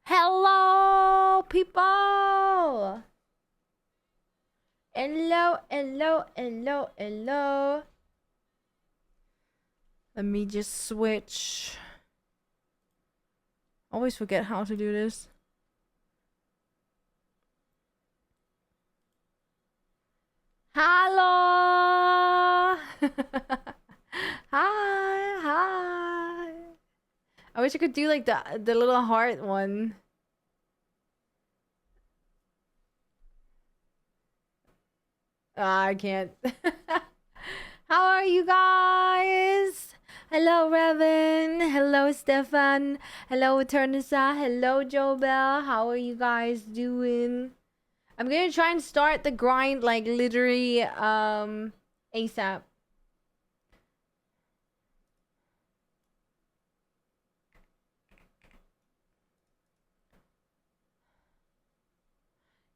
Hello, people! Hello, hello, hello, hello. Let me just switch. Always forget how to do this. Hello! Hi, hi. I wish I could do like the little heart one. I can't. How are you guys? Hello, Revan. Hello, Stefan. Hello, Eternisa. Hello, Jobel. How are you guys doing? I'm gonna try and start the grind like literally ASAP.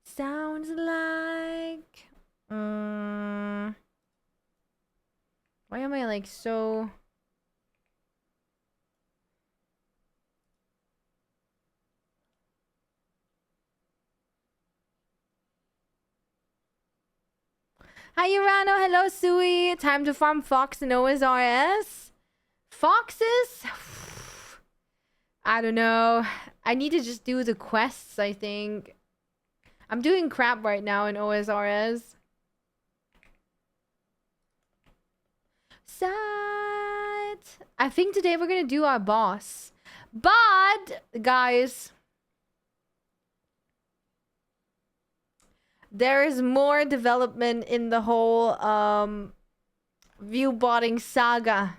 Sounds like why am I like so Hi Urano, hello Sui. Time to farm Fox and OSRS. Foxes? I don't know. I need to just do the quests, I think. I'm doing crap right now in OSRS. Sad. I think today we're gonna do our boss. But, guys, there is more development in the whole view botting saga.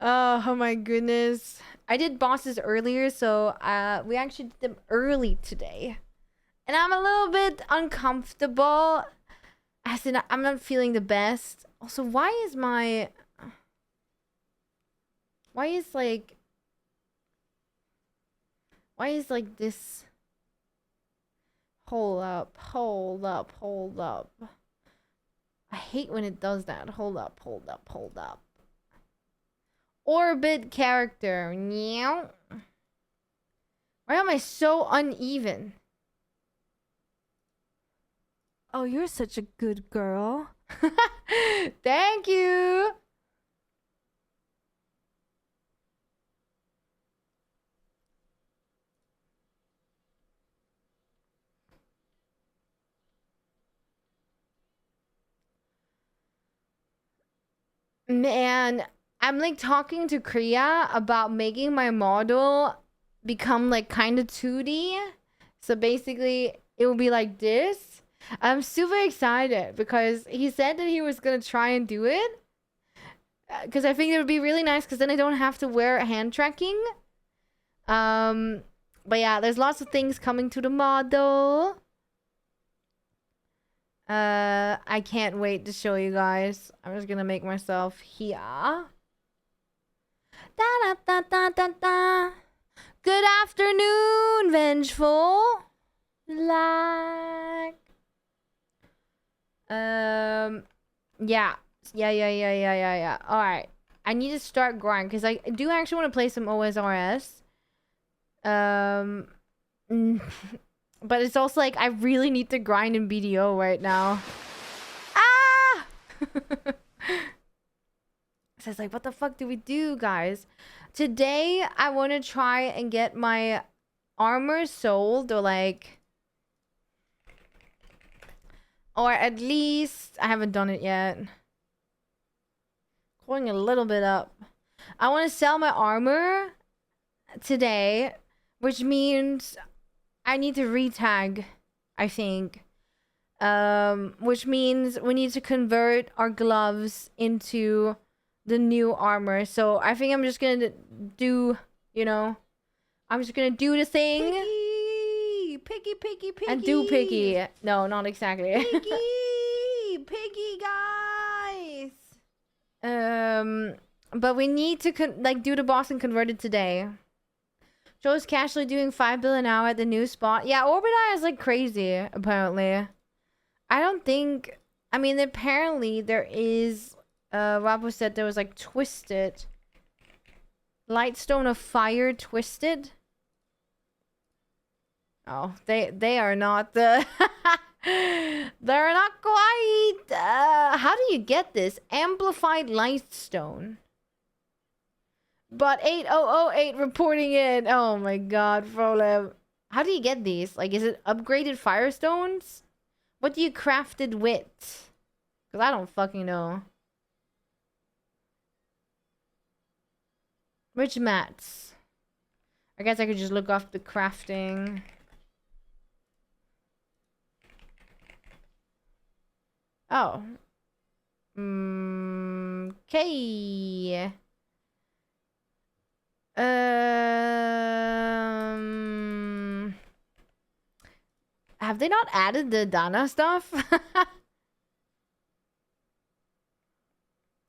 Oh my goodness. I did bosses earlier, so we actually did them early today. And I'm a little bit uncomfortable. As in, I'm not feeling the best. Also, why is this? Hold up. I hate when it does that. Hold up. Orbit character. Why am I so uneven? Oh, you're such a good girl. Thank you. Man, I'm like talking to Kriya about making my model become like kind of 2D. So basically, it will be like this. I'm super excited because he said that he was gonna try and do it. Because I think it would be really nice because then I don't have to wear hand tracking. But yeah, there's lots of things coming to the model. I can't wait to show you guys. I'm just gonna make myself here. Da da da da da da. Good afternoon, Vengeful. Like, yeah. All right. I need to start grind because I do actually want to play some OSRS. But it's also like I really need to grind in BDO right now. Ah! So it's like, what the fuck do we do, guys? Today, I want to try and get my armor sold, or like... Or at least... I haven't done it yet. Going a little bit up. I want to sell my armor today, which means I need to retag, I think. Which means we need to convert our gloves into the new armor. So I think I'm just gonna do, you know, I'm just gonna do the thing. Piggy. And do piggy. No, not exactly. Piggy, guys. But we need to do the boss and convert it today. Joe's casually doing 5 bill an hour at the new spot. Yeah, Orbit is like crazy, apparently. I don't think... I mean, apparently there is... Rabo said there was like Twisted. Lightstone of Fire Twisted. Oh, they are not the... They're not quite... how do you get this? Amplified Lightstone. But 8008 reporting in. Oh my god, Frolev. How do you get these? Like, is it upgraded Firestones? What do you craft it with? Because I don't fucking know. Which mats? I guess I could just look off the crafting. Oh. Okay. Have they not added the Edanaaaaa stuff?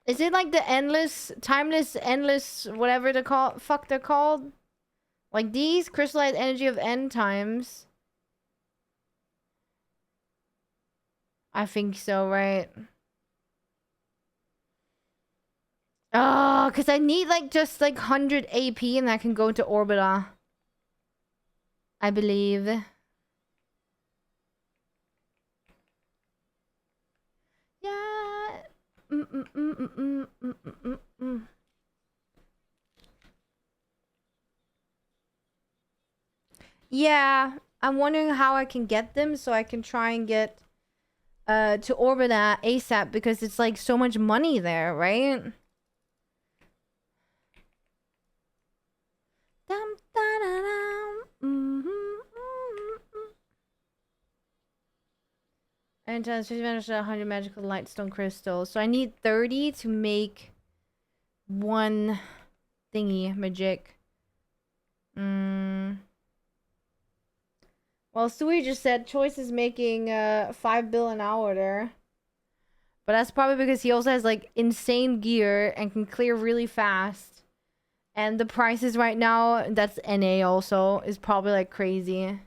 Is it like the endless, timeless, endless, whatever they're called? Fuck, they're called? Like these? Crystallized energy of end times. I think so, right? Oh, because I need like just like 100 AP and I can go to Orbita. I believe. Yeah. Yeah, I'm wondering how I can get them so I can try and get to Orbita ASAP because it's like so much money there, right? And 50 managed 100 magical lightstone crystals. So I need 30 to make one thingy magic. Well, Sui just said Choice is making 5 bill an hour there. But that's probably because he also has like insane gear and can clear really fast. And the prices right now, that's NA also, is probably like crazy.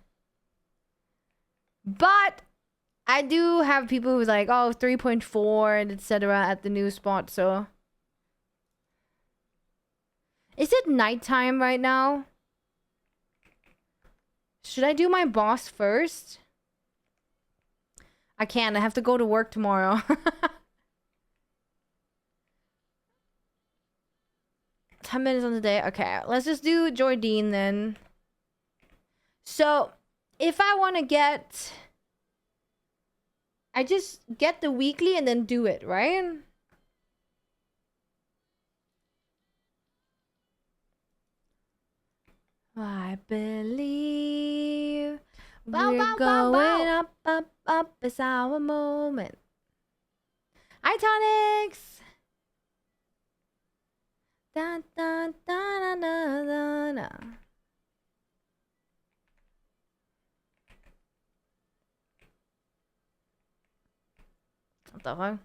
But I do have people who's like, oh, 3.4 and etc. at the new spot, so. Is it nighttime right now? Should I do my boss first? I can't. I have to go to work tomorrow. 10 minutes on the day. Okay, let's just do Jordine then. So, if I want to get... I just get the weekly and then do it, right? I believe we're going up, up, up. It's our moment. Hi, Tonics! Da, da, da, da, da, da, da. What the fuck?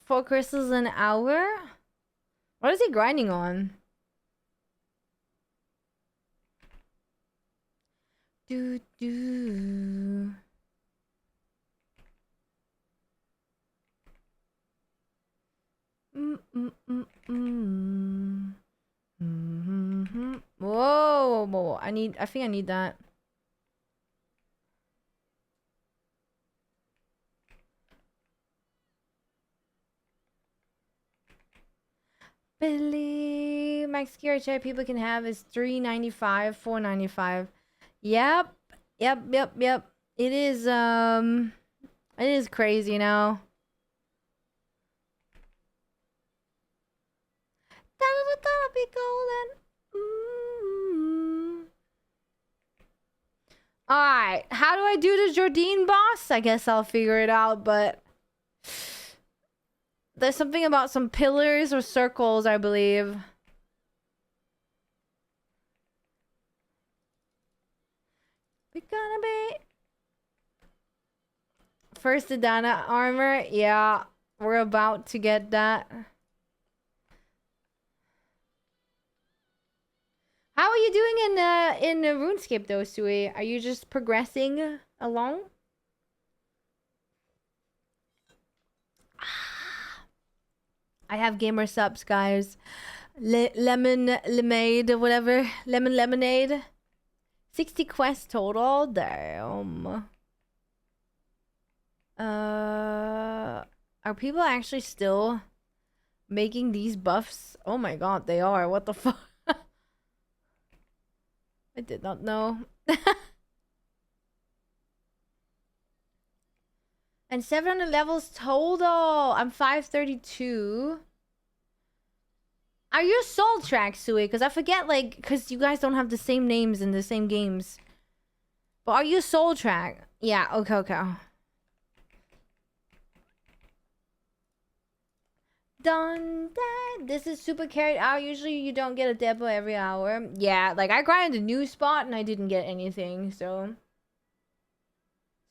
Four crystals an hour? What is he grinding on? Do do. Whoa, whoa! I think I need that. Believe max gear people can have is 395, 495. Yep. It is crazy now. That'll be golden. Alright, how do I do the Jordine boss? I guess I'll figure it out, but there's something about some pillars or circles, I believe. We're gonna be first Edanaaaaa armor. Yeah, we're about to get that. How are you doing in RuneScape though, Sui? Are you just progressing along? I have gamer subs, guys. Lemon lemonade or whatever. Lemon lemonade. 60 quests total. Damn. Are people actually still making these buffs? Oh my god, they are. What the fuck? I did not know. And 700 levels total. I'm 532. Are you Soul Track, Sui? Because I forget, like, because you guys don't have the same names in the same games. But are you Soul Track? Yeah, okay, okay. Done that. This is super carried out. Usually you don't get a depot every hour. Yeah, like I grinded a new spot and I didn't get anything, so.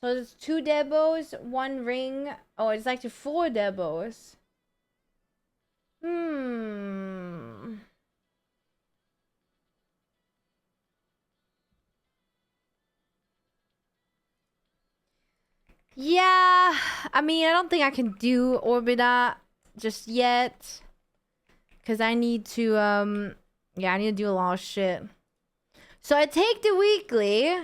So there's 2 depots, 1 ring. Oh, it's actually 4 depots. Yeah, I mean, I don't think I can do Orbita just yet. Because I need to, yeah, I need to do a lot of shit. So I take the weekly.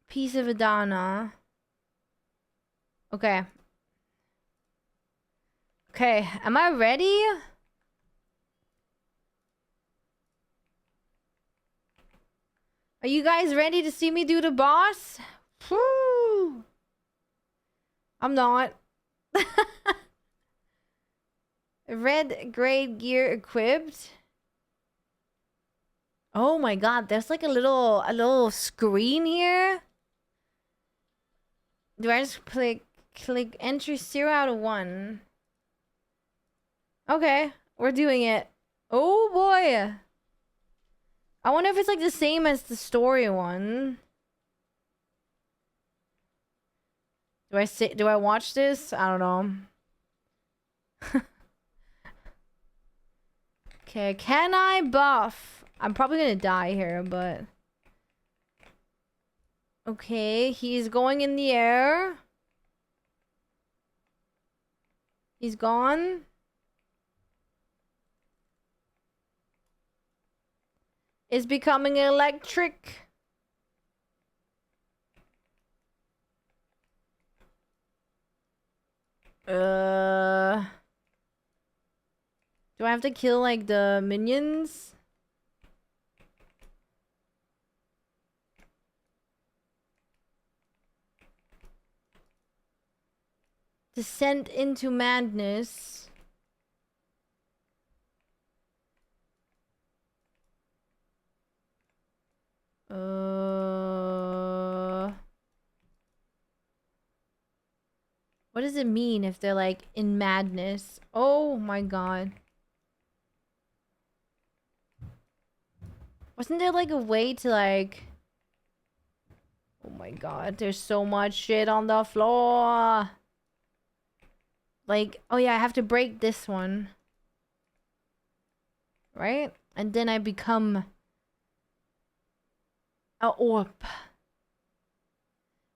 Piece of Edanaaaaa. Okay. Okay, am I ready? Are you guys ready to see me do the boss? Woo! I'm not. Red grade gear equipped. Oh my god, there's like a little screen here. Do I just click entry 0 out of 1? Okay, we're doing it. Oh boy. I wonder if it's like the same as the story one. Do I watch this? I don't know. Okay, can I buff? I'm probably gonna die here, but okay, he's going in the air. He's gone. It's becoming electric. Do I have to kill like the minions? Descent into madness. What does it mean if they're like in madness? Oh my god. Wasn't there like a way to like... Oh my god, there's so much shit on the floor. Like, oh yeah, I have to break this one. Right? And then I become a orb.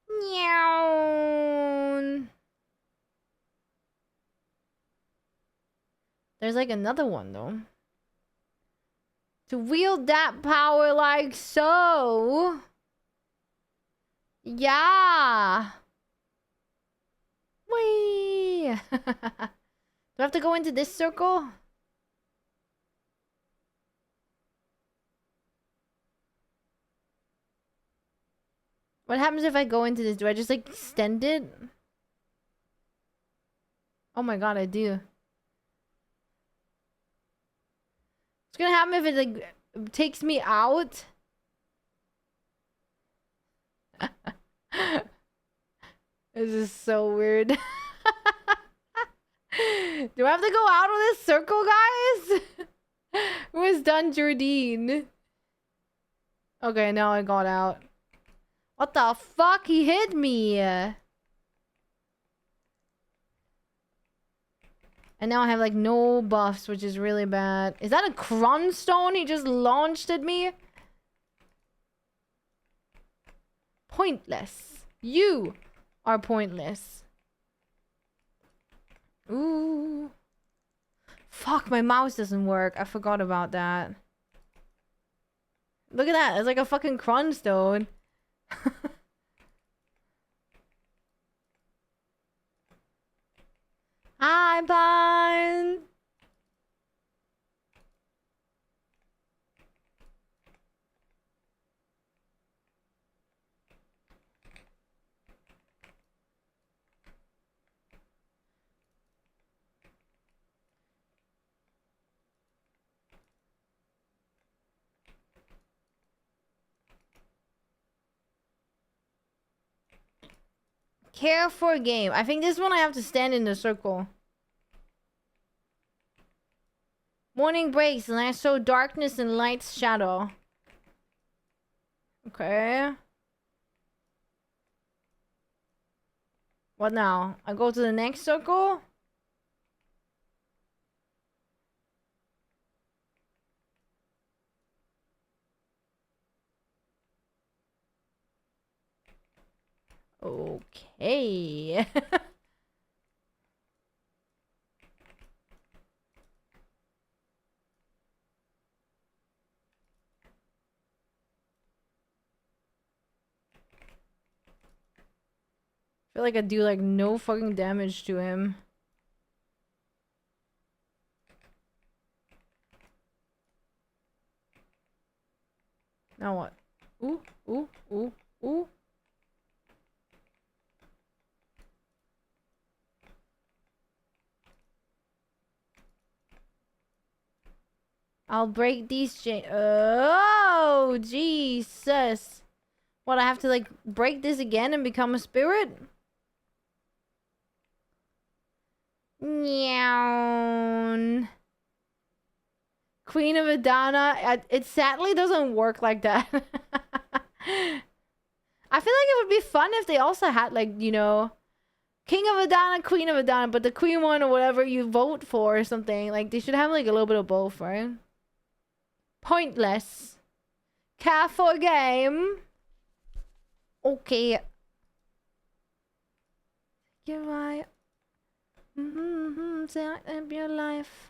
Meow. There's like another one though. To wield that power like so. Yeah. Whee. Do I have to go into this circle? What happens if I go into this? Do I just like extend it? Oh my god, I do. What's gonna happen if it like takes me out? This is so weird. Do I have to go out of this circle, guys? Who has done Jardine? Okay, now I got out. What the fuck? He hit me. And now I have like no buffs, which is really bad. Is that a Cronstone he just launched at me? Pointless. You are pointless. Ooh. Fuck, my mouse doesn't work. I forgot about that. Look at that. It's like a fucking Cronstone. Hi, Pine. Care for a game. I think this one I have to stand in the circle. Morning breaks and I show darkness and light's shadow. Okay. What now? I go to the next circle? Okay. I feel like I do like no fucking damage to him. Now what? Ooh, ooh, ooh, ooh. I'll break these chains. Oh, Jesus. What, I have to like break this again and become a spirit? Nyawn. Queen of Edanaaaaa. It sadly doesn't work like that. I feel like it would be fun if they also had like, you know, King of Edanaaaaa, Queen of Edanaaaaa, but the queen one or whatever you vote for or something. Like, they should have like a little bit of both, right? Pointless. Care for a game. Okay. You're right. Set up your life.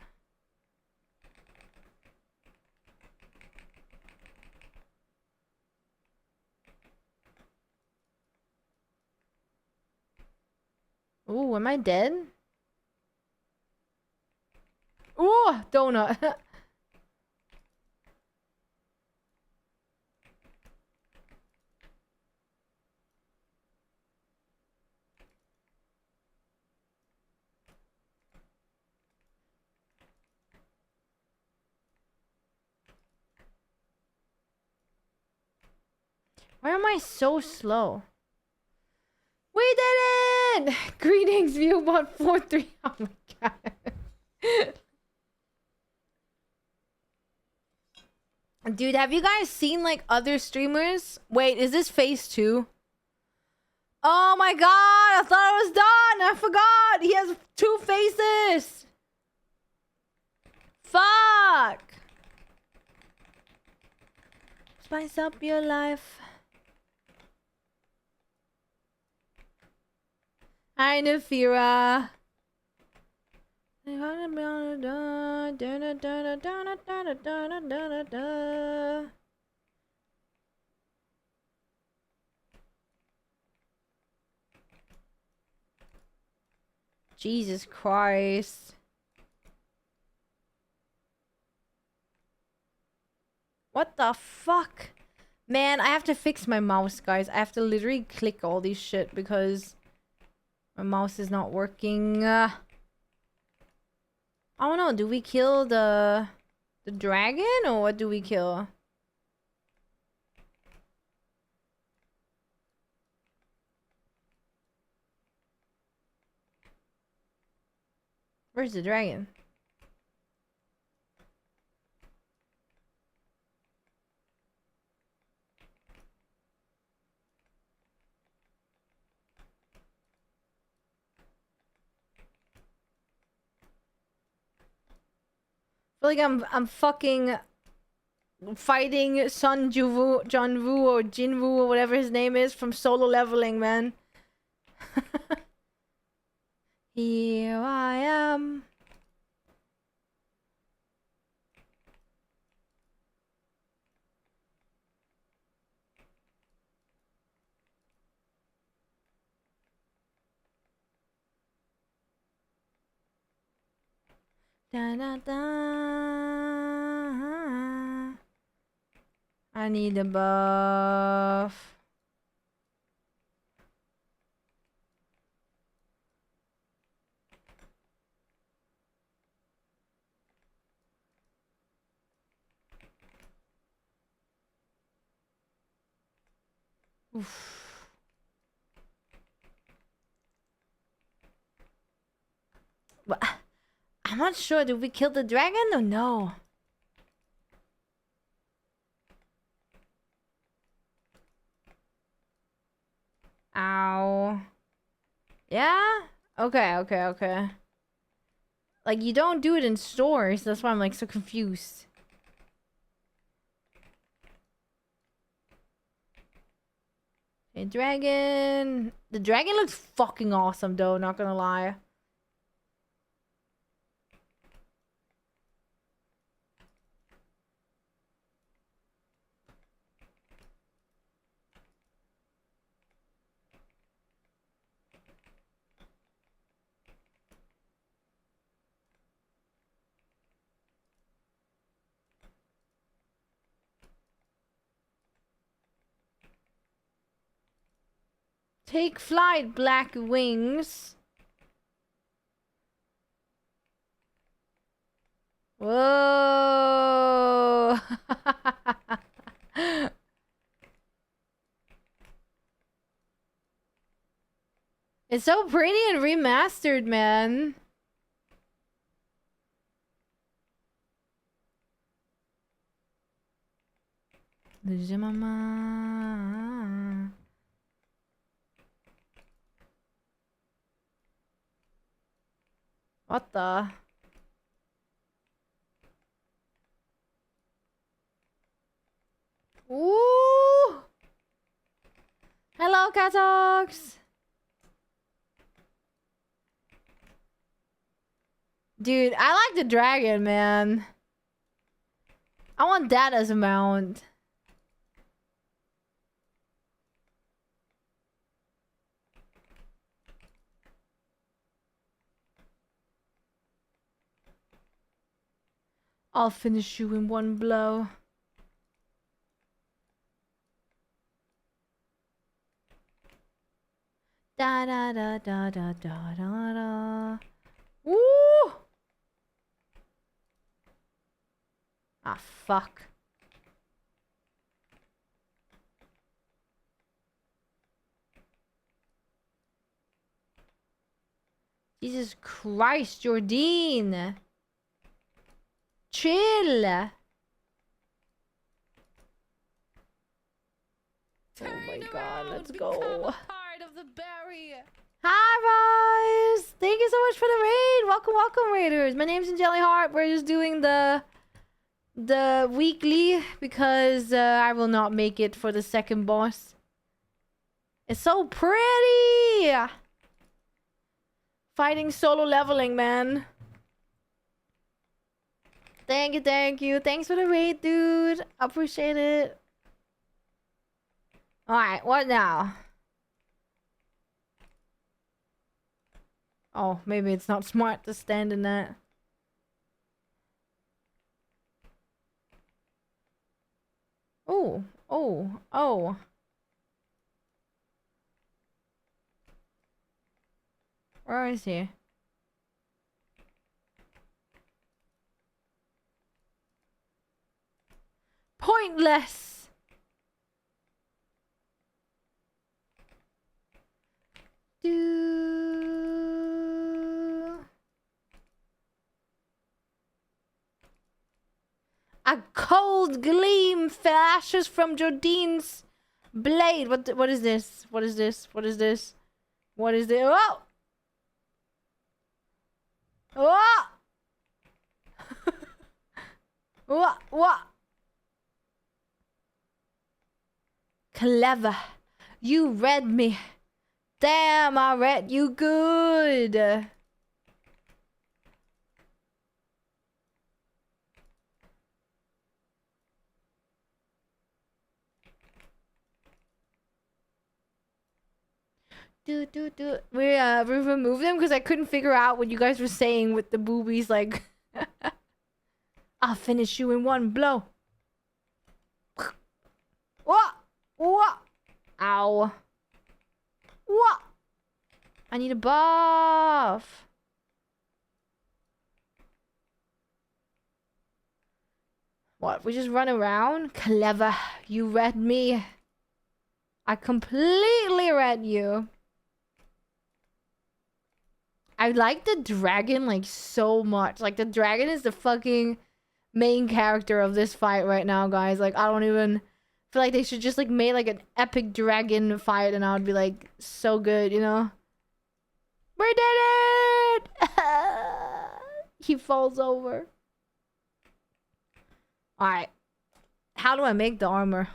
Ooh, am I dead? Ooh, donut. Why am I so slow? We did it! Greetings, Viewbot 43. Oh my god. Dude, have you guys seen like other streamers? Wait, is this phase 2? Oh my god, I thought I was done. I forgot. He has 2 faces. Fuck. Spice up your life. Hi, Nafira. Jesus Christ. What the fuck? Man, I have to fix my mouse, guys. I have to literally click all these shit because my mouse is not working. I don't know. Do we kill the dragon or what do we kill? Where's the dragon? feel like I'm fucking fighting Sun Junwoo or Jinwoo or whatever his name is from Solo Leveling, man. Here I am. Da, da, da. I need a buff. Oof. But I'm not sure. Did we kill the dragon or no? Ow. Yeah? Okay. Like, you don't do it in stores. That's why I'm, like, so confused. Okay, dragon. The dragon looks fucking awesome, though. Not gonna lie. Take flight, black wings. Whoa. It's so pretty and remastered, man. Mama. What the? Ooh! Hello, Catox! Dude, I like the dragon, man. I want that as a mount. I'll finish you in one blow. Da da da da da da da da. Woo! Ah, fuck. Jesus Christ, Jordine. Chill. Oh my god, let's go. Hi, Rise! Thank you so much for the raid. Welcome, raiders. My name's Engeli Heart. We're just doing the weekly because I will not make it for the second boss. It's so pretty. Fighting Solo Leveling, man. Thank you. Thanks for the raid, dude. Appreciate it. Alright, what now? Oh, maybe it's not smart to stand in that. Oh. Where is he? Pointless! A cold gleam flashes from Jordine's blade. What is this? What is this? Oh! Oh! What? Clever. You read me. Damn, I read you good. We removed them because I couldn't figure out what you guys were saying with the boobies. Like, I'll finish you in one blow. What? What? Ow. What? I need a buff. What? We just run around? Clever. You read me. I completely read you. I like the dragon, like, so much. Like, the dragon is the fucking main character of this fight right now, guys. Like, I don't even feel like they should just, like, make, like, an epic dragon fight and I would be, like, so good, you know? We did it! He falls over. Alright. How do I make the armor?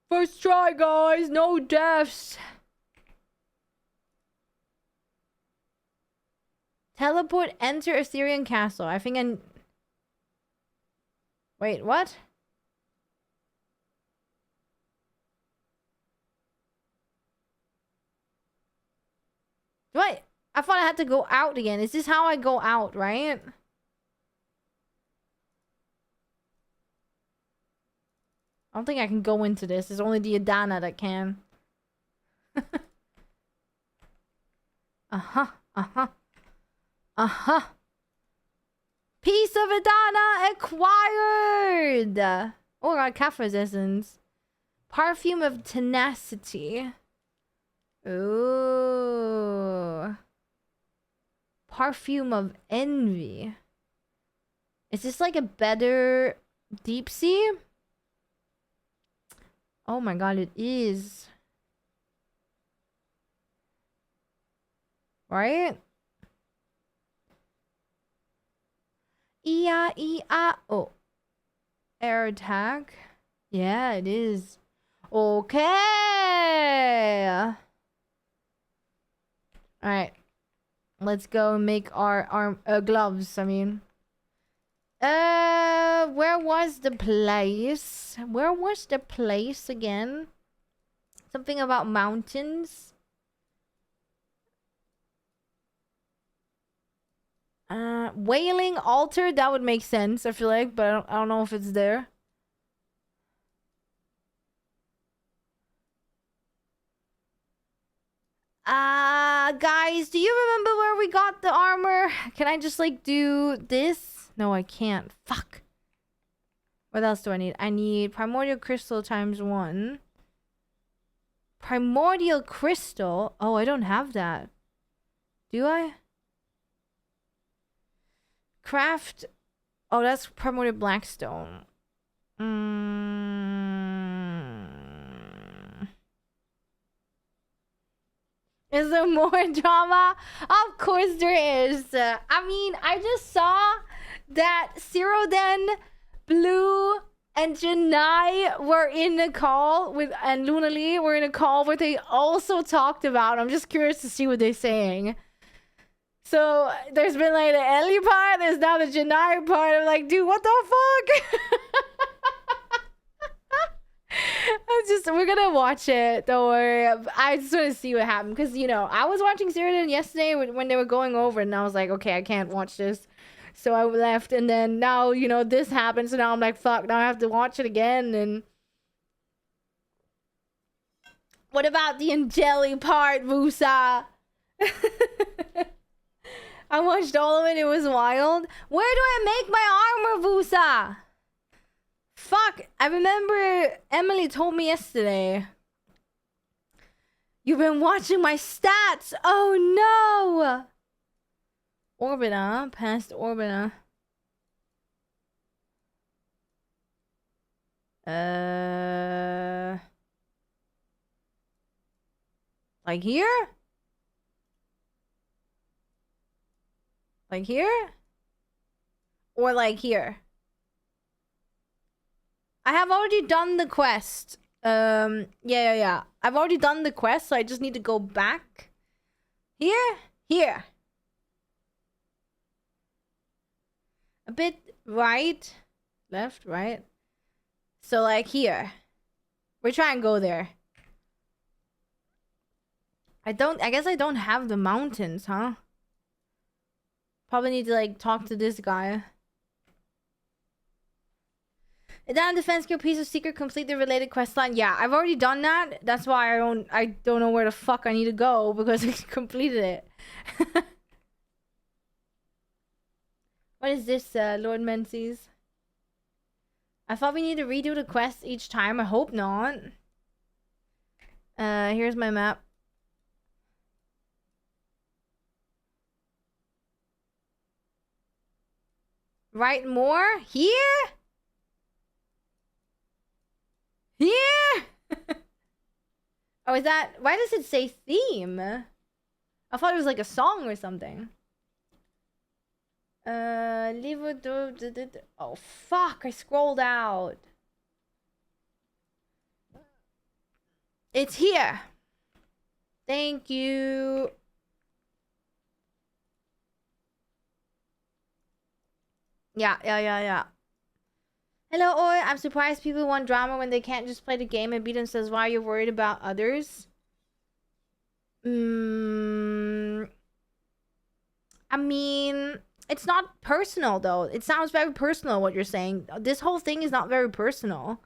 First try, guys. No deaths. Teleport, enter Assyrian castle. I think I... Wait, what? What? I thought I had to go out again. Is this how I go out, right? I don't think I can go into this. It's only the Edanaaaaa that can. Uh-huh. Uh-huh. Uh-huh. Piece of Edanaaaaa acquired! Oh, I got calf resistance. Perfume of tenacity. Ooh. Perfume of envy. Is this like a better deep sea? Oh my god, it is. Right? E-I-E-I-O. Air attack. Yeah, it is. Okay. Alright. Let's go and make our gloves, I mean. Where was the place? Where was the place again? Something about mountains. Wailing altar, that would make sense, I feel like, but I don't know if it's there. Guys, do you remember where we got the armor? Can I just, like, do this? No, I can't. Fuck. What else do I need? I need primordial crystal ×1. Primordial crystal? Oh, I don't have that. Do I? Craft. Oh, that's primordial blackstone. Is there more drama? Of course there is. I mean, I just saw that Cyrodiil, Blue, and Janai were in a call with, and Luna Lee were in a call where they also talked about. I'm just curious to see what they're saying. So there's been like the Ellie part, there's now the Janai part. I'm like, dude, what the fuck? We're gonna watch it. Don't worry. I just want to see what happened because you know I was watching Cyrodiil yesterday when they were going over, and I was like, okay, I can't watch this, so I left. And then now you know this happened, so now I'm like, fuck. Now I have to watch it again. And what about the Engeli part, Vusa? I watched all of it. It was wild. Where do I make my armor, Vusa? Fuck, I remember Emily told me yesterday. You've been watching my stats. Oh no. Orbiter, past Orbiter. Like here? Like here? Or like here? I have already done the quest. Yeah. I've already done the quest, so I just need to go back. Here? Here. A bit right. Left, right. So like here. We're trying to go there. I guess I don't have the mountains, huh? Probably need to like talk to this guy. Edanaaaaa defense skill piece of secret, complete the related quest line. Yeah, I've already done that. That's why I don't know where the fuck I need to go because I completed it. What is this, Lord Menzies? I thought we need to redo the quest each time. I hope not. Here's my map. Write more? Here? Here? Oh, is that... Why does it say theme? I thought it was like a song or something. Oh, fuck. I scrolled out. It's here. Thank you. Yeah. Hello, Oi. I'm surprised people want drama when they can't just play the game, and Beaton says, why are you worried about others? I mean, it's not personal, though. It sounds very personal, what you're saying. This whole thing is not very personal.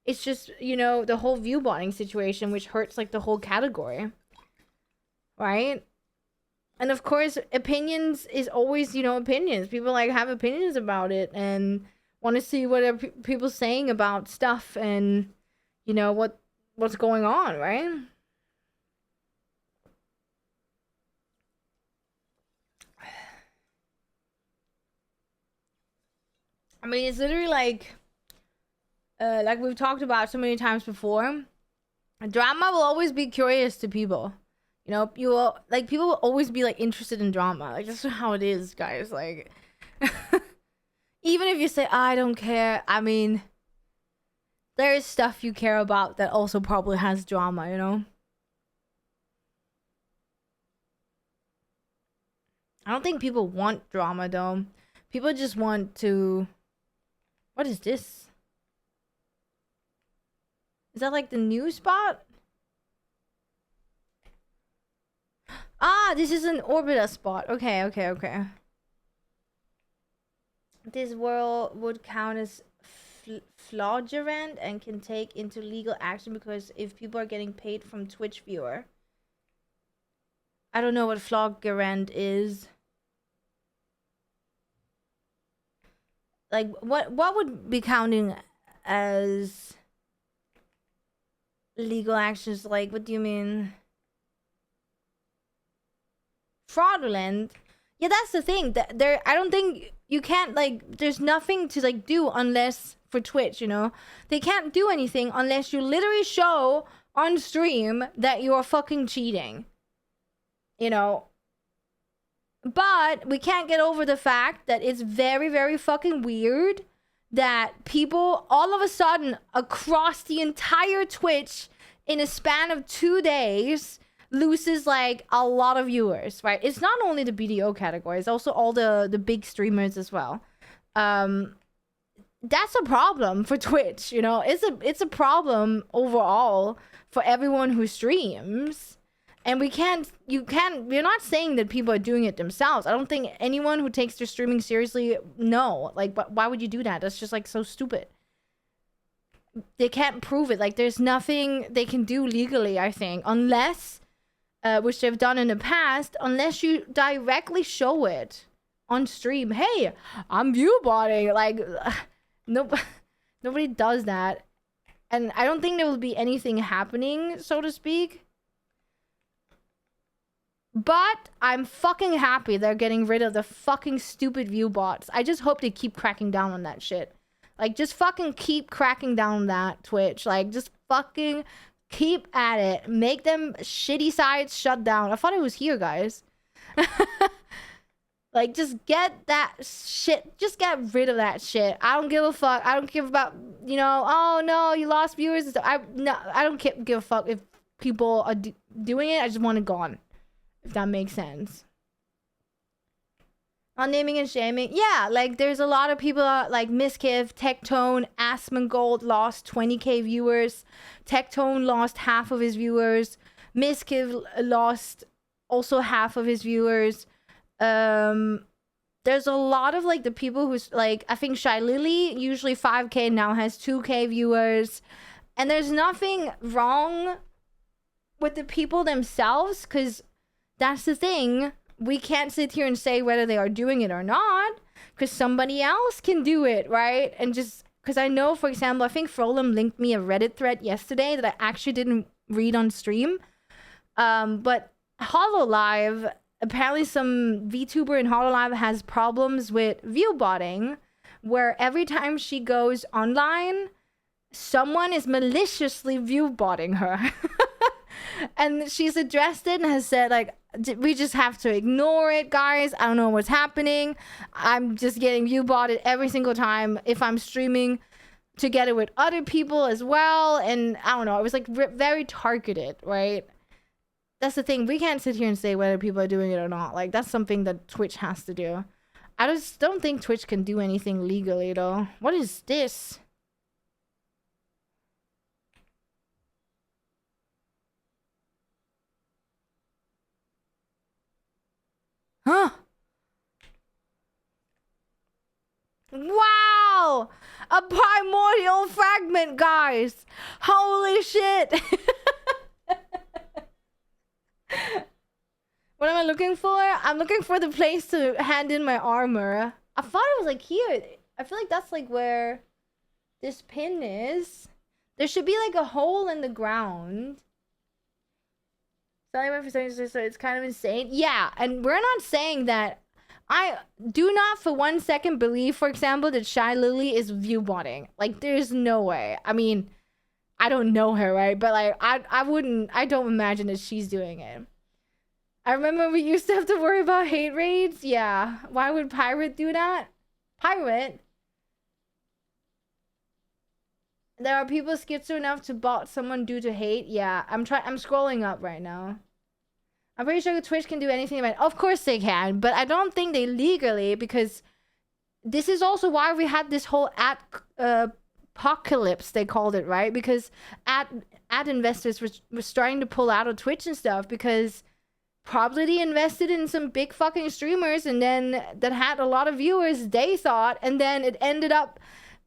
It's just, you know, the whole view botting situation, which hurts, like, the whole category. Right? And, of course, opinions is always, you know, opinions. People, like, have opinions about it and want to see what people saying about stuff and, you know, what's going on, right? I mean, it's literally like we've talked about so many times before. Drama will always be curious to people. You know, people will always be like interested in drama. Like that's how it is, guys. Like, even if you say I don't care, I mean, there is stuff you care about that also probably has drama. You know. I don't think people want drama though. People just want to. What is this? Is that like the new spot? Ah, this is an Orbita spot. Okay. This world would count as fraudulent and can take into legal action because if people are getting paid from Twitch viewer. I don't know what fraudulent is. Like, what would be counting as legal actions? Like, what do you mean? Fraudulent? Yeah, that's the thing. I don't think you can't, like, there's nothing to, like, do unless for Twitch, you know? They can't do anything unless you literally show on stream that you are fucking cheating. You know? But we can't get over the fact that it's very, very fucking weird that people all of a sudden across the entire Twitch in a span of 2 days loses like a lot of viewers, right? It's not only the BDO category, it's also all the big streamers as well. That's a problem for Twitch, you know? It's a problem overall for everyone who streams. And we're not saying that people are doing it themselves. I don't think anyone who takes their streaming seriously, no. Like, why would you do that? That's just, like, so stupid. They can't prove it. Like, there's nothing they can do legally, I think. Unless, which they've done in the past, unless you directly show it on stream. Hey, I'm viewbotting. Like, nobody does that. And I don't think there will be anything happening, so to speak. But I'm fucking happy they're getting rid of the fucking stupid view bots. I just hope they keep cracking down on that shit. Like, just fucking keep cracking down on that, Twitch. Like, just fucking keep at it. Make them shitty sites shut down. I thought it was here, guys. Like, just get that shit. Just get rid of that shit. I don't give a fuck. I don't give about, you know, oh no, you lost viewers. I don't give a fuck if people are doing it. I just want it gone. If that makes sense. On naming and shaming, yeah, like there's a lot of people like Miskiv, Tectone, Asmongold lost 20k viewers. Tectone lost half of his viewers. Miskiv lost also half of his viewers. There's a lot of like the people who's like, I think Shy Lily, usually 5k, now has 2k viewers. And there's nothing wrong with the people themselves, because that's the thing. We can't sit here and say whether they are doing it or not, because somebody else can do it, right? And just because I know, for example, I think Frolam linked me a Reddit thread yesterday that I actually didn't read on stream. But HoloLive, apparently some VTuber in HoloLive has problems with view botting, where every time she goes online, someone is maliciously view botting her. And she's addressed it and has said, like, we just have to ignore it, guys. I don't know what's happening. I'm just getting view botted every single time if I'm streaming together with other people as well. And I don't know, it was like very targeted, right? That's the thing. We can't sit here and say whether people are doing it or not. Like, that's something that Twitch has to do. I just don't think Twitch can do anything legally, though. What is this? Huh? Wow! A primordial fragment, guys! Holy shit! What am I looking for? I'm looking for the place to hand in my armor. I thought it was like here. I feel like that's like where this pin is. There should be like a hole in the ground. So it's kind of insane. Yeah, and we're not saying that. I do not for 1 second believe, for example, that Shy Lily is view botting. Like, there's no way. I mean, I don't know her, right? But like, I don't imagine that she's doing it. I remember we used to have to worry about hate raids. Yeah. Why would Pirate do that? Pirate? There are people schizo enough to bot someone due to hate. Yeah, I'm scrolling up right now. I'm pretty sure Twitch can do anything about it. Of course they can, but I don't think they legally, because this is also why we had this whole apocalypse, they called it, right? Because ad investors were starting to pull out of Twitch and stuff, because probably they invested in some big fucking streamers and then that had a lot of viewers, they thought, and then it ended up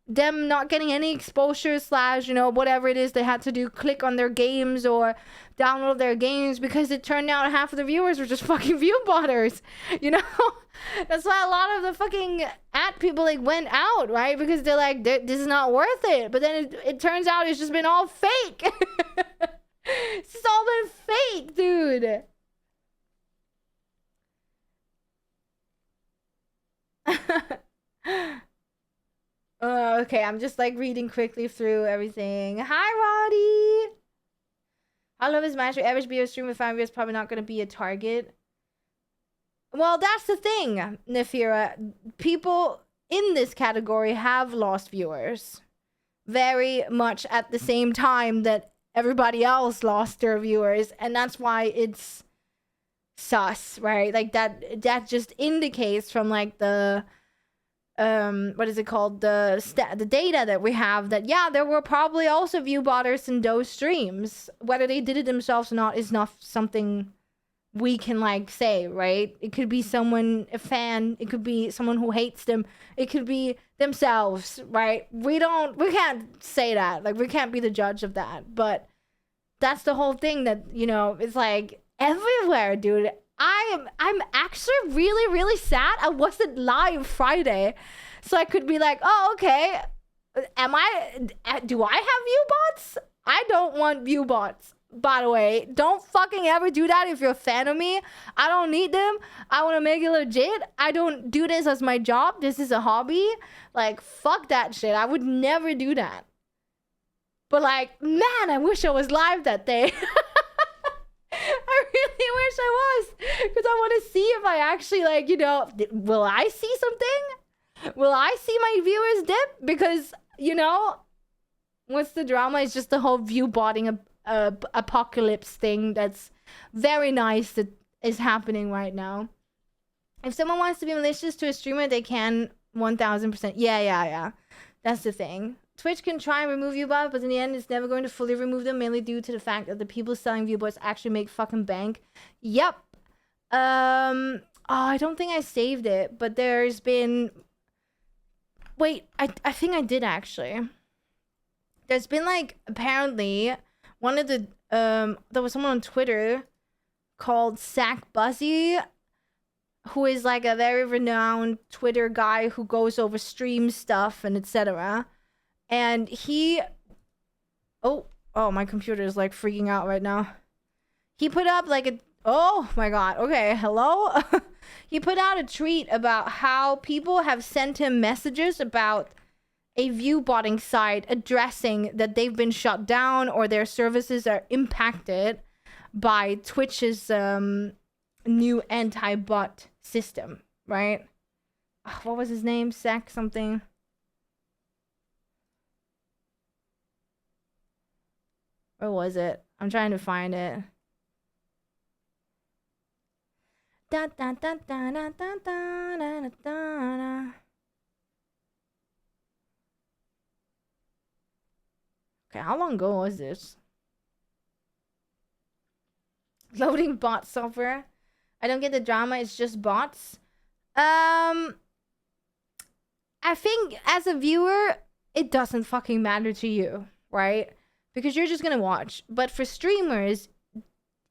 them not getting any exposure / you know, whatever it is they had to do, click on their games or download their games, because it turned out half of the viewers were just fucking view botters, you know? That's why a lot of the fucking ad people like went out, right? Because they're like, this is not worth it. But then it turns out it's just been all fake. It's all been fake, dude. Okay, I'm just like reading quickly through everything. Hi, Roddy. I love his match. Your average video stream with 5 viewers probably not going to be a target. Well, that's the thing, Nefira. People in this category have lost viewers very much at the same time that everybody else lost their viewers, and that's why it's sus, right? Like that just indicates from like the what is it called, the data that we have, that yeah, there were probably also view botters in those streams. Whether they did it themselves or not is not something we can like say, right? It could be someone, a fan, it could be someone who hates them, it could be themselves, right? We can't say that, like we can't be the judge of that. But that's the whole thing, that, you know, it's like everywhere, dude. I'm actually really, really sad I wasn't live Friday, so I could be like, oh, okay, do I have view bots? I don't want view bots, by the way. Don't fucking ever do that if you're a fan of me. I don't need them. I want to make it legit. I don't do this as my job. This is a hobby. Like, fuck that shit. I would never do that. But like, man, I wish I was live that day. I really wish I was, because I want to see if I actually, like, you know, will I see something? Will I see my viewers dip? Because, you know, what's the drama? It's just the whole view botting apocalypse thing that's very nice that is happening right now. If someone wants to be malicious to a streamer, they can 1000%. Yeah. That's the thing. Twitch can try and remove view bots, but in the end, it's never going to fully remove them, mainly due to the fact that the people selling view bots actually make fucking bank. Yep. Oh, I don't think I saved it, but there's been... Wait, I think I did actually. There's been, like, apparently one of the there was someone on Twitter called Sack Buzzy, who is like a very renowned Twitter guy who goes over stream stuff and etc. And he oh my computer is like freaking out right now. He put up like a... Oh my god. Okay, hello? He put out a tweet about how people have sent him messages about a view botting site addressing that they've been shut down or their services are impacted by Twitch's new anti-bot system, right? What was his name? Sack something. Where was it? I'm trying to find it. Da da da da da da da da da. Okay, how long ago was this? Loading bot software. I don't get the drama, it's just bots. I think as a viewer, it doesn't fucking matter to you, right? Because you're just gonna watch. But for streamers,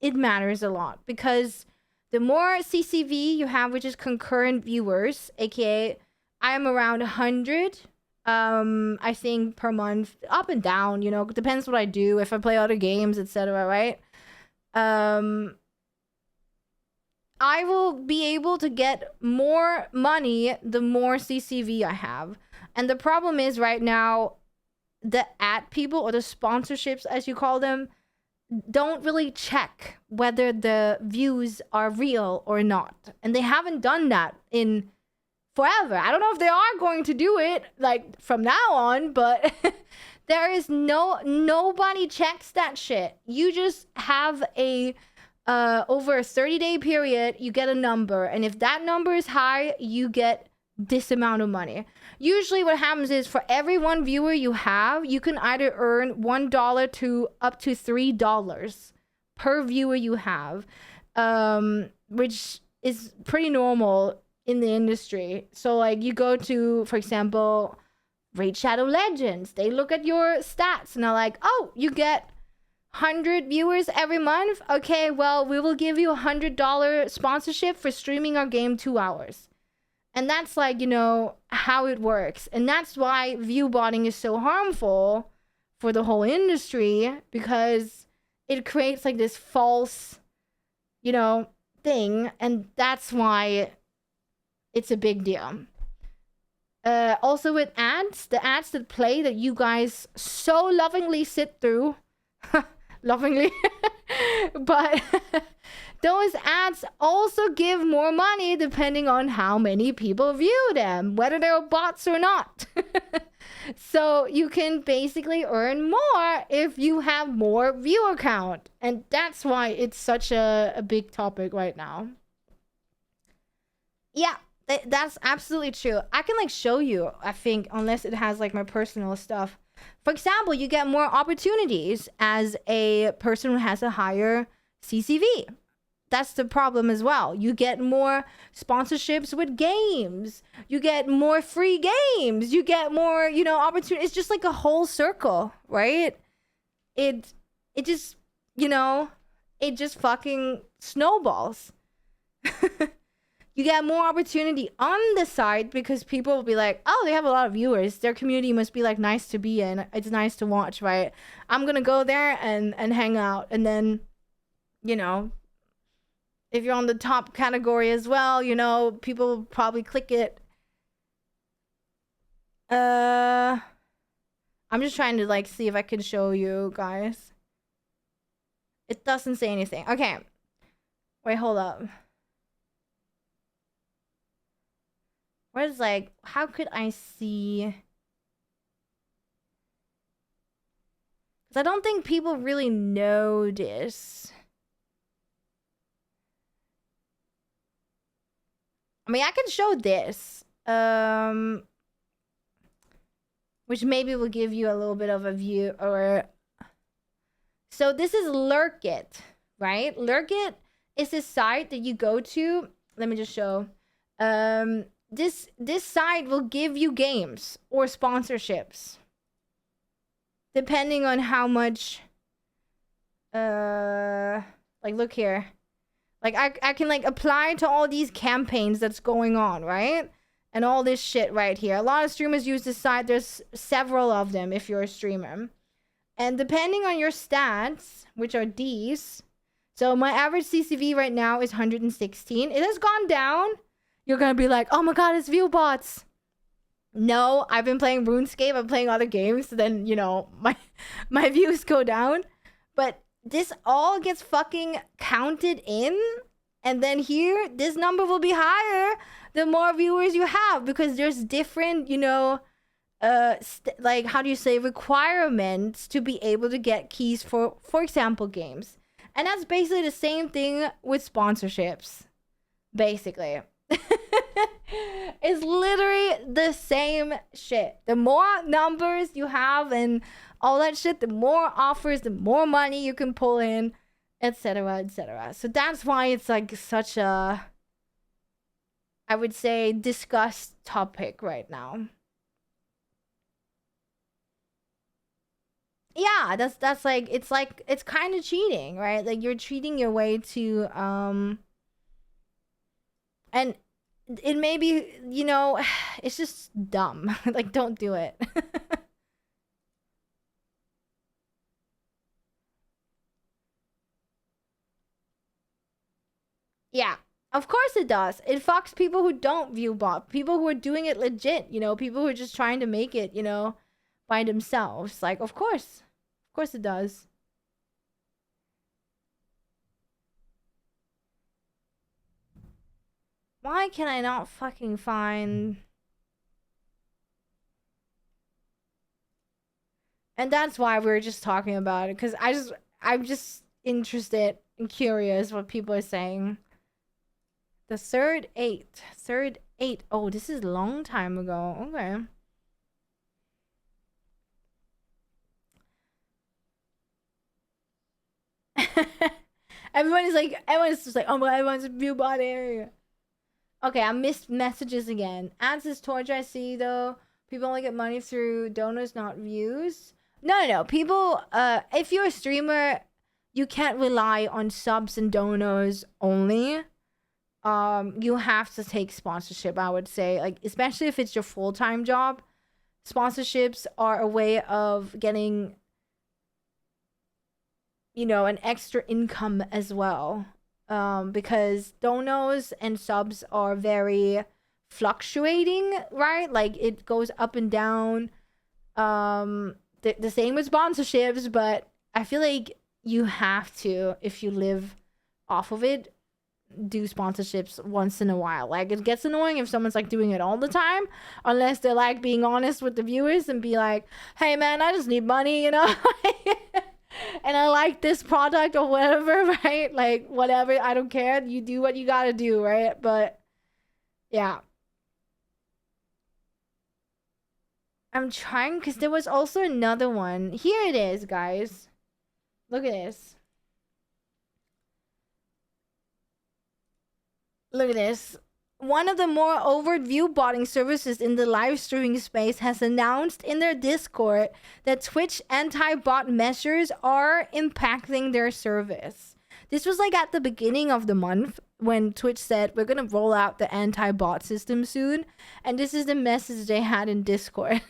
it matters a lot. Because the more CCV you have, which is concurrent viewers, aka I am around 100, I think per month, up and down, you know, depends what I do, if I play other games, etc., right? I will be able to get more money the more CCV I have. And the problem is right now, the ad people, or the sponsorships as you call them, don't really check whether the views are real or not. And they haven't done that in forever. I don't know if they are going to do it like from now on, but there is nobody checks that shit. You just have a over a 30-day period, you get a number, and if that number is high, you get this amount of money. Usually what happens is for every one viewer you have, you can either earn $1 to up to $3 per viewer you have, which is pretty normal in the industry. So like you go to, for example, Raid Shadow Legends, they look at your stats and are like, oh, you get 100 viewers every month. Okay, well, we will give you $100 sponsorship for streaming our game 2 hours. And that's like, you know, how it works. And that's why view botting is so harmful for the whole industry, because it creates like this false, you know, thing. And that's why it's a big deal. Also with ads, the ads that play that you guys so lovingly sit through, lovingly, but those ads also give more money depending on how many people view them, whether they're bots or not. So you can basically earn more if you have more viewer count. And that's why it's such a big topic right now. Yeah, that's absolutely true. I can like show you, I think, unless it has like my personal stuff. For example, you get more opportunities as a person who has a higher CCV. That's the problem as well. You get more sponsorships with games. You get more free games. You get more, you know, opportunities. It's just like a whole circle, right? It just, you know, it just fucking snowballs. You get more opportunity on the site because people will be like, oh, they have a lot of viewers. Their community must be like nice to be in. It's nice to watch, right? I'm gonna go there and hang out. And then, you know, if you're on the top category as well, you know, people will probably click it. I'm just trying to like see if I can show you guys. It doesn't say anything. Okay. Wait, hold up. Where's like, how could I see? Because I don't think people really know this. I mean, I can show this. Which maybe will give you a little bit of a view or. So this is Lurkit, right? Lurkit is a site that you go to. Let me just show. This site will give you games or sponsorships depending on how much. Like look here. Like I can like apply to all these campaigns that's going on, right? And all this shit right here. A lot of streamers use this site. There's several of them if you're a streamer. And depending on your stats, which are these, so my average CCV right now is 116. It has gone down. You're gonna be like, oh my god, it's view bots. No, I've been playing RuneScape. I'm playing other games. So then, you know, my views go down. But this all gets fucking counted in. And then here, this number will be higher the more viewers you have. Because there's different, you know, like, how do you say, requirements to be able to get keys for example, games. And that's basically the same thing with sponsorships. Basically. It's literally the same shit. The more numbers you have and all that shit, the more offers, the more money you can pull in, etc., etc. So that's why it's like such a, I would say, discussed topic right now. Yeah, that's like it's kind of cheating, right? Like you're cheating your way to and it may be, you know, it's just dumb. Like don't do it. Yeah. Of course it does. It fucks people who don't view bot, people who are doing it legit, you know, people who are just trying to make it, you know, by themselves. Like, of course. Of course it does. Why can I not fucking find... And that's why we were just talking about it, because I'm just interested and curious what people are saying. The third eight. Oh, this is a long time ago. Okay. Everyone's just like, oh my, everyone's a view bot area. Okay, I missed messages again. Ads is torture, I see though. People only get money through donors, not views. No. People, if you're a streamer, you can't rely on subs and donors only. You have to take sponsorship, I would say. Like, especially if it's your full-time job. Sponsorships are a way of getting, you know, an extra income as well. Because donos and subs are very fluctuating, right? Like it goes up and down. The same with sponsorships, but I feel like you have to, if you live off of it, do sponsorships once in a while. Like it gets annoying if someone's like doing it all the time, unless they're like being honest with the viewers and be like, hey man, I just need money, you know. And I like this product or whatever, right? Like whatever, I don't care, you do what you gotta do, right? But yeah, I'm trying, because there was also another one. Here it is, guys. Look at this. Look at this. One of the more overt view botting services in the live streaming space has announced in their Discord that Twitch anti-bot measures are impacting their service. This was like at the beginning of the month when Twitch said, we're going to roll out the anti-bot system soon. And this is the message they had in Discord.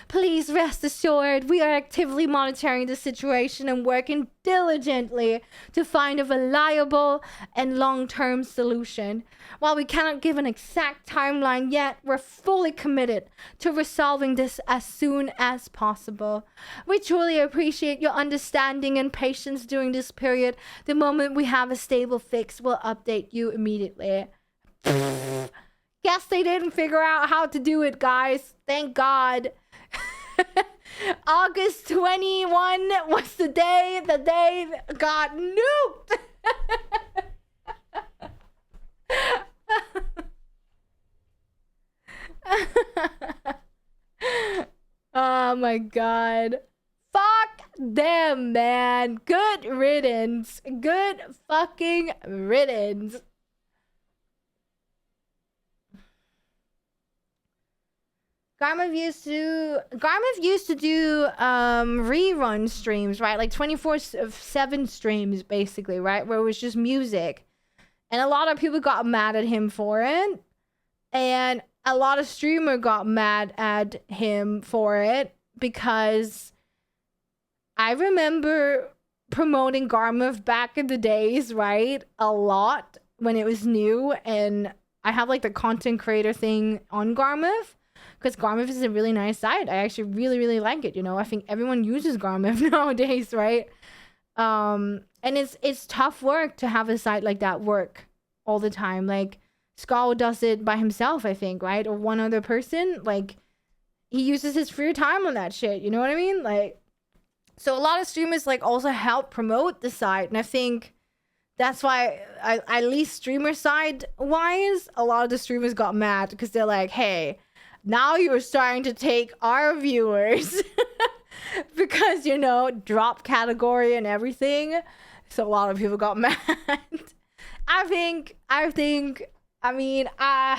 Please Just rest assured, we are actively monitoring the situation and working diligently to find a reliable and long-term solution. While we cannot give an exact timeline yet, we're fully committed to resolving this as soon as possible. We truly appreciate your understanding and patience during this period. The moment we have a stable fix, we'll update you immediately. Guess they didn't figure out how to do it, guys. Thank God. August 21 was the day got nuked. Oh my God. Fuck them, man. Good riddance. Good fucking riddance. Garmin used to do rerun streams, right? Like 24/7 streams, basically, right? Where it was just music. And a lot of people got mad at him for it. And a lot of streamers got mad at him for it because I remember promoting Garmin back in the days, right? A lot when it was new. And I have like the content creator thing on Garmin. Because Garmin is a really nice site. I actually really, really like it. You know, I think everyone uses Garmin nowadays, right? And it's tough work to have a site like that work all the time. Like Skull does it by himself, I think, right? Or one other person. Like he uses his free time on that shit. You know what I mean? Like, so a lot of streamers like also help promote the site, and I think that's why, at least streamer side wise, a lot of the streamers got mad because they're like, hey, now you're starting to take our viewers because, you know, drop category and everything. So a lot of people got mad. I mean, I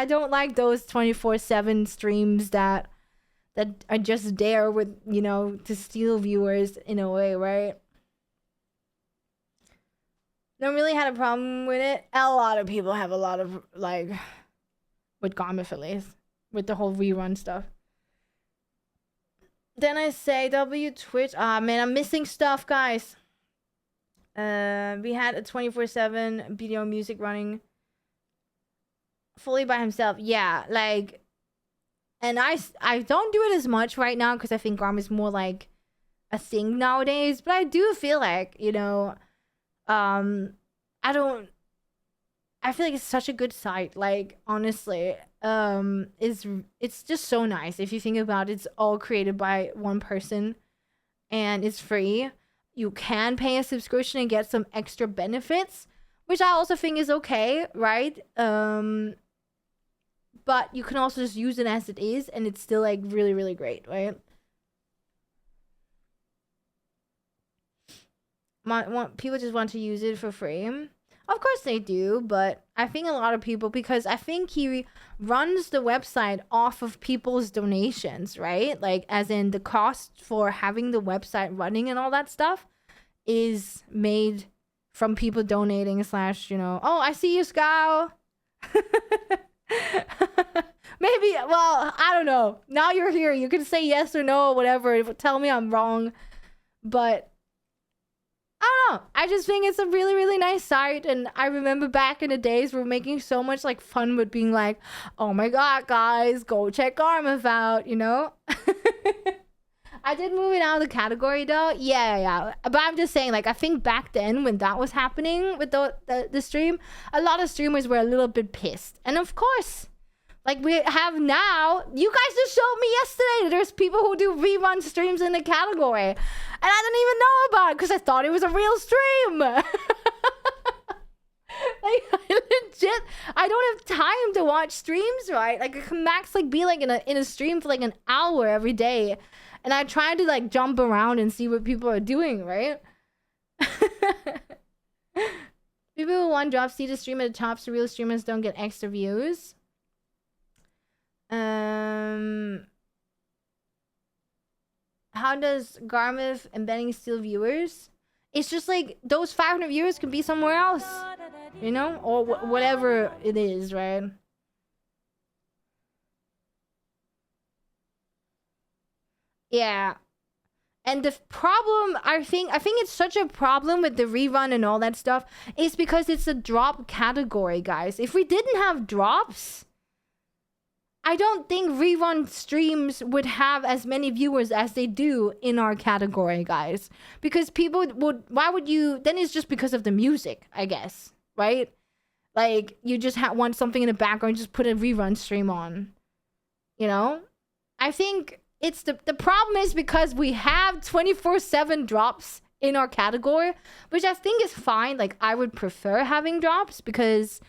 don't like those 24/7 streams that are just there with, you know, to steal viewers in a way, right? Don't really had a problem with it. A lot of people have a lot of, like, with Garmin at least. With the whole rerun stuff. Then I say Twitch. Ah, man, I'm missing stuff, guys. We had a 24/7 video music running fully by himself. Yeah, like, and I don't do it as much right now because I think Garmin is more like a thing nowadays. But I do feel like, you know, I feel like it's such a good site. Like, honestly, it's just so nice. If you think about it, it's all created by one person and it's free. You can pay a subscription and get some extra benefits, which I also think is okay, right? But you can also just use it as it is, and it's still like really, really great, right? People just want to use it for free. Of course they do, but I think a lot of people, because I think he runs the website off of people's donations, right? Like, as in the cost for having the website running and all that stuff is made from people donating / you know, oh, I see you, Scow. Maybe, well, I don't know. Now you're here. You can say yes or no or whatever. Tell me I'm wrong. But I don't know. I just think it's a really, really nice site. And I remember back in the days, we were making so much like fun with being like, oh my God, guys, go check Garmin out, you know? I did move it out of the category though. Yeah. But I'm just saying, like, I think back then when that was happening with the stream, a lot of streamers were a little bit pissed. And of course, like we have now, you guys just showed me yesterday that there's people who do rerun streams in the category. And I didn't even know about it because I thought it was a real stream. Like, I don't have time to watch streams, right? Like, I can max like be like in a stream for like an hour every day. And I try to like jump around and see what people are doing, right? People who want drop see the stream at the top so real streamers don't get extra views. How does Garmin embedding steal viewers? It's just like those 500 viewers can be somewhere else, you know, or whatever it is, right? Yeah. And the problem, I think it's such a problem with the rerun and all that stuff, is because it's a drop category, guys. If we didn't have drops, I don't think rerun streams would have as many viewers as they do in our category, guys. Because people would, why would you, then it's just because of the music, I guess, right? Like, you just want something in the background, just put a rerun stream on, you know? I think it's the problem is because we have 24/7 drops in our category, which I think is fine. Like, I would prefer having drops because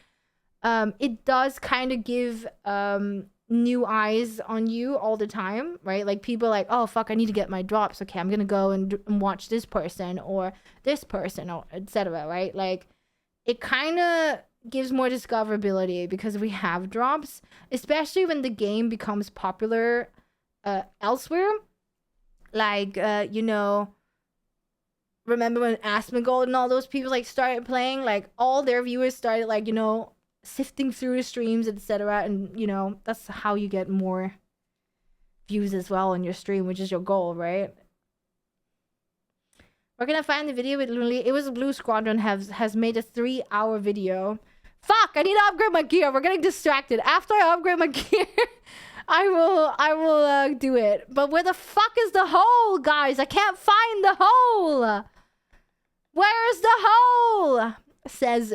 it does kind of give new eyes on you all the time, right? Like, people like, oh fuck, I need to get my drops. Okay, I'm gonna go and watch this person or etc. Right? Like, it kind of gives more discoverability because we have drops, especially when the game becomes popular elsewhere. Like, you know, remember when Asmongold and all those people like started playing? Like, all their viewers started, like, you know, sifting through the streams, etc. And, you know, that's how you get more views as well on your stream, which is your goal, right? We're gonna find the video with Lunely. It was Blue Squadron has made a 3-hour video. Fuck, I need to upgrade my gear. We're getting distracted. After I upgrade my gear, I will do it. But where the fuck is the hole, guys? I can't find the hole. Where's the hole? Says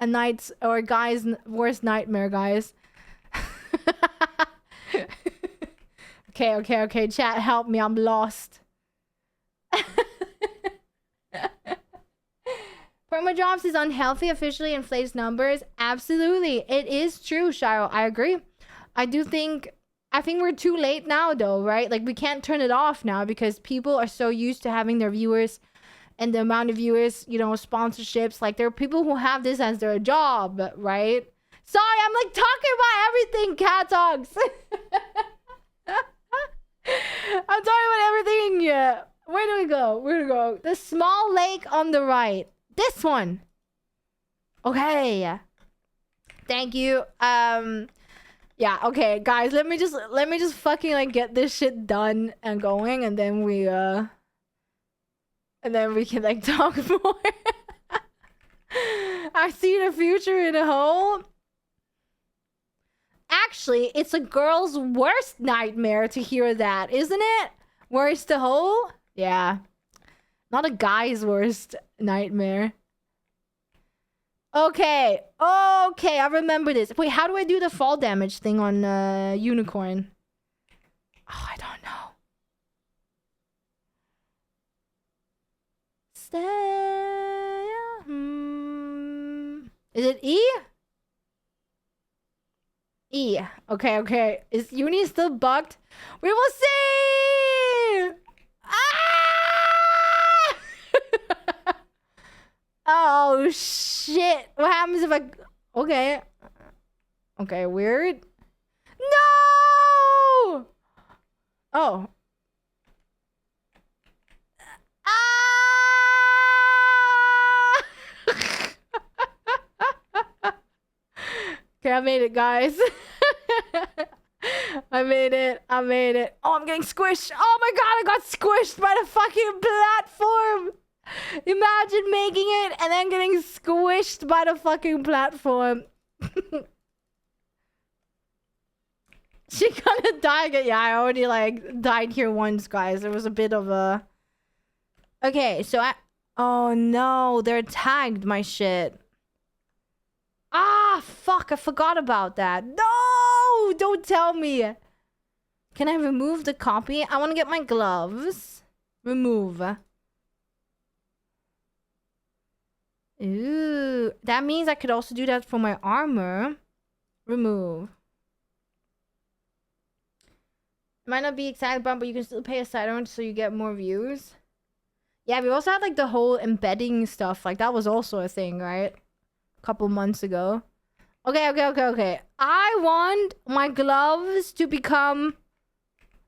a night's or guy's worst nightmare, guys. Okay. Chat, help me. I'm lost. Promo drops is unhealthy, officially inflates numbers. Absolutely. It is true, Shiro. I agree. I think we're too late now, though, right? Like, we can't turn it off now because people are so used to having their viewers and the amount of viewers, you know, sponsorships. Like, there are people who have this as their job, right? Sorry, I'm like talking about everything, cat dogs. I'm talking about everything. Yeah. Where do we go? The small lake on the right. This one. Okay. Thank you. Yeah, okay, guys, let me just fucking like get this shit done and going, and then we can like talk more. I see the future in a hole. Actually, it's a girl's worst nightmare to hear that, isn't it? Worst the hole? Yeah. Not a guy's worst nightmare. Okay, I remember this. Wait, how do I do the fall damage thing on Unicorn? Oh, I don't know. Stay. Is it E? E. Okay. Is Uni still bugged? We will see! Ah! Oh, shit. What happens if I... Okay. Okay, weird. No! Oh. Ah! Okay, I made it, guys. I made it. Oh, I'm getting squished. Oh my god, I got squished by the fucking platform. Imagine making it and then getting squished by the fucking platform. She gonna die again. Yeah, I already like died here once, guys. There was a bit of a... Okay, so oh no, they're tagged my shit. Ah, fuck, I forgot about that. No, don't tell me. Can I remove the copy? I want to get my gloves. Remove. Ooh, that means I could also do that for my armor. Remove. It might not be excited about, but you can still pay a side on so you get more views. Yeah, we also had like the whole embedding stuff. Like, that was also a thing, right? A couple months ago. Okay. I want my gloves to become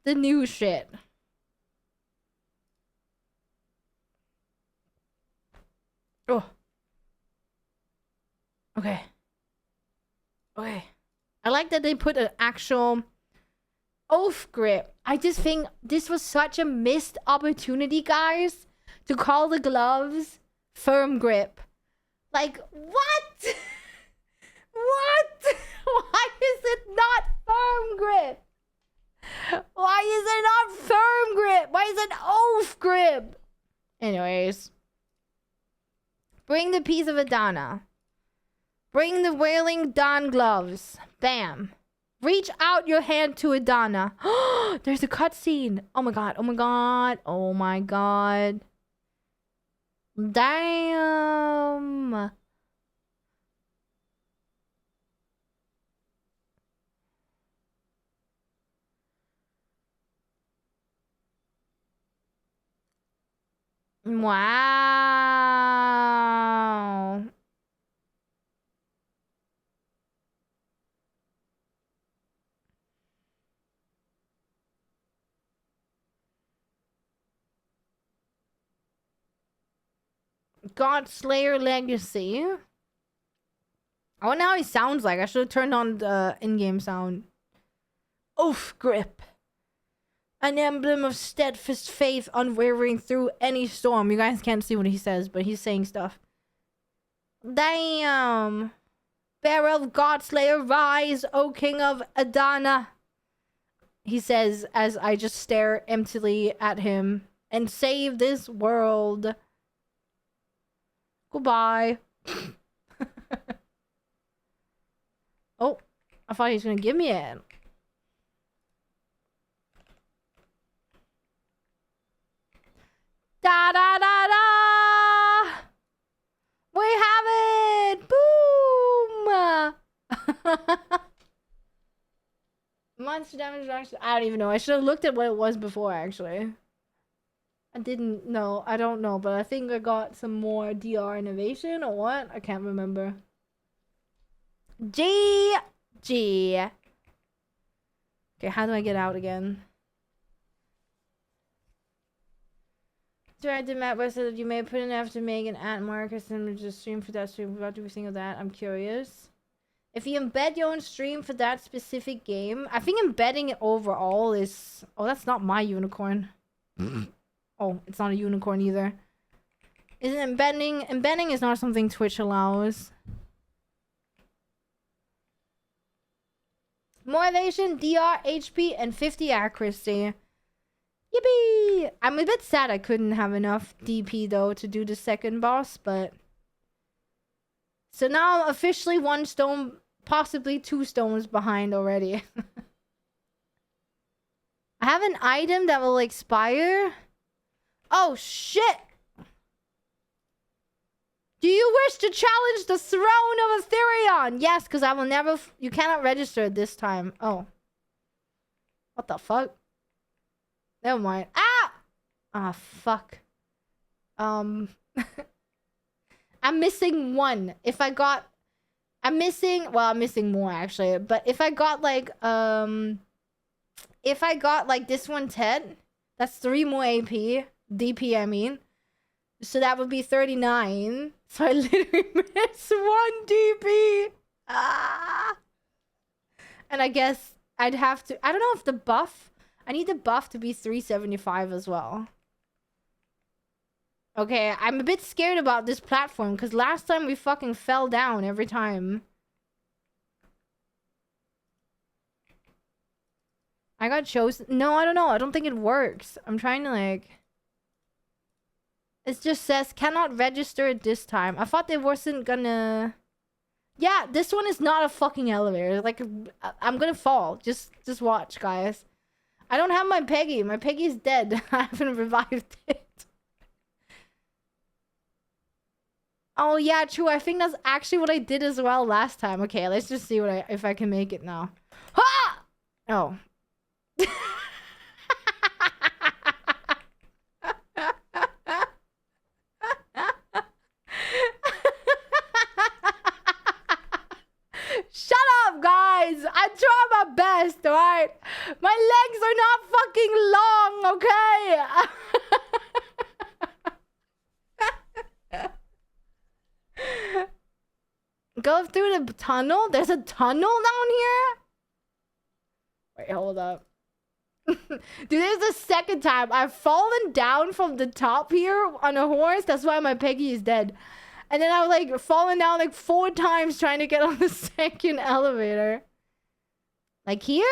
the new shit. Oh. Okay. I like that they put an actual Oath grip. I just think this was such a missed opportunity, guys, to call the gloves firm grip. Like, what? What? Why is it not firm grip? Why is it not firm grip? Why is it oath grip? Anyways. Bring the piece of Edanaaaaa. Bring the Wailing Dawn gloves. Bam. Reach out your hand to Edanaaaaa. There's a cutscene. Oh my god. Oh my god. Oh my god. Damn. Wow. God Slayer Legacy. Oh, now he sounds like. I should have turned on the in-game sound. Oath grip. An emblem of steadfast faith unwavering through any storm. You guys can't see what he says, but he's saying stuff. Damn. Bearer of Godslayer, rise, O King of Edanaaaaa. He says as I just stare emptily at him. And save this world. Goodbye. Oh, I thought he was gonna give me it. Da da da da! We have it! Boom! Monster damage reduction. I don't even know. I should have looked at what it was before, actually. I didn't know. I don't know, but I think I got some more DR innovation or what? I can't remember. G. Okay, how do I get out again? Directed Matt West said that you may put in after make an at Marcus and just stream for that stream. What do we think of that? I'm curious. If you embed your own stream for that specific game, I think embedding it overall is... Oh, that's not my unicorn. Oh, it's not a unicorn either. Isn't embedding... Embedding is not something Twitch allows. More evasion, DR, HP, and 50 accuracy. Yippee! I'm a bit sad I couldn't have enough DP though to do the second boss, but... So now I'm officially 1 stone, possibly 2 stones behind already. I have an item that will expire. Oh shit! Do you wish to challenge the throne of Aetherion? Yes, because I will never... You cannot register it this time. Oh. What the fuck? Never mind. Ah! Ah, fuck. I'm missing 1. If I got... I'm missing... Well, I'm missing more, actually. But if I got, like, If I got, like, this one 10, that's 3 more AP. DP, I mean. So that would be 39. So I literally missed 1 DP. Ah! And I guess I'd have to... I don't know if the buff... I need the buff to be 375 as well. Okay, I'm a bit scared about this platform because last time we fucking fell down every time. I got chosen. No, I don't know. I don't think it works. I'm trying to like... It just says cannot register it this time. I thought they wasn't gonna... Yeah, this one is not a fucking elevator. Like, I'm gonna fall. Just watch, guys. I don't have my Peggy. My Peggy's dead. I haven't revived it. Oh, yeah, true. I think that's actually what I did as well last time. Okay, let's just see what if I can make it now. Ha! Oh. Shut up, guys! I try my best, alright? My legs are not fucking long, okay? Go through the tunnel? There's a tunnel down here? Wait, hold up. Dude, this is the second time I've fallen down from the top here on a horse. That's why my Peggy is dead. And then I've like fallen down like 4 times trying to get on the second elevator. Like here?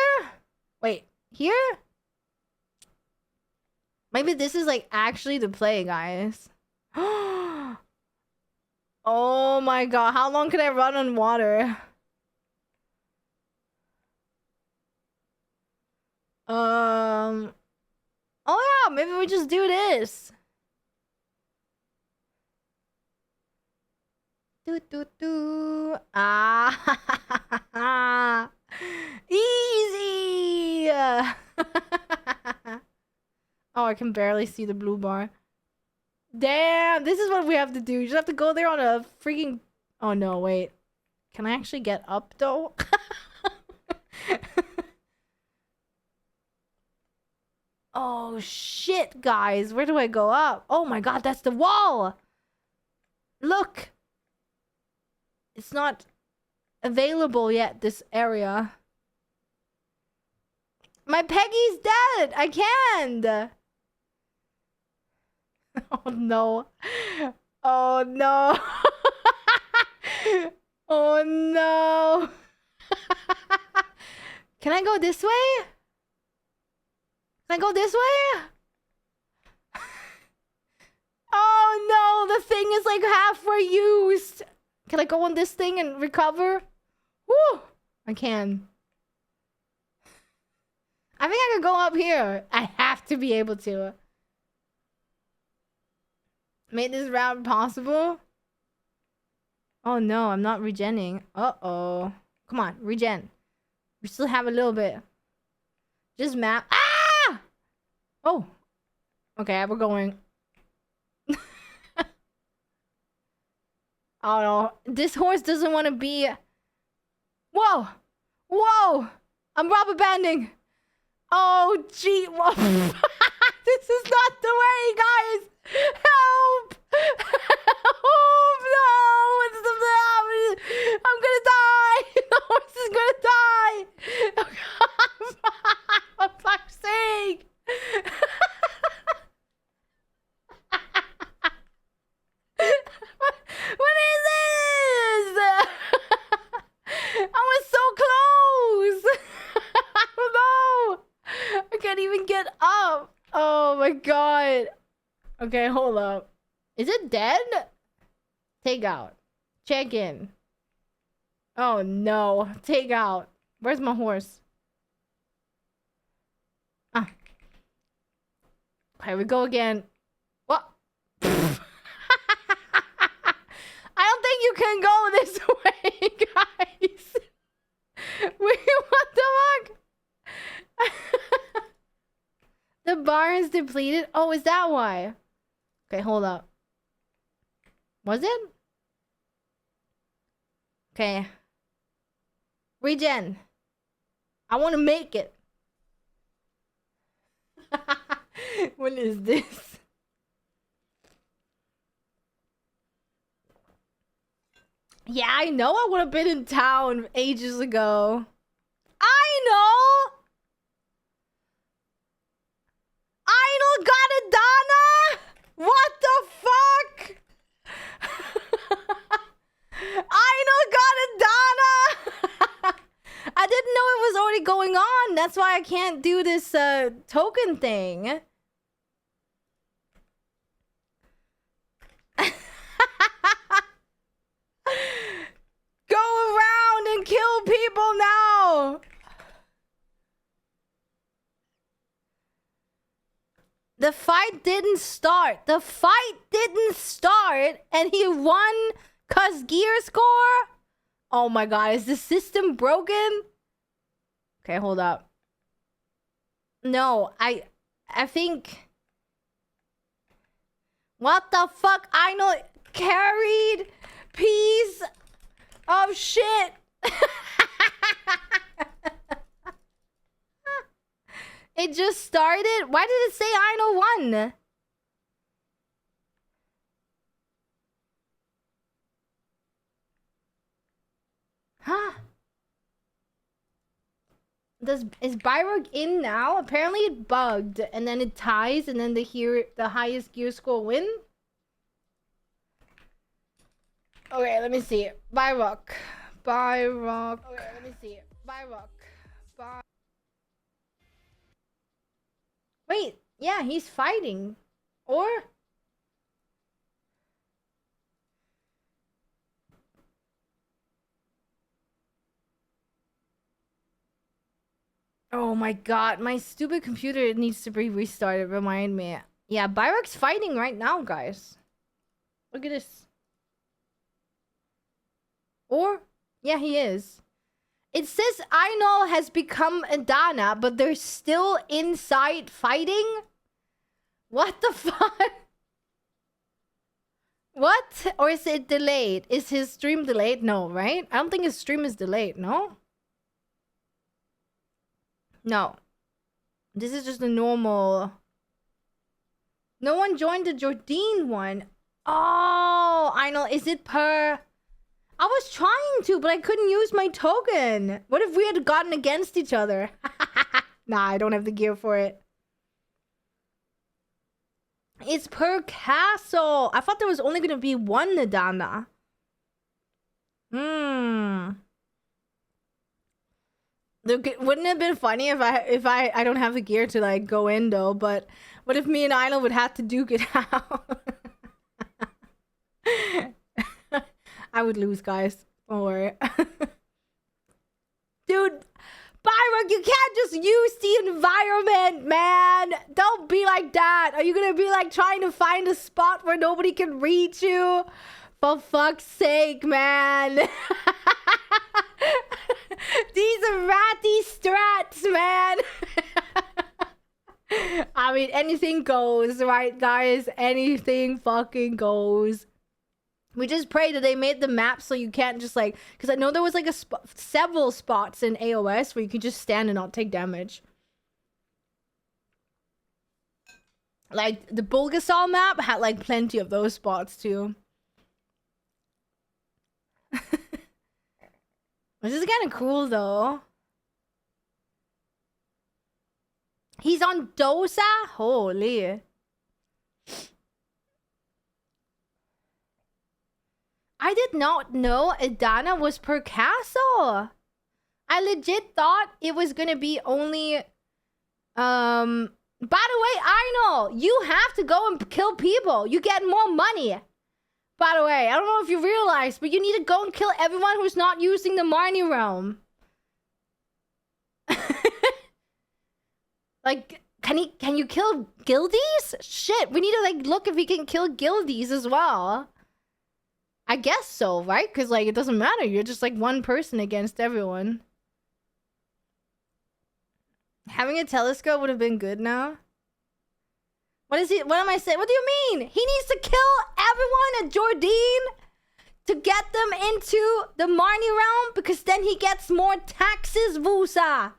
Wait, here? Maybe this is like actually the play, guys. Oh my god, how long can I run on water? Oh yeah, maybe we just do this. Ah, easy. Oh, I can barely see the blue bar. Damn, this is what we have to do. You just have to go there on a freaking... Oh no, wait. Can I actually get up though? Oh shit, guys. Where do I go up? Oh my god, that's the wall. Look. It's not available yet, this area. My Peggy's dead. I can't. Oh no. Oh no. Oh no. Can I go this way? Can I go this way? Oh no, the thing is like halfway used. Can I go on this thing and recover? Woo! I can. I think I can go up here. I have to be able to. Made this route possible? Oh no, I'm not regenning. Uh-oh. Come on, regen. We still have a little bit. Just map. Ah! Oh. Okay, we're going. Oh no. This horse doesn't want to be... Whoa! Whoa! I'm rubber banding. Oh, gee. Whoa. This is not the way, guys. Help! Help! No! What's the happening? I'm gonna die! The horse is gonna die! For fuck's sake! What is this? I was so close! I don't know! I can't even get up! Oh my god. Okay, hold up. Is it dead? Take out. Check in. Oh no. Take out. Where's my horse? Ah. Okay, we go again. What? I don't think you can go this way, guys. Wait, what the fuck? The bar is depleted? Oh, is that why? Okay, hold up. Was it? Okay. Regen. I want to make it. What is this? Yeah, I know I would have been in town ages ago. I know! Idol got Edanaaaaa? What the fuck? Idol got Edanaaaaa? I didn't know it was already going on. That's why I can't do this token thing. Go around and kill people now. The fight didn't start. The fight didn't start and he won cause gear score? Oh my god, is the system broken? Okay, hold up. No, I think... What the fuck? I know carried piece of shit. It just started? Why did it say I know one? Huh? Is Byrock in now? Apparently it bugged and then it ties and then the highest gear score win. Okay, let me see. Byrock. Okay, let me see. Byrock. Wait, yeah, he's fighting. Or oh my god, my stupid computer needs to be restarted. Remind me. Yeah, Byrock's fighting right now, guys. Look at this. Or yeah, he is. It says Einol has become Edanaaaaa, but they're still inside fighting? What the fuck? What? Or is it delayed? Is his stream delayed? No, right? I don't think his stream is delayed, no? No. This is just a normal... No one joined the Jordine one. Oh, Einol, is it per... I was trying to, but I couldn't use my token. What if we had gotten against each other? Nah, I don't have the gear for it. It's per castle. I thought there was only going to be one Edanaaaaa. Wouldn't it have been funny if I don't have the gear to like go in though, but what if me and Isla would have to duke it out? I would lose, guys. Don't worry. Dude, Byron, you can't just use the environment, man. Don't be like that. Are you gonna be like trying to find a spot where nobody can reach you? For fuck's sake, man. These are ratty strats, man. I mean, anything goes, right, guys? Anything fucking goes. We just pray that they made the map so you can't just like... Because I know there was like several spots in AOS where you could just stand and not take damage. Like, the Bulgasol map had like plenty of those spots too. This is kind of cool though. He's on Dosa? Holy. I did not know Edanaaaaa was per castle. I legit thought it was gonna be only... By the way, Arnold, you have to go and kill people. You get more money. By the way, I don't know if you realize, but you need to go and kill everyone who's not using the Marnie realm. Like, can you kill guildies? Shit, we need to like look if we can kill guildies as well. I guess so, right? Because like it doesn't matter. You're just like one person against everyone. Having a telescope would have been good now. What is he? What am I saying? What do you mean? He needs to kill everyone at Jordine to get them into the Marnie realm because then he gets more taxes, Vusa.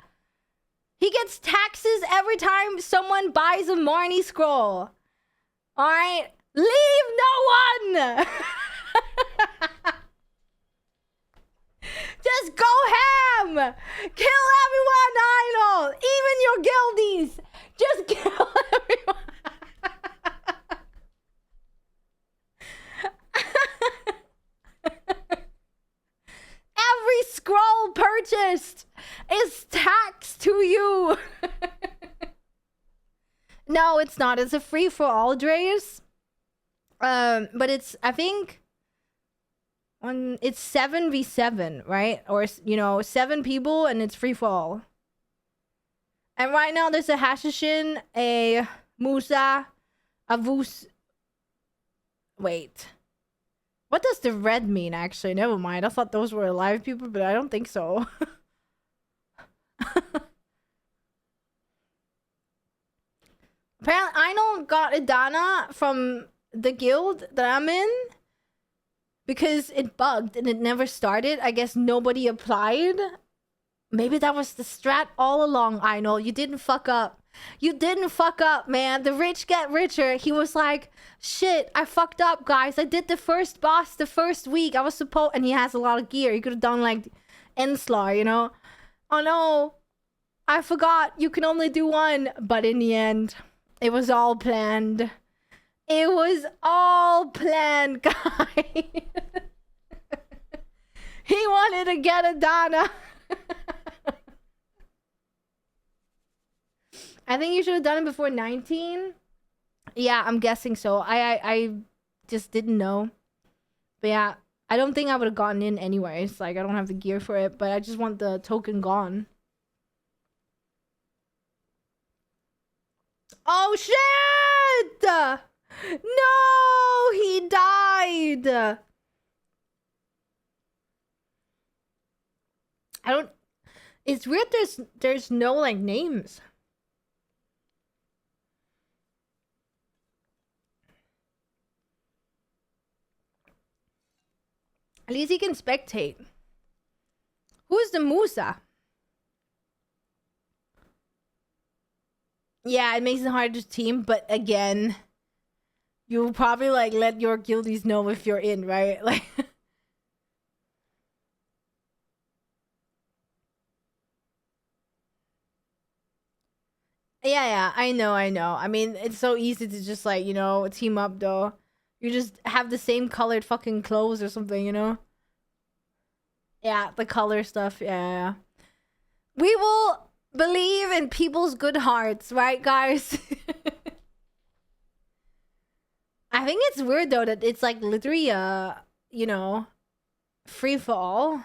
He gets taxes every time someone buys a Marnie scroll. Alright? Leave no one! Just go ham! Kill everyone, Idol! Even your guildies! Just kill everyone! Every scroll purchased is taxed to you! No, it's not. It's a free-for-all, Dreas. But it's, I think... it's 7v7, right? Or, you know, 7 people and it's free for all. And right now there's a Hashishin, a Musa, a Vus... Wait. What does the red mean, actually? Never mind. I thought those were alive people, but I don't think so. Apparently, I got Edanaaaaa from the guild that I'm in. Because it bugged and it never started. I guess nobody applied. Maybe that was the strat all along, I know. You didn't fuck up. You didn't fuck up, man. The rich get richer. He was like, shit, I fucked up, guys. I did the first boss the first week. I was supposed... And he has a lot of gear. He could have done, like, Enslar, you know? Oh, no. I forgot you can only do one. But in the end, it was all planned. It was all planned, guys. He wanted to get Edanaaaaa. I think you should have done it before 19. Yeah, I'm guessing so. I just didn't know. But yeah, I don't think I would have gotten in anyways. Like, I don't have the gear for it, but I just want the token gone. Oh, shit! No! He died! I don't... It's weird there's no, like, names. At least he can spectate. Who's the Musa? Yeah, it makes it hard to team, but again, you'll probably like let your guildies know if you're in, right? Like, yeah, I know. I mean, it's so easy to just like, you know, team up though. You just have the same colored fucking clothes or something, you know? Yeah, the color stuff. Yeah. We will believe in people's good hearts, right, guys? I think it's weird though that it's like literally you know, free for all.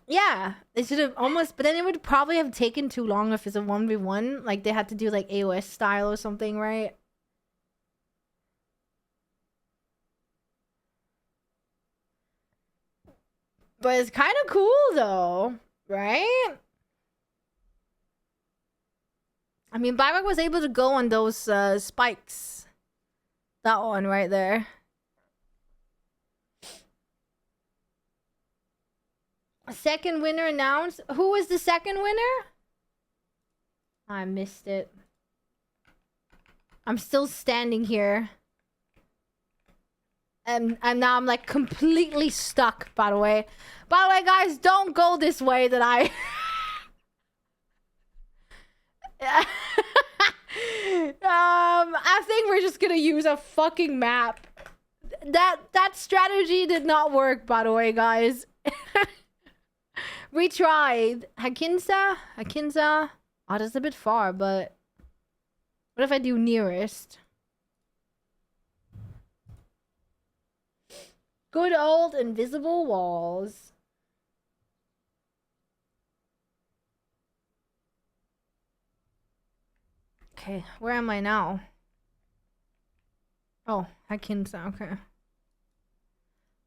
Yeah, they should have almost, but then it would probably have taken too long if it's a 1v1. Like, they had to do like AOS style or something, right? But it's kind of cool though, right? I mean, Buyback was able to go on those spikes. That one right there. Second winner announced. Who was the second winner? I missed it. I'm still standing here. And now I'm like completely stuck, by the way. By the way, guys, don't go this way that I... I think we're just gonna use a fucking map. That strategy did not work, by the way, guys. We tried. Hakinsa? Oh, that's a bit far, but... What if I do nearest? Good old invisible walls. Okay, where am I now? Oh, Hakinsa, okay.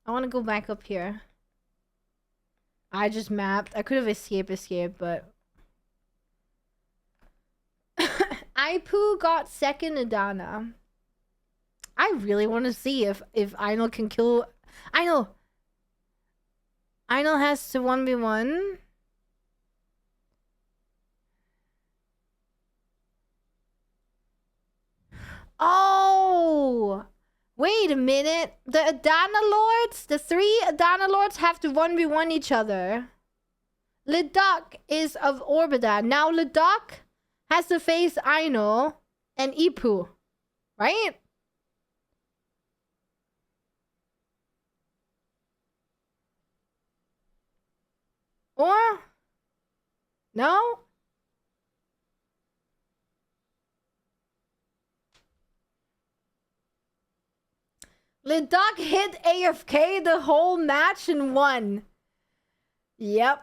I want to go back up here. I just mapped. I could have escaped, but... Aipu got second Edanaaaaa. I really want to see if Einl can kill... Einl has to 1v1. Oh! Wait a minute. The Edanaaaaa Lords, the 3 Edanaaaaa Lords have to 1v1 each other. Leduc is of Orbida. Now Leduc has to face Einl and Ipu. Right? Or? No? Leduc hit AFK the whole match and won. Yep.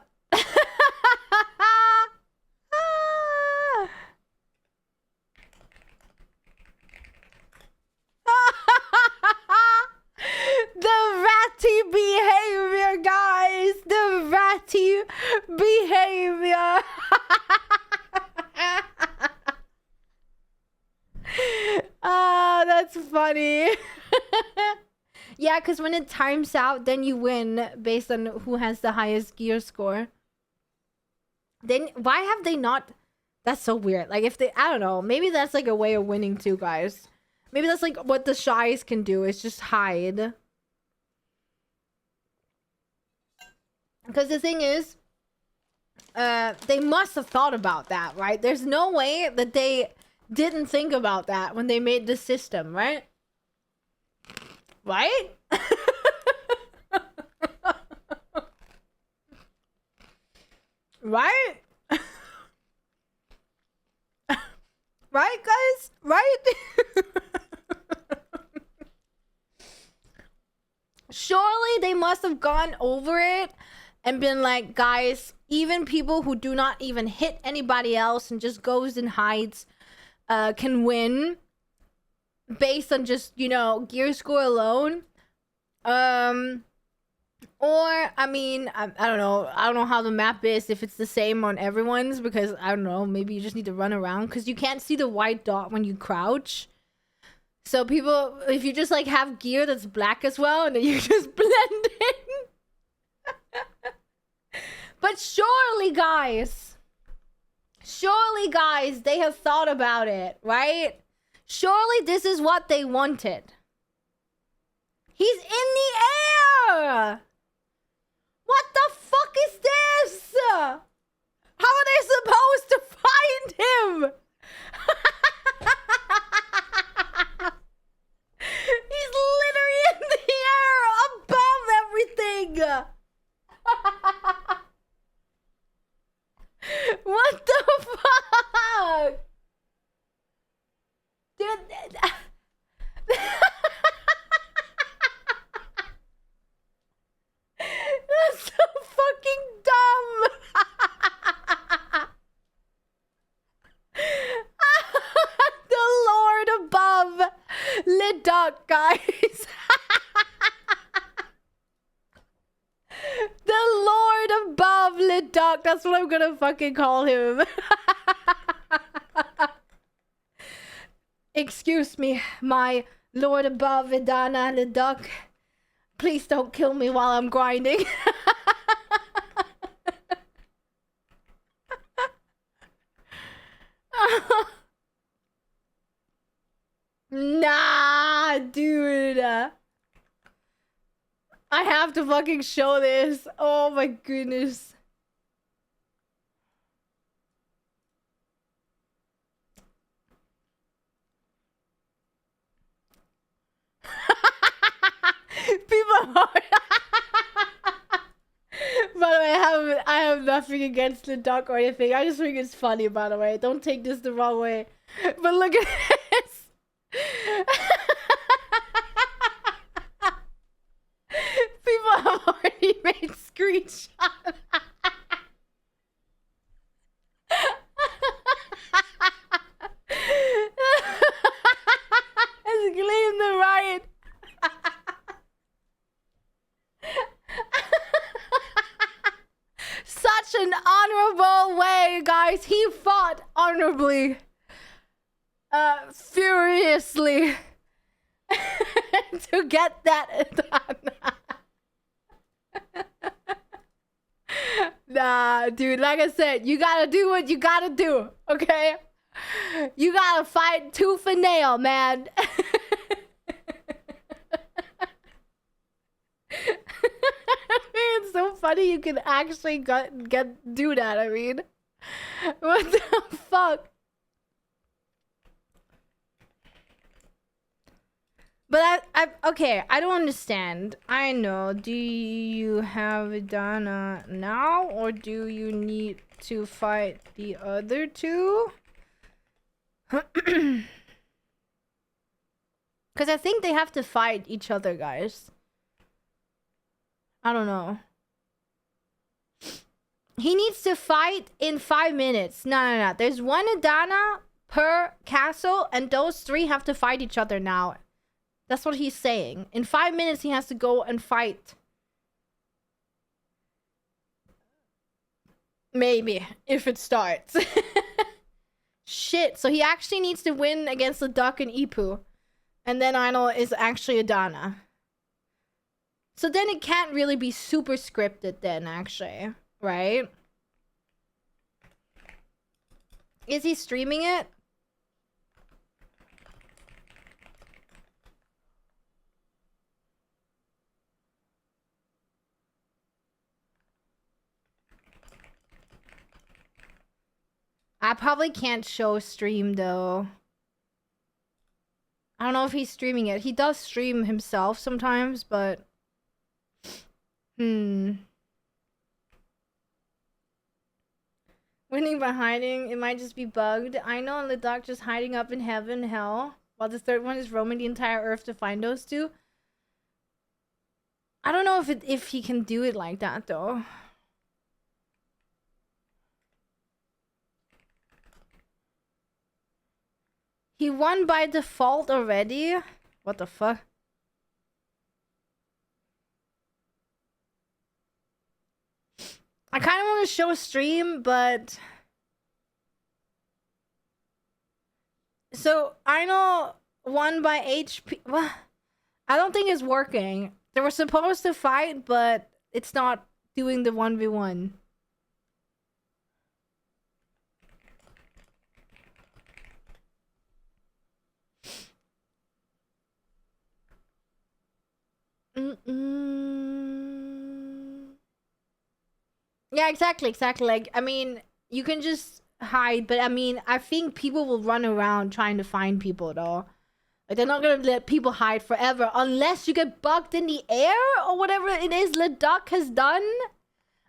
The ratty behavior, guys. The ratty behavior. Ah, that's funny. Yeah, because when it times out, then you win based on who has the highest gear score. Then why have they not... That's so weird. Like, if they... I don't know. Maybe that's like a way of winning too, guys. Maybe that's like what the shies can do, is just hide. Because the thing is, they must have thought about that, right? There's no way that they didn't think about that when they made the system, right? Right? Right? Right, guys? Right? Surely they must have gone over it and been like, guys, even people who do not even hit anybody else and just goes and hides can win based on just, you know, gear score alone. Or, I mean, I don't know. I don't know how the map is, if it's the same on everyone's, because, I don't know, maybe you just need to run around, because you can't see the white dot when you crouch. So people, if you just, like, have gear that's black as well, and then you just blend in. But surely, guys, they have thought about it, right? Surely this is what they wanted. He's in the air! What the fuck is this? How are they supposed to find him? He's literally in the air above everything. What the fuck? Dude. That's so fucking dumb. The Lord above le duck, guys. The Lord above le duck. That's what I'm gonna fucking call him. Excuse me, my Lord above Edanaaaaa le duck. Please don't kill me while I'm grinding. Nah, dude. I have to fucking show this. Oh my goodness. People are... By the way, I have nothing against the duck or anything. I just think it's funny, by the way. Don't take this the wrong way. But look at this. People have already made screenshots. Exclaim the riot. Such an honorable way, guys. He fought honorably. Furiously. To get that done. Nah, dude, like I said, you gotta do what you gotta do, okay? You gotta fight tooth and nail, man. It's so funny you can actually do that, I mean. What the fuck? But okay, I don't understand. I know. Do you have Edanaaaaa now, or do you need to fight the other two? Because I think they have to fight each other, guys. I don't know. He needs to fight in 5 minutes. No. There's one Edanaaaaa per castle, and those three have to fight each other now. That's what he's saying. In 5 minutes, he has to go and fight. Maybe, if it starts. Shit, so he actually needs to win against the duck and Ipu. And then Einol is actually Edanaaaaa. So then it can't really be super scripted then, actually. Right? Is he streaming it? I probably can't show stream though. I don't know if he's streaming it. He does stream himself sometimes, but winning by hiding, it might just be bugged. I know, and the doc just hiding up in heaven, hell, while the third one is roaming the entire earth to find those two. I don't know if he can do it like that though. He won by default already? What the fuck? I kind of want to show stream, but... So, I know won by HP... Well, I don't think it's working. They were supposed to fight, but it's not doing the 1v1. Yeah, exactly. Like, I mean, you can just hide, but I mean, I think people will run around trying to find people, though. Like, they're not gonna let people hide forever unless you get bugged in the air or whatever it is Leduc has done.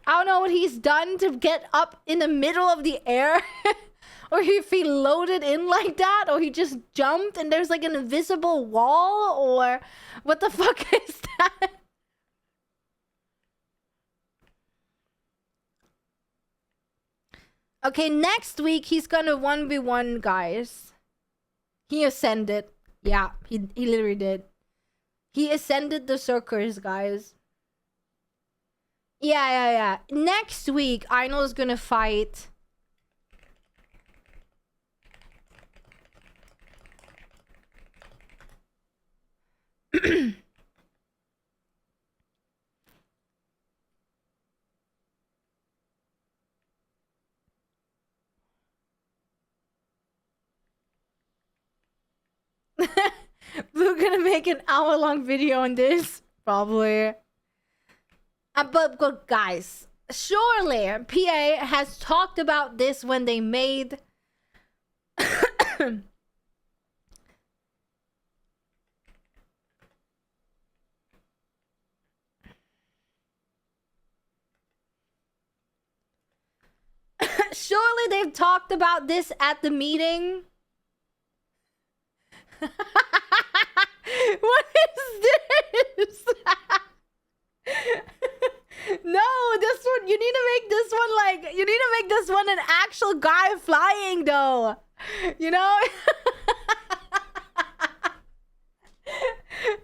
I don't know what he's done to get up in the middle of the air. Or if he loaded in like that, or he just jumped and there's like an invisible wall, or what the fuck is that? Okay, next week he's gonna 1v1, guys. He ascended. Yeah, he literally did. He ascended the circus, guys. Yeah. Next week, Einol's gonna fight... We're gonna make an hour-long video on this, probably. But guys, surely PA has talked about this when they made... Surely they've talked about this at the meeting. What is this? No, this one, you need to make this one like, you need to make this one an actual guy flying though. You know?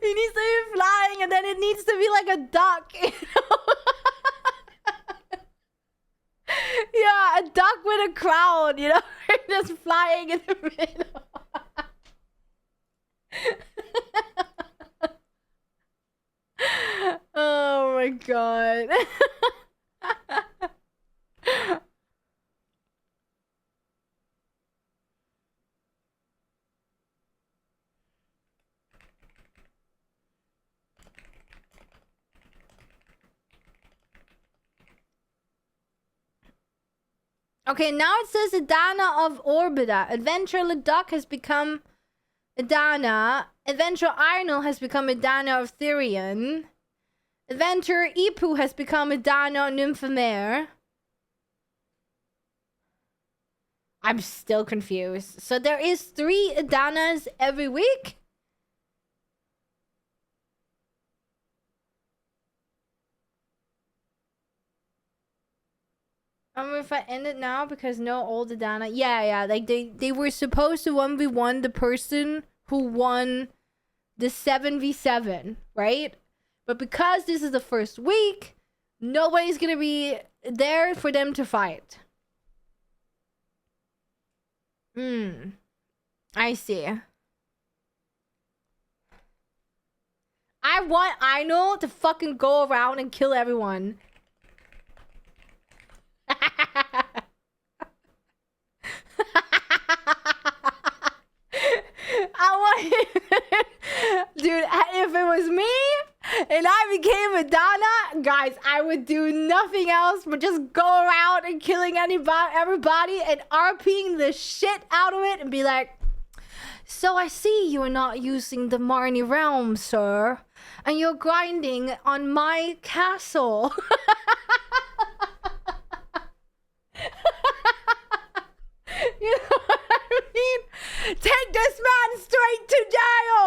He needs to be flying and then it needs to be like a duck, you know? Yeah, a duck with a crown, you know? Just flying in the middle. Oh my god. Okay, now it says Edanaaaaa of Orbita. Adventure Leduc has become Edanaaaaa. Adventure Arnold has become Edanaaaaa of Therion. Adventure Ipu has become Edanaaaaa Nymphomere. I'm still confused. So there is 3 Edanaas every week? If I end it now because no old Edanaaaaa. Yeah. Like they were supposed to 1v1 the person who won the 7v7, right? But because this is the first week, nobody's gonna be there for them to fight. I see. I want Aino to fucking go around and kill everyone. I want... Dude, if it was me, and I became Edanaaaaa, guys, I would do nothing else but just go around and killing everybody and RPing the shit out of it and be like, so I see you are not using the Marnie realm, sir, and you're grinding on my castle. You know what I mean? Take this man straight to jail.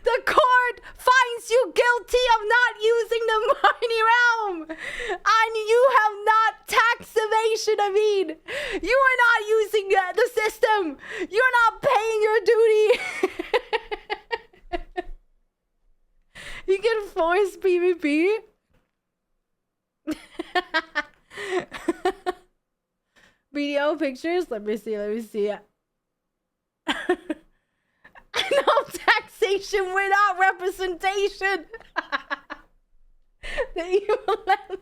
The court finds you guilty of not using the Marnie realm. And you have not tax evasion, I mean. You are not using the system. You're not paying your duty. You can force PvP. Video pictures? Let me see. No taxation without representation. The evil lemon.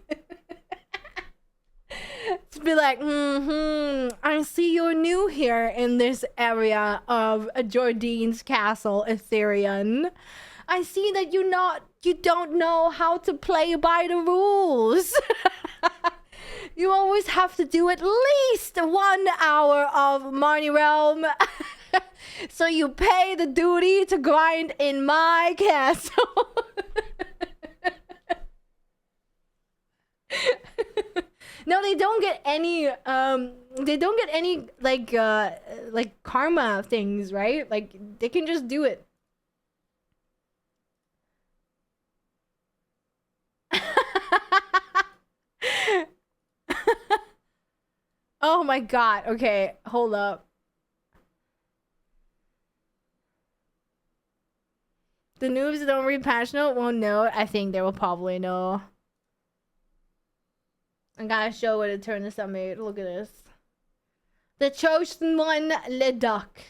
To be like, I see you're new here in this area of Jordine's castle, Ethereum. I see that you don't know how to play by the rules. You always have to do at least 1 hour of Marnie Realm. So you pay the duty to grind in my castle. No, they don't get any like karma things, right? Like they can just do it. Oh my god. Okay, hold up. The noobs that don't read patch note won't know. I think they will probably know. I gotta show what a turn this up made. Look at this. The chosen one, le duck.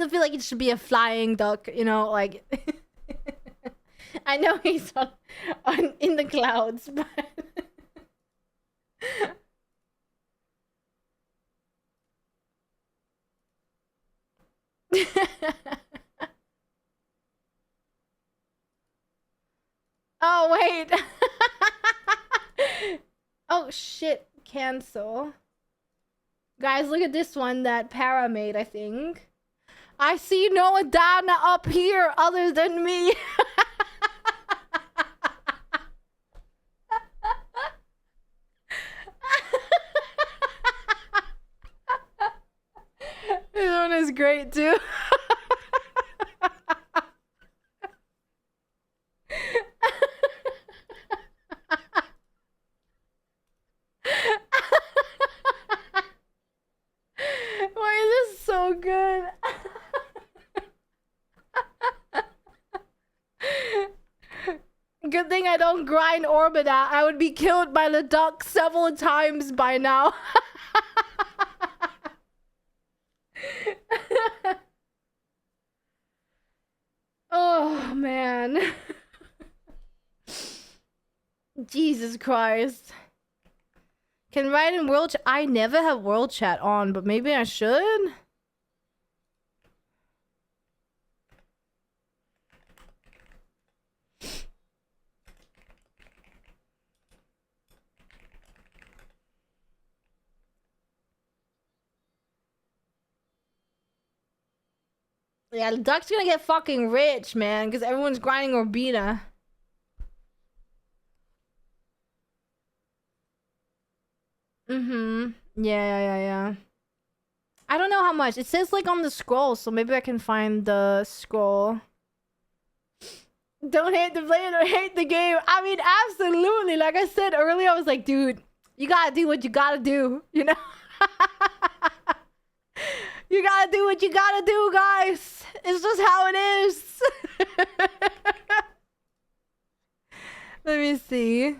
I feel like it should be a flying duck, you know, like I know he's on in the clouds, but oh wait. Oh shit, cancel. Guys, look at this one that Para made, I think. I see no Edanaaaaa up here other than me. This one is great too. Why is this so good? Good thing I don't grind Orbita. I would be killed by the duck several times by now. Oh man. Jesus Christ. Can write in world chat. I never have world chat on, but maybe I should. Yeah, the duck's gonna get fucking rich, man, because everyone's grinding Orbita. Yeah. I don't know how much. It says like on the scroll, so maybe I can find the scroll. Don't hate the player, don't hate the game. I mean, absolutely. Like I said earlier, I was like, dude, you gotta do what you gotta do, you know? You gotta do what you gotta do, guys. It's just how it is. Let me see.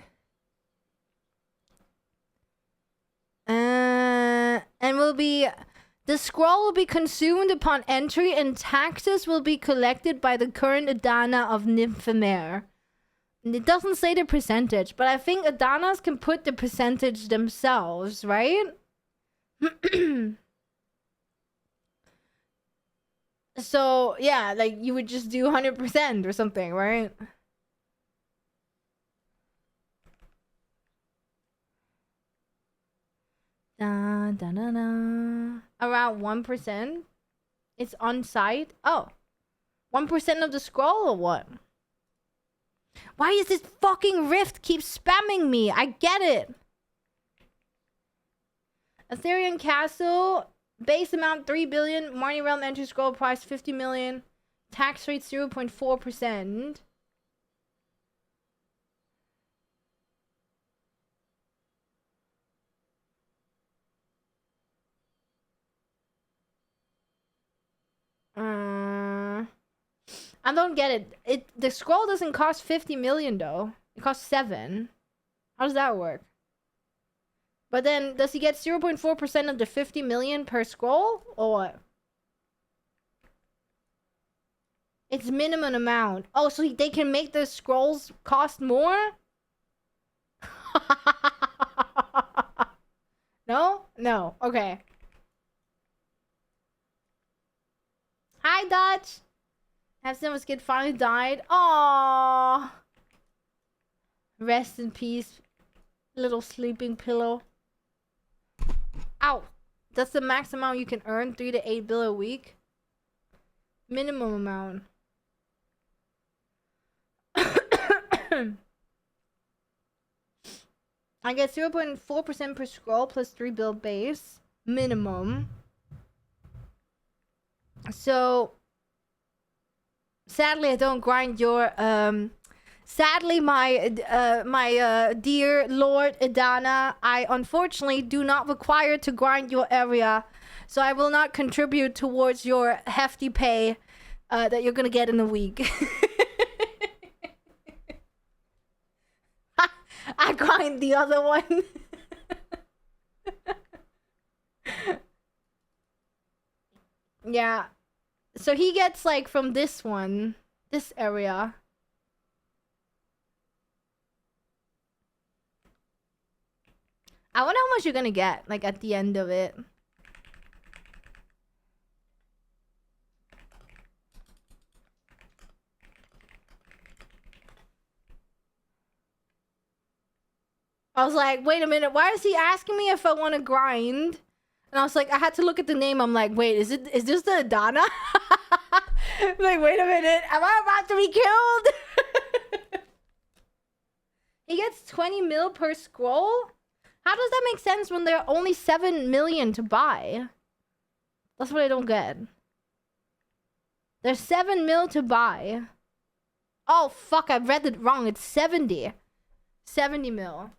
And the scroll will be consumed upon entry, and taxes will be collected by the current Edanaaaaa of Nymphomere. And it doesn't say the percentage, but I think Edanaas can put the percentage themselves, right? So yeah, like you would just do 100% or something, right? Da, da, da, da. Around 1%. It's on site. Oh, 1% of the scroll or what? Why is this fucking Rift keep spamming me? I get it. Ethereum Castle. Base amount 3 billion. Marnie Realm entry scroll price 50 million. Tax rate 0.4%. I don't get it. The scroll doesn't cost 50 million though. It costs 7. How does that work? But then does he get 0.4% of the 50 million per scroll or what? It's minimum amount. Oh, so they can make the scrolls cost more? No? No. Okay. Hi, Dutch. Hamson was kid finally died. Aww. Rest in peace, little sleeping pillow. Ow. That's the max amount you can earn, 3 to 8 bill a week. Minimum amount. I get 0.4% per scroll plus 3 bill base. Minimum. So sadly I don't grind your sadly my dear Lord Edanaaaaa, I unfortunately do not require to grind your area. So I will not contribute towards your hefty pay that you're gonna get in a week. I grind the other one. Yeah. So he gets like from this one, this area. I wonder how much you're gonna get, like at the end of it. I was like, wait a minute, why is he asking me if I want to grind? And I was like, I had to look at the name. I'm like, wait, is this the Edanaaaaa? Like, wait a minute, am I about to be killed? He gets 20 mil per scroll? How does that make sense when there are only 7 million to buy? That's what I don't get. There's 7 mil to buy. Oh, fuck, I read it wrong. It's 70. 70 mil.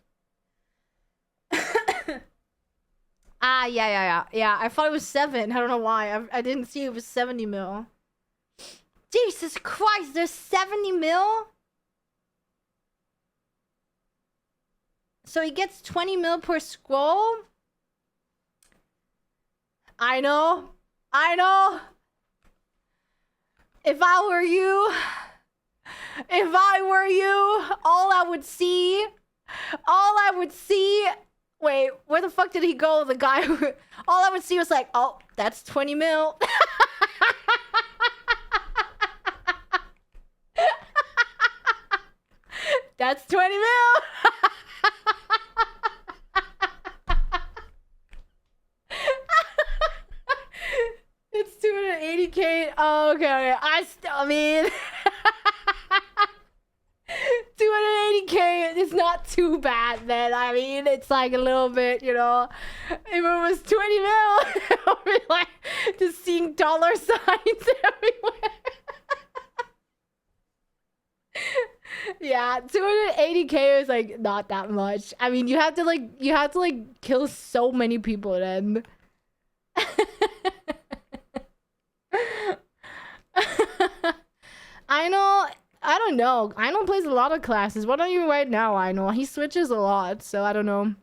Ah, yeah. I thought it was 7. I don't know why. I didn't see it was 70 mil. Jesus Christ, there's 70 mil? So he gets 20 mil per scroll? I know. If I were you, all I would see. Wait, where the fuck did he go? The guy who... All I would see was like, oh, that's 20 mil. That's 20 mil. It's 280k. Oh, okay. I mean... 280k is not too bad, then. I mean, it's like a little bit, you know. If it was 20 mil, it would be like just seeing dollar signs everywhere. Yeah, 280k is like not that much. I mean, you have to kill so many people then. I don't know. Aino plays a lot of classes. What are you right now, Aino? He switches a lot, so I don't know.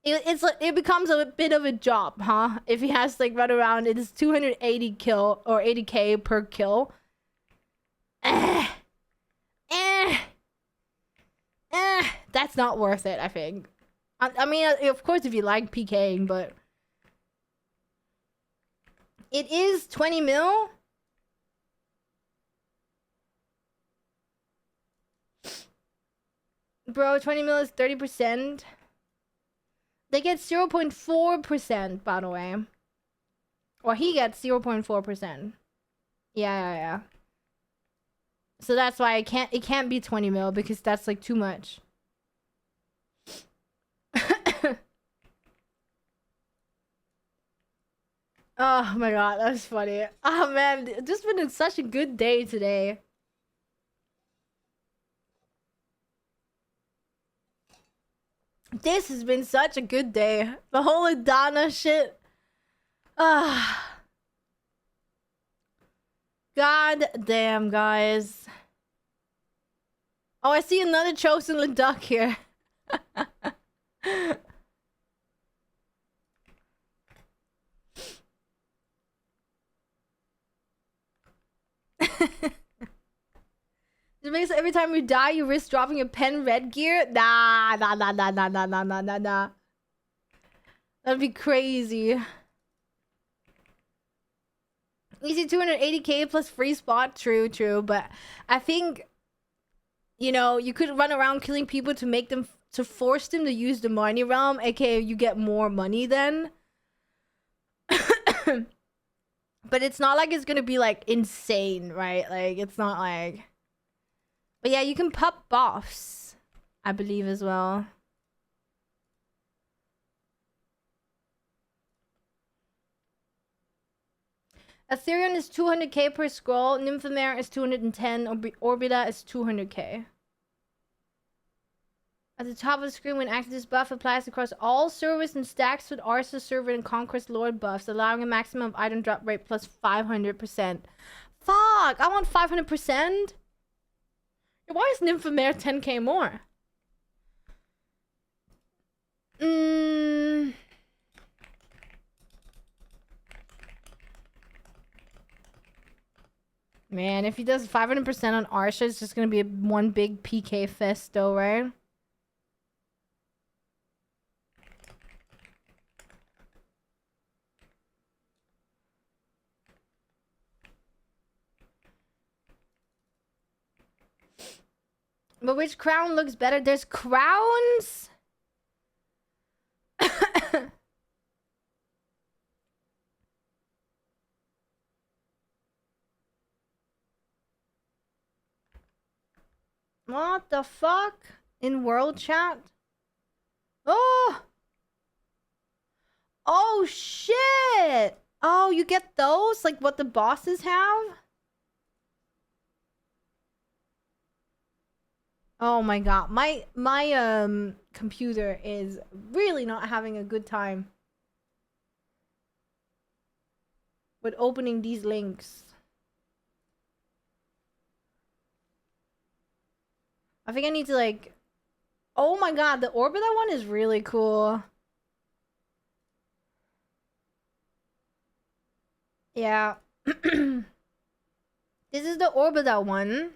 It becomes a bit of a job, huh? If he has like run around, it is 280 kill or 80k per kill. That's not worth it, I think. I mean, of course, if you like PKing, but It is 20 mil. Bro, 20 mil is 30%. They get 0.4%, by the way. Or he gets 0.4%. Yeah. So that's why it can't be 20 mil because that's like too much. Oh my god, that was funny. Oh man, just been such a good day today. This has been such a good day. The whole Edanaaaaa shit. Ah. God damn, guys. Oh, I see another chosen duck here. It makes every time you die, you risk dropping your pen red gear. Nah. That'd be crazy. Easy 280k plus free spot. True. But I think, you know, you could run around killing people to make them, to force them to use the money realm. AKA you get more money then. But it's not like it's gonna be like insane, right? Like it's not like... But yeah, you can pop buffs, I believe, as well. Ethereum is 200k per scroll. Nymphomare is 210. Orbita is 200k. At the top of the screen, when active, this buff applies across all servers and stacks with Arsa server and Conquest Lord buffs, allowing a maximum of item drop rate plus 500%. Fuck! I want 500%? Why is Nymphomare 10k more? Man, if he does 500% on Arsha, it's just gonna be one big PK fest though, right? But which crown looks better? There's crowns? What the fuck? In world chat? Oh! Oh shit! Oh, you get those? Like what the bosses have? Oh my god. My computer is really not having a good time with opening these links. I think I need to like... Oh my god, the Orbita one is really cool. Yeah. This is the Orbita one.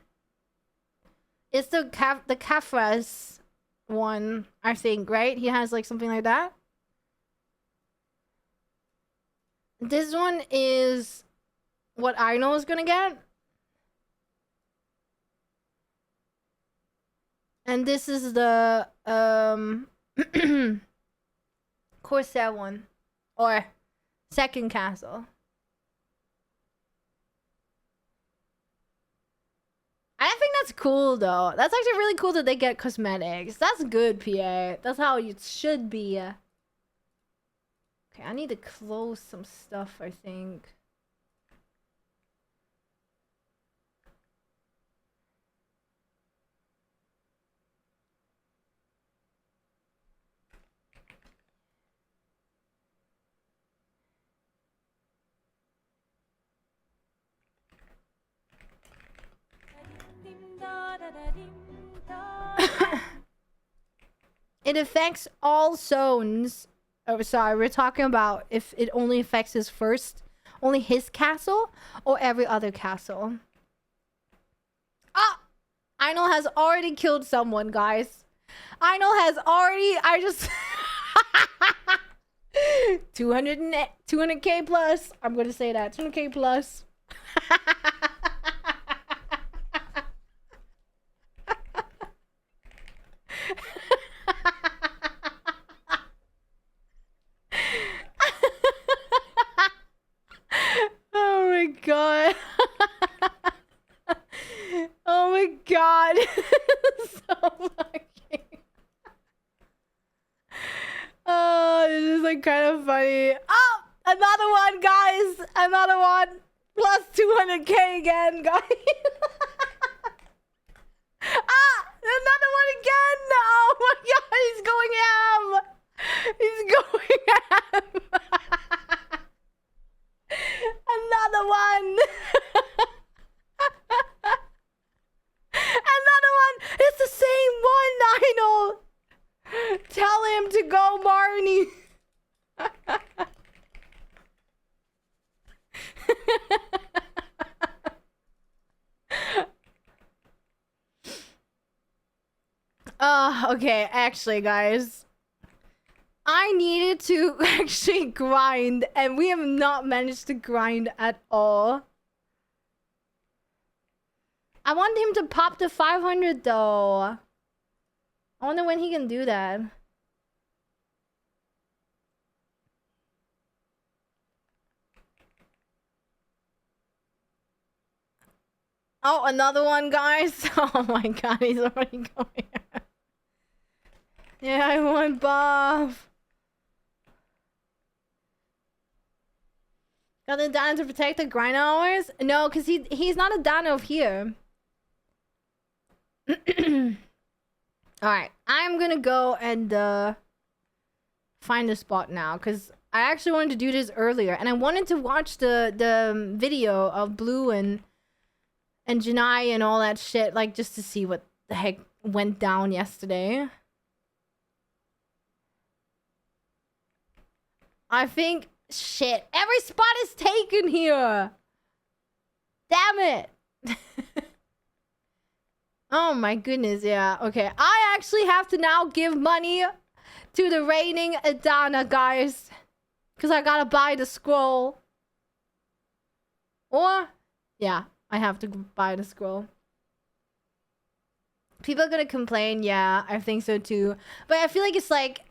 It's the Kafras one, I think, right? He has like something like that. This one is what I know is gonna get. And this is the Corsair one. Or second castle. I think that's cool though. That's actually really cool that they get cosmetics. That's good, PA. That's how it should be. Okay, I need to close some stuff, I think. It affects all zones. Oh, sorry, we're talking about if it only affects only his castle, or every other castle. Ah! Einol has already killed someone, guys. Einol has already... 200K plus. I'm gonna say that 200K plus. Oh my god. Oh my god. So fucking. Oh, this is like kind of funny. Oh, another one, guys. Another one. Plus 200K again, guys. Ah, another one again. Oh my god, he's going ham. He's going ham. Another one. Another one. It's the same one, Lionel. Tell him to go, Barney. Okay, actually, guys. I needed to actually grind, and we have not managed to grind at all. I want him to pop to 500, though. I wonder when he can do that. Oh, another one, guys. Oh my god, he's already going. Yeah, I want buff. Got the Dano to protect the grind hours? No, because he's not a Dano here. Alright, I'm gonna go and find a spot now, because I actually wanted to do this earlier, and I wanted to watch the video of Blue and Janai and all that shit, like, just to see what the heck went down yesterday. I think... Shit, every spot is taken here! Damn it! Oh my goodness, yeah. Okay, I actually have to now give money to the reigning Edanaaaaa, guys. Because I gotta buy the scroll. Or... Yeah, I have to buy the scroll. People are gonna complain, yeah, I think so too. But I feel like it's like...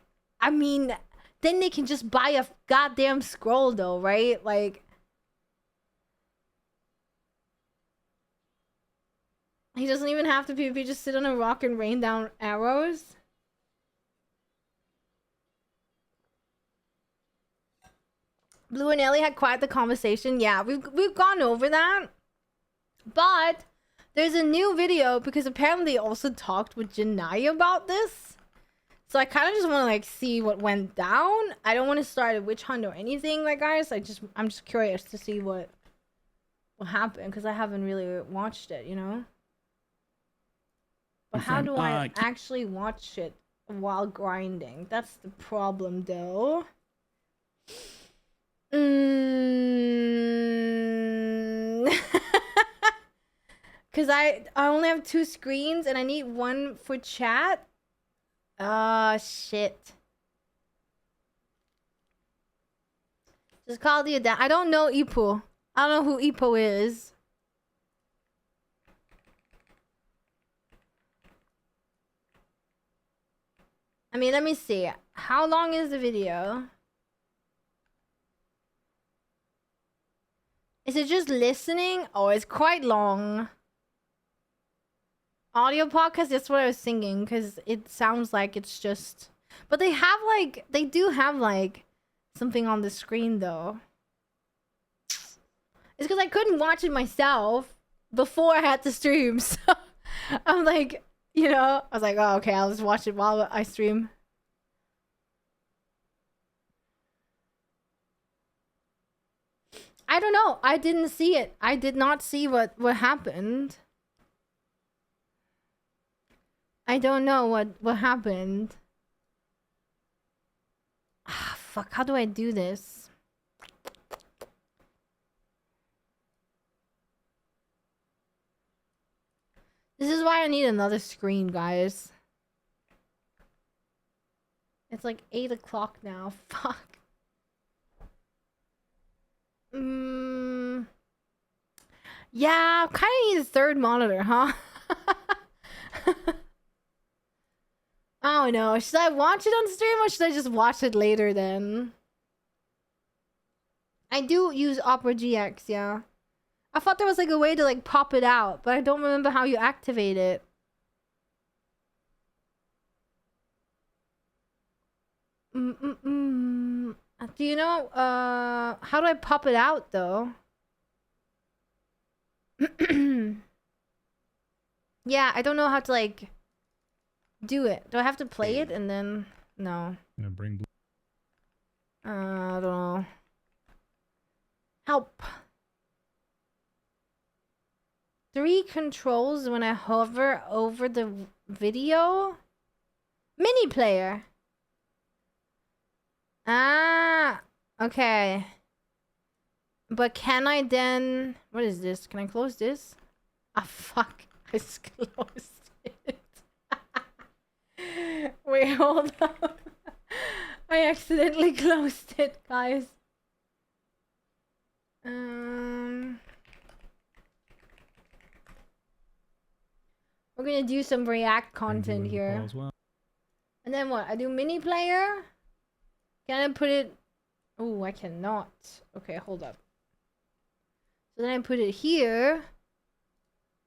I mean... Then they can just buy a goddamn scroll, though, right? Like... He doesn't even have to PvP, just sit on a rock and rain down arrows. Blue and Ellie had quite the conversation. Yeah, we've gone over that. But there's a new video because apparently they also talked with Janai about this. So I kind of just want to like see what went down. I don't want to start a witch hunt or anything, like guys. I'm just curious to see what happened because I haven't really watched it, you know. But how do I actually watch it while grinding? That's the problem, though. Because I only have 2 screens and I need one for chat. Shit. Just call the Edanaaaaa. I don't know Ipo. I don't know who Ipo is. I mean, let me see. How long is the video? Is it just listening? Oh, it's quite long. Audio podcast, that's what I was thinking, because it sounds like it's just... But they have, like... They do have, like... Something on the screen, though. It's because I couldn't watch it myself before I had to stream, so... I'm like... You know? I was like, oh, okay, I'll just watch it while I stream. I don't know. I didn't see it. I did not see what happened. I don't know what happened. Ah, fuck. How do I do this? This is why I need another screen, guys. It's like 8 o'clock now. Fuck. Yeah, kind of need a third monitor, huh? I don't know. Should I watch it on stream or should I just watch it later then? I do use Opera GX, yeah. I thought there was like a way to like pop it out, but I don't remember how you activate it. Do you know how do I pop it out though? Yeah, I don't know how to like do it. Do I have to play it and then no? I'm gonna bring I don't know. Help. 3 controls when I hover over the video. Mini player. Ah, okay. But can I then... What is this? Can I close this? Ah, fuck. I just closed it. Wait, hold up. I accidentally closed it, guys. We're gonna do some React content here. Well. And then what? I do mini player? Can I put it... Oh, I cannot. Okay, hold up. So then I put it here.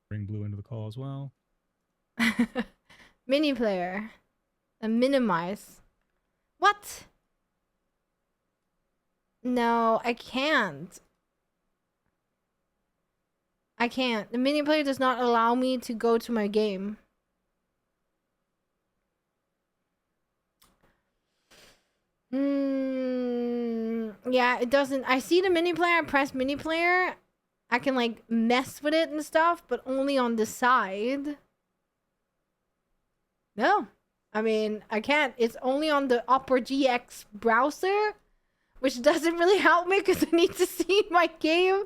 Bring blue into the call as well. Mini player. And minimize. What? No, I can't. I can't. The mini player does not allow me to go to my game. Yeah, it doesn't. I see the mini player, I press mini player. I can like mess with it and stuff, but only on the side. No. I mean, I can't. It's only on the Opera GX browser, which doesn't really help me because I need to see my game.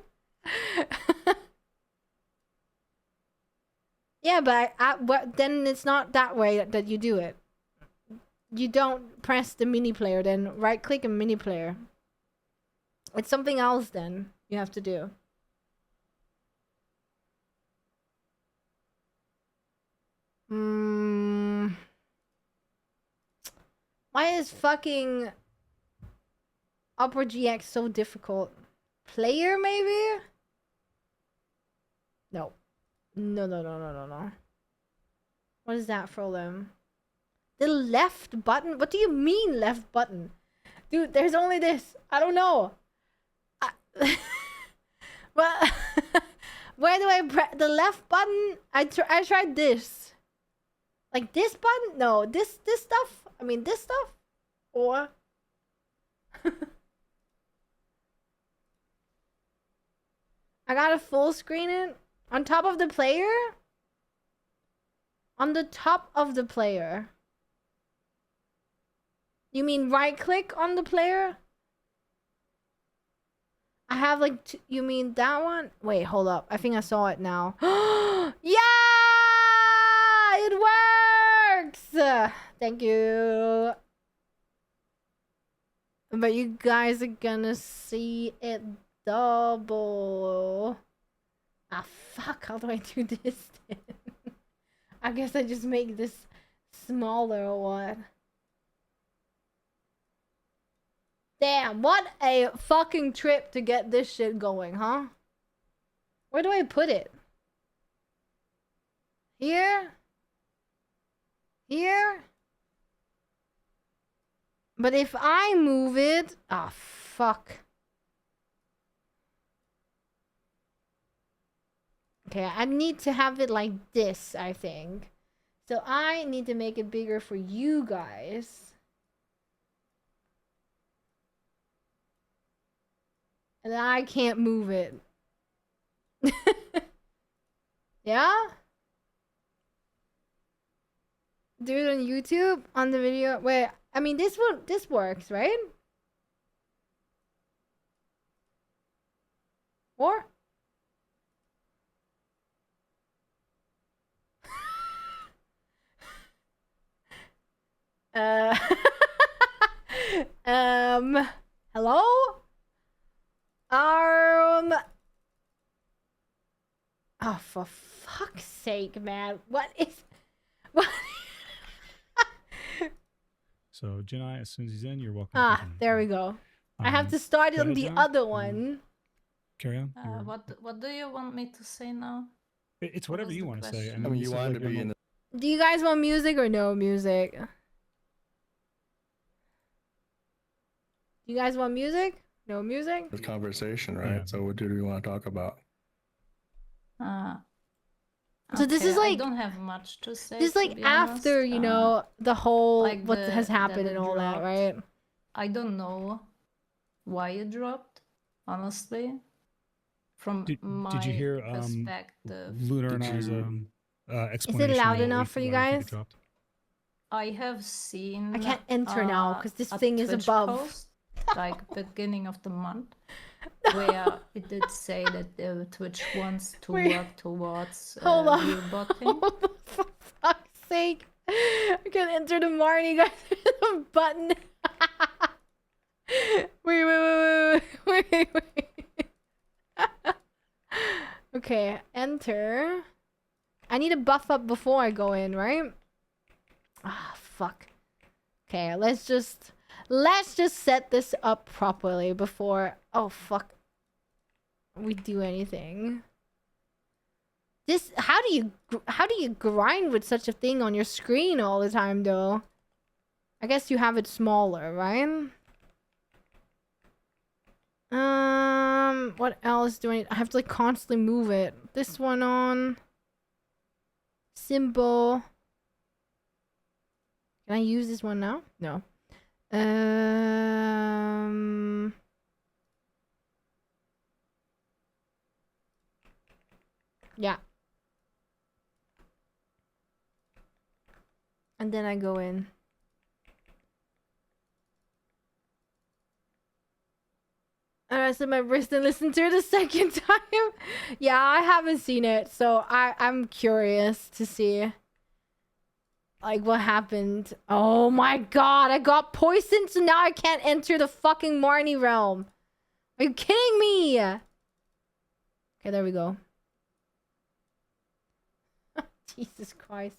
Yeah, but then it's not that way that you do it. You don't press the mini player, then right click and mini player. It's something else then you have to do. Why is fucking Opera GX so difficult? Player maybe? No. No. What is that for them? The left button? What do you mean left button? Dude, there's only this. I don't know. Well, where do I press the left button? I tried this. Like this button? No, this stuff? I mean this stuff? Or I gotta full screen it on top of the player? On the top of the player. You mean right click on the player? I have like you mean that one? Wait, hold up. I think I saw it now. Yeah! It works! Thank you. But you guys are gonna see it double. Ah, fuck. How do I do this then? I guess I just make this smaller or what? Damn, what a fucking trip to get this shit going, huh? Where do I put it? Here? Here? But if I move it... Ah, fuck. Okay, I need to have it like this, I think. So I need to make it bigger for you guys. And I can't move it. Yeah? Do it on YouTube? On the video? Wait, I mean, this works, right? Or? Hello? man. What is... What? So Jinai, as soon as he's in, you're welcome. Ah, there we go. I have to start go on ahead, the Jinai. other one. Carry on. What do you want me to say now? It's What whatever was you the want to say. question? I mean, you you said, wanted like, to be your in the Do you guys want music or no music? Do you guys want music? No music? conversation, right? Yeah. So what do we want to talk about? So this is I like... don't have much to say. This is to like be after, honest. you know, the whole... like what has happened that and it all that, dropped. right? I don't know why it dropped, honestly. From my did you hear perspective, Lunar and Did I's you- explanation? loud of the enough leak for and you why they think guys? it dropped? I have seen. I can't enter now because this a thing is Twitch above. post, like beginning of the month, where it did say that Twitch wants to Wait. work towards Hold on. view botting. For fuck's sake. I can't enter the Marnie, guys. There's a button. Wait. Okay, enter. I need to buff up before I go in, right? Ah, fuck. Okay, let's just set this up properly before... Oh, fuck. We do anything. This... How do you grind with such a thing on your screen all the time, though? I guess you have it smaller, right? What else do I need? I have to, like, constantly move it. This one on. Symbol. Can I use this one now? No. Yeah. And then I go in. I rested my wrist and listened to it a second time. Yeah, I haven't seen it, so I'm curious to see, like, what happened. Oh my god, I got poisoned, so now I can't enter the fucking Marnie realm. Are you kidding me? Okay, there we go. Jesus Christ.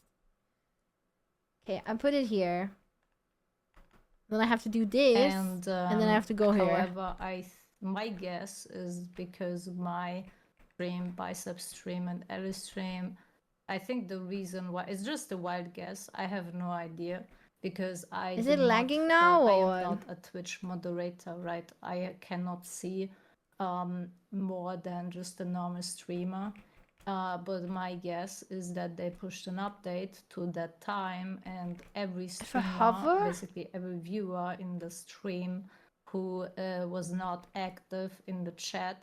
Okay, I put it here. Then I have to do this, and then I have to go here. However, my guess is because my stream, bicep stream, and Ellie stream, I think the reason why, it's just a wild guess. I have no idea because Is it lagging now, I or am not a Twitch moderator, right? I cannot see more than just a normal streamer. But my guess is that they pushed an update to that time, and every If I streamer, hover? basically every viewer in the stream who was not active in the chat,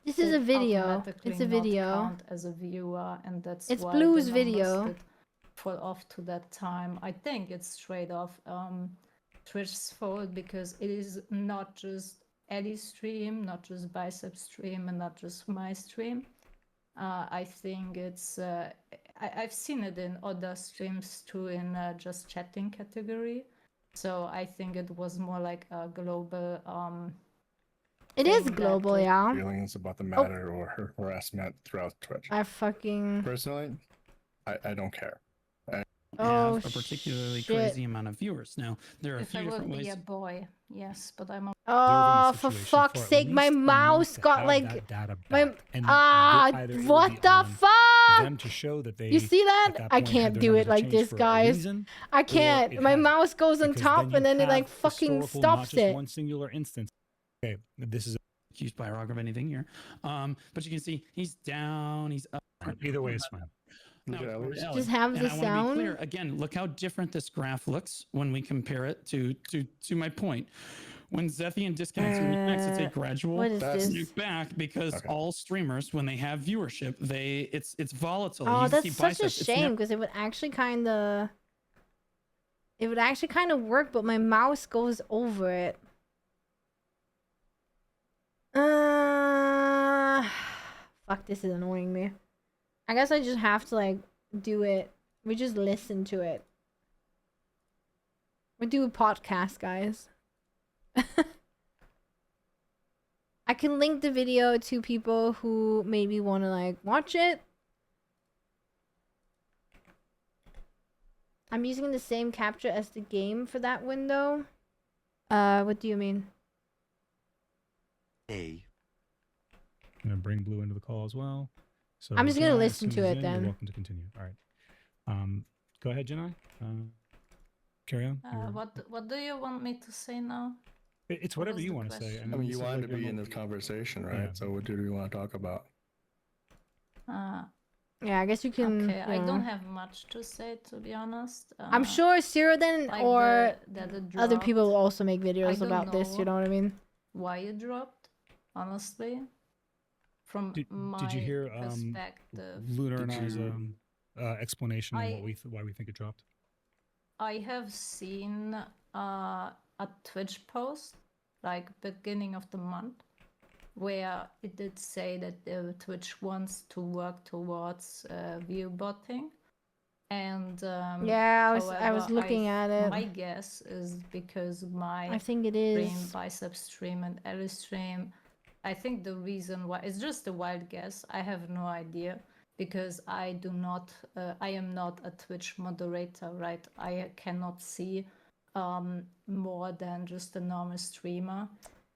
This is a would video. automatically It's a not video. count as a viewer, and that's It's why Blue's the numbers video. did fall off to that time. I think it's straight off Twitch's fault, because it is not just Ellie's stream, not just Bicep stream, and not just my stream. I think it's I've seen it in other streams too, in just chatting category. So I think it was more like a global It is thing that global, just yeah. Feelings about the matter or harassment throughout Twitch. I fucking... Personally, I don't care. Oh, have a particularly shit. crazy amount of viewers. Now, there are a if few I would different be ways. a boy, yes, but I'm a Oh, the for situation fuck's at sake, my least a month mouse to got have like... that data My... back, and either it would what be the on fuck? them to show that they, You see that? at that I point, had can't their do numbers it like changed this, for a guys. reason, I or can't. it My hasn't. mouse goes on Because top you and then it have like fucking historical, not stops just it. one singular instance. Okay, this is Accused by Rock of anything here. But you can see he's down, he's up. either way is fine. Now, Look at over to Ellie's. Ellie. Just have And the I want to be clear sound. again. Look how different this graph looks when we compare it to my point. When Zethian disconnects and reconnects, it's a gradual What is That's- this? snoop back, because Okay. all streamers, when they have viewership, it's volatile. Oh, You that's see such a biceps, it's shame because it would actually kind of... It would actually kind of work, but my mouse goes over it. Fuck, this is annoying me. I guess I just have to, like, do it. We just listen to it. We do a podcast, guys. I can link the video to people who maybe want to, like, watch it. I'm using the same capture as the game for that window. What do you mean? I'm gonna bring Blue into the call as well. So I'm just gonna Janai, as listen soon to as it in, you're then. welcome to continue. All right. Go ahead, Janai. Carry on. What do you want me to say now? It's What whatever was you the want to say. question? I mean, this you is wanted like to be your in mo- this conversation, right? Yeah. So what do we want to talk about? Yeah, I guess you can. Okay, you I know. don't have much to say, to be honest. I'm sure Cyrodiil like or that it other people will dropped. also make videos don't about this. You know know what I mean? why it dropped, honestly. From my Did you hear perspective, Lunar and Did I's you- explanation on why we think it dropped? I have seen a Twitch post, like beginning of the month, where it did say that Twitch wants to work towards view botting. And Yeah, I was however, looking at it. My guess is because my I think it stream, is. bicep stream, and Ellie stream. I think the reason why it's just a wild guess. I have no idea because I do not. I am not a Twitch moderator, right? I cannot see more than just a normal streamer.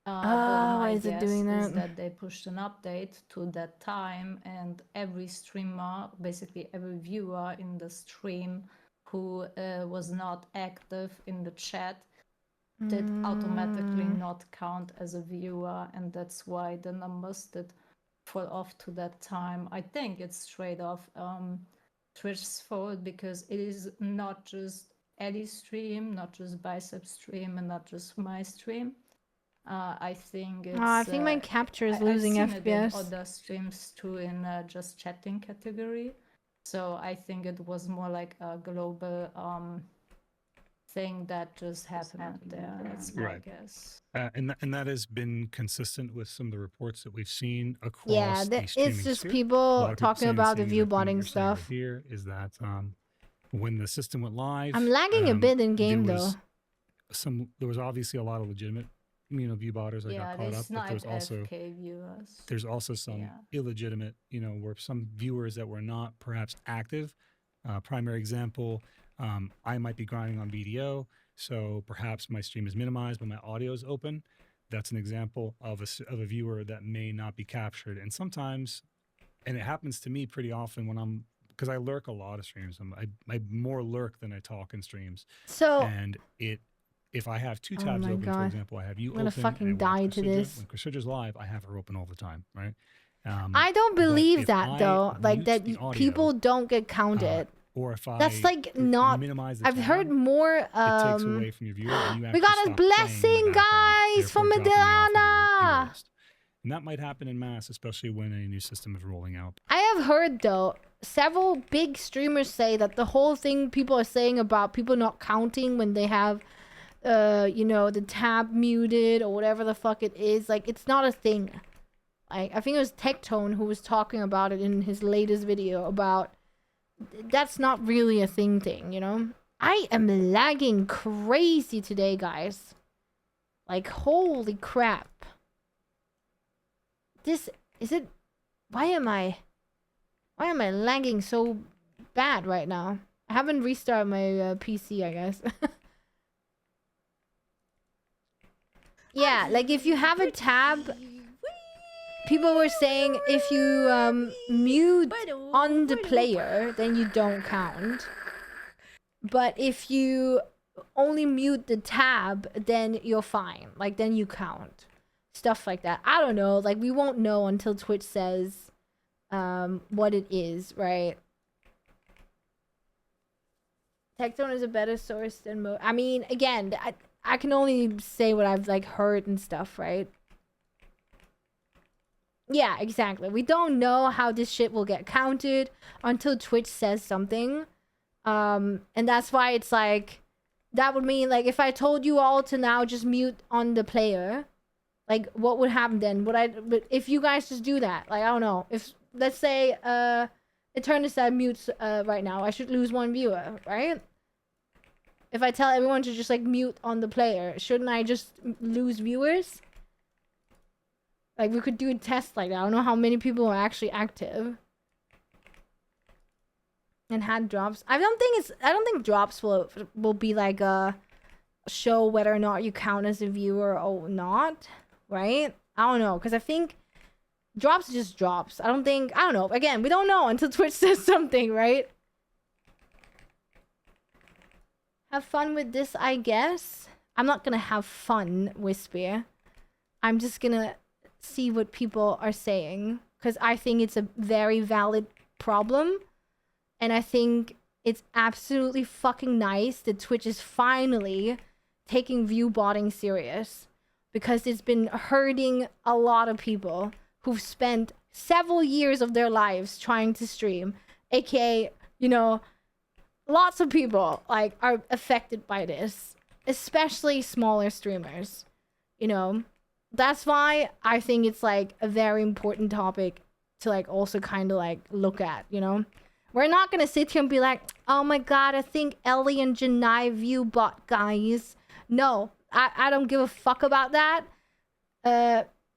But Why my is it guess doing is that? that they pushed an update to that time, and every streamer, basically every viewer in the stream who was not active in the chat, did automatically not count as a viewer, and that's why the numbers did fall off to that time. I think it's straight off Twitch's fault because it is not just Eddie's stream, not just Bicep stream, and not just my stream. I think it's. I think my capture is losing I've seen it in FPS. other streams too, in just chatting category. So I think it was more like a global thing that just happened there. That's my Right. guess. And that has been consistent with some of the reports that we've seen across Yeah, the streaming it's just sphere. A lot people of people talking saying about the same view exact thing that botting you're saying right stuff. here is that when the system went live, I'm lagging a bit in game there though. was there was obviously a lot of legitimate view botters that got caught up, but there's also some illegitimate, where some viewers that were not perhaps active. Primary example, I might be grinding on BDO, so perhaps my stream is minimized but my audio is open. That's an example of a viewer that may not be captured. And sometimes, and it happens to me pretty often when because I lurk a lot of streams. I more lurk than I talk in streams. So and if I have two tabs my open, for God. example, I have you I'm gonna open fucking and I watch die to Chrysidra. this. When Chrysidra's live, I have her open all the time, right? I don't but believe if that I though. Like mute that the audio, people don't get counted. or if That's I like not. minimize the I've tab, heard more. it takes away from your viewer, and you We actually got a stop playing in the blessing, background, guys, from therefore dropping me off of your Edanaaaaa. list. And that might happen in mass, especially when a new system is rolling out. I have heard though several big streamers say that the whole thing people are saying about people not counting when they have the tab muted or whatever the fuck it is, like it's not a thing. Like I think it was Tectone who was talking about it in his latest video about that's not really a thing, I am lagging crazy today, guys. Like holy crap. Why am I lagging so bad right now? I haven't restarted my PC, I guess. Yeah, like if you have a tab, people were saying if you mute on the player, then you don't count. But if you only mute the tab, then you're fine. Like then you count. Stuff like that. I don't know. Like we won't know until Twitch says what it is, right? Tectone is a better source than I mean, again, I can only say what I've like heard and stuff, right? Yeah, exactly. We don't know how this shit will get counted until Twitch says something. And that's why it's like that would mean like if I told you all to now just mute on the player, like what would happen then? But if you guys just do that, like I don't know. If let's say Eternus mutes right now, I should lose one viewer, right? If I tell everyone to just like mute on the player, shouldn't I just lose viewers? Like we could do a test like that. I don't know how many people are actually active. and had drops. I don't think drops will be like a show whether or not you count as a viewer or not, right? I don't know, because I think drops just drops. I don't know. Again, we don't know until Twitch says something, right? Have fun with this, I guess. I'm not gonna have fun, Wispy. I'm just gonna see what people are saying, because I think it's a very valid problem, and I think it's absolutely fucking nice that Twitch is finally taking view botting serious, because it's been hurting a lot of people who've spent several years of their lives trying to stream, aka, you know, lots of people like are affected by this, especially smaller streamers, you know. That's why I think it's like a very important topic to like also kind of like look at, you know. We're not gonna sit here and be like, oh my god, I think Ellie and Janai view bot, guys. No, I don't give a fuck about that.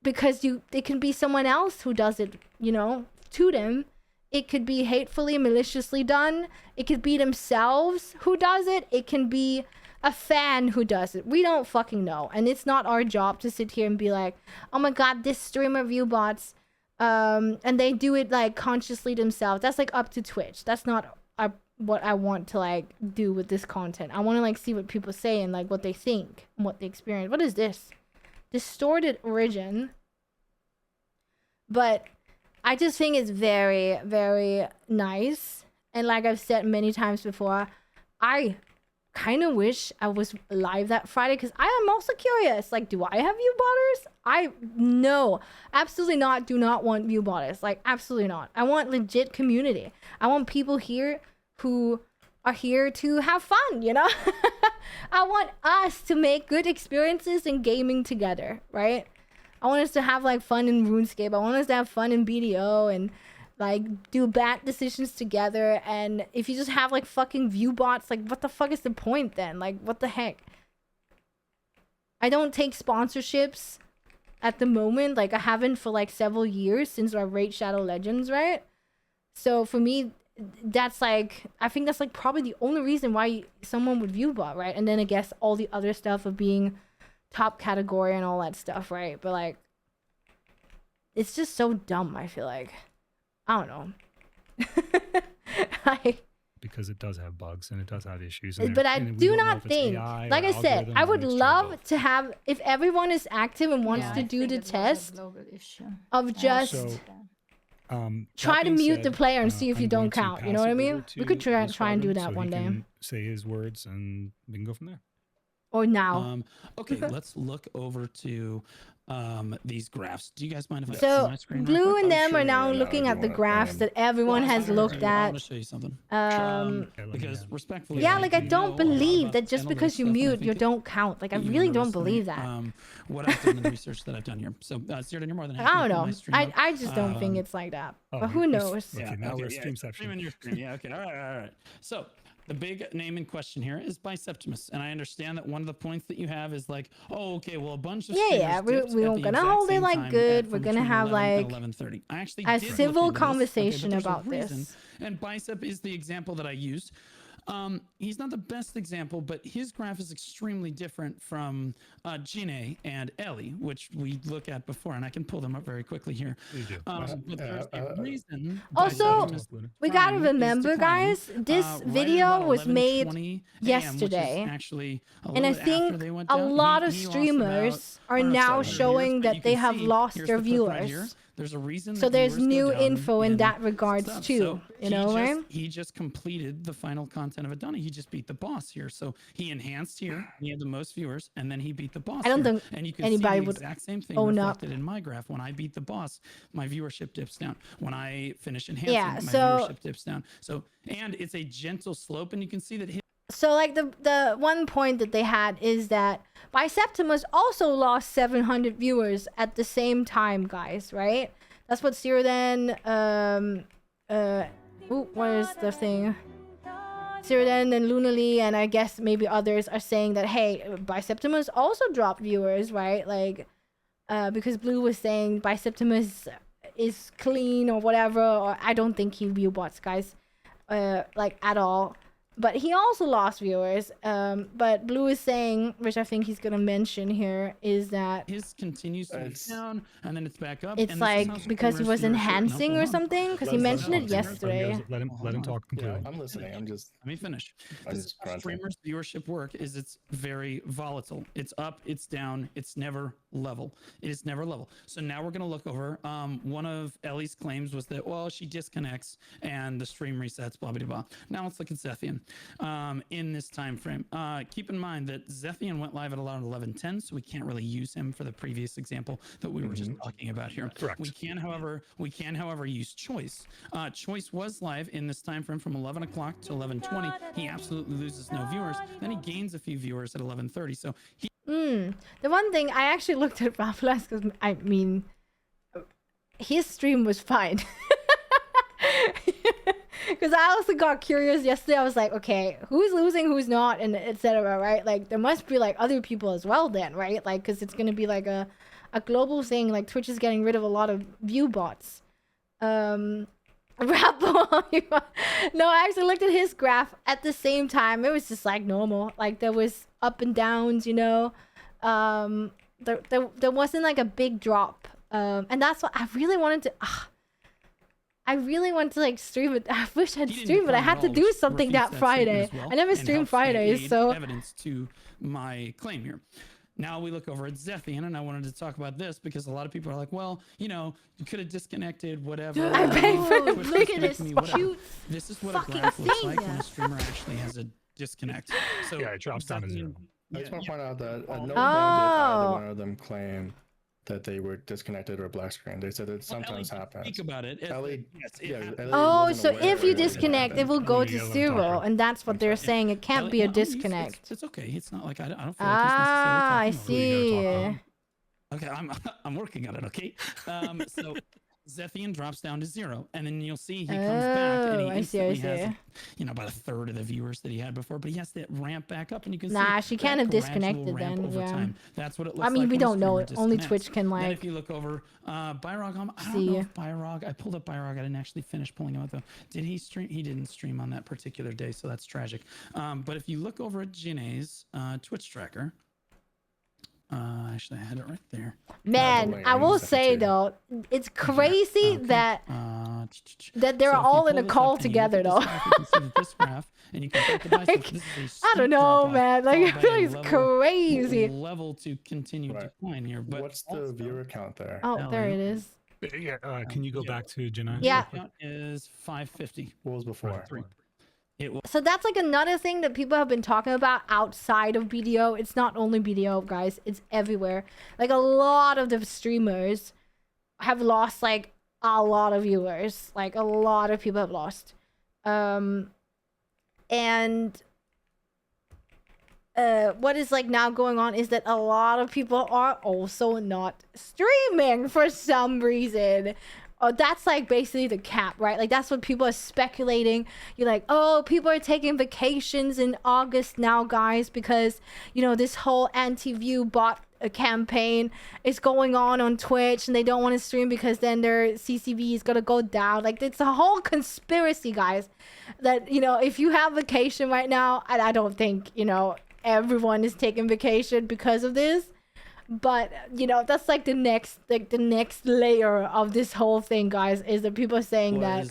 Because it can be someone else who does it, you know, to them. It could be hatefully, maliciously done. It could be themselves who does it. It can be a fan who does it. We don't fucking know. And it's not our job to sit here and be like, oh my god, this streamer view bots, and they do it like consciously themselves. That's like up to Twitch. That's not what I want to like do with this content. I want to like see what people say and like what they think and what they experience. What is this? Distorted origin. But I just think it's very, very nice. And like I've said many times before, I kind of wish I was live that Friday, because I am also curious. Like, do I have view botters? No, absolutely not. Do not want view botters. Like, absolutely not. I want legit community. I want people here who are here to have fun, you know? I want us to make good experiences in gaming together, right? I want us to have like fun in RuneScape. I want us to have fun in BDO and like do bad decisions together. And if you just have like fucking view bots, like what the fuck is the point then? Like what the heck? I don't take sponsorships at the moment. Like I haven't for like several years since I Raid Shadow Legends, right? So for me, that's like, I think that's like probably the only reason why someone would view bot, right? And then I guess all the other stuff of being top category and all that stuff, right? But like, it's just so dumb, I feel like. I don't know. Because it does have bugs and it does have issues. But I do not think, like I said, I would love to have, if everyone is active and wants to do the test of just try to mute the player and see if you don't count. You know what I mean? We could try and do that one day. Say his words and we can go from there. Or now. Okay, let's look over to these graphs. Do you guys mind if I so see my screen? Blue and them are now looking at the graphs that everyone has looked at. I want to show you something. Because respectfully, yeah, like I don't believe that just because you mute, you don't count. Like I really don't believe that. What I've done in the research that I've done here. So, Cyril, you're more than happy. I don't know. I just don't think it's like that. But who knows? Okay, now we're streamception. Your screen. Yeah. Okay. All right. So. The big name in question here is Biceptimus, and I understand that one of the points that you have is like, oh, okay, well, a bunch of we're gonna hold it like good. We're gonna have like 11:30. I actually a civil conversation about this. And Bicep is the example that I used. He's not the best example, but his graph is extremely different from Jine and Ellie, which we look at before, and I can pull them up very quickly here. But there's a reason. Also, we gotta remember, guys, this video was made yesterday, and I think a lot of streamers are now showing that they have lost their viewers. There's a reason. So there's new info in that regards too. You know, right? He just completed the final content of Edanaaaaa. He just beat the boss here. So he enhanced here. He had the most viewers, and then he beat the boss. I don't think and you can anybody see the would exact same thing own reflected up. in my graph. When I beat the boss, my viewership dips down. When I finish enhancing, my viewership dips down. So and it's a gentle slope, and you can see that. So like the one point that they had is that Biceptimus also lost 700 viewers at the same time, guys, right? That's what Cyrdan, what is the thing? Cyrdan and Lunally and I guess maybe others are saying that, hey, Biceptimus also dropped viewers, right? Like, because Blue was saying Biceptimus is clean or whatever, or I don't think he view bots, guys. like at all. But he also lost viewers. But Blue is saying, which I think he's gonna mention here, is that his continues to be down and then it's back up. It's and like because he was enhancing or something. Because he mentioned it yesterday. Let him talk completely. Yeah, I'm listening. I'm just. Let me finish. I'm This just is how streamers' viewership work is it's very volatile. It's up, it's down, it's never level. It is never level. So now we're gonna look over. One of Ellie's claims was that she disconnects and the stream resets, blah blah blah. Now let's look at Zethian. In this time frame, keep in mind that Zethian went live at around 11:10, so we can't really use him for the previous example that we were just talking about here. Correct. We can, however, use Choice. Choice was live in this time frame from 11 o'clock to 11:20. He absolutely loses no viewers. Then he gains a few viewers at 11:30. So he. The one thing I actually looked at Raffles because I mean, his stream was fine. Because I also got curious yesterday. I was like, okay, who's losing, who's not, and etc. Right? Like, there must be like other people as well, then, right? Like, because it's gonna be like a global thing. Like, Twitch is getting rid of a lot of view bots. No, I actually looked at his graph at the same time. It was just like normal. Like, there was up and downs, you know. There wasn't like a big drop. And that's what I really wanted to. I really want to like stream it. I wish I'd stream, but I had to do something that Friday. I never stream Fridays, so evidence to my claim here. Now we look over at Zethian, and I wanted to talk about this because a lot of people are like, well, you know, you could have disconnected, whatever. I paid for the Look at this cute. This is what a graph looks like when a streamer actually has a disconnect. So yeah, it drops down to 0. I just want to point out that no one did either one of them claim that they were disconnected or black screen. They said it sometimes happens. Speak about it. Ellie, so if you disconnect, it will go to 0, and that's what they're saying. It can't be a disconnect. It's okay. It's not like I don't feel like I he's necessarily see. Okay, I'm working on it. Okay, so Zethian drops down to 0, and then you'll see he comes back, and he instantly has, about a third of the viewers that he had before, but he has to ramp back up, and you can see she can't have disconnected then. Over time. That's what it looks like. I mean, we don't know. Only Disconnects. Twitch can Then if you look over Byrog, I don't know if Byrog. I pulled up Byrog. I didn't actually finish pulling him out though. Did he stream? He didn't stream on that particular day, so that's tragic. But if you look over at Jinae's Twitch tracker. Actually, I had it right there. Man, I will say though, it's crazy that they're all in a call together though. I don't know, man. Like, I feel like it's crazy. Level to continue decline here. But what's the viewer count there? Oh, there it is. Yeah, can you go back to Janae? Yeah. Count is 550. What was before? So that's like another thing that people have been talking about outside of BDO. It's not only BDO, guys. It's everywhere. Like, a lot of the streamers have lost like a lot of viewers. Like, a lot of people have lost. And what is like now going on is that a lot of people are also not streaming for some reason. That's like basically the cap, right? Like, that's what people are speculating. You're like, oh, people are taking vacations in August now, guys, because, this whole anti-view bot campaign is going on Twitch, and they don't want to stream because then their CCV is going to go down. Like, it's a whole conspiracy, guys, that, if you have vacation right now, and I don't think, everyone is taking vacation because of this. But that's like the next layer of this whole thing, guys, is that people are saying that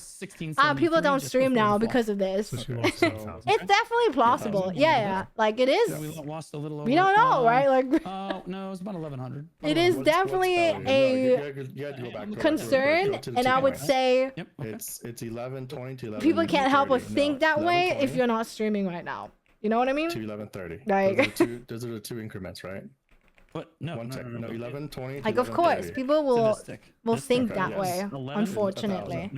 people don't stream now because of this. It's definitely plausible. Yeah, like it is. We lost a little over, we don't know, right? Like, no, it's about 1100. It is definitely a concern, and I would say it's 11:20 to 11. People can't help but think that way if you're not streaming right now. You know what I mean? To 11:30. Like, those are the two increments, right? What? No, 11:20. Like, of course, people will think that way, unfortunately,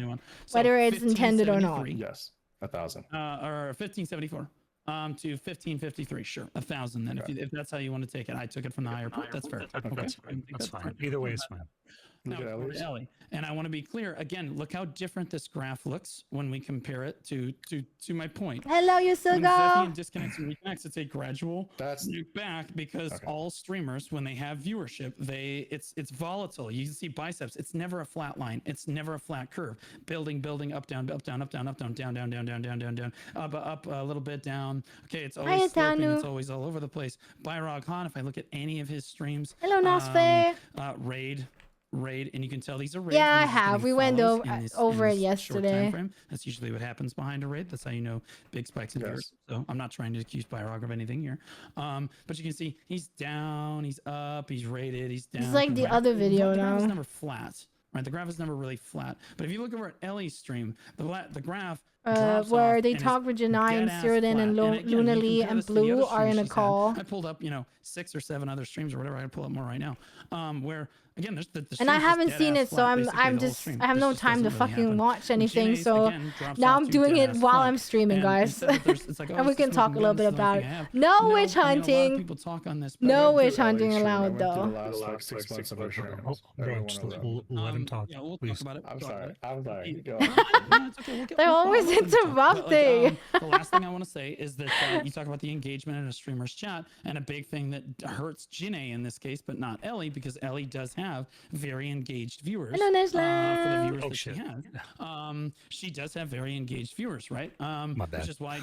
whether it's intended or not. Yes, 1,000. Or 1574 to 1553. Sure, 1,000. Then, if that's how you want to take it, I took it from the higher put. That's fair. That's fine. Either way is fine. Now over to Ellie. And I want to be clear again. Look how different this graph looks when we compare it to my point. Hello, When Yusugo. Zephian disconnects and reconnects, it's a gradual nuke back because all streamers, when they have viewership, it's volatile. You can see biceps. It's never a flat line. It's never a flat curve. Building, up, down, up, down, up, down, up, down, down, down, down, down, down, down, down, up a little bit down. Okay, it's always sloping. It's always all over the place. Byrog Han, if I look at any of his streams, hello, Nosfe. Raid, and you can tell these are raids. Yeah, I have. We went over it yesterday. That's usually what happens behind a raid. That's how you know big spikes in viewers. So I'm not trying to accuse Byrog of anything here. But you can see he's down, he's up, he's raided, he's down. It's like the other video now. The graph is never flat, right? The graph is never really flat. But if you look over at Ellie's stream, the graph where they talk with Janai and Cyrodian and Luna Lee and Blue are in a call. I pulled up, 6 or 7 other streams or whatever. I can pull up more right now. Where again, there's the and I haven't seen it, so I have no time to fucking watch anything. So now I'm doing it while I'm streaming, guys. And we can talk a little bit about it. No witch hunting. People talk on this. No witch hunting allowed, though. Let him talk. Yeah, we'll talk about it. I'm sorry. They're always interrupting. The last thing I want to say is that you talk about the engagement in a streamer's chat, and a big thing that hurts Jinae in this case, but not Ellie, because Ellie does have very engaged viewers. Hello, for the viewers that she has. She does have very engaged viewers, right? My bad. Which is why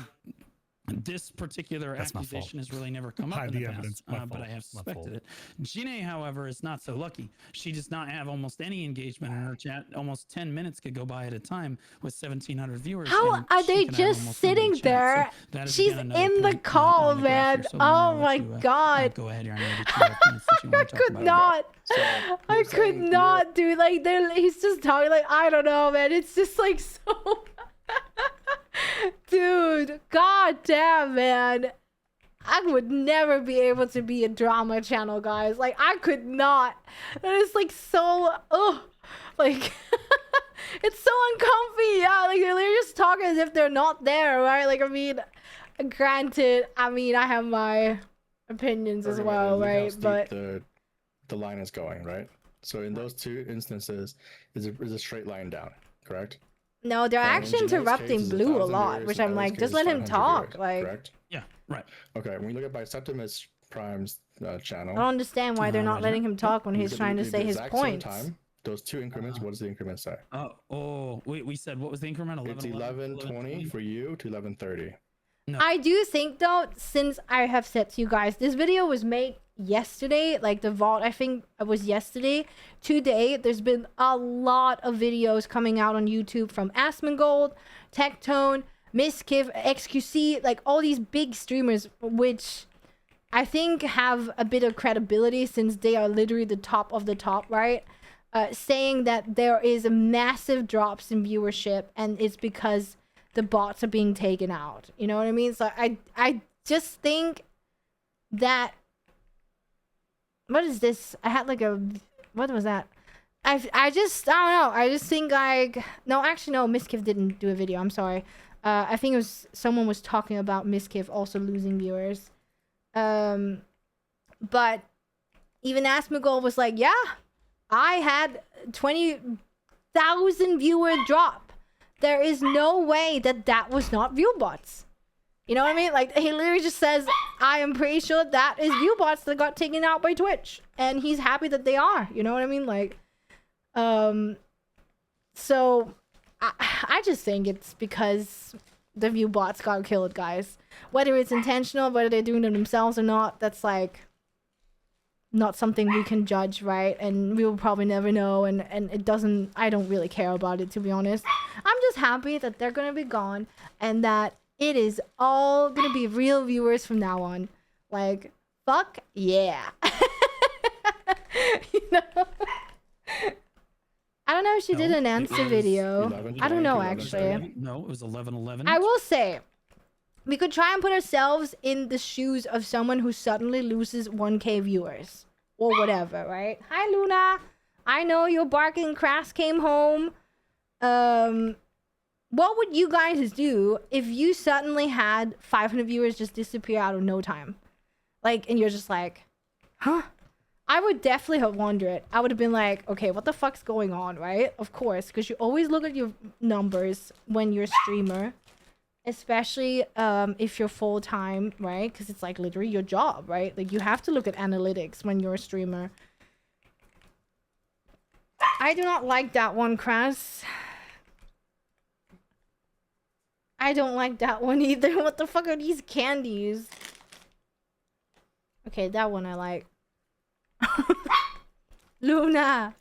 this particular accusation has really never come up in the past, but I have suspected it. Jinae, however, is not so lucky. She does not have almost any engagement in her chat. Almost 10 minutes could go by at a time with 1,700 viewers. How are they just sitting there? So she's in the call, man. Oh my god. Go ahead here. I could not. I could not, dude. Like, he's just talking like, I don't know, man. It's just like so... Dude, god damn, man. I would never be able to be a drama channel, guys. Like, I could not. That is like so, like it's so uncomfy. Yeah, like they're just talking as if they're not there, right? Like, I mean, granted, I have my opinions as well, right? But the line is going, right? So in those two instances, is a straight line down, correct? no, they're actually interrupting Blue a lot, which I'm like, just let him talk. Like, correct? Yeah, right. Okay, when you look at Biseptimus Prime's channel, I don't understand why they're not letting him talk when he's trying to say his points. Those two increments, what does the increment say? We said, what was the increment? It's 11:20 for you to 11:30. No. I do think, though, since I have said to you guys, this video was made yesterday, like the VOD, I think it was yesterday. Today, there's been a lot of videos coming out on YouTube from Asmongold, Tectone, Miskiv, XQC, like all these big streamers, which I think have a bit of credibility since they are literally the top of the top, right? Saying that there is massive drops in viewership, and it's because the bots are being taken out. You know what I mean? So I just think that... What is this? I had like a... What was that? I don't know. I just think like... No, actually, no. Miskiv didn't do a video. I'm sorry. I think it was... Someone was talking about Miskiv also losing viewers. But even Asmogol was like, yeah, I had 20,000 viewer drop. There is no way that was not view bots. You know what I mean? Like, he literally just says, I am pretty sure that is view bots that got taken out by Twitch. And he's happy that they are. You know what I mean? Like, so I just think it's because the view bots got killed, guys. Whether it's intentional, whether they're doing it themselves or not, that's like not something we can judge, right? And we will probably never know, and it doesn't... I don't really care about it, to be honest. I'm just happy that they're gonna be gone, and that it is all gonna be real viewers from now on. Like, fuck yeah. You know? I don't know if she did an answer video. I don't know, actually. No, it was 11:11. I will say, we could try and put ourselves in the shoes of someone who suddenly loses 1K viewers. Or whatever, right? Hi, Luna. I know your barking crass came home. What would you guys do if you suddenly had 500 viewers just disappear out of no time? Like, and you're just like, huh? I would definitely have wondered. I would have been like, okay, what the fuck's going on, right? Of course, because you always look at your numbers when you're a streamer, especially if you're full-time, right? Because it's like literally your job, right? Like you have to look at analytics when you're a streamer. I do not like that one, Crass. I don't like that one either. What the fuck are these candies? Okay, that one I like. Luna.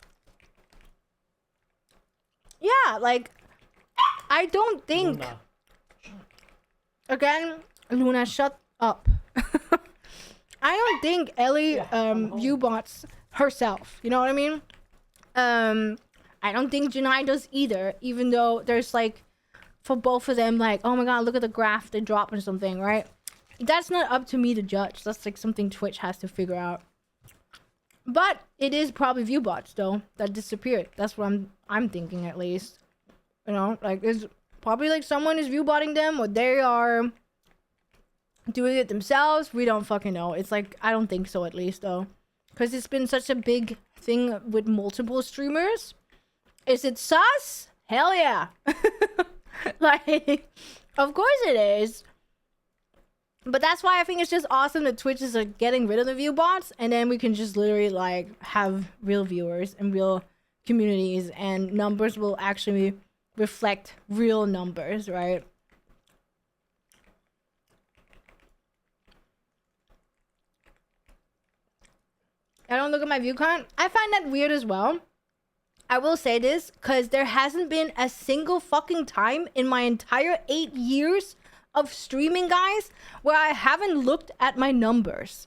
Yeah, like I don't think Luna. Again, Luna, shut up. I don't think Ellie U-bots herself. You know what I mean? I don't think Janai does either, even though there's like for both of them like, oh my god, look at the graph they drop or something, right? That's not up to me to judge. That's like something Twitch has to figure out. But it is probably viewbots though that disappeared. That's what I'm thinking, at least. You know, like it's probably like someone is viewbotting them, or they are doing it themselves. We don't fucking know. It's like, I don't think so, at least though, because it's been such a big thing with multiple streamers. Is it sus? Hell yeah. Like, of course it is. But that's why I think it's just awesome that Twitch is like getting rid of the view bots, and then we can just literally like have real viewers and real communities, and numbers will actually reflect real numbers, right? I don't look at my view count. I find that weird as well. I will say this, because there hasn't been a single fucking time in my entire 8 years of streaming, guys, where I haven't looked at my numbers.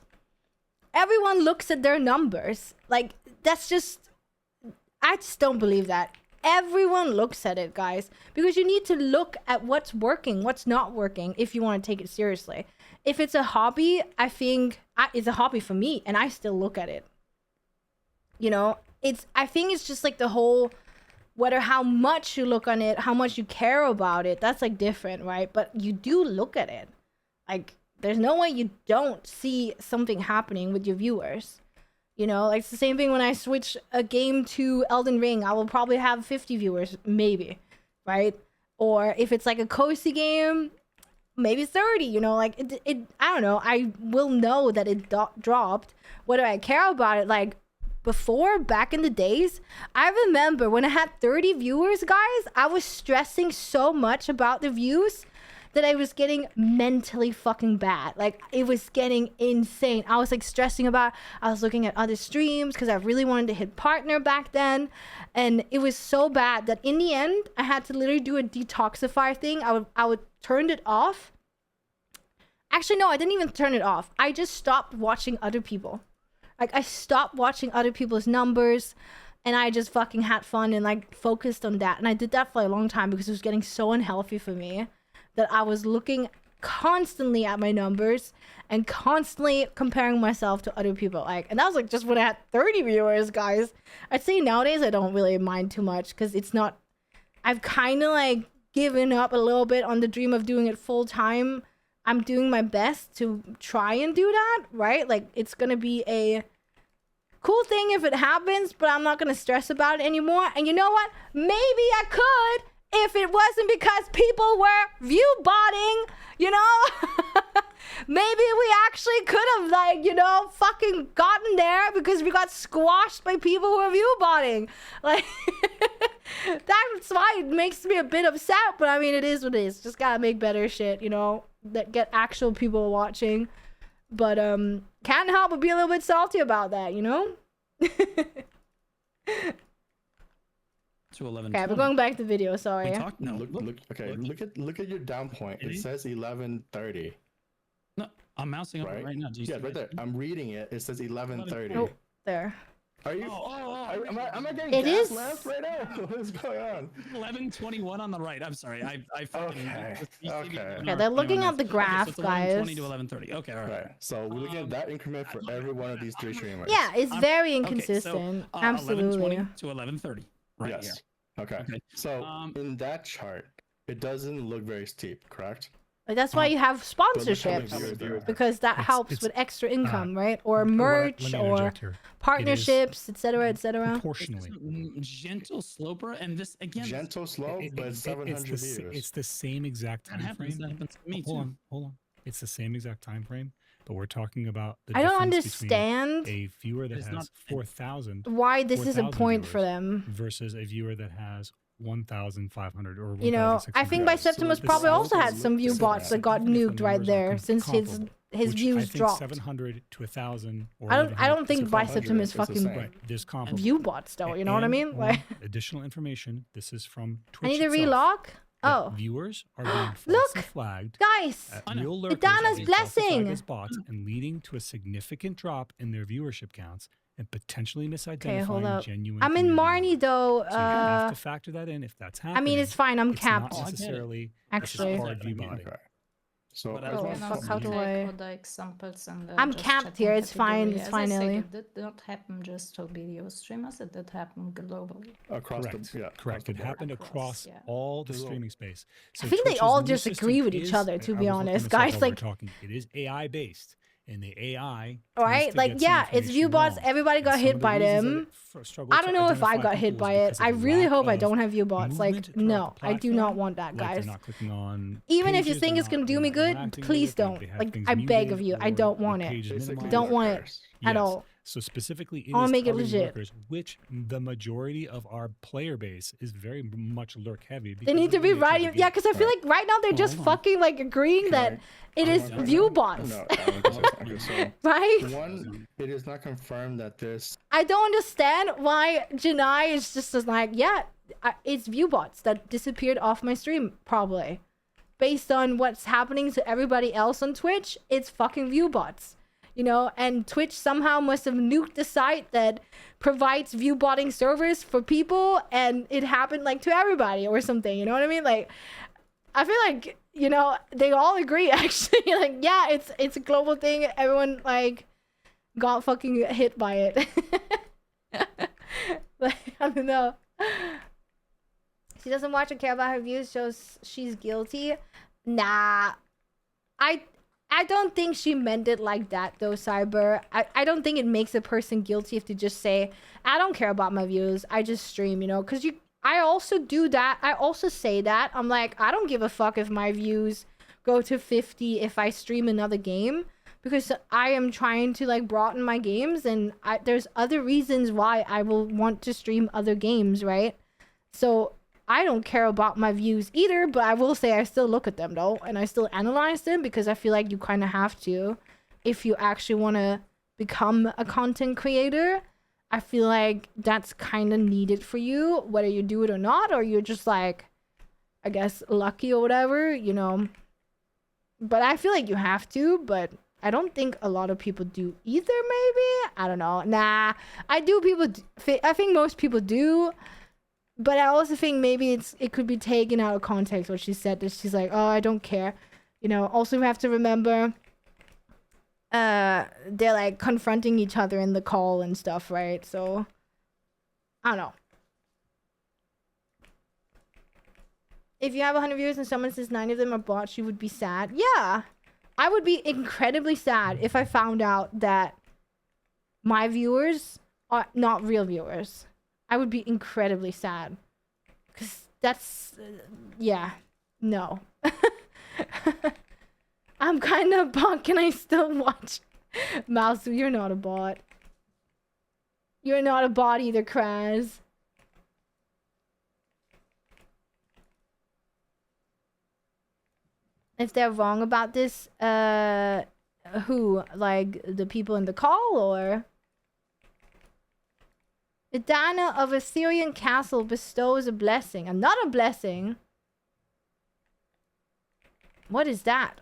Everyone looks at their numbers. Like, that's just... I just don't believe that. Everyone looks at it, guys, because you need to look at what's working, what's not working, if you want to take it seriously. If it's a hobby, I think it's a hobby for me, and I still look at it. You know, I think it's just like the whole, whether how much you look on it, how much you care about it, that's like different, right? But you do look at it. Like, there's no way you don't see something happening with your viewers. You know, like it's the same thing when I switch a game to Elden Ring. I will probably have 50 viewers, maybe, right? Or if it's like a cozy game, maybe 30, you know, like it I don't know. I will know that it dropped. Whether I care about it, like before, back in the days, I remember when I had 30 viewers, guys, I was stressing so much about the views that I was getting mentally fucking bad. Like, it was getting insane. I was like stressing about, I was looking at other streams because I really wanted to hit partner back then. And it was so bad that in the end, I had to literally do a detoxify thing. I would turn it off. Actually, no, I didn't even turn it off. I just stopped watching other people. Like, I stopped watching other people's numbers, and I just fucking had fun and like focused on that. And I did that for a long time because it was getting so unhealthy for me that I was looking constantly at my numbers and constantly comparing myself to other people. Like, and that was like just when I had 30 viewers, guys. I'd say nowadays I don't really mind too much because it's not, I've kind of like given up a little bit on the dream of doing it full time. I'm doing my best to try and do that, right? Like, it's gonna be a cool thing if it happens, but I'm not gonna stress about it anymore. And you know what? Maybe I could if it wasn't because people were view botting, you know? Maybe we actually could have, like, you know, fucking gotten there because we got squashed by people who are view botting. Like, that's why it makes me a bit upset, but I mean, it is what it is. Just gotta make better shit, you know, that get actual people watching. But, can't help but be a little bit salty about that, you know? To 11. Okay, we're going back to video. Sorry. No, Look at your down point. It says 11:30. No, I'm mousing over it right now. Do you see right there. I'm reading it. It says 11:30. Oh, there. Are you? Am I getting it gas is left right now? What is going on? 11:21 on the right. I'm sorry. I Okay. Yeah, they're looking at the graph, so guys. 11:20 to 11:30. Okay, all right. So we're looking at that increment for every one of these three streamers. Yeah, it's very inconsistent. Okay, so, absolutely. 11:20 to 11:30. Right yes. here. Okay. So in that chart, it doesn't look very steep, correct? Like that's why you have But look how many sponsorships viewers there are. because that helps with extra income, right? Or merch let me or interject here. partnerships, etc., etc. Proportionally. Gentle sloper, and this again. Gentle slope, but 700 views. It's the same exact That time happens. frame. That happens to me Hold too. on, hold on. It's the same exact time frame, but we're talking about the I don't difference between understand a viewer that It's has not- 4,000 why this is a 4,000 point for viewers them. versus a viewer that has 1,500 or 1,600. You know, I think Yeah, Biseptimus so probably the also slope had is some view different. bots that got Even if the nuked right numbers are there since his comparable, which views I think dropped. 700 to 1,000 or I don't 1,100 think is comparable. Biseptimus It's the fucking same. Right, there's comparable. view bots though. You know what I mean? And Like additional information. This is from I Twitch need to itself, relock. that Oh, viewers are being falsely Look! flagged guys, at I know. real lurkers Edana's are being falsified blessing! as bots and leading to a significant drop in their viewership counts and potentially okay, hold misidentifying up. genuine I'm in community Marnie though. members. So you have to factor that in if that's happening. I mean it's fine. I'm It's capped. not I get it. necessarily Actually. hard view Okay. botting. Okay. So But I I just Oh, want fuck, to how do I- the examples and I'm just capped checking here, it's fine, category. it's As I fine, said, Ellie. it did not happen just to video streamers, it did happen globally. across Correct. the Correct. It happened across yeah. all the There's a- streaming space. So I think they Twitch's all new just system agree with each is- other, to I be was looking honest, this up guys, while we were like- talking. It is AI based, and the AI Right? tends to Like, get some yeah, it's information view bots. wrong. Everybody And got some hit of the by reasons that them. it struggled I to don't know if I identify got hit people by is it. because of I the really lack hope I of don't have view bots. Like, movement throughout no, the I do not platform. want that, Like, guys. they're not clicking on Even if you pages, think they're it's gonna not- do they're me not good, interacting with please it, they don't. have Like, things I beg muted of you, I or don't the want it. page is Basically, minimized. Don't want it lurkers. at Yes. all. So specifically, it I wanna is make it targeting legit. lurkers, which the majority of our player base is very much lurk heavy. They because need of to the be nature of the writing. game. Yeah, because I feel Right. like right now they're Oh, just hold on. fucking like agreeing Can that it I is want to view comment? bots, No, I want to say something. So, right? one, it is not confirmed that this. I don't understand why Janai is just like, yeah, it's view bots that disappeared off my stream, probably. Based on what's happening to everybody else on Twitch, it's fucking view bots. You know, and Twitch somehow must have nuked the site that provides view botting servers for people, and it happened like to everybody or something, you know what I mean? Like, I feel like, you know, they all agree actually. Like, yeah, it's a global thing. Everyone like got fucking hit by it. Like, I don't know. She doesn't watch or care about her views, shows she's guilty. Nah. I don't think she meant it like that though, Cyber. I don't think it makes a person guilty if they just say, I don't care about my views, I just stream, you know? Because I also do that. I also say that. I'm like, I don't give a fuck if my views go to 50 if I stream another game. Because I am trying to like broaden my games, and there's other reasons why I will want to stream other games, right? So I don't care about my views either, but I will say I still look at them though, and I still analyze them because I feel like you kind of have to if you actually want to become a content creator. I feel like that's kind of needed for you, whether you do it or not, or you're just like, I guess, lucky or whatever, you know. But I feel like you have to, but I don't think a lot of people do either, maybe? I don't know. Nah, I think most people do. But I also think maybe it could be taken out of context what she said. That she's like, oh, I don't care. You know, also we have to remember they're like confronting each other in the call and stuff, right? So, I don't know. If you have 100 viewers and someone says 90 of them are bots, you would be sad. Yeah, I would be incredibly sad if I found out that my viewers are not real viewers. I would be incredibly sad. Because that's... yeah. No. I'm kind of a bot. Can I still watch? Mouse, you're not a bot. You're not a bot either, Kraz. If they're wrong about this, who? Like, the people in the call, or... Edanaaaaa of Assyrian castle bestows a blessing. Another blessing? What is that?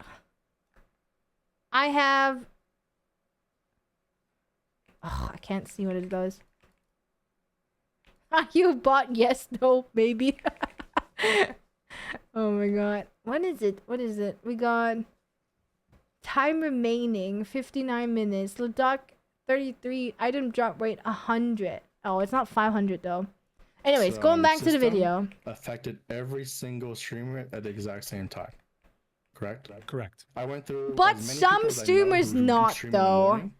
I have... oh, I can't see what it does. Are you a bot? Yes, no, maybe. Oh my god. What is it? What is it? We got... time remaining, 59 minutes. Ladakh, 33. Item drop rate, 100. Oh, it's not 500 though. Anyways, going back to the video. Affected every single streamer at the exact same time. correct? Correct. I went through. But as many some people as I know streamers who not, stream in the though. morning,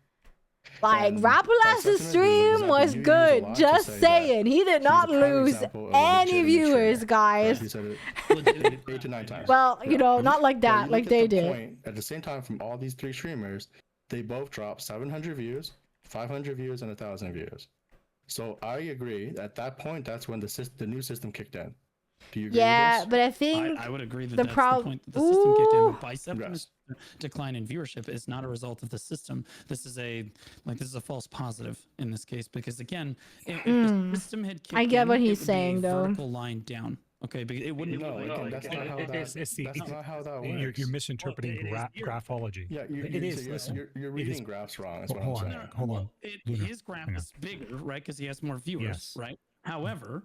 Like, and Rapalass's by stream example, was you use a good. lot to Just say that saying. He did he's not a prime lose example of a any legitimate viewers, streamer. guys. He said it 8 to 9 times. Well, you know, not like But that, you like look at they the did. point, at the same time, from all these 3 streamers, they both dropped 700 views, 500 views, and 1,000 views. So I agree. At that point, that's when the new system kicked in. Do you agree Yeah, with this? but I think I would agree that the that's prob- the point that the system kicked in. Ooh. Bicep Yes. decline in viewership is not a result of the system. This is a false positive in this case because again, if the system had kicked I get in, what it he's would be saying, a though. vertical line down. Okay, but it wouldn't. No, again, that's not how that's not how that works. You're misinterpreting graphology. Yeah, it is. Listen, you're reading graphs wrong. Is what I'm hold saying. on. Hold on. Luna, His graph hang on. is bigger, right? Because he has more viewers, Yes. right? However,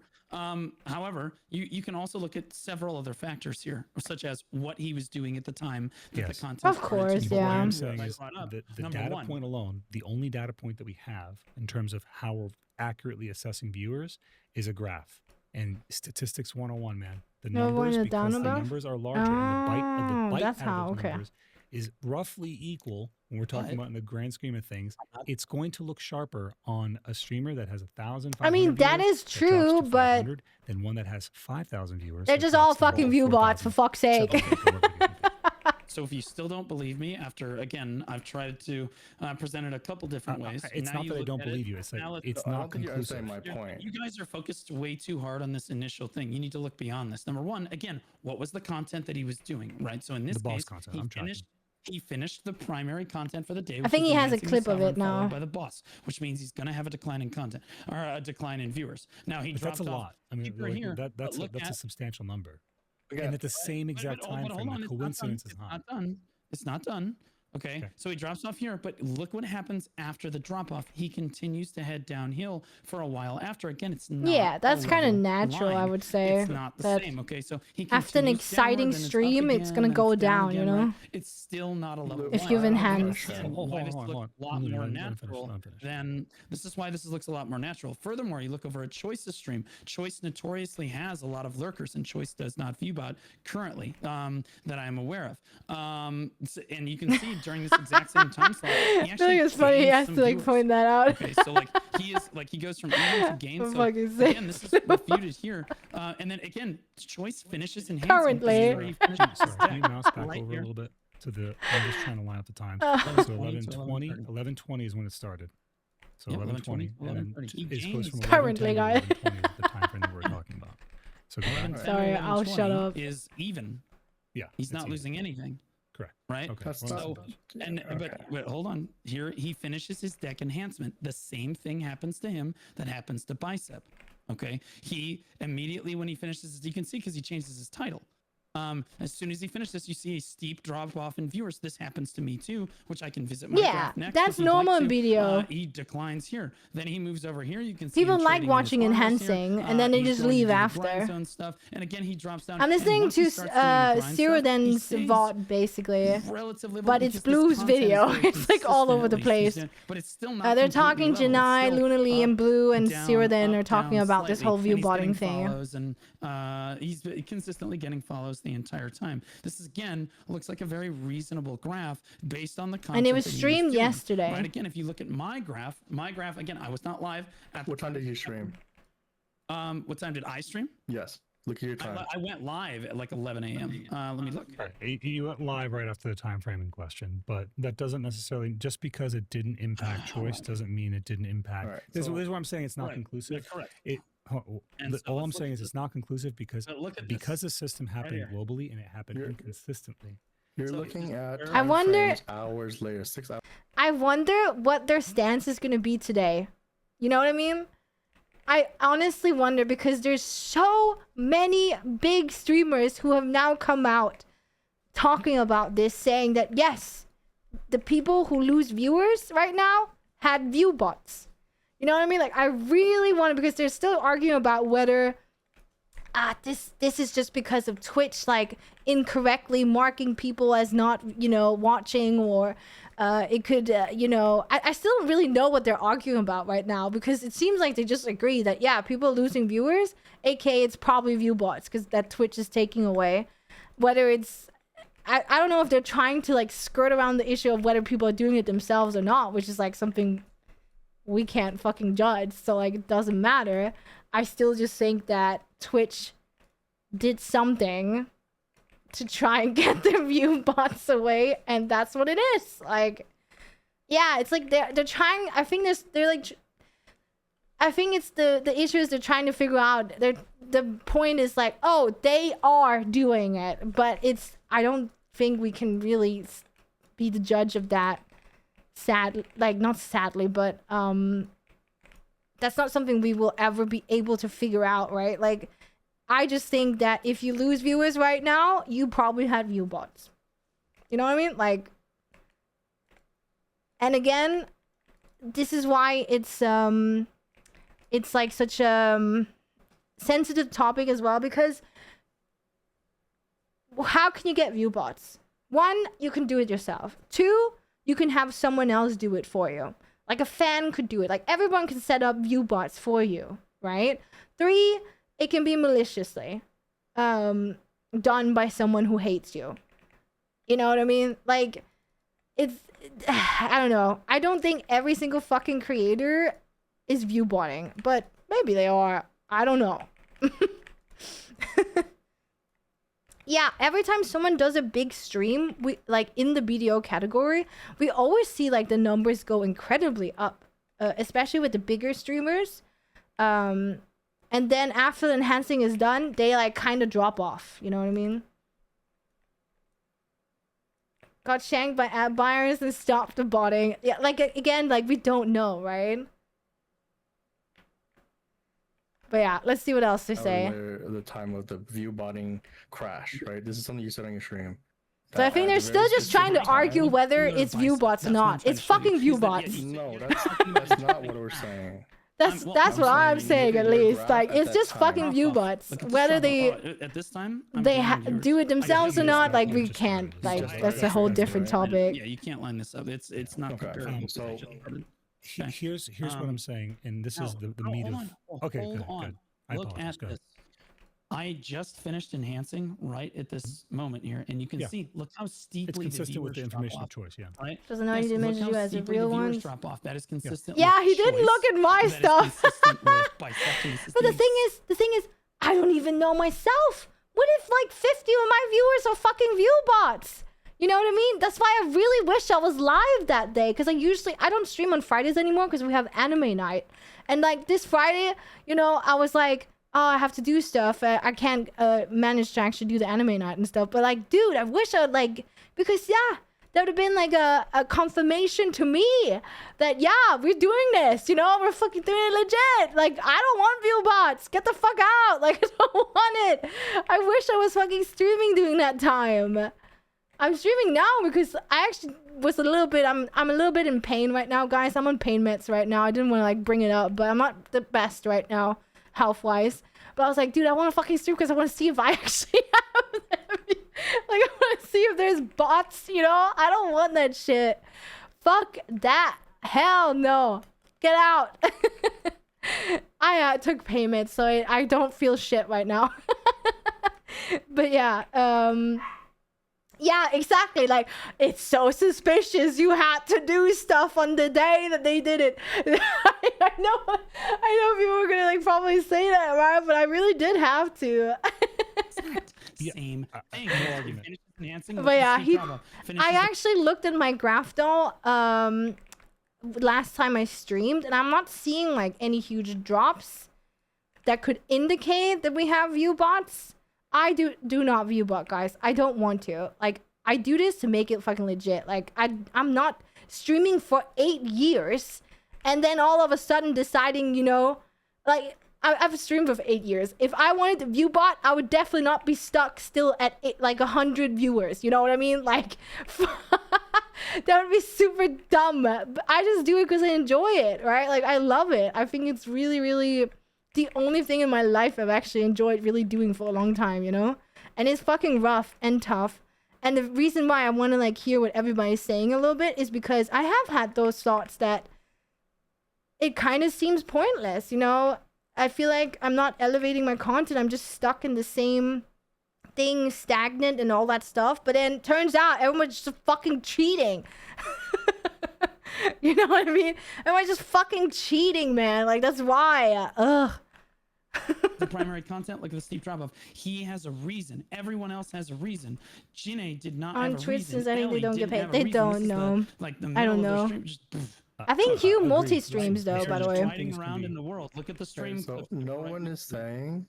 you can also look at several other factors here, such as what he was doing at the time that Yes. the content. Of started course, to But what yeah. I'm be saying is brought up. the Number data one. point alone, the only data point that we have in terms of how we're accurately assessing viewers is a graph. And statistics 101, man. The No, numbers, the because down the above? numbers are larger, and the bite that's out of how, those okay. numbers is roughly equal when we're talking But- about in the grand scheme of things. It's going to look sharper on a streamer that has 1,000. I mean, that is true, but than one that has 5,000 viewers. they're that just all drops down to fucking view bots, 4,000. for fuck's sake. So if you still don't believe me, after again, I've tried to present it a couple different ways. It's Now not you that I look don't at it, believe you. It's now like let's- it's I not don't think you conclusive. understand my point. You guys are focused way too hard on this initial thing. You need to look beyond this. Number one, again, what was the content that he was doing, right? So in this The boss case, content, I'm tracking. he finished the primary content for the day. I which think was he has a Advancing the clip of Sovereign, it now. followed by the boss, which means he's going to have a decline in content or a decline in viewers. Now he But that's dropped a off lot. I mean, deeper like, here, but that's look a at- substantial number. Again, And at the same exact but time hold frame, on, the it's not done. coincidence is It's not. not done. It's not done. Okay. Okay. So he drops off here, but look what happens after the drop off. He continues to head downhill for a while after. Again, it's not. Yeah, that's a kind of level natural, I line. would say. It's not the that same. Okay. So he after an continues exciting downward, then up stream, it's again, gonna then go it's down, you again, know? right? It's still not a level If line. you've And enhanced. this is Hold why on, this hold on, looks a lot hold on. more Let me finish, natural let me finish. than this is why this looks a lot more natural. Furthermore, you look over at Choice's stream. Choice notoriously has a lot of lurkers, and Choice does not viewbot currently that I am aware of. And you can see during this exact same time slot, he I actually feel like it's funny he gained has some to like viewers. point that out. Okay, so like he goes from even to gain. For So fuck's sake. again, this is refuted here, and then again, Choice finishes in Currently. Sorry, can you mouse back Right over here. a little bit to the? I'm just trying to line up the time. Uh. So 11:20. 11:20 is when it started. So Yeah, 11:20, 11:20, and then 11:30. He it goes from gains. Currently, 11:10 to guys. 11:20 is the time frame that we're talking about. So go ahead. 11:10 Sorry, and I'll shut 11:20 up. Is even. Yeah, He's it's not even. losing anything, Correct. right? Okay. That's well, not- So, and but hold on. Here he finishes his deck enhancement. The same thing happens to him that happens to Bicep. Okay. He immediately when he finishes, you can see because he changes his title. As soon as he finishes, you see a steep drop off in viewers. This happens to me too, which I can visit my Yeah, graph next. that's if you'd like normal in to. video. He declines here. Then he moves over here. You can see People him like trading in his watching farmers here. enhancing, and then they He's just going to leave do the after. grindstone stuff. And again, he drops down. I'm And listening once he to starts doing the grind stuff, he Siroden's stays VOD basically. relatively But level it's because this Blue's content is video. very It's like all over the consistent, at least. place. But it's still not. They're completely talking level. It's Janai, still Lunally, and up, Blue, and down, Siroden up, are talking down about this slightly, whole and view he's botting getting thing. follows, and he's consistently getting follows the entire time. This is, again looks like a very reasonable graph based on the content. And it was that he streamed doing. yesterday. Right. Again, if you look at my graph again, I was not live at the What time did you stream? What time did I stream? Yes. Look at your time. I went live at like 11 a.m. Let me look. You went live right after the time frame in question, but that doesn't necessarily just because it didn't impact choice doesn't mean it didn't impact. Right, This so- is what I'm saying. It's not Right, conclusive. correct. And so All I'm let's saying look is at it's not conclusive because But look at because this. the system happened here. globally and it happened You're- inconsistently. You're So looking at I time wonder- frames hours later, 6 hours. I wonder what their stance is gonna be today. You know what I mean? I honestly wonder because there's so many big streamers who have now come out talking about this, saying that yes, the people who lose viewers right now had view bots. You know what I mean? Like I really want to, because they're still arguing about whether this is just because of Twitch like incorrectly marking people as not, you know, watching, or it could, you know, I still don't really know what they're arguing about right now, because it seems like they just agree that, yeah, people are losing viewers, aka it's probably view bots, because that Twitch is taking away. Whether it's, I don't know if they're trying to like skirt around the issue of whether people are doing it themselves or not, which is like something we can't fucking judge. So like it doesn't matter. I still just think that Twitch did something to try and get the view bots away, and that's what it is. Like, yeah, it's like they're trying. I think they're like. I think it's the issue is they're trying to figure out. The point is like, oh, they are doing it, but it's. I don't think we can really be the judge of that. Not sadly, but that's not something we will ever be able to figure out, right? Like, I just think that if you lose viewers right now, you probably had view bots. You know what I mean? Like, and again, this is why it's like such a sensitive topic as well, because how can you get view bots? One, you can do it yourself. Two, you can have someone else do it for you. Like a fan could do it. Like everyone can set up view bots for you, right? Three, it can be maliciously done by someone who hates you. You know what I mean? Like, it's, I don't know. I don't think every single fucking creator is view botting, but maybe they are. I don't know. Yeah, every time someone does a big stream, we like in the BDO category, we always see like the numbers go incredibly up, especially with the bigger streamers. And then after the enhancing is done, they like kind of drop off. You know what I mean? Got shanked by ad buyers and stopped the botting. Yeah, like again, like we don't know, right? But yeah, let's see what else they say. The time of the view botting crash, right? This is something you said on your stream. So I think they're still just trying to argue whether it's view bots or not. It's fucking view bots. No, that's not what we're saying. That's what I'm saying at least. Like it's just fucking view bots. Whether they at this time they do it themselves or not, like we can't. Like that's a whole different topic. Yeah, you can't line this up. It's not comparable. So here's what I'm saying, and this is the meat of. Okay, good. Look at this. I just finished enhancing right at this moment here, and you can see, look how steeply it's consistent with the information of choice. Yeah, right. Doesn't know any dimensions you as a real one. Drop off. That is consistent. Yeah, he didn't look at my stuff. But the thing is, I don't even know myself. What if like 50 of my viewers are fucking view bots? You know what I mean? That's why I really wish I was live that day, because I don't stream on Fridays anymore because we have anime night. And like this Friday, you know, I was like, oh, I have to do stuff. I can't manage to actually do the anime night and stuff. But like, dude, I wish I'd like, because yeah, that would have been like a confirmation to me that yeah, we're doing this, you know, we're fucking doing it legit. Like, I don't want view bots. Get the fuck out. Like, I don't want it. I wish I was fucking streaming during that time. I'm streaming now because I actually was a little bit, I'm a little bit in pain right now, guys. I'm on pain meds right now. I didn't want to like bring it up, but I'm not the best right now, health-wise. But I was like, dude, I want to fucking stream because I want to see if I actually have them. Like, I want to see if there's bots, you know? I don't want that shit. Fuck that. Hell no. Get out. I took payments, so I don't feel shit right now. But yeah, yeah, exactly. Like, it's so suspicious. You had to do stuff on the day that they did it. I know people were gonna like probably say that, right? But I really did have to. Same thing. But yeah, I actually looked at my graph though. Last time I streamed, and I'm not seeing like any huge drops that could indicate that we have view bots. I do not view bot, guys. I don't want to. Like, I do this to make it fucking legit. Like, I'm not streaming for 8 years and then all of a sudden deciding, you know, like, I've streamed for 8 years. If I wanted to view bot, I would definitely not be stuck still at like 100 viewers. You know what I mean? Like, that would be super dumb. But I just do it because I enjoy it, right? Like, I love it. I think it's really, really the only thing in my life I've actually enjoyed really doing for a long time, you know? And it's fucking rough and tough. And the reason why I want to like hear what everybody's saying a little bit is because I have had those thoughts that it kind of seems pointless, you know? I feel like I'm not elevating my content. I'm just stuck in the same thing stagnant and all that stuff. But then turns out everyone's just fucking cheating. You know what I mean? Everyone's just fucking cheating, man. Like, that's why. Ugh. The primary content, look at the steep drop off. He has a reason. Everyone else has a reason. Jinae did not On have a Twitch, reason. since I think they Ellie don't get didn't paid. have a They reason. don't This is know. the I don't middle of know. their stream, just, poof. I think Hugh Agreed. multi-streams though, Right. by the way. Driving Things can around be- in the world. Look at the stream. So clips. no one is saying.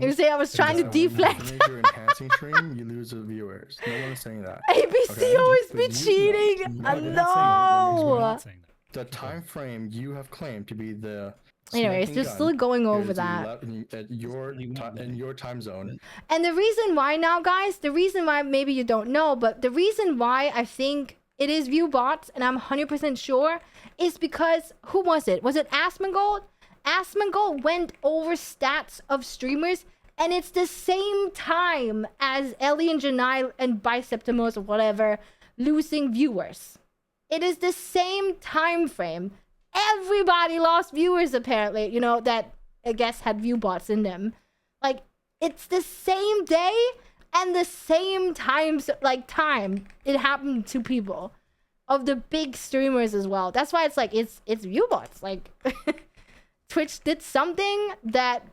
You say I was trying to that when you deflect. finish your enhancing stream, you lose the viewers. No one is saying that. ABC Okay. always But be you know- cheating. No, they're not saying that. We're No. not saying that. The time frame you have claimed to be the Anyways, smoking they're gun still going over is that. at your in your time zone. And the reason why now, guys, the reason why maybe you don't know, but the reason why I think it is view bots, and I'm 100% sure, is because, who was it? Was it Asmongold? Asmongold went over stats of streamers, and it's the same time as Ellie and Janai and Biceptimos or whatever losing viewers. It is the same time frame. Everybody lost viewers apparently, you know, that I guess had view bots in them. Like, it's the same day and the same time it happened to people of the big streamers as well. That's why it's like it's view bots. Like Twitch did something that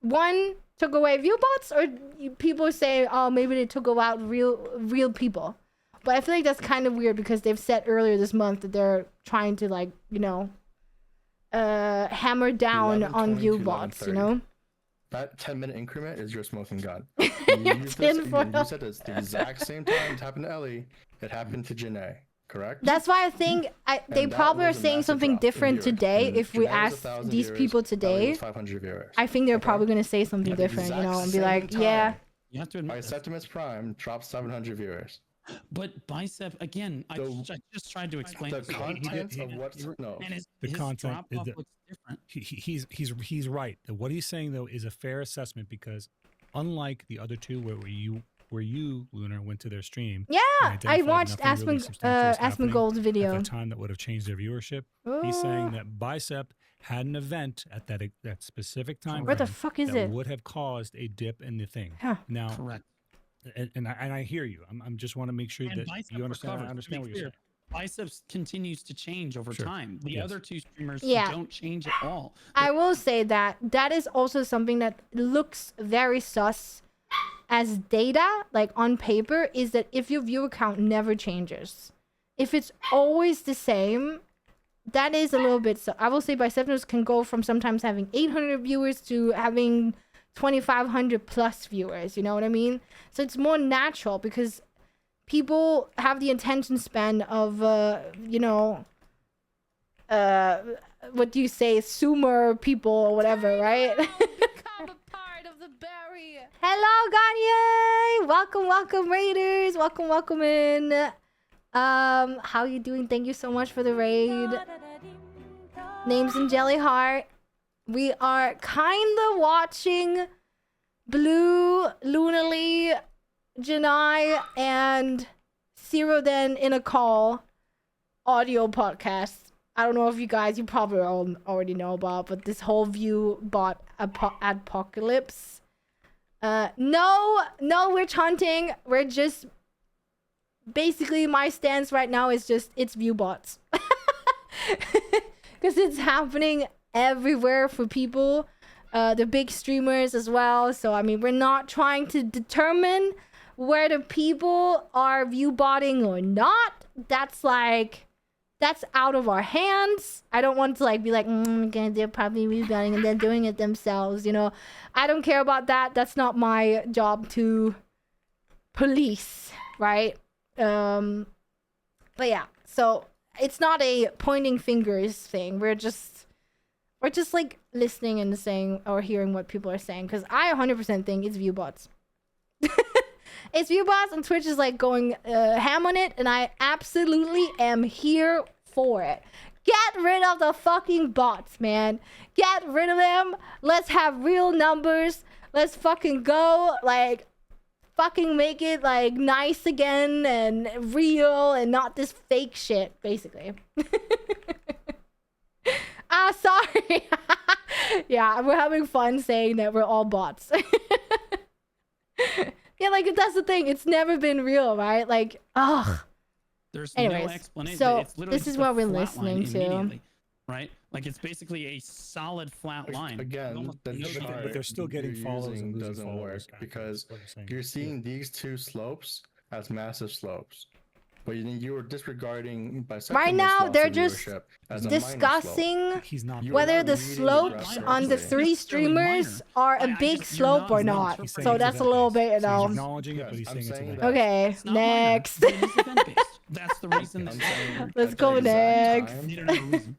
one took away view bots, or people say, oh, maybe they took out real people. But I feel like that's kind of weird because they've said earlier this month that they're trying to, like, you know, hammer down 11, on 20 view to bots, 11:30. you know? That 10-minute increment is your smoking gun. Your You tinfoil. said it's the exact same time it happened to Ellie. It happened to Janae, correct? That's why I think they And that probably are was a saying massive something drop in different viewers. today. And If we Janae was ask 1,000 these viewers, people Ellie today, was 500 viewers. I think they're Okay. probably going to say something At the different, you know, exact and be same like, time, yeah. You have to admit this. Biceptimus Prime dropped 700 viewers. But Bicep, again, I just tried to explain The it to you. content of what's no. And his content drop is off the- looks different. He's right. What he's saying though is a fair assessment, because unlike the other two where you Lunar went to their stream, Yeah, and I identified watched nothing really substantial was happening Asmongold's video. at the time that would have changed their viewership. He's saying that Bicep had an event at that specific time Where the frame fuck is that it? would have caused a dip in the thing. Huh. Now, Correct. and I hear you. I'm just want to make sure And that Bicep you understand. recovers. I understand To what be you're saying. clear, Biceps continues to change over Sure. time. The Yes. other two streamers Yeah. don't change at all. I will say that is also something that looks very sus as data, like on paper, is that if your viewer count never changes, if it's always the same, that is a little bit I will say Biceptimus can go from sometimes having 800 viewers to having 2,500 plus viewers, you know what I mean? So it's more natural because people have the attention span of you know, what do you say, Sumer people or whatever, right? Become a part of the berry. Hello, Gagne! Welcome, Raiders! Welcome in. How you doing? Thank you so much for the raid. Name's Engeli Heart. We are kinda watching Blue, Lunally, Janai, and Zeroden in a call audio podcast. I don't know if you probably all already know about, but this whole view bot apocalypse. No witch hunting. We're just basically, my stance right now is just it's view bots. Because it's happening everywhere for people, the big streamers as well. So I mean, we're not trying to determine whether people are view botting or not. That's out of our hands. I don't want to like be like, okay, they're probably view botting and they're doing it themselves, you know. I don't care about that. That's not my job to police, right? But yeah, so it's not a pointing fingers thing. We're just like listening and saying or hearing what people are saying, because I 100% think it's view bots. It's view bots, and Twitch is like going ham on it, and I absolutely am here for it. Get rid of the fucking bots, man. Get rid of them. Let's have real numbers. Let's fucking go. Like, fucking make it like nice again and real and not this fake shit, basically. Sorry. Yeah, we're having fun saying that we're all bots. Yeah, like that's the thing. It's never been real, right? Like, ugh. There's Anyways, no explanation. so It's literally this is just what a we're flat listening line to. immediately, right? Like it's basically a solid flat line. Again, the no chart but they're still getting you're follows using and losing doesn't followers, work because you're seeing these two slopes as massive slopes. But you were disregarding bisecting Right now, they're of just viewership as a discussing He's not whether the reading the slopes graph on the correctly. 3 streamers are a big slope or not. He's saying So it's that's a little event-based. bit, So he's you know. acknowledging it, but he's Yes, saying I'm it's saying event-based. Okay, It's not minor, next. but it is event-based. That's the reason. I'm saying Let's at go that exact next. time- Need another reason.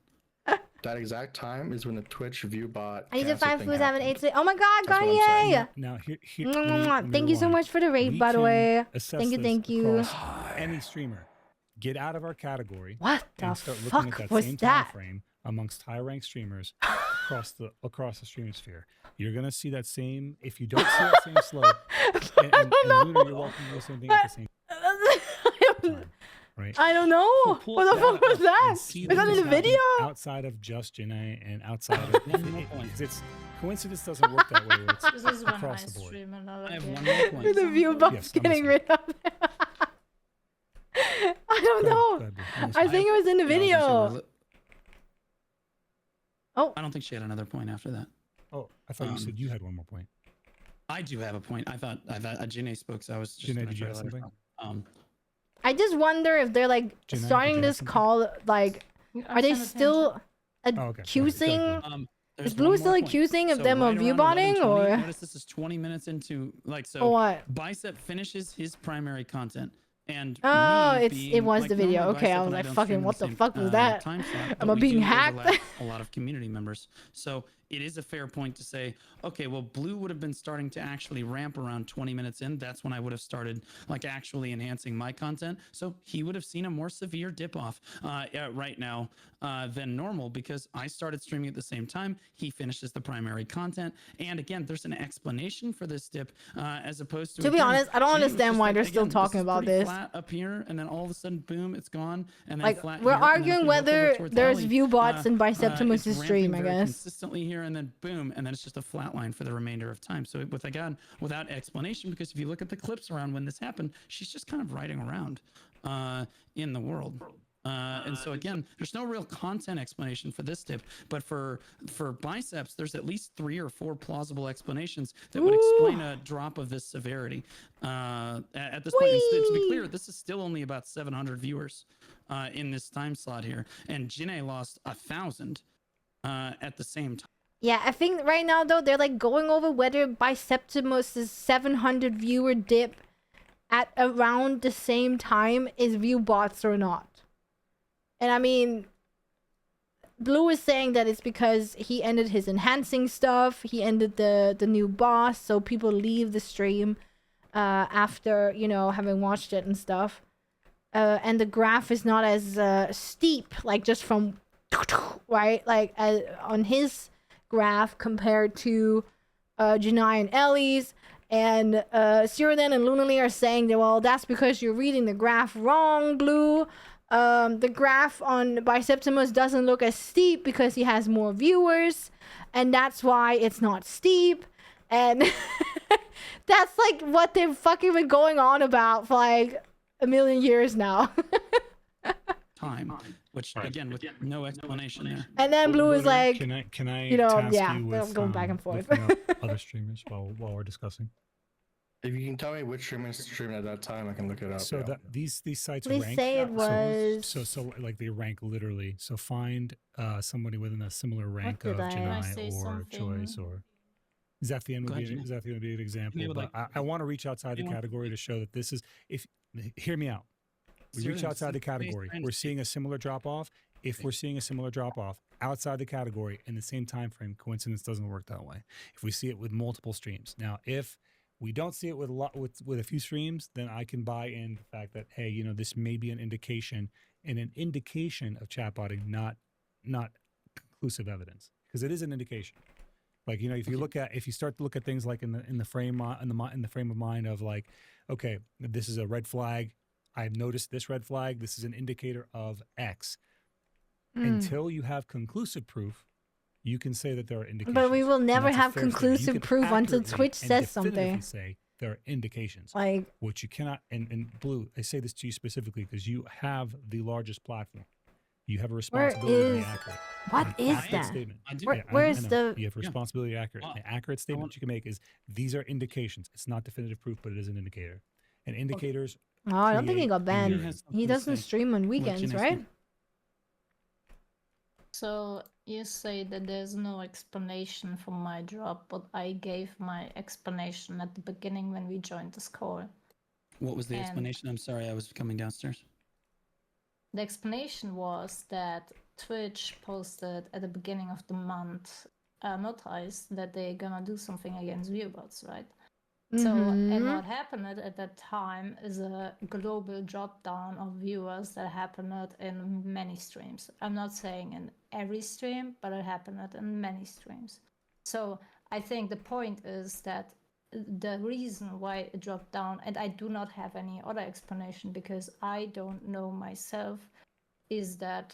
That exact time is when the Twitch view bot. I need to cancel 5 thing foods, 7, 8, happened. 6. Oh my god, That's what I'm saying. Garnier! Now, here Mwah. Thank you so rewind. much for the raid, We by the can way. assess Thank you, this thank you. across any streamer. Get out of our category What the and start looking at fuck that was same time that? frame amongst high-ranked streamers across the stream sphere. You're gonna see that same. If you don't see that same slope, and Lunar, you're welcome to do the same thing at the same time, right? I don't know. Pull What the fuck was that? and see Is that what in is the video? happening outside of just Janae and outside of because it's coincidence doesn't work that way. Where it's This is when I across the board. stream another I have game. one more point. The view box Yes, I'm getting listening. rid of it. I don't know. Go ahead, Boo. I think it was in the video. Oh. I don't think she had another point after that. Oh, I thought you said you had one more point. I do have a point. I thought Janae spoke, so I was just Janae, gonna did you try have to let her something? go. I just wonder if they're like Janae, did starting you have this something? call, like, I'm are they paying still Oh, okay. accusing? There's Is Blue one still more point. accusing of So them of right view around botting 11:20, or notice this is 20 minutes into or so what? Bicep finishes his primary content. And Oh, me it being, was like, the video. normally Okay, Bicep I was and like, don't fucking, stream in what the same, fuck was that? time slot, Am but I we being do hacked? overlap a lot of community members. So it is a fair point to say, okay, well, Blue would have been starting to actually ramp around 20 minutes in. That's when I would have started like actually enhancing my content. So he would have seen a more severe dip off right now than normal because I started streaming at the same time. He finishes the primary content. And again, there's an explanation for this dip as opposed to be again, honest, I don't Janae was understand just why like, they're still again, talking is about pretty this. flat up here, and then all of a sudden, boom, it's gone. And then Like, flat we're here, and then if arguing we look over whether towards there's Ellie, view bots in it's Biceptimus' ramping stream, I very guess. consistently here, and then boom, and then it's just a flat line for the remainder of time. So without explanation, because if you look at the clips around when this happened, she's just kind of riding around in the world. And so again, there's no real content explanation for this tip, but for biceps, there's at least 3 or 4 plausible explanations that would explain a drop of this severity. At this point, and to be clear, this is still only about 700 viewers in this time slot here, and Janae lost 1,000 at the same time. Yeah, I think right now though they're like going over whether Biceptimus' 700 viewer dip at around the same time is view bots or not. And I mean, Blue is saying that it's because he ended his enhancing stuff. He ended the new boss, so people leave the stream after, you know, having watched it and stuff. And the graph is not as steep, like just from right, like on his graph compared to Janai and Ellie's. And Cyrodian and Lunally are saying that, well, that's because you're reading the graph wrong, Blue. The graph on Biceptimus doesn't look as steep because he has more viewers, and that's why it's not steep. And that's like what they've fucking been going on about for like a million years now. Time, which again with no explanation there. And then Blue is like, can I you know, task yeah, you they're with, going back and forth. looking up other streamers while we're discussing? If you can tell me which streamer is streaming at that time, I can look it up. So yeah. that these sites Please rank. say it was. So like they rank literally. So find somebody within a similar rank did of I- Can I Janai say or something? Choice or. Zephian Go would ahead, be Janai. Zephian would be an example, would but like- I want to reach outside the Anyone? category to show that this is hear me out. We reach Seriously, outside the please, category. I We're seeing a similar drop off. If we're seeing a similar drop off outside the category in the same time frame, coincidence doesn't work that way. If we see it with multiple streams, now if we don't see it with a few streams, then I can buy in the fact that, hey, you know, this may be an indication of chatbotting, not conclusive evidence, because it is an indication. Like, you know, if you start to look at things like in the frame of mind of like, okay, this is a red flag. I've noticed this red flag. This is an indicator of X. Until you have conclusive proof, you can say that there are indications. But we will And never that's a have fair statement. You conclusive can proof until accurately Twitch and says definitively something. say there are indications. Like, what you cannot, and Blue, I say this to you specifically because you have the largest platform. You have a responsibility to be accurate. What An is accurate that? Statement. Where's the? You have responsibility accurate. An accurate statement you can make is these are indications. It's not definitive proof, but it is an indicator. And indicators. Oh, I don't think he got banned. He doesn't stream on weekends, right? So you say that there's no explanation for my drop, but I gave my explanation at the beginning when we joined this call. What was the explanation? I'm sorry, I was coming downstairs. The explanation was that Twitch posted at the beginning of the month a notice that they're gonna do something against viewbots, right? So, and what happened at that time is a global drop down of viewers that happened in many streams. I'm not saying in every stream, but it happened in many streams. So I think the point is that the reason why it dropped down, and I do not have any other explanation because I don't know myself, is that,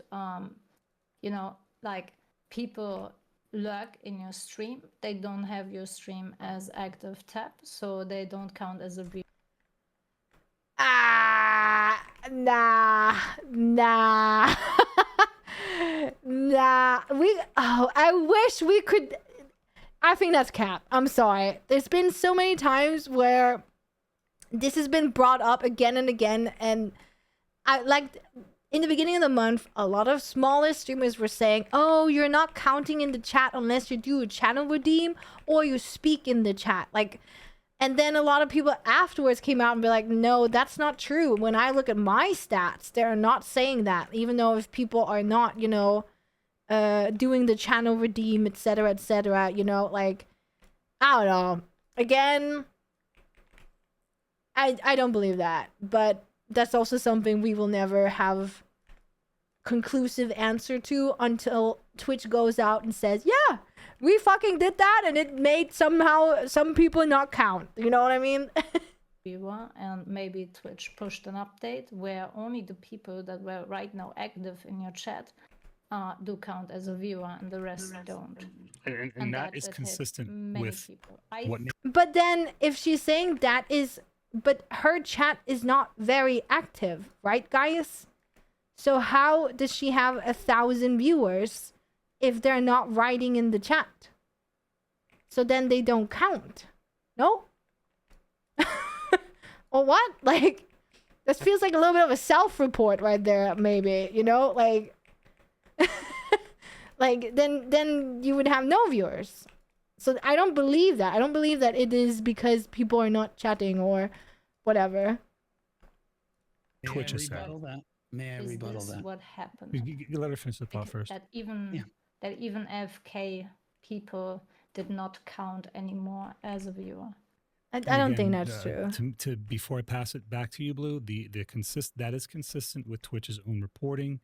you know, like people lurk in your stream, they don't have your stream as active tab, so they don't count as a view. Nah. Nah. I wish we could. I think that's cap. I'm sorry. There's been so many times where this has been brought up again and again, and I like in the beginning of the month, a lot of smaller streamers were saying, oh, you're not counting in the chat unless you do a channel redeem or you speak in the chat. Like, and then a lot of people afterwards came out and be like, no, that's not true. When I look at my stats, they're not saying that, even though if people are not, you know, doing the channel redeem, etc., you know, like, I don't know. Again, I don't believe that, but that's also something we will never have conclusive answer to until Twitch goes out and says, yeah, we fucking did that and it made somehow some people not count. You know what I mean? And maybe Twitch pushed an update where only the people that were right now active in your chat do count as a viewer and the rest don't. And that is consistent with what... But then if she's saying that is... But her chat is not very active, right, guys? So how does she have 1,000 viewers if they're not writing in the chat? So then they don't count. No? Or what? Like, this feels like a little bit of a self-report right there, maybe. You know, like... like, then you would have no viewers. So I don't believe that. I don't believe that it is because people are not chatting or whatever. Twitch is May I rebuttal that? What happened? You let her finish the thought first. That even FK people did not count anymore as a viewer. I don't think that's true. Before I pass it back to you, Blue, that is consistent with Twitch's own reporting.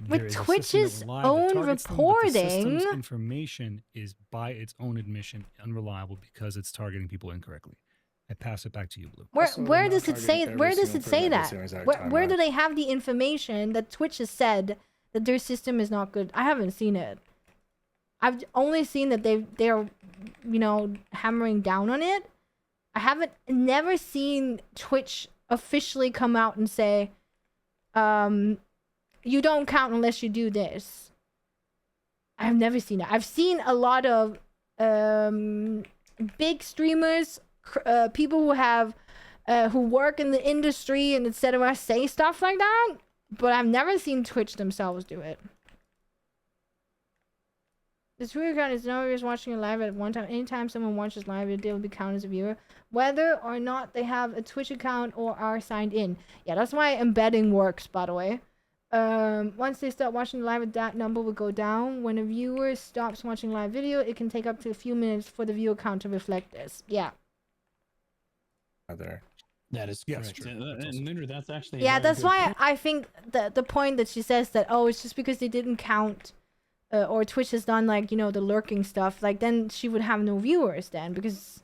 With Twitch's own reporting, the system's information is by its own admission unreliable because it's targeting people incorrectly. I pass it back to you, Blue. Where does it say? Where does it say that? Where do they have the information that Twitch has said that their system is not good? I haven't seen it. I've only seen that they're, you know, hammering down on it. I never seen Twitch officially come out and say, you don't count unless you do this. I've never seen that. I've seen a lot of big streamers, people who have who work in the industry and etc. say stuff like that, but I've never seen Twitch themselves do it. This Twitter account is no just watching it live at one time. Anytime someone watches live, they will be counted as a viewer, whether or not they have a Twitch account or are signed in. Yeah, that's why embedding works, by the way. Once they start watching live, that number will go down. When a viewer stops watching live video, it can take up to a few minutes for the viewer count to reflect this. Yeah. There. That is correct. And that's actually that's why I think the point that she says that, oh, it's just because they didn't count, or Twitch has done, like, you know, the lurking stuff, like, then she would have no viewers then, because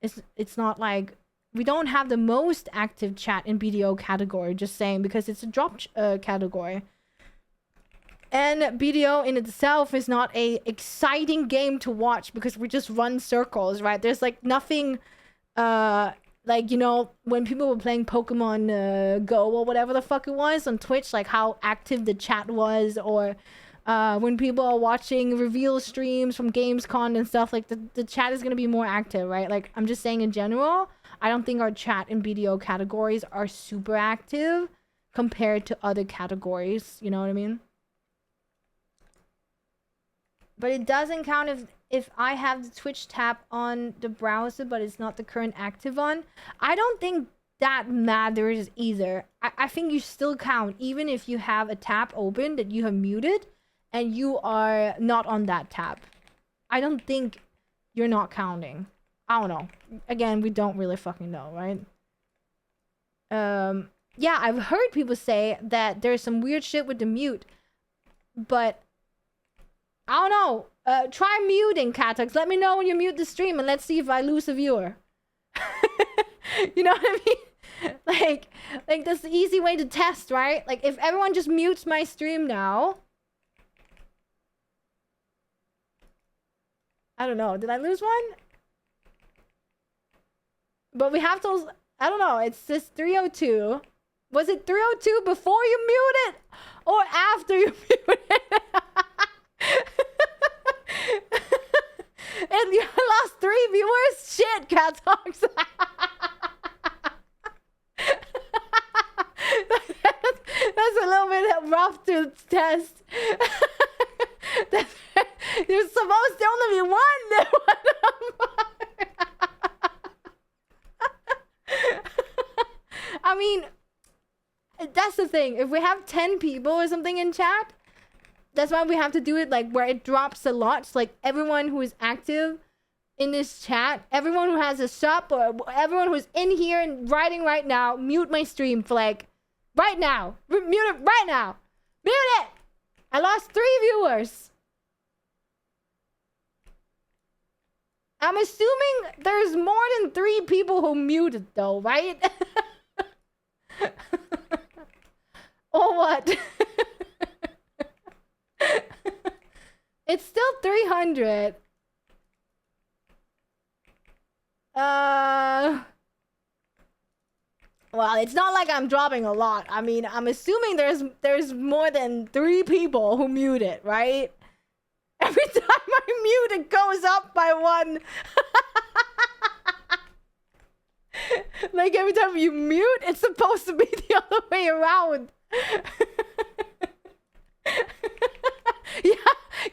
it's not like we don't have the most active chat in BDO category, just saying, because it's a drop category. And BDO in itself is not a exciting game to watch because we just run circles, right? There's like nothing like, you know, when people were playing Pokemon Go or whatever the fuck it was on Twitch, like how active the chat was, or when people are watching reveal streams from Gamescom and stuff, like the chat is going to be more active, right? Like, I'm just saying in general, I don't think our chat and BDO categories are super active compared to other categories, you know what I mean? But it doesn't count if I have the Twitch tab on the browser, but it's not the current active one. I don't think that matters either. I think you still count, even if you have a tab open that you have muted and you are not on that tab. I don't think you're not counting. I don't know. Again, we don't really fucking know, right? Yeah, I've heard people say that there's some weird shit with the mute, but I don't know. Try muting, Catux. Let me know when you mute the stream and let's see if I lose a viewer. You know what I mean? Like that's the easy way to test, right? Like if everyone just mutes my stream now. I don't know. Did I lose one? But we have to, I don't know. It's just 302. Was it 302 before you muted or after you muted? And you lost 3 viewers? Shit, Cat Talks. That's a little bit rough to test. You're supposed to only be one. I mean, that's the thing. If we have 10 people or something in chat, that's why we have to do it like where it drops a lot. So like everyone who is active in this chat, everyone who has a sub, or everyone who's in here and writing right now, mute my stream for like right now. Mute it right now. Mute it. I lost 3 viewers. I'm assuming there's more than 3 people who muted though, right? Or what? It's still 300. Well, it's not like I'm dropping a lot. I mean, I'm assuming there's more than 3 people who mute it, right? Every time I mute, it goes up by 1. Like every time you mute, it's supposed to be the other way around. Yeah,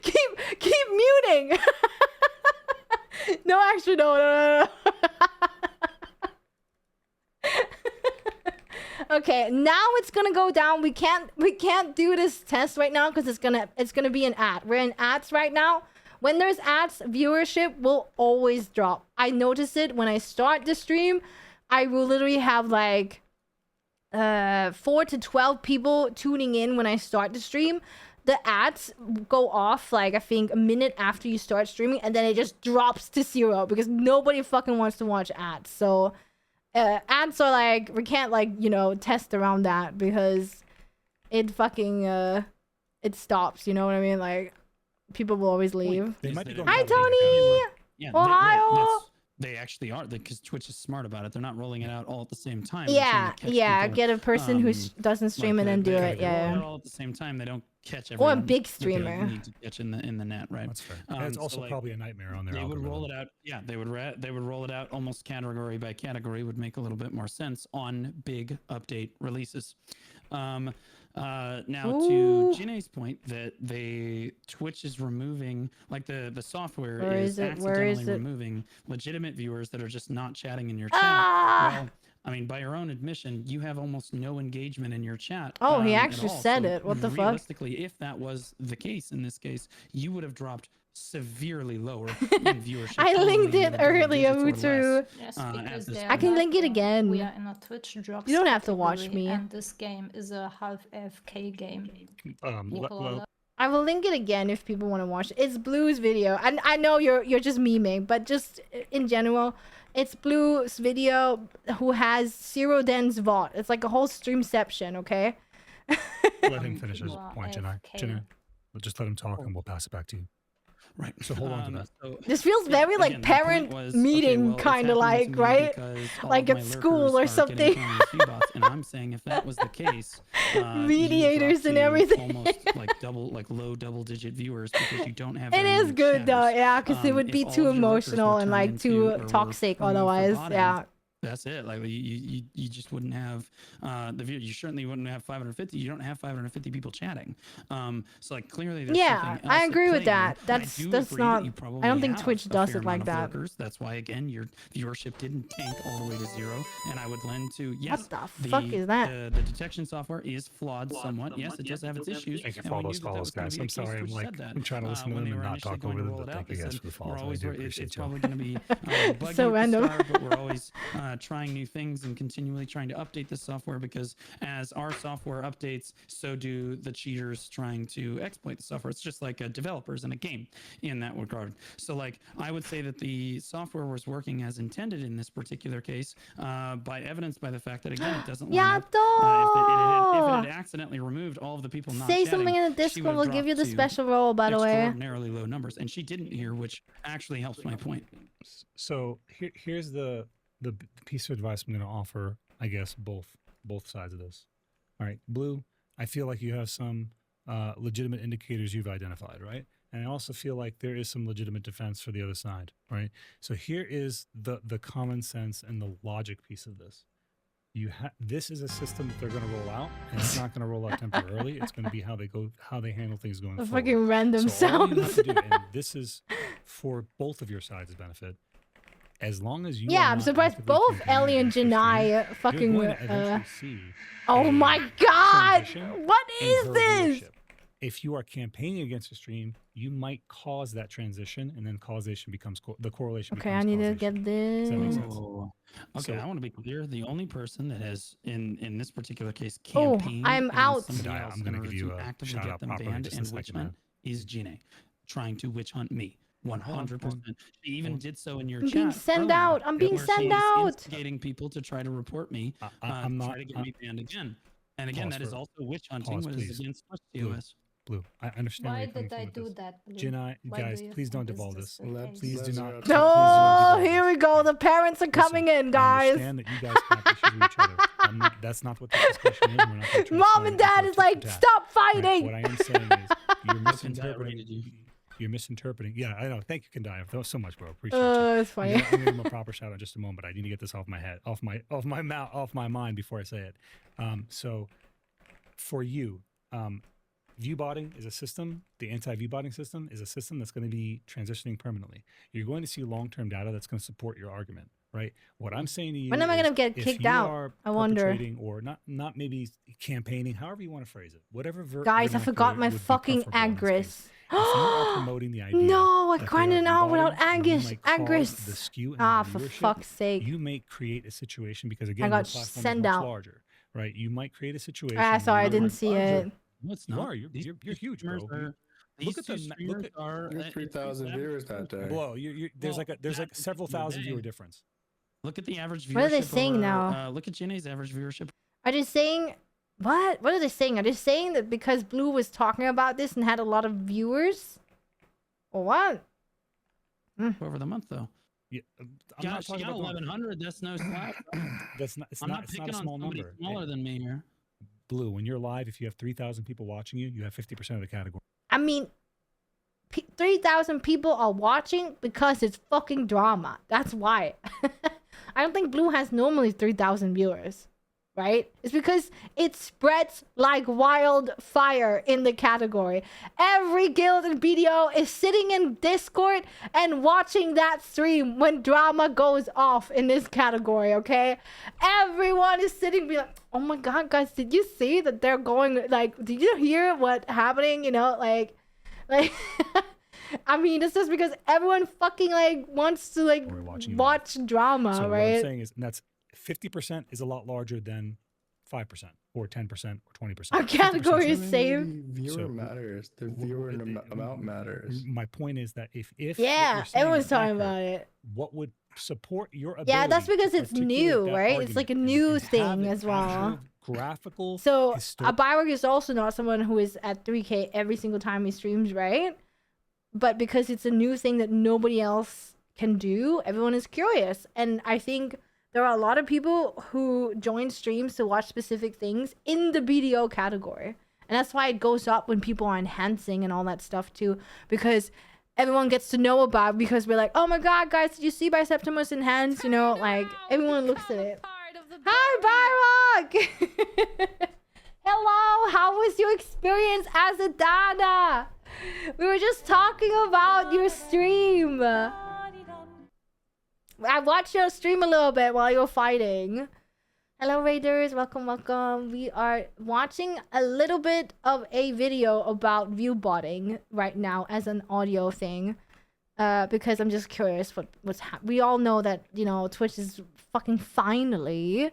keep muting. No, actually, no. Okay, now it's gonna go down. We can't do this test right now because it's gonna be an ad. We're in ads right now. When there's ads, viewership will always drop. I notice it when I start the stream. I will literally have like 4 to 12 people tuning in when I start the stream. The ads go off like I think a minute after you start streaming, and then it just drops to 0 because nobody fucking wants to watch ads. So ads are like, we can't like, you know, test around that because it fucking it stops, you know what I mean? Like people will always leave. Hi Tony. Yeah, Ohio. They actually are, because Twitch is smart about it. They're not rolling it out all at the same time. Yeah, get a person who doesn't stream and then do it. Yeah, roll it all at the same time. They don't catch everyone. Or a big streamer. They need to catch in the net, right? That's fair. It's also like, probably a nightmare on their They would algorithm. roll it out. Yeah, they would roll it out almost category by category. Would make a little bit more sense on big update releases. Now Ooh. to Jinae's point that Twitch is removing, like the software Where is accidentally removing legitimate viewers that are just not chatting in your chat. Well, I mean, by your own admission, you have almost no engagement in your chat. Oh, he actually said it. What the fuck? Realistically, if that was the case in this case, you would have dropped severely lower in viewership. I linked it earlier, Mutsu. Yes, because I can link it again. We are in a Twitch drops. You don't have to watch me. And this game is a half AFK game. I will link it again if people want to watch it. It's Blue's video. And I know you're just memeing, but just in general, it's Blue's video who has Zero Den's VOD. It's like a whole streamception, okay? Let him finish his point, Jinae. We'll just let him talk and we'll pass it back to you. Right. So hold on to that. So, This feels very like again, my parent point was, meeting, well, it's kind of happening to like, me right? because all Like of at my school lurkers or are getting something. Chinese V-bots, and I'm saying if that was the case, Mediators you and drop to everything. almost like low double-digit viewers because you don't have It very is many good though, chatters. yeah, because it would If be all too of your lurkers were emotional and turned like into too or were toxic removed for otherwise. botting, Yeah. that's it. Like you just wouldn't have the view. You certainly wouldn't have 550. You don't have 550 people chatting. So like clearly there's Yeah, something else I at agree with play here. that. And I That's do that's agree not. that you probably I don't think have Twitch a does fair it like amount of that. lurkers. That's why again your viewership didn't tank all the way to zero. And I would lend to yes, What the fuck is that? the detection software is flawed somewhat. Yes, it does have its issues. Thank you and for all we those knew that follows, was gonna guys. be a I'm case. sorry. Twitch said that, I'm trying to listen to when them they and were not initially talk going over to them, roll but it out. thank you They guys said for the we're follows. I always do it's appreciate you. probably going to be buggy So at the random. start, but we're always trying new things and continually trying to update the software because as our software updates, so do the cheaters trying to exploit the software. It's just like developers in a game in that regard. So like I would say that the software was working as intended in this particular case, by evidenced by the fact that again it doesn't line up. If it had accidentally removed all of the people not Say chatting, something in the she Discord. would We'll have give you dropped the to special role, by the way. extraordinarily low numbers, and she didn't hear, which actually helps my point. So here's the piece of advice I'm going to offer. I guess both sides of this. All right, Blue. I feel like you have some legitimate indicators you've identified, right? And I also feel like there is some legitimate defense for the other side, right? So here is the common sense and the logic piece of this. This is a system that they're going to roll out, and it's not going to roll out temporarily. It's going to be how they handle things going forward. Fucking random So all you have sounds. to do, and this is for both of your sides' benefit, as long as you Yeah, are I'm not surprised actively both campaigning Ellie and against the stream, Janai fucking. you're going to eventually see Oh a my god! transition What in is her this? viewership. If you are campaigning against a stream, you might cause that transition, and then causation becomes the correlation. Okay, becomes I need to causation. get this. Does that make sense? Okay, So- I want to be clear. The only person that has, in this particular case, Oh, campaigned I'm against out. somebody Dai, else I'm gonna in give order you to a actively shout get out them properly banned just a and second, witch hunt man. is Gine, trying to witch hunt me. 100%. She even did so in your I'm chat. being sent earlier, out. I'm being where sent she's out. instigating people to try to report me, I'm not. try to get me banned again. And again, Pause that is for- also witch hunting, pause, what please. is against Blue. TOS. Blue, I understand where Why you're coming did I from with do this. that, Blue? Janai, Why guys, do you please don't think devolve this this. is the Let's- case? Please do let's not. zero Please do out. not Oh, devolve here this. we go. The parents are coming in, I guys. understand that you guys have issues with each other. That's not what this discussion is. We're not going to transform Mom it and dad into a is like, tit for tat. stop Right, fighting. what I am saying is you're rated misinterpreting. you. You're misinterpreting. Yeah, I know. Thank you, Kandaya. Thanks so much, bro. Appreciate you. It's funny. I'm gonna give him a proper shout out in just a moment, but I need to get this off my head, off my mouth, off my mind before I say it. So for you, viewbotting is a system. The anti-viewbotting system is a system that's going to be transitioning permanently. You're going to see long-term data that's going to support your argument, right? What I'm saying to you, When am I is gonna get if kicked you out? are I wonder. perpetrating or not maybe campaigning, however you want to phrase it, whatever. Guys, I forgot my fucking Agris. If you are promoting the idea, No, I that they grinded are out without viewbotting, and you Agris. might cause Agris. the skew in Ah, the for viewership, fuck's sake. you may create a situation because again, got your platform sent is much out. larger, right? You might create a situation. Ah, where sorry, I you didn't are see larger. it. No, it's You not. are. You're huge, bro. Streamers are- Look at these the two look streamers at are You're 3,000 viewers that day. Whoa, there's Well, there's like that several particular thousand day- viewer difference. Look at the average viewership. What are they saying over, now? Look at Jenny's average viewership Are they saying what? What are they saying? Are they saying that because Blue was talking about this and had a lot of viewers? Or what? over the month, though. Yeah, I'm She not talking got about 1,100. That's no slouch. that's not. It's I'm not. not It's picking not a on small somebody number. smaller than me here. Blue, when you're live, if you have 3,000 people watching you, you have 50% of the category. I mean, 3,000 people are watching because it's fucking drama. That's why. I don't think Blue has normally 3,000 viewers, right? It's because it spreads like wildfire in the category. Every guild and BDO is sitting in Discord and watching that stream when drama goes off in this category, okay? Everyone is sitting be like, oh my god, guys, did you see that they're going, like, did you hear what happening, you know, like I mean, it's just because everyone fucking like wants to like We're watching you watch drama, So what I'm right? saying is, and that's 50% is a lot larger than 5% or 10% or 20%. Our category is 50% saved. Viewer So- matters. The viewer amount matters. My point is that if Yeah, what you're saying everyone's is talking accurate, about it. what would support your ability? Yeah, that's because to it's articulate new, that right? It's like a argument new and have thing an as well. actual graphical. So histor- Byrock is also not someone who is at 3K every single time he streams, right? but because it's a new thing that nobody else can do, everyone is curious. And I think there are a lot of people who join streams to watch specific things in the BDO category. And that's why it goes up when people are enhancing and all that stuff too, because everyone gets to know about it, because we're like, oh my god, guys, did you see Biseptimus enhance? You know, like everyone looks at it. Hi, Byrock! Hello, how was your experience as a Dada? We were just talking about your stream. I watched your stream a little bit while you were fighting. Hello, Raiders. Welcome, welcome. We are watching a little bit of a video about view botting right now as an audio thing. Because I'm just curious what's we all know that, you know, Twitch is fucking finally.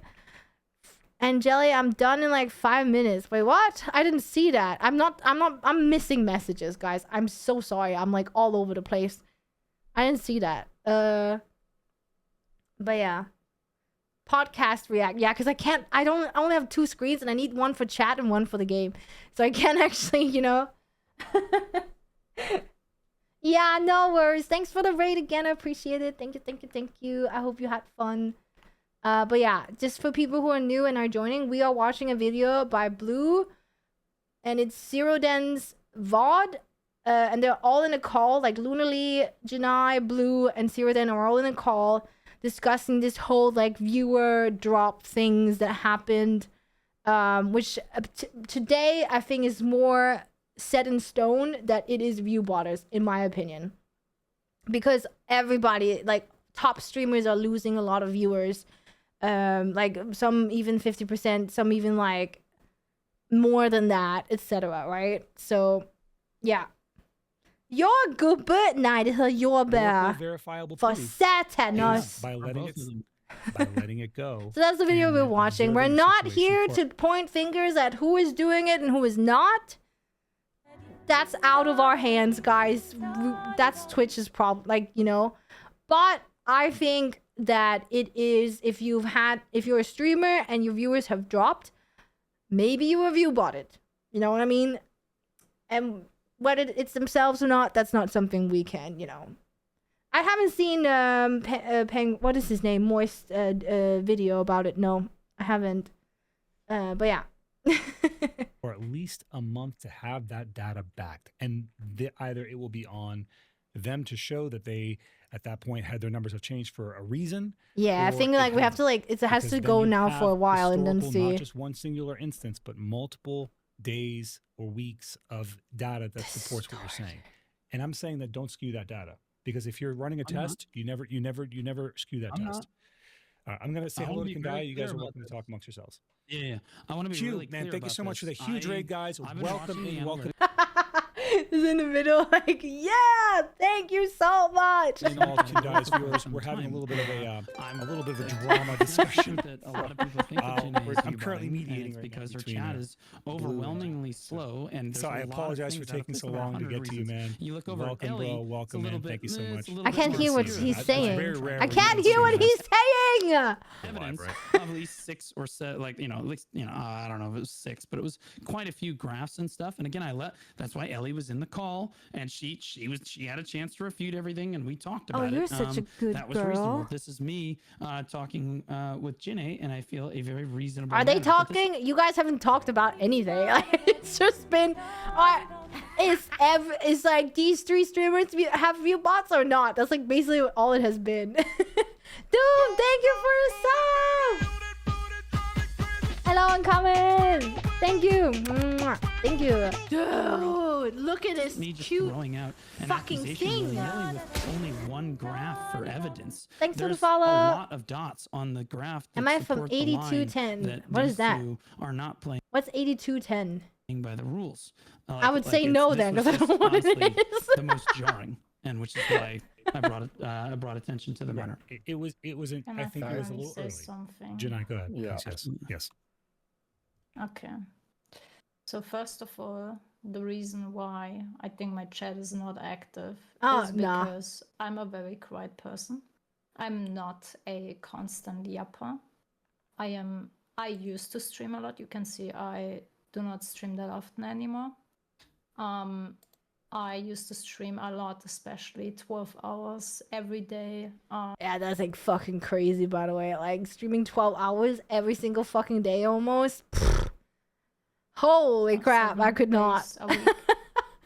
And Jelly, I'm done in like 5 minutes. Wait, what? I didn't see that. I'm missing messages, guys. I'm so sorry. I'm like all over the place. I didn't see that. But yeah. Podcast react. Yeah, because I only have 2 screens and I need one for chat and one for the game. So I can't actually, you know. Yeah, no worries. Thanks for the raid again. I appreciate it. Thank you, thank you, thank you. I hope you had fun. But yeah, just for people who are new and are joining, we are watching a video by Blue, and it's Zeroden's VOD, and they're all in a call, like Lunarly, Janai, Blue, and Zeroden are all in a call discussing this whole like viewer drop things that happened, which today I think is more set in stone that it is view botters, in my opinion, because everybody, like top streamers, are losing a lot of viewers. Like some even 50%, some even like more than that, etc. Right? So, yeah. Your good bird night is your bear verifiable for proof Satanos. by letting it go. So that's the video we're watching. We're not here to point fingers at who is doing it and who is not. That's out of our hands, guys. That's Twitch's problem, like, you know. But I think that it is, if you're a streamer and your viewers have dropped, maybe you review bought it. You know what I mean? And whether it's themselves or not, that's not something we can, you know. I haven't seen what is his name, Moist video about it. No, I haven't. But yeah. Or at least a month to have that data backed, and either it will be on them to show that they at that point had their numbers have changed for a reason. Yeah, I think like we have to like it has to go now for a while and then see. Not just one singular instance, but multiple days or weeks of data that supports what you're saying. And I'm saying that don't skew that data, because if you're running a test, you never skew that test. I'm gonna say hello to Kandai. You guys are welcome to talk amongst yourselves. Yeah. I want to be Hugh, really clear man, thank you so much for the huge raid, guys. Welcome in, welcome. Is in the middle, like, yeah, thank you so much. And all Kandai's viewers, we're having a little bit of a drama discussion. That a lot of people think I'm currently mediating right because now her chat is overwhelmingly slow, and so I apologize for taking so long to get to you, man. You look over welcome, Ellie, bro. Welcome, man. Thank you so much. I can't hear what he's saying. I can't hear what he's saying. Evidence of at least 6 or 7, like, you know, at least, you know, I don't know if it was 6, but it was quite a few graphs and stuff. And again, that's why Ellie was in the call, and she had a chance to refute everything, and we talked about it. Oh, you're such a good that was girl. Reasonable. This is me talking with Jinae, and I feel a very reasonable. Are they talking? You guys haven't talked about anything. Like, it's just been, it's like these 3 streamers have view bots or not? That's like basically all it has been. Dude, thank you for the sub. Hello, I'm coming. Thank you. Thank you. Dude, look at this cute fucking thing. With only 1 graph for evidence. Thanks There's for the follow. a lot of dots on the graph. Am I from 8210? What is that? Are not playing. What's 8210? By the rules. I would say no then, because I don't know what it is. The most jarring, and which is why I brought attention to the matter. It wasn't. I think it was a little early. Janai, go ahead. Yeah. Yes. Okay. So first of all, the reason why I think my chat is not active is because I'm a very quiet person. I'm not a constant yapper. I used to stream a lot. You can see I do not stream that often anymore. I used to stream a lot, especially 12 hours every day. Yeah, that's like fucking crazy, by the way. Like streaming 12 hours every single fucking day almost. Holy crap, I could not.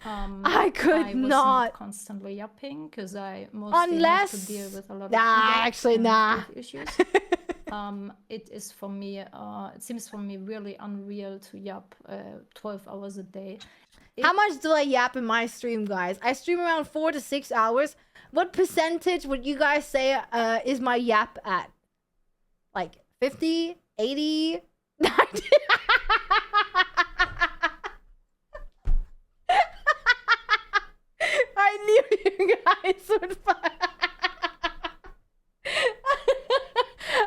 I could not constantly yapping because I mostly have to deal with a lot of issues. It is for me, it seems for me really unreal to yap 12 hours a day. How much do I yap in my stream, guys? I stream around 4 to 6 hours. What percentage would you guys say is my yap at? Like 50, 80, 90? I knew you guys would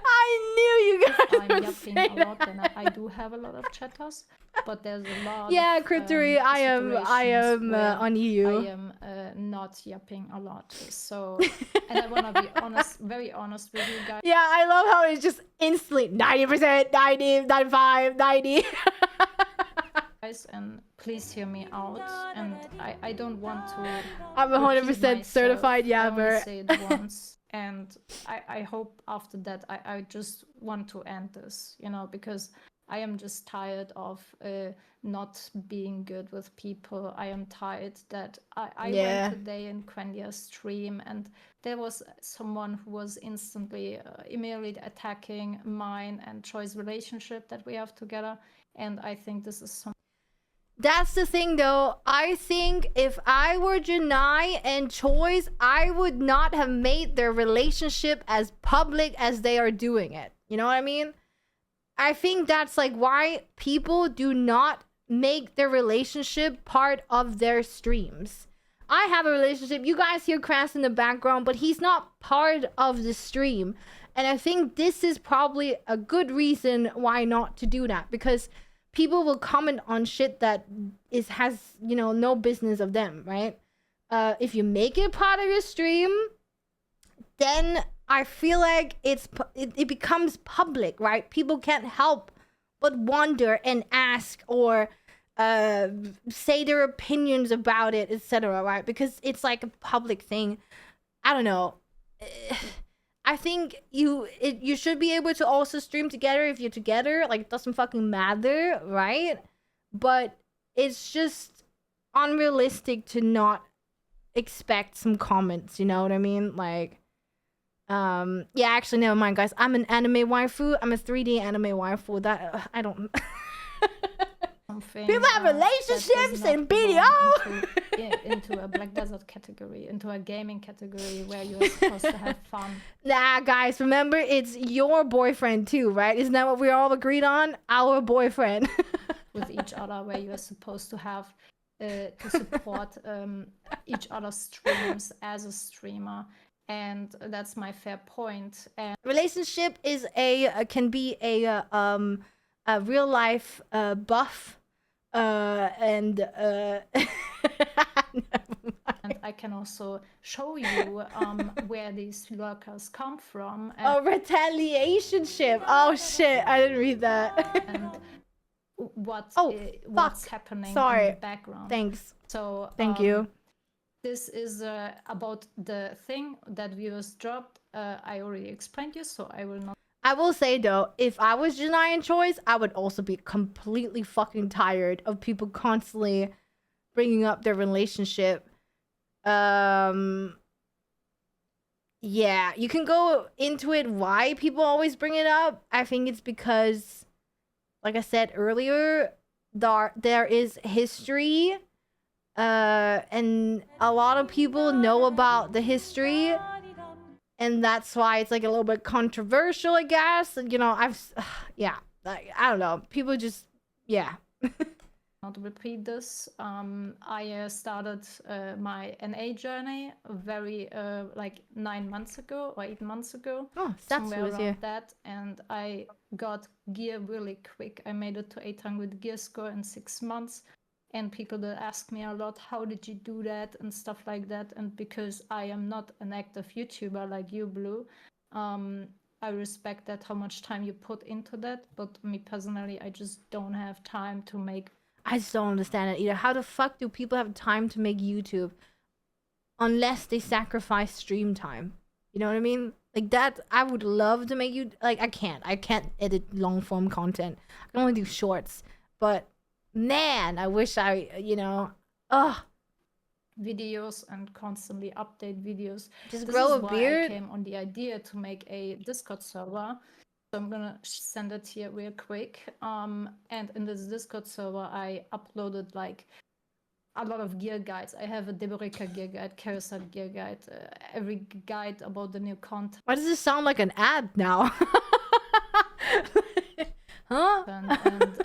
I knew you guys would say that. A lot, and I do have a lot of chatters, but there's a lot. Yeah, Crittery, I am on you. I am not yapping a lot, so and I want to be honest, very honest with you guys. Yeah, I love how it's just instantly 90%, 90, 95, 90. And please hear me out, and I don't want to. I'm 100% certified yapper. I say it once, and I hope after that I just want to end this, you know, because I am just tired of not being good with people. I am tired that I went today in Quendia's stream, and there was someone who was instantly, immediately attacking mine and Troy's relationship that we have together, and I think this is some. That's the thing, though. I think if I were Janai and Choice, I would not have made their relationship as public as they are doing it. You know what I mean? I think that's like why people do not make their relationship part of their streams. I have a relationship. You guys hear Crass in the background, but he's not part of the stream. And I think this is probably a good reason why not to do that, because people will comment on shit that has, you know, no business of them, right? If you make it part of your stream, then I feel like it becomes public, right? People can't help but wonder and ask or say their opinions about it, etc., right? Because it's like a public thing. I don't know. I think you should be able to also stream together if you're together. Like, it doesn't fucking matter, right? But it's just unrealistic to not expect some comments, you know what I mean? Like, yeah, actually, never mind, guys. I'm an anime waifu. I'm a 3D anime waifu. That, I don't... People have relationships in BDO! into a Black Desert category, into a gaming category where you're supposed to have fun. Nah, guys, remember, it's your boyfriend too, right? Isn't that what we all agreed on? Our boyfriend. With each other, where you are supposed to have to support each other's streams as a streamer. And that's my fair point. And relationship is can be a real life buff, and I can also show you where these lurkers come from. Oh, retaliation ship. Oh shit, I didn't read that. And what's happening in the background. Thanks. So thank you. This is about the thing that viewers dropped. I already explained you, so I will not. I will say, though, if I was Janai and Choice, I would also be completely fucking tired of people constantly bringing up their relationship. Yeah, you can go into it why people always bring it up. I think it's because, like I said earlier, there is history, and a lot of people know about the history. And that's why it's like a little bit controversial, I guess. You know, yeah, like, I don't know. People just, yeah. Not repeat this. I started my NA journey very like 9 months ago or 8 months ago. Oh, that's somewhere around that, and I got gear really quick. I made it to 800 gear score in 6 months. And people that ask me a lot, how did you do that and stuff like that? And because I am not an active YouTuber like you, Blue, I respect that, how much time you put into that. But me personally, I just don't have time to make. I just don't understand it either. How the fuck do people have time to make YouTube unless they sacrifice stream time? You know what I mean? Like that, I would love to make you like I can't edit long form content. I can only do shorts. But man, I wish I, videos and constantly update videos. Just This grow is a why beard. I came on the idea to make a Discord server. So I'm gonna send it here real quick. And in this Discord server, I uploaded like a lot of gear guides. I have a Deborika gear guide, Carousel gear guide, every guide about the new content. Why does this sound like an ad now? Huh? And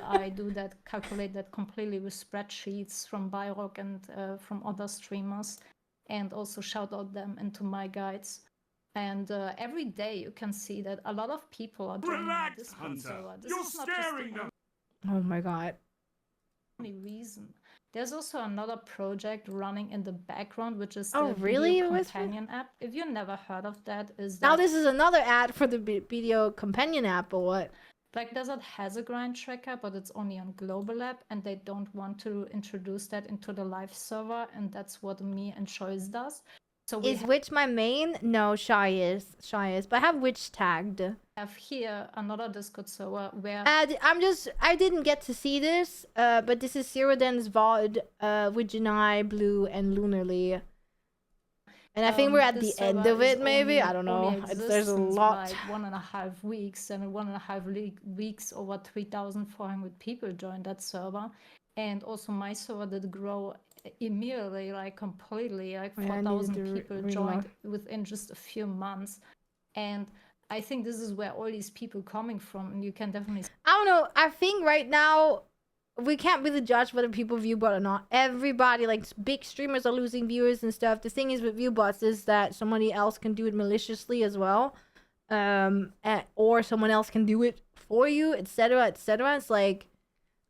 I do that, calculate that completely with spreadsheets from Byrock and from other streamers, and also shout out them into my guides. And every day you can see that a lot of people are joining my Discord server. This is not just the Oh my god. only reason. There's also another project running in the background, which is Oh, the really? Video Whisper? Companion app. If you never heard of that, is Now that this is another ad for the video companion app or what? Black Desert has a grind tracker, but it's only on global app, and they don't want to introduce that into the live server, and that's what me and Choice does. So we Is Witch my main? No, Shy is. But I have Witch tagged. have here another Discord server where I didn't get to see this, but this is Cyrodian's VOD, with Janai, Blue, and Lunarly. And I think we're at the this end server of it, is maybe? only- I don't know. only exists There's a since, lot. like 1.5 weeks, and in 1.5 weeks, over 3,400 people joined that server. And also my server did grow immediately, like completely, like Yeah, I needed 4,000 to people reload. joined within just a few months. And I think this is where all these people coming from, and you can definitely I don't know. I think right now we can't really judge whether people view bot or not. Everybody, like big streamers, are losing viewers and stuff. The thing is with view bots is that somebody else can do it maliciously as well, or someone else can do it for you, etc., etc. It's like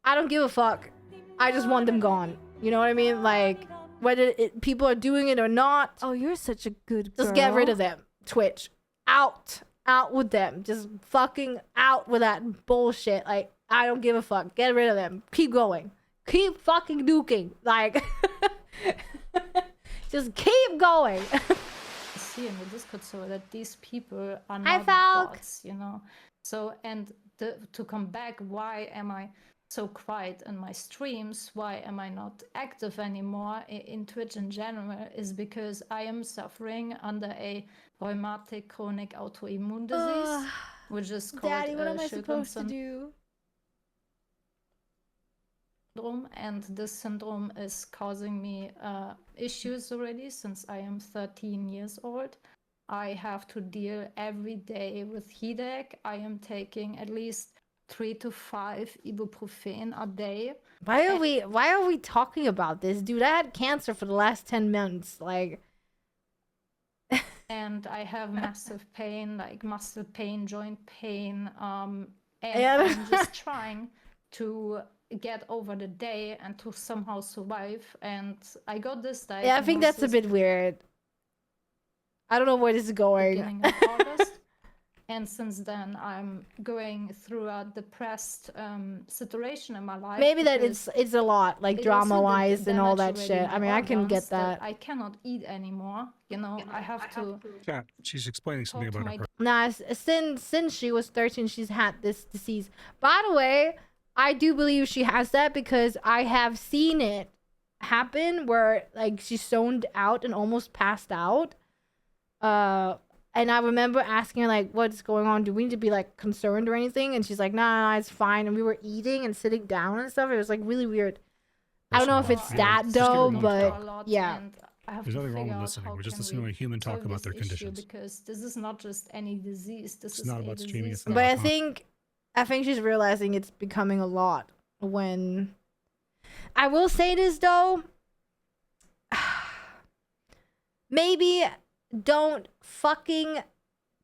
I don't give a fuck. I just want them gone. You know what I mean? Like whether people are doing it or not. Oh, you're such a good girl. Just get rid of them. Twitch. Out with them. Just fucking out with that bullshit. Like, I don't give a fuck. Get rid of them. Keep going. Keep fucking nuking. Like, just keep going. see in the Discord server that these people are not Falk. bots, you know. So, and to come back, why am I so quiet in my streams? Why am I not active anymore in Twitch in general? Is because I am suffering under a rheumatic chronic autoimmune disease, which is called Daddy, what am I Sjogren's supposed to do? syndrome, and this syndrome is causing me issues already since I am 13 years old. I have to deal every day with headache. I am taking at least 3 to 5 ibuprofen a day. Why are we talking about this? Dude, I had cancer for the last 10 months. Like, and I have massive pain, like muscle pain, joint pain, and Yeah. I'm just trying to get over the day and to somehow survive. And I got this diagnosis. yeah, I think that's a bit weird. I don't know where this is going. beginning of August. And since then, I'm going through a depressed situation in my life. Maybe that because it's a lot, like it also drama wise did and all damage that already shit. my I mean, I can organs get that. I cannot eat anymore. You know, I have to. Chat. She's explaining something Talk to about her. Nah, since she was 13, she's had this disease. By the way, I do believe she has that because I have seen it happen where like she zoned out and almost passed out. And I remember asking her like, "What's going on? Do we need to be like concerned or anything?" And she's like, "Nah, it's fine." And we were eating and sitting down and stuff. It was like really weird. I don't know if it's that Just give her though, one but a lot, yeah. and I have There's to nothing wrong figure with out listening. how We're just can listening to we a human talk solve about this their issue, conditions. because this is not just any disease. This It's is not a about streaming, disease it's not But about I think she's realizing it's becoming a lot when I will say this though. Maybe don't fucking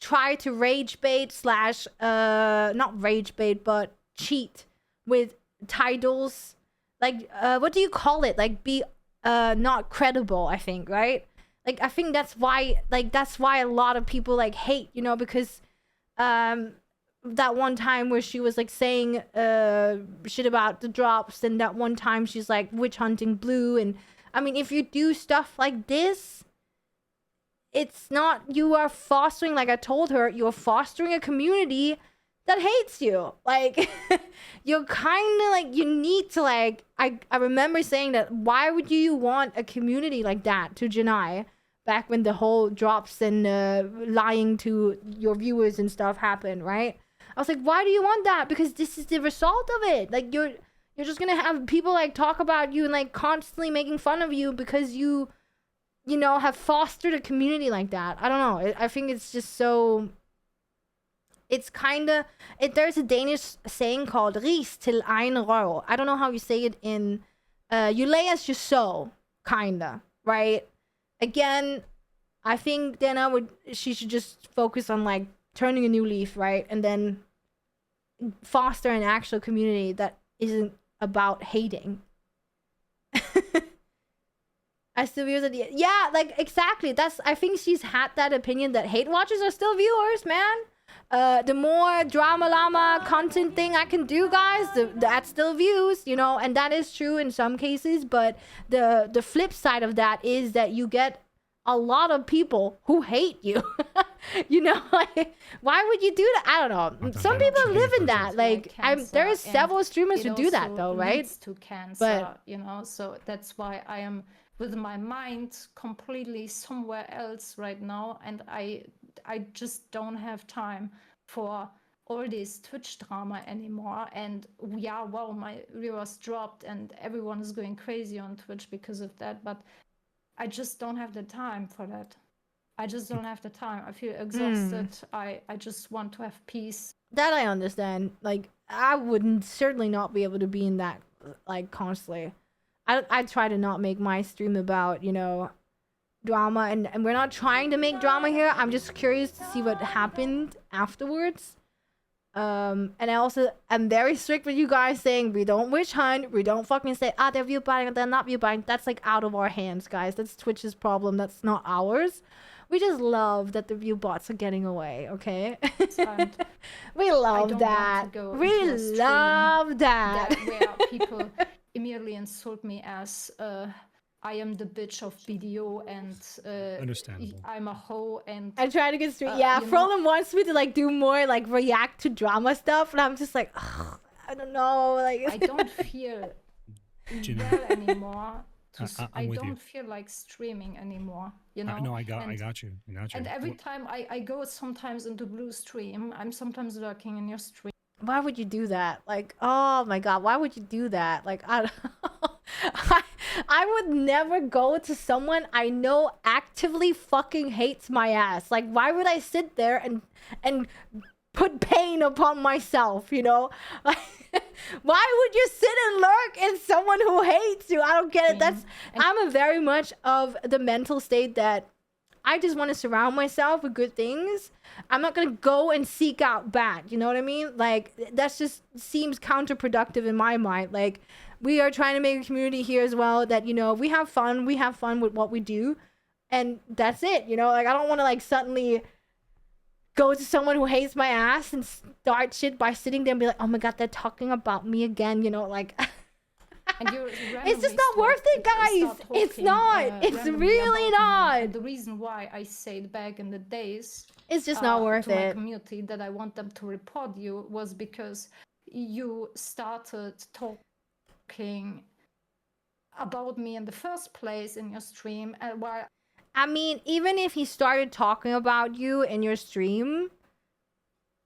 try to rage bait slash not rage bait but cheat with titles. Like what do you call it? Like be not credible, I think, right? Like I think that's why a lot of people like hate, you know, because that one time where she was like saying shit about the drops, and that one time she's like witch hunting Blue. And I mean, if you do stuff like this, it's not, you are fostering, like I told her, you're fostering a community that hates you. Like, you're kind of like, you need to like, I remember saying that, why would you want a community like that to Janai back when the whole drops and lying to your viewers and stuff happened, right? I was like, why do you want that? Because this is the result of it. Like, you're just gonna have people like talk about you and like constantly making fun of you because you know, have fostered a community like that. I don't know. I think it's just so... It's kind of... There's a Danish saying called ris til egen røv. I don't know how you say it in... you lay as you sow, kind of, right? Again, I think Dana she should just focus on, like, turning a new leaf, right? And then foster an actual community that isn't about hating. I still viewers at the... Yeah, like, exactly. I think she's had that opinion that hate watchers are still viewers, man. The more drama llama content thing I can do, guys, that's still views, you know, and that is true in some cases. But the flip side of that is that you get a lot of people who hate you. You know, like, why would you do that? I don't know. Some people live in that. Like, there is several streamers who do that, though, right? To cancer, you know, so that's why I am with my mind completely somewhere else right now, and I just don't have time for all this Twitch drama anymore. And yeah, well, my viewers dropped and everyone is going crazy on Twitch because of that, but I just don't have the time for that. I just don't have the time. I feel exhausted. I just want to have peace. That I understand. Like, I wouldn't certainly not be able to be in that, like, constantly. I try to not make my stream about, you know, drama, and we're not trying to make drama here. I'm just curious to see what happened afterwards. And I also am very strict with you guys saying we don't witch hunt. We don't fucking say, they're view buying, they're not view buying. That's like out of our hands, guys. That's Twitch's problem. That's not ours. We just love that the view bots are getting away, okay? We love that. We love that. Where people immediately insult me as I am the bitch of BDO and understandable. I'm a hoe, and I try to get straight. Yeah, Frolan wants me to like do more like react to drama stuff, and I'm just like, I don't know. Like, I don't feel well anymore. I don't feel like streaming anymore. You know. No, I got you. And every time I go sometimes into Blue stream, I'm sometimes lurking in your stream. Why would you do that? Like, oh my god, why would you do that? Like, I would never go to someone I know actively fucking hates my ass. Like, why would I sit there and put pain upon myself, you know? Like, why would you sit and lurk in someone who hates you? I don't get it. I'm a very much of the mental state that I just want to surround myself with good things. I'm not going to go and seek out bad. You know what I mean? Like, that just seems counterproductive in my mind. Like, we are trying to make a community here as well that, you know, we have fun with what we do. And that's it, you know? Like, I don't want to, like, suddenly go to someone who hates my ass and start shit by sitting there and be like, oh my god, they're talking about me again, you know? Like... And it's just not worth it, guys. It's not. It's really not. And the reason why I said back in the days, it's just not worth to it. My community that I want them to report you was because you started talking about me in the first place in your stream, and while I mean, even if he started talking about you in your stream,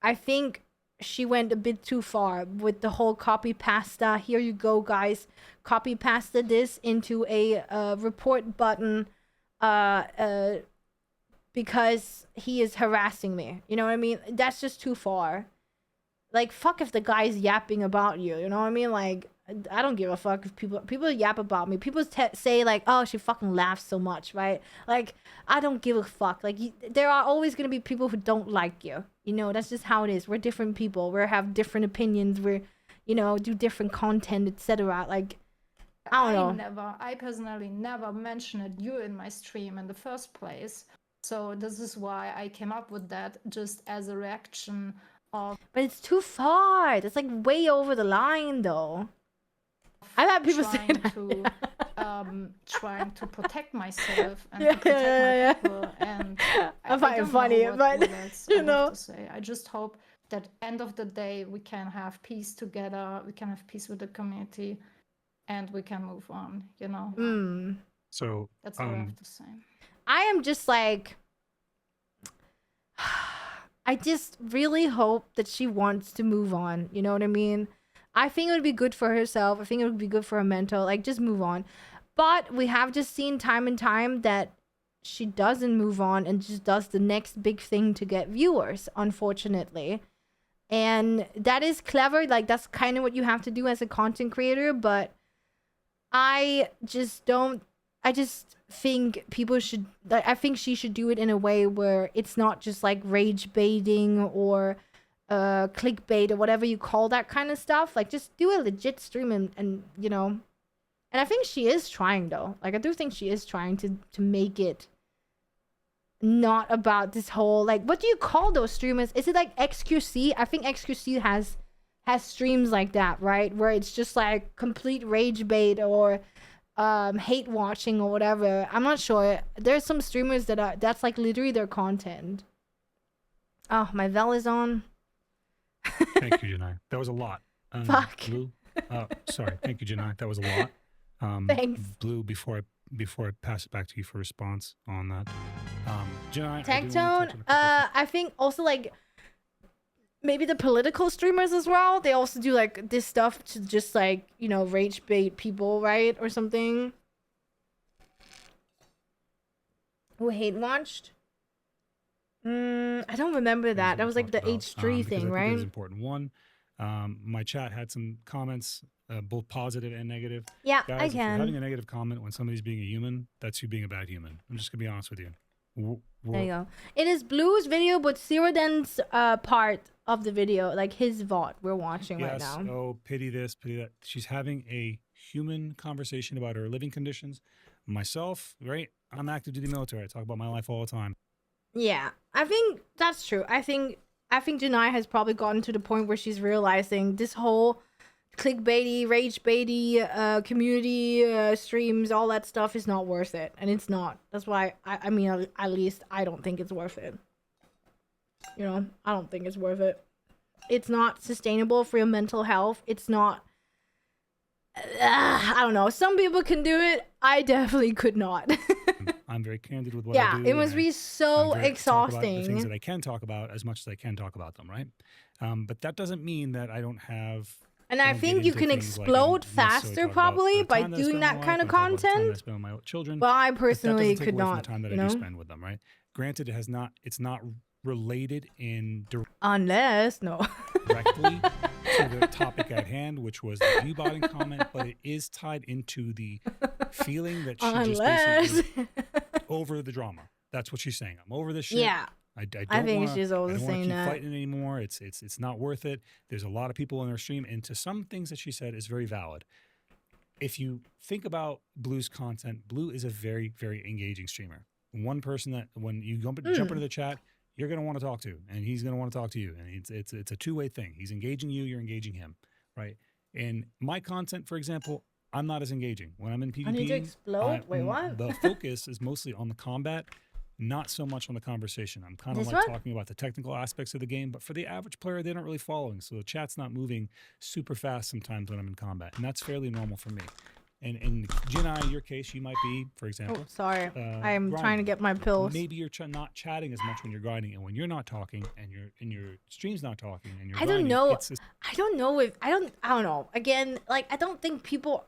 I think she went a bit too far with the whole copy pasta. Here you go, guys. Copy pasta this into a report button because he is harassing me. You know what I mean? That's just too far. Like, fuck if the guy's yapping about you. You know what I mean? Like, I don't give a fuck if people yap about me. People say like, oh, she fucking laughs so much, right? Like, I don't give a fuck. Like, there are always gonna be people who don't like you. You know, that's just how it is. We're different people. We have different opinions. We're, you know, do different content, etc. Like, I don't know. I personally never mentioned you in my stream in the first place. So this is why I came up with that, just as a reaction of But it's too far. That's like way over the line, though. I've had people say that. Trying to protect myself and to protect my people, and I find it funny, but you know, to say. I just hope that end of the day we can have peace together, we can have peace with the community, and we can move on. You know. So that's all I have to say. I am just like, I just really hope that she wants to move on. You know what I mean? I think it would be good for herself. I think it would be good for her mental. Like, just move on. But we have just seen time and time that she doesn't move on and just does the next big thing to get viewers, unfortunately. And that is clever. Like, that's kind of what you have to do as a content creator. But I just think people should, like, I think she should do it in a way where it's not just like rage baiting or clickbait or whatever you call that kind of stuff. Like, just do a legit stream and you know. And I think she is trying, though. Like, I do think she is trying to make it not about this whole, like, what do you call those streamers? Is it like XQC? I think XQC has streams like that, right? Where it's just like complete rage bait or hate watching or whatever. I'm not sure. There's some streamers that's like literally their content. Oh, my Vel is on. Thank you, Janai. That was a lot. Fuck. Blue. Sorry. Thank you, Janai. That was a lot. Thanks. Blue, before I pass it back to you for response on that. Janai, Tectone, I think also like maybe the political streamers as well. They also do like this stuff to just like, you know, rage bait people, right? Or something. Who hate watched? I don't remember that. That was like the H3 thing, right? It's important. One, my chat had some comments, both positive and negative. Yeah, guys, I if you're can. having a negative comment when somebody's being a human, that's you being a bad human. I'm just gonna be honest with you. There you go. It is Blue's video, but Cyrodian's part of the video, like his VOD we're watching right now. Oh, pity this, pity that. She's having a human conversation about her living conditions. Myself, right? I'm active duty military. I talk about my life all the time. Yeah, I think that's true. I think Janai has probably gotten to the point where she's realizing this whole clickbaity, rage baity, community streams, all that stuff is not worth it, and it's not. That's why I mean, at least I don't think it's worth it. You know, I don't think it's worth it. It's not sustainable for your mental health. It's not. I don't know. Some people can do it. I definitely could not. I'm very candid with what I do. Yeah, it must be so exhausting. The things that I can talk about as much as I can talk about them, right? But that doesn't mean that I don't have. And I think you can explode faster probably by doing that kind of content. I spend with my children. But I personally could not. The time that I do spend with them, right? Granted, it's not related in unless no directly to the topic at hand, which was the viewbotting comment, but it is tied into the feeling that she just basically over the drama. That's what she's saying. I'm over this shit. Yeah. I think she's always saying that. Fighting anymore. It's not worth it. There's a lot of people in her stream, and to some things that she said is very valid. If you think about Blue's content, Blue is a very, very engaging streamer. One person that when you jump into the chat, you're going to want to talk to, and he's going to want to talk to you, and it's a two-way thing. He's engaging you, you're engaging him, right? And my content, for example, I'm not as engaging when I'm in PvP. I need to explode. Wait, what? The focus is mostly on the combat. Not so much on the conversation. I'm kind of like talking about the technical aspects of the game, but for the average player, they're not really following. So the chat's not moving super fast sometimes when I'm in combat. And that's fairly normal for me. And in Jinai, your case, you might be, for example. Oh, sorry. I'm trying to get my pills. Maybe you're not chatting as much when you're grinding. And when you're not talking and your stream's not talking and you're grinding, I don't know. I don't know. Again, like, I don't think people,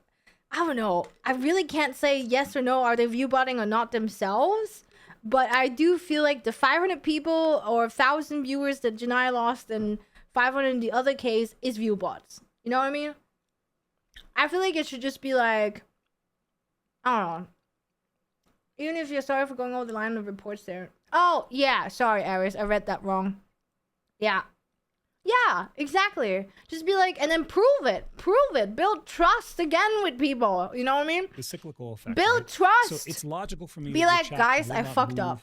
I don't know. I really can't say yes or no. Are they viewbotting or not themselves? But I do feel like the 500 people or 1,000 viewers that Janai lost and 500 in the other case is viewbots. You know what I mean? I feel like it should just be like, I don't know. Even if you're sorry for going over the line of reports there. Oh, yeah. Sorry, Aris. I read that wrong. Yeah. Yeah, exactly. Just be like, and then prove it. Prove it. Build trust again with people. You know what I mean? The cyclical effect. Build trust. So it's logical for me. Be like, guys, I fucked up.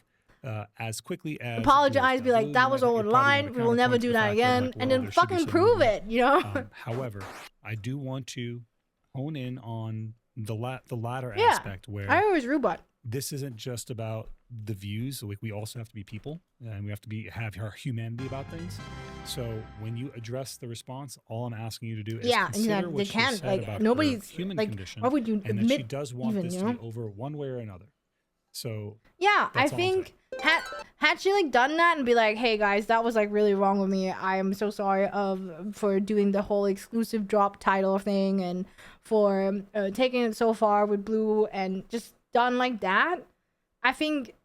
as quickly as apologize, be like, that was over the line. We will never do that again, and then fucking prove it. You know. However, I do want to hone in on the latter Yeah, aspect where I always robot. This isn't just about the views. Like, we also have to be people, and we have to have our humanity about things. So when you address the response, all I'm asking you to do is consider what she said about nobody's her human like, condition, why would you and admit that she does want even, this you to know? be over one way or another. So yeah, I that's all I'm think had she like done that and be like, hey guys, that was like really wrong with me. I am so sorry for doing the whole exclusive drop title thing and for taking it so far with Blue, and just done like that. I think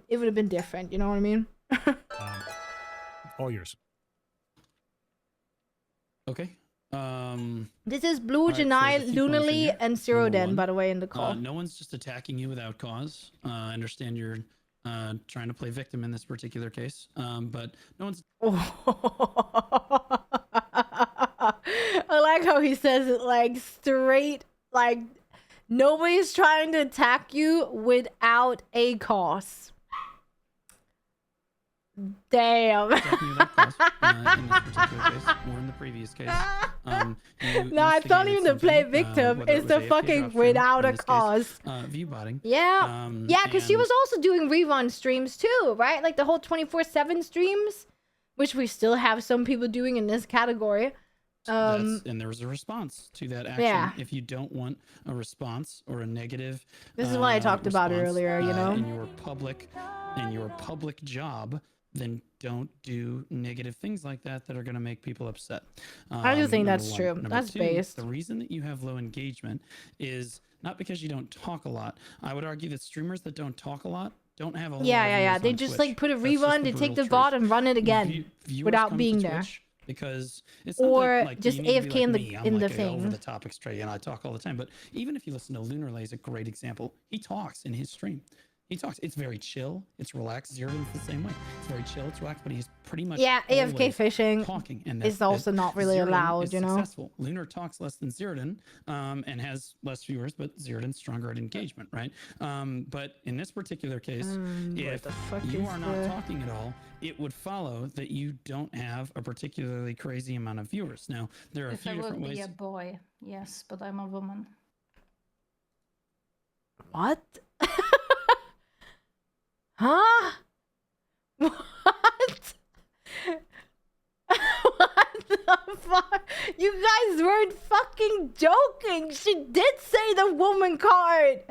it would have been different. You know what I mean? all yours. Okay. This is Blue, right, so Janai, there's a few points in Lunally, here. and Number Siroden, one, by the way, in the call. no one's just attacking you without cause. I understand you're trying to play victim in this particular case, but no one's. I like how he says it like straight, like nobody's trying to attack you without a cause. Damn. Attacking you without cause, in this particular case, or in the previous case. No, it's not even to play victim. It's the fucking without a cause. View botting. Yeah. Yeah, because she was also doing rerun streams too, right? Like the whole 24/7 streams, which we still have some people doing in this category. And there was a response to that action. Yeah. If you don't want a response or a negative, This is what I talked about earlier, you know? in your public job, then don't do negative things like that are going to make people upset. I do think that's true. Number That's two, based. The reason that you have low engagement is not because you don't talk a lot. I would argue that streamers that don't talk a lot don't have a whole lot of viewers They on just Twitch. like put a That's just rerun, they take the brutal VOD truth. and run it again Viewers without come to being there. Twitch because it's not Or that, like, just you need to be AFK like in the me. I'm in like the a thing. over the top extreme and I talk all the time. But even if you listen to Lunarlay is a great example. He talks in his stream. He talks. It's very chill. It's relaxed. Zeridan's the same way. It's very chill. It's relaxed, but he's pretty much AFK always fishing talking, and is also not really Zeridan allowed, is you know. Successful. Lunar talks less than Zeridan, and has less viewers, but Zeridan's stronger at engagement, right? But in this particular case, if you are not talking at all, it would follow that you don't have a particularly crazy amount of viewers. Now, there are a few different ways. If I would be a boy, yes, but I'm a woman. What? Huh? What? What the fuck? You guys weren't fucking joking. She did say the woman card.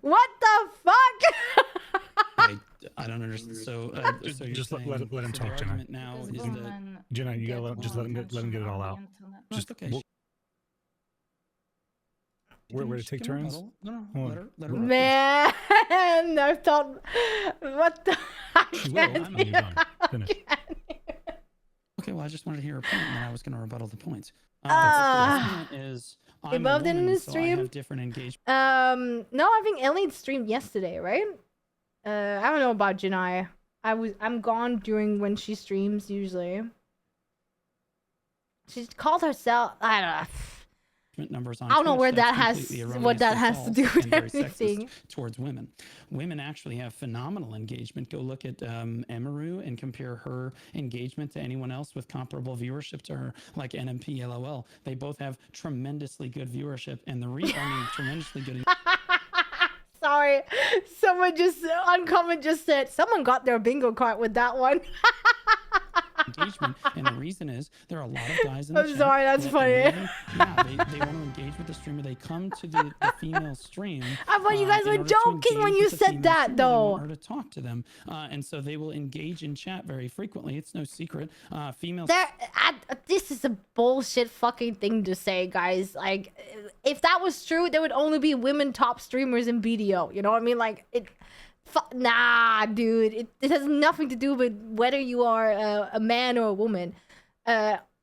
What the fuck? I don't understand. So, so you're just saying, let him so talk, the Jenna. argument now is that Jenna, you gotta let him get it all out. Just okay. We're to take turns. No, Hold let her. Man, I thought, what the? She will. I'm done. Finish. Okay, well, I just wanted to hear her point, and then I was going to rebuttal the points. The point is, they I'm both a did in woman, the so I stream. have different engagement. No, I think Ellie streamed yesterday, right? I don't know about Janai. I'm gone during when she streams usually. She called herself. I don't know. Numbers on I don't know Twitch, where that's that has completely what that has to do with and very sexist everything. towards women. Women actually have phenomenal engagement. Go look at Emaru and compare her engagement to anyone else with comparable viewership to her, like NMP LOL. They both have tremendously good viewership, and tremendously good. Sorry, someone just Uncommon just said someone got their bingo card with that one. Engagement, and the reason is there are a lot of guys in the I'm chat sorry, that's that funny. they want to engage with the streamer. They come to the female stream. I thought you guys in were order to joking when engage you with the said female that, streamer. They though. want her to talk to them, and so they will engage in chat very frequently. It's no secret. Females. This is a bullshit fucking thing to say, guys. Like, if that was true, there would only be women top streamers in BDO. You know what I mean? Like, nah, dude. It has nothing to do with whether you are a man or a woman.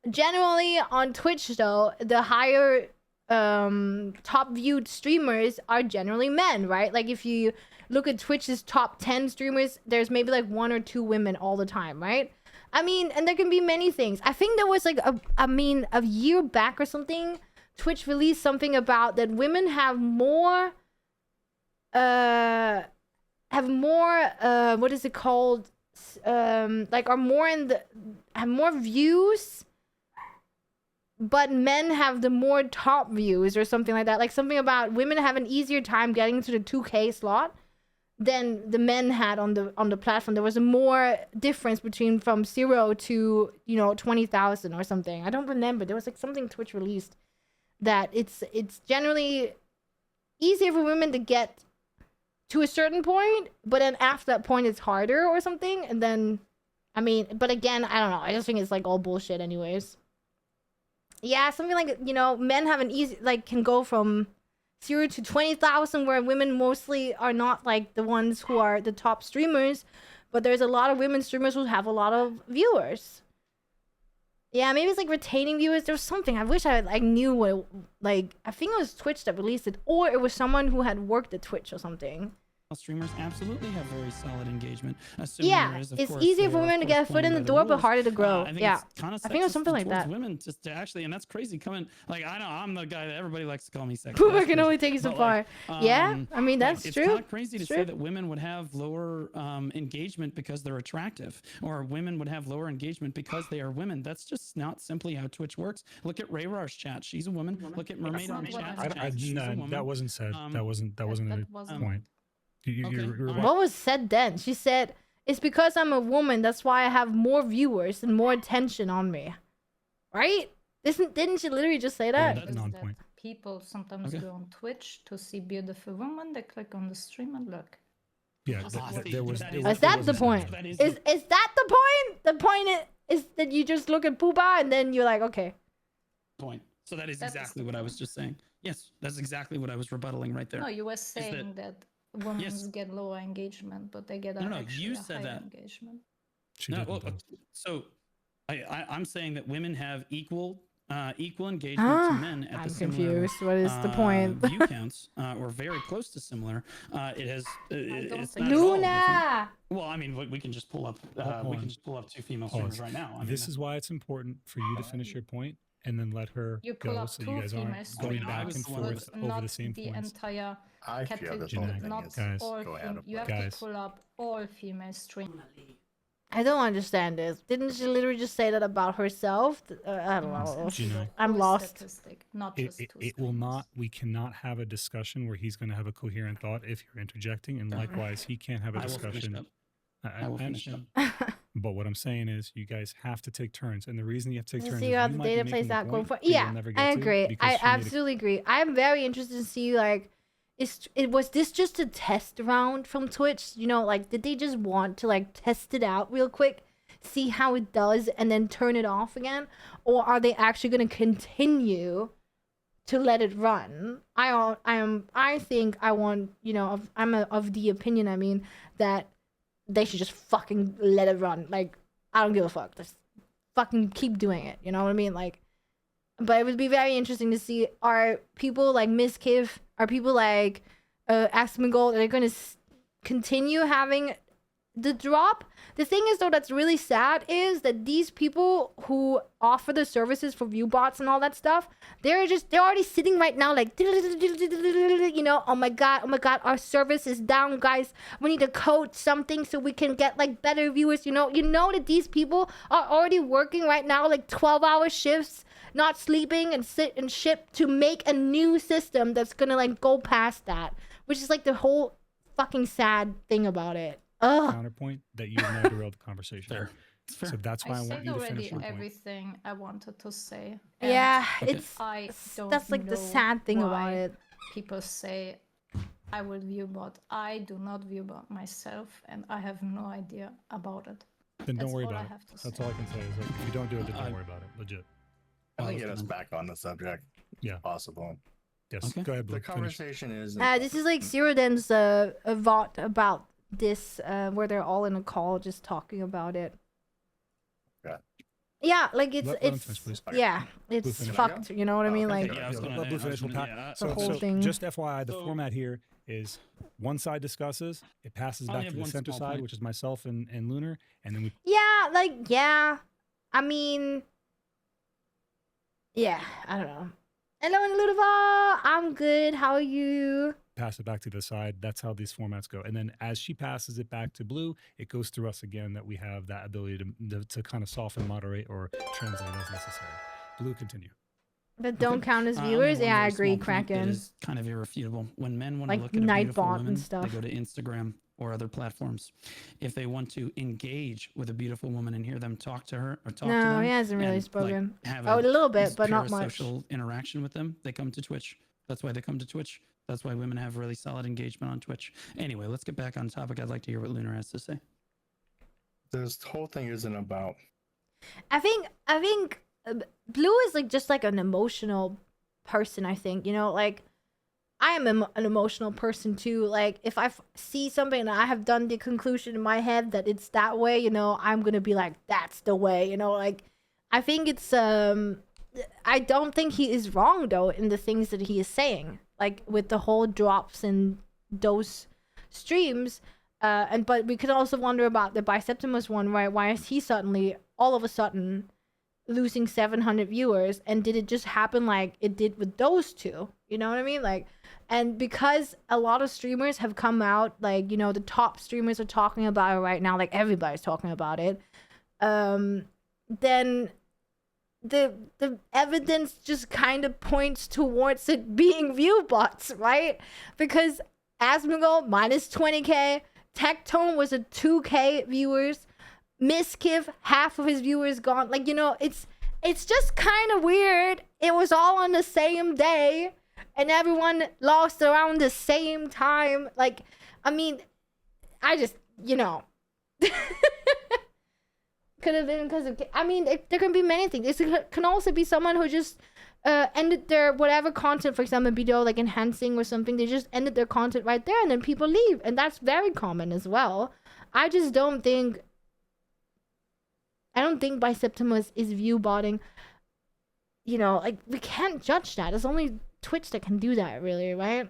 Generally, on Twitch, though, the higher top viewed streamers are generally men, right? Like, if you look at Twitch's top 10 streamers, there's maybe like 1 or 2 women all the time, right? I mean, and there can be many things. I think there was like a year back or something, Twitch released something about that women have more have more what is it called? Like are more in the have more views, but men have the more top views or something like that. Like something about women have an easier time getting to the 2K slot than the men had on the platform. There was a more difference between from 0 to 20,000 or something. I don't remember. There was like something Twitch released that it's generally easier for women to get to a certain point, but then after that point it's harder or something. And then I mean, but again, I don't know. I just think it's like all bullshit anyways. Yeah, something like, men have an easy, like, can go from 0 to 20,000, where women mostly are not like the ones who are the top streamers, but there's a lot of women streamers who have a lot of viewers. Yeah, maybe it's like retaining viewers. There's something. I wish I knew what, like, I think it was Twitch that released it, or it was someone who had worked at Twitch or something. Streamers absolutely have very solid engagement. Yeah, it's easier for women to get a foot in the door, but harder to grow. Yeah, I think it was something like that. Women just to actually, and that's crazy. Coming, like, I know I'm the guy that everybody likes to call me sexist. Pooper can only take you so far. Yeah, I mean that's true. It's kind of crazy to say that women would have lower engagement because they're attractive, or women would have lower engagement because they are women. That's just not simply how Twitch works. Look at Ray Rar's chat; she's a woman. Look at Mermaid on chat; she's a woman. That wasn't said. That wasn't a point. What was said then? She said, it's because I'm a woman, that's why I have more viewers and more attention on me. Right? Didn't she literally just say that? Yeah, non-point. People sometimes go on Twitch to see beautiful women. They click on the stream and look. Yeah, there was. Is that the point? Is that the point? The point is that you just look at Poopa and then you're like, okay. Point. So that is exactly what I was just saying. Yes, that's exactly what I was rebuttaling right there. No, you were saying that women get lower engagement, but they get you said that engagement. So I'm saying that women have equal engagement to men at the similar, confused. What is the point? View counts, or very close to similar. It has it's not Luna. Well, I mean, we can just pull up two female streamers right now. This is why it's important for you to finish your point and then let her go, so you guys aren't going back and forth over the same points. I feel this whole thing is guys, you have to pull up all female streamers. I don't understand this. Didn't she literally just say that about herself? I don't know. I'm lost. It will not. We cannot have a discussion where he's going to have a coherent thought if you're interjecting, and likewise, he can't have a discussion. I will finish up. But what I'm saying is, you guys have to take turns, and the reason you have to take turns see how the data plays out going forward. Yeah, I agree. I absolutely agree. I'm very interested to see, like, was this just a test round from Twitch? Like, did they just want to, like, test it out real quick, see how it does, and then turn it off again? Or are they actually going to continue to let it run? I'm of the opinion, I mean, that they should just fucking let it run. Like, I don't give a fuck. Just fucking keep doing it. You know what I mean? Like, but it would be very interesting to see, are people like Miss Kiv, are people like Asmongold, are they going to continue having the drop? The thing is, though, that's really sad is that these people who offer the services for view bots and all that stuff, they're already sitting right now like, oh my god, our service is down, guys. We need to code something so we can get like better viewers. You know that these people are already working right now like 12-hour shifts, not sleeping, and sit and ship to make a new system that's gonna like go past that, which is like the whole fucking sad thing about it. Counterpoint that you've now derailed the conversation. Fair. So that's why I want you to finish your point. Everything I wanted to say. Yeah, that's like the sad thing about it. People say I will viewbot. I do not viewbot myself, and I have no idea about it. Then don't worry about it. That's all I can say is, like, if you don't do it, then don't worry about it. Legit. I'll get us back on the subject. Yeah. If possible. Yes. Go ahead, Blue. The conversation is. This is like Zeroden's a VOD about this, where they're all in a call just talking about it. Yeah, like it's fucked. You know what I mean? Like let Blue finish. The whole thing. Just FYI, the format here is one side discusses, it passes back to the center side, which is myself and Lunar, and then we. I mean, I don't know. Hello, Ludova. I'm good. How are you? pass it back to the side. That's how these formats go. And then as she passes it back to Blue, it goes through us again, that we have that ability to kind of soften, moderate, or translate as necessary. Blue, continue. But don't count as viewers. Yeah, I agree. Kraken is kind of irrefutable. When men want like to look at a beautiful Nightbot woman, and stuff. they go to Instagram or other platforms. If they want to engage with a beautiful woman and hear them talk to her or talk to them, he hasn't really and, spoken. Like, have a little bit, but not much. Social interaction with them. They come to Twitch. That's why they come to Twitch. That's why women have really solid engagement on Twitch. Anyway, let's get back on topic. I'd like to hear what Lunar has to say. This whole thing isn't about. I think Blue is like just like an emotional person. I think, you know, like I am an emotional person too. Like if I see something and I have done the conclusion in my head that it's that way, you know, I'm gonna be like, that's the way, you know. Like I think it's I don't think he is wrong though in the things that he is saying, like with the whole drops in those streams. But we could also wonder about the Biseptimus one, right? Why is he suddenly all of a sudden losing 700 viewers, and did it just happen like it did with those two? You know what I mean? Like, and because a lot of streamers have come out, like, you know, the top streamers are talking about it right now, like everybody's talking about it, then the evidence just kind of points towards it being view bots, right? Because Asmongold minus 20k, Tectone was a 2k viewers, Miskiv, half of his viewers gone. Like, you know, it's just kind of weird. It was all on the same day and everyone lost around the same time. Like, I mean, I just, you know, could have been because of, I mean, there can be many things. It can also be someone who just ended their whatever content, for example, video like enhancing or something. They just ended their content right there and then people leave, and that's very common as well. I just don't think Biseptimus is view botting. You know, like, we can't judge that. It's only Twitch that can do that, really, right?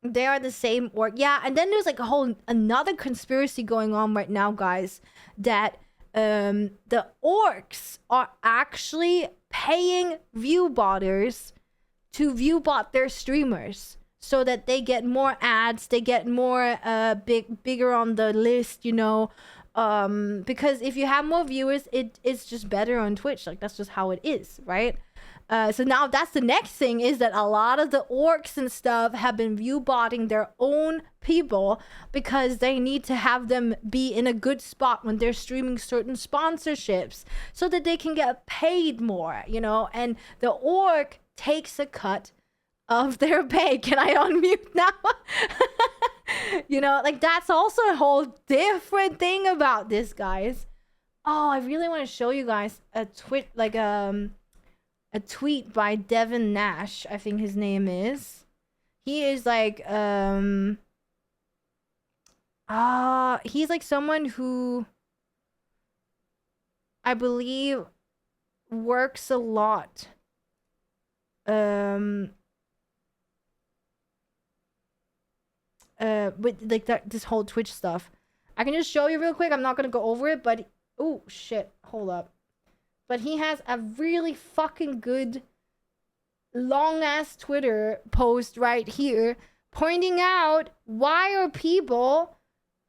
They are the same org. Yeah, and then there's like another conspiracy going on right now, guys, that the orcs are actually paying view botters to view bot their streamers so that they get more ads, they get more bigger on the list, you know. Because if you have more viewers, it's just better on Twitch. Like, that's just how it is, right? So now that's the next thing, is that a lot of the orcs and stuff have been view botting their own people because they need to have them be in a good spot when they're streaming certain sponsorships so that they can get paid more, you know. And the orc takes a cut of their pay. Can I unmute now? You know, like, that's also a whole different thing about this, guys. Oh, I really want to show you guys a tweet, like a tweet by Devin Nash, I think his name is. He is like he's like someone who I believe works a lot with like this whole Twitch stuff. I can just show you real quick. I'm not gonna go over it, but oh shit, hold up. But he has a really fucking good long ass Twitter post right here pointing out why are people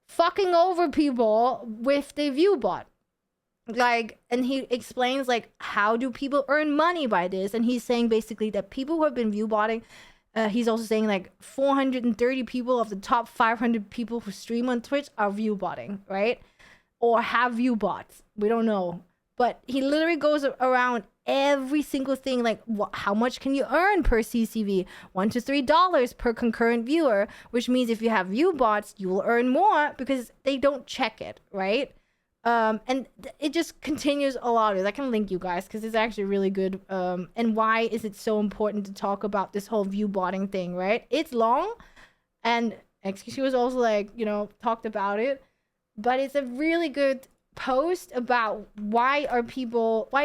fucking over people with the view bot. Like, and he explains like, how do people earn money by this? And he's saying basically that people who have been view botting, he's also saying like 430 people of the top 500 people who stream on Twitch are view botting, right? Or have view bots. We don't know. But he literally goes around every single thing, like how much can you earn per CCV? $1 to $3 per concurrent viewer, which means if you have view bots, you will earn more because they don't check it, right? And it just continues a lot of it. I can link you guys because it's actually really good. And why is it so important to talk about this whole view botting thing, right? It's long, and XQC was also like, you know, talked about it, but it's a really good post about why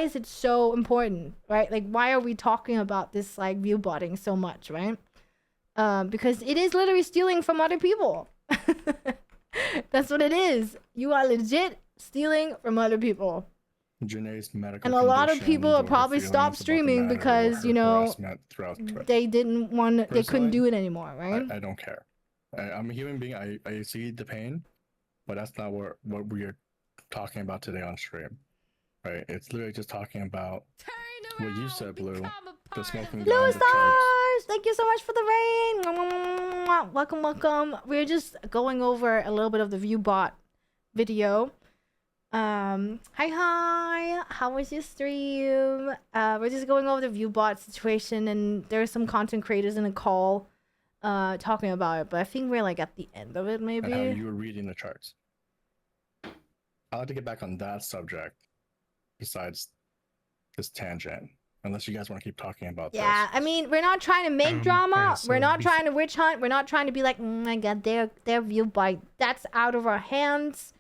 is it so important, right? Like, why are we talking about this like view botting so much, right? Because it is literally stealing from other people. That's what it is. You are legit stealing from other people. Janae's medical And a lot of people conditions will or her probably stop feelings about the streaming matter or because, her you know, harassment throughout Twitch. they didn't want, they couldn't Personally, do it anymore, right? I don't care. I'm a human being. I see the pain, but that's not what we are talking about today on stream. Right? It's literally just talking about Turn what you around, said, Blue. become a The part smoking of gun, Blue the charts. stars! Thank you so much for the rain! Mwah, mwah, mwah, mwah. Welcome, welcome. We're just going over a little bit of the ViewBot video. Hi. How was your stream? We're just going over the ViewBot situation, and there's some content creators in a call talking about it, but I think we're like at the end of it, maybe. And how you were reading the charts. I'd like to get back on that subject besides this tangent. Unless you guys want to keep talking about this. Yeah, I mean, we're not trying to make drama. yeah, so we're not trying to witch hunt. We're not trying to be like, oh my god, their ViewBot. That's out of our hands.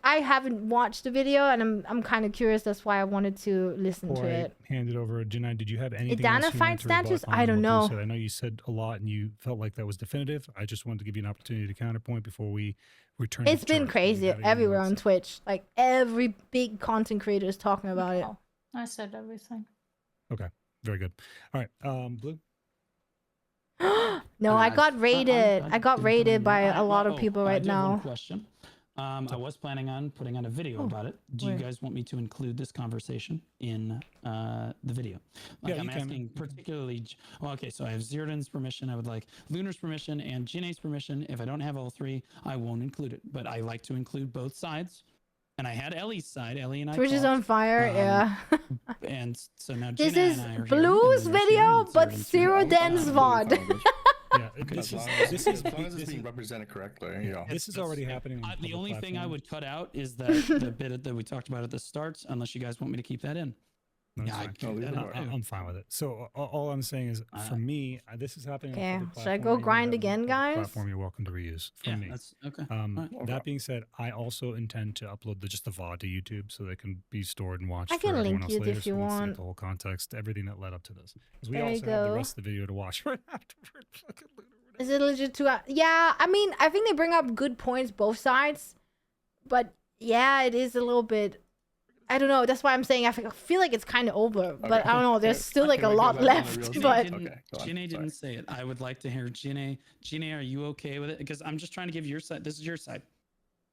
I haven't watched the video, and I'm kind of curious. That's why I wanted to listen to it. Hand it over, Janai. Did you have anything Edanaaaaa else you fight wanted to rebut status? on I don't what Blue know. said? I know you said a lot, and you felt like that was definitive. I just wanted to give you an opportunity to counterpoint before we return. It's been crazy everywhere on Twitch. Like every big content creator is talking about it. I said everything. Okay, very good. All right, Blue. No, I got raided. I got raided by a lot of Oh, people I right do have one now. question. I was planning on putting on a video about it. Do you guys want me to include this conversation in the video? Like, Yeah, I'm you can. asking particularly. Well, okay, so I have Zirdan's permission. I would like Lunar's permission and Janae's permission. If I don't have all three, I won't include it. But I like to include both sides. And I had Ellie's side. Ellie and I. Twitch is talked, on fire. Yeah. And so now This Janae is and I are Blue's here, and Lunar's here, video, and but Zirdan's here. Zirdan's VOD. Yeah, As long as it's being represented correctly, you know. This is already happening. On The public only thing I platform. would cut out is that the bit that we talked about at the start, unless you guys want me to keep that in. That's Yeah, I fine. can leave do it that. alone. I'm fine with it. So all I'm saying is, for me, this is happening. On Okay, public should I platform. go Anything grind that again, on public guys? Platform you're welcome to reuse. For Yeah, me. that's okay. Okay. That being said, I also intend to upload just the VOD to YouTube so they can be stored and watched. I can for link everyone else it later, if so you we can see want. the whole context, everything that led up to this. Because we There you also have the go. rest of the video to watch right afterward. Fucking Lunar. Is it legit 2 hours? Yeah, I mean, I think they bring up good points both sides, but yeah, it is a little bit. I don't know. That's why I'm saying I feel like it's kind of over, but I don't know. There's still like a lot left, but Janae didn't say it. I would like to hear Janae. Janae, are you okay with it? Because I'm just trying to give your side. This is your side.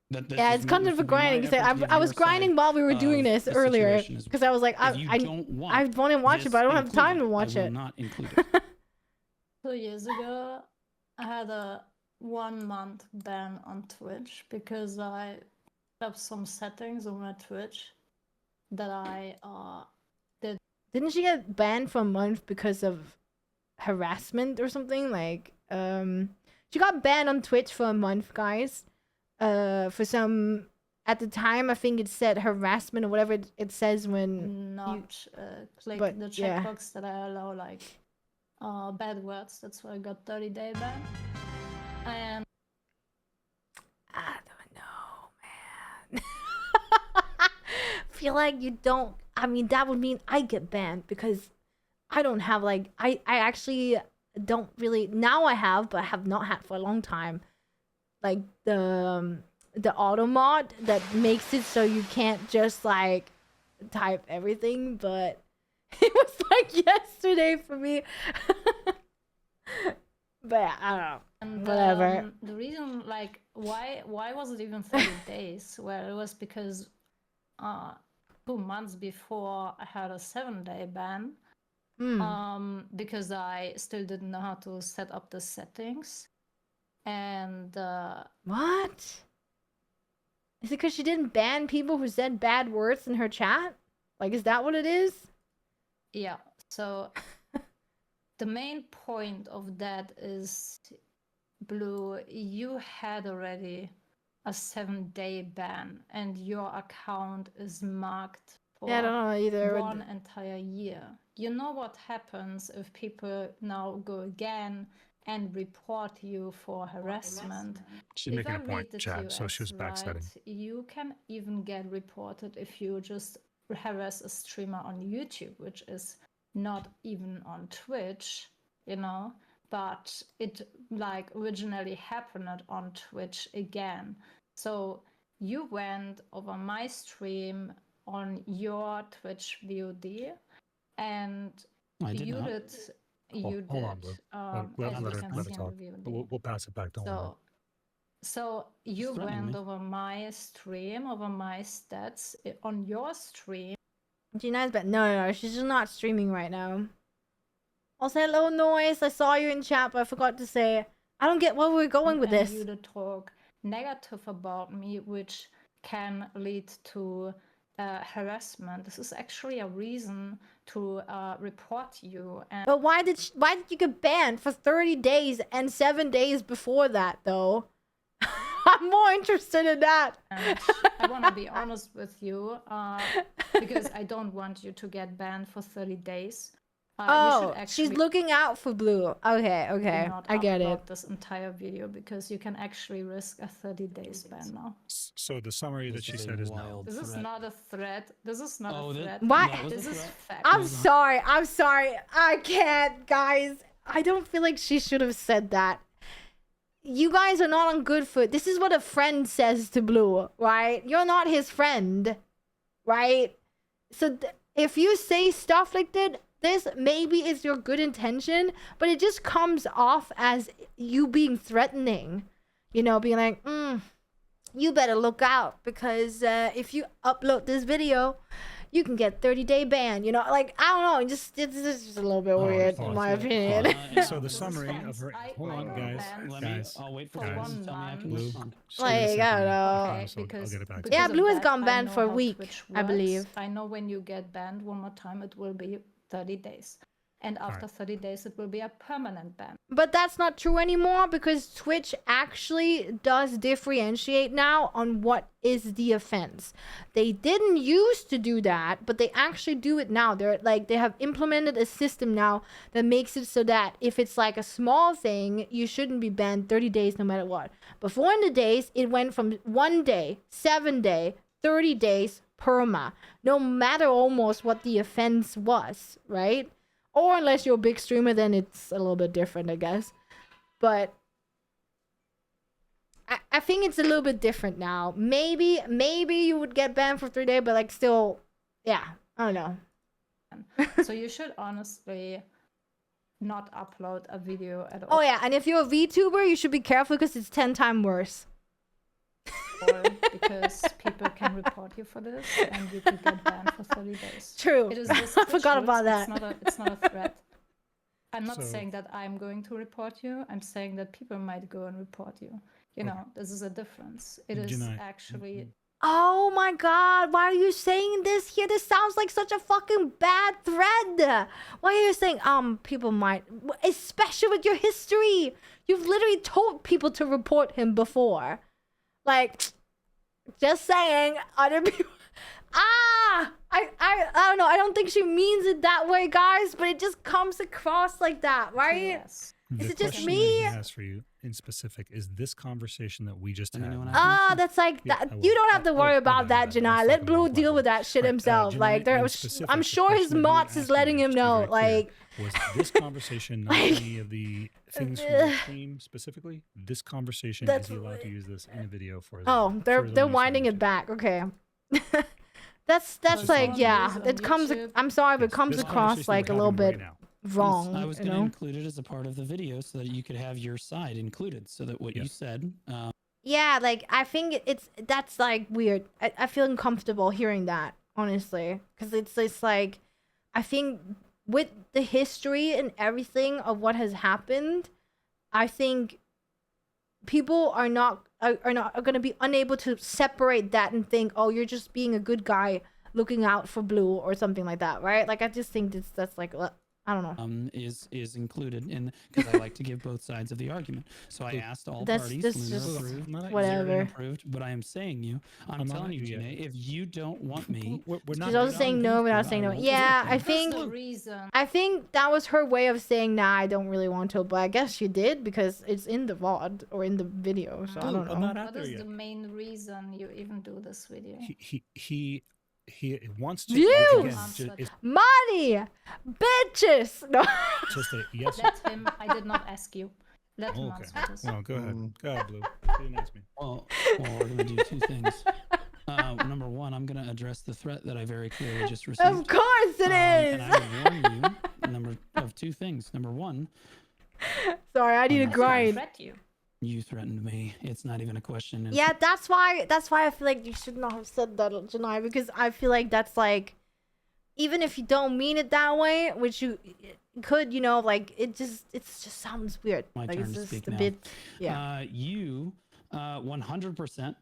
Yeah, it's content for grinding. I was grinding while we were doing this earlier because I was like, I want to watch it, but I don't have time to watch it. Not include it. 2 years ago, I had a 1 month ban on Twitch because I have some settings on my Twitch that I did. Didn't she get banned for a month because of harassment or something? Like, she got banned on Twitch for a month, guys. For some, at the time, I think it said harassment or whatever it says when not click but, the yeah. checkbox that I allow like bad words. That's why I got 30-day ban. And I don't know, man. Feel like you don't. I mean, that would mean I get banned because I don't have like I actually don't really now I have, but I have not had for a long time. Like the auto mod that makes it so you can't just like type everything, but it was like yesterday for me. But I don't know. And, whatever. The reason, like, why was it even 30 days? Well, it was because 2 months before I had a 7-day ban. Because I still didn't know how to set up the settings. And what? Is it because she didn't ban people who said bad words in her chat? Like, is that what it is? Yeah. So the main point of that is, Blue, you had already a 7-day ban, and your account is marked for Yeah, I don't know either. one entire year. You know what happens if people now go again and report you for harassment? She's If making I a point, read the chat, so she was TOS backsetting. right, you can even get reported if you just harass a streamer on YouTube, which is not even on Twitch, you know, but it like originally happened on Twitch again. So you went over my stream on your Twitch VOD, and I did you not. did. You Hold on, did. Blue. As Let you her can see in talk. the VOD. We'll pass it back. Don't worry. So you threatening went me. over my stream, over my stats on your stream. Gina's but no, she's just not streaming right now. Also, hello noise. I saw you in chat, but I forgot to say. I don't get where we're going with this. You to talk negative about me, which can lead to harassment. This is actually a reason to report you. And But why did you get banned for 30 days and 7 days before that though? I'm more interested in that. And I want to be honest with you, because I don't want you to get banned for 30 days. Oh, she's looking out for Blue. Okay, I get it. This entire video because you can actually risk a 30 days ban now. So the summary that she said is no. This is not a threat. This is not a threat. What? This is fact. I'm sorry. I can't, guys. I don't feel like she should have said that. You guys are not on good foot. This is what a friend says to Blue, right? You're not his friend, right? So if you say stuff like that, this maybe is your good intention, but it just comes off as you being threatening. You know, being like, you better look out because if you upload this video, you can get 30-day ban. You know, like, I don't know. It's just a little bit weird, in my opinion. So the summary of her... Hold on, guys. I'll wait for guys. one to tell me I can Blue. respond. Like, I don't know. Okay, I'll because, get it back to Yeah, because Blue of has that, gone I banned know for a how week, Twitch I works. believe. I know when you get banned one more time, it will be 30 days. And after 30 days, it will be a permanent ban. But that's not true anymore because Twitch actually does differentiate now on what is the offense. They didn't used to do that, but they actually do it now. They have implemented a system now that makes it so that if it's like a small thing, you shouldn't be banned 30 days no matter what. Before in the days, it went from 1 day, 7 day, 30 days, perma. No matter almost what the offense was, right? Or unless you're a big streamer, then it's a little bit different, I guess. But I think it's a little bit different now. Maybe you would get banned for 3 days, but like still, yeah, I don't know. So you should honestly not upload a video at all. Oh yeah, and if you're a VTuber, you should be careful because it's 10 times worse. Because people can report you for this and you could get banned for 30 days. True. It is I forgot about that. It's not a threat. I'm not saying that I'm going to report you. I'm saying that people might go and report you. You know, this is a difference. It is actually... Oh my god, why are you saying this here? This sounds like such a fucking bad thread. Why are you saying, people might... Especially with your history. You've literally told people to report him before. Like, just saying, other people... I don't know. I don't think she means it that way, guys, but it just comes across like that, right? Yes. Is The it just question me? that he has for you in specific is this conversation that we just had. That's like Yeah, that. You don't have to worry about that, Janai. Let Blue deal with that shit himself. Janai, Like, in specific, I'm the sure his question that we mods is asked letting you, him just to be know. very clear, Like, was this conversation not any of the things from the stream specifically? This conversation, is he allowed to use this in a video for his oh, for they're his own use winding on it YouTube? back. Okay. That's Just like, on yeah, YouTube. it comes. I'm sorry, but it comes This across conversation like a we're little having bit right now. wrong. I was you going to know? include it as a part of the video so that you could have your side included, so that what you said. Yeah, like I think that's like weird. I feel uncomfortable hearing that, honestly, because it's like I think with the history and everything of what has happened, I think people are going to be unable to separate that and think, oh, you're just being a good guy looking out for Blue or something like that, right? Like I just think that's like I don't know. Is included in, because I like to give both sides of the argument. So I asked all parties. Luna approved, whatever. Zero approved, but I am saying I'm telling you, Janae, if you don't want me, We're not She's also saying no without saying no. Yeah, I think that was her way of saying, nah, I don't really want to, but I guess she did because it's in the VOD or in the video, so I don't know. I'm not out What there is yet. the main reason you even do this video? He wants to. Views! Again, Money! Bitches! No. just a yes. Let him. I did not ask you. Let him Okay. answer this. Well, go ahead. Go ahead, Blue. You didn't ask me. well, we're gonna do two things. Number one, I'm going to address the threat that I very clearly just received. Of course it is. And I would warn you of two things. Number one. Sorry, I need to grind. You threatened me. It's not even a question. Yeah, that's why I feel like you should not have said that, Janai, because I feel like that's like, even if you don't mean it that way, which you could, you know, like it just sounds weird. My like turn it's to just speak a now. bit, yeah. You 100%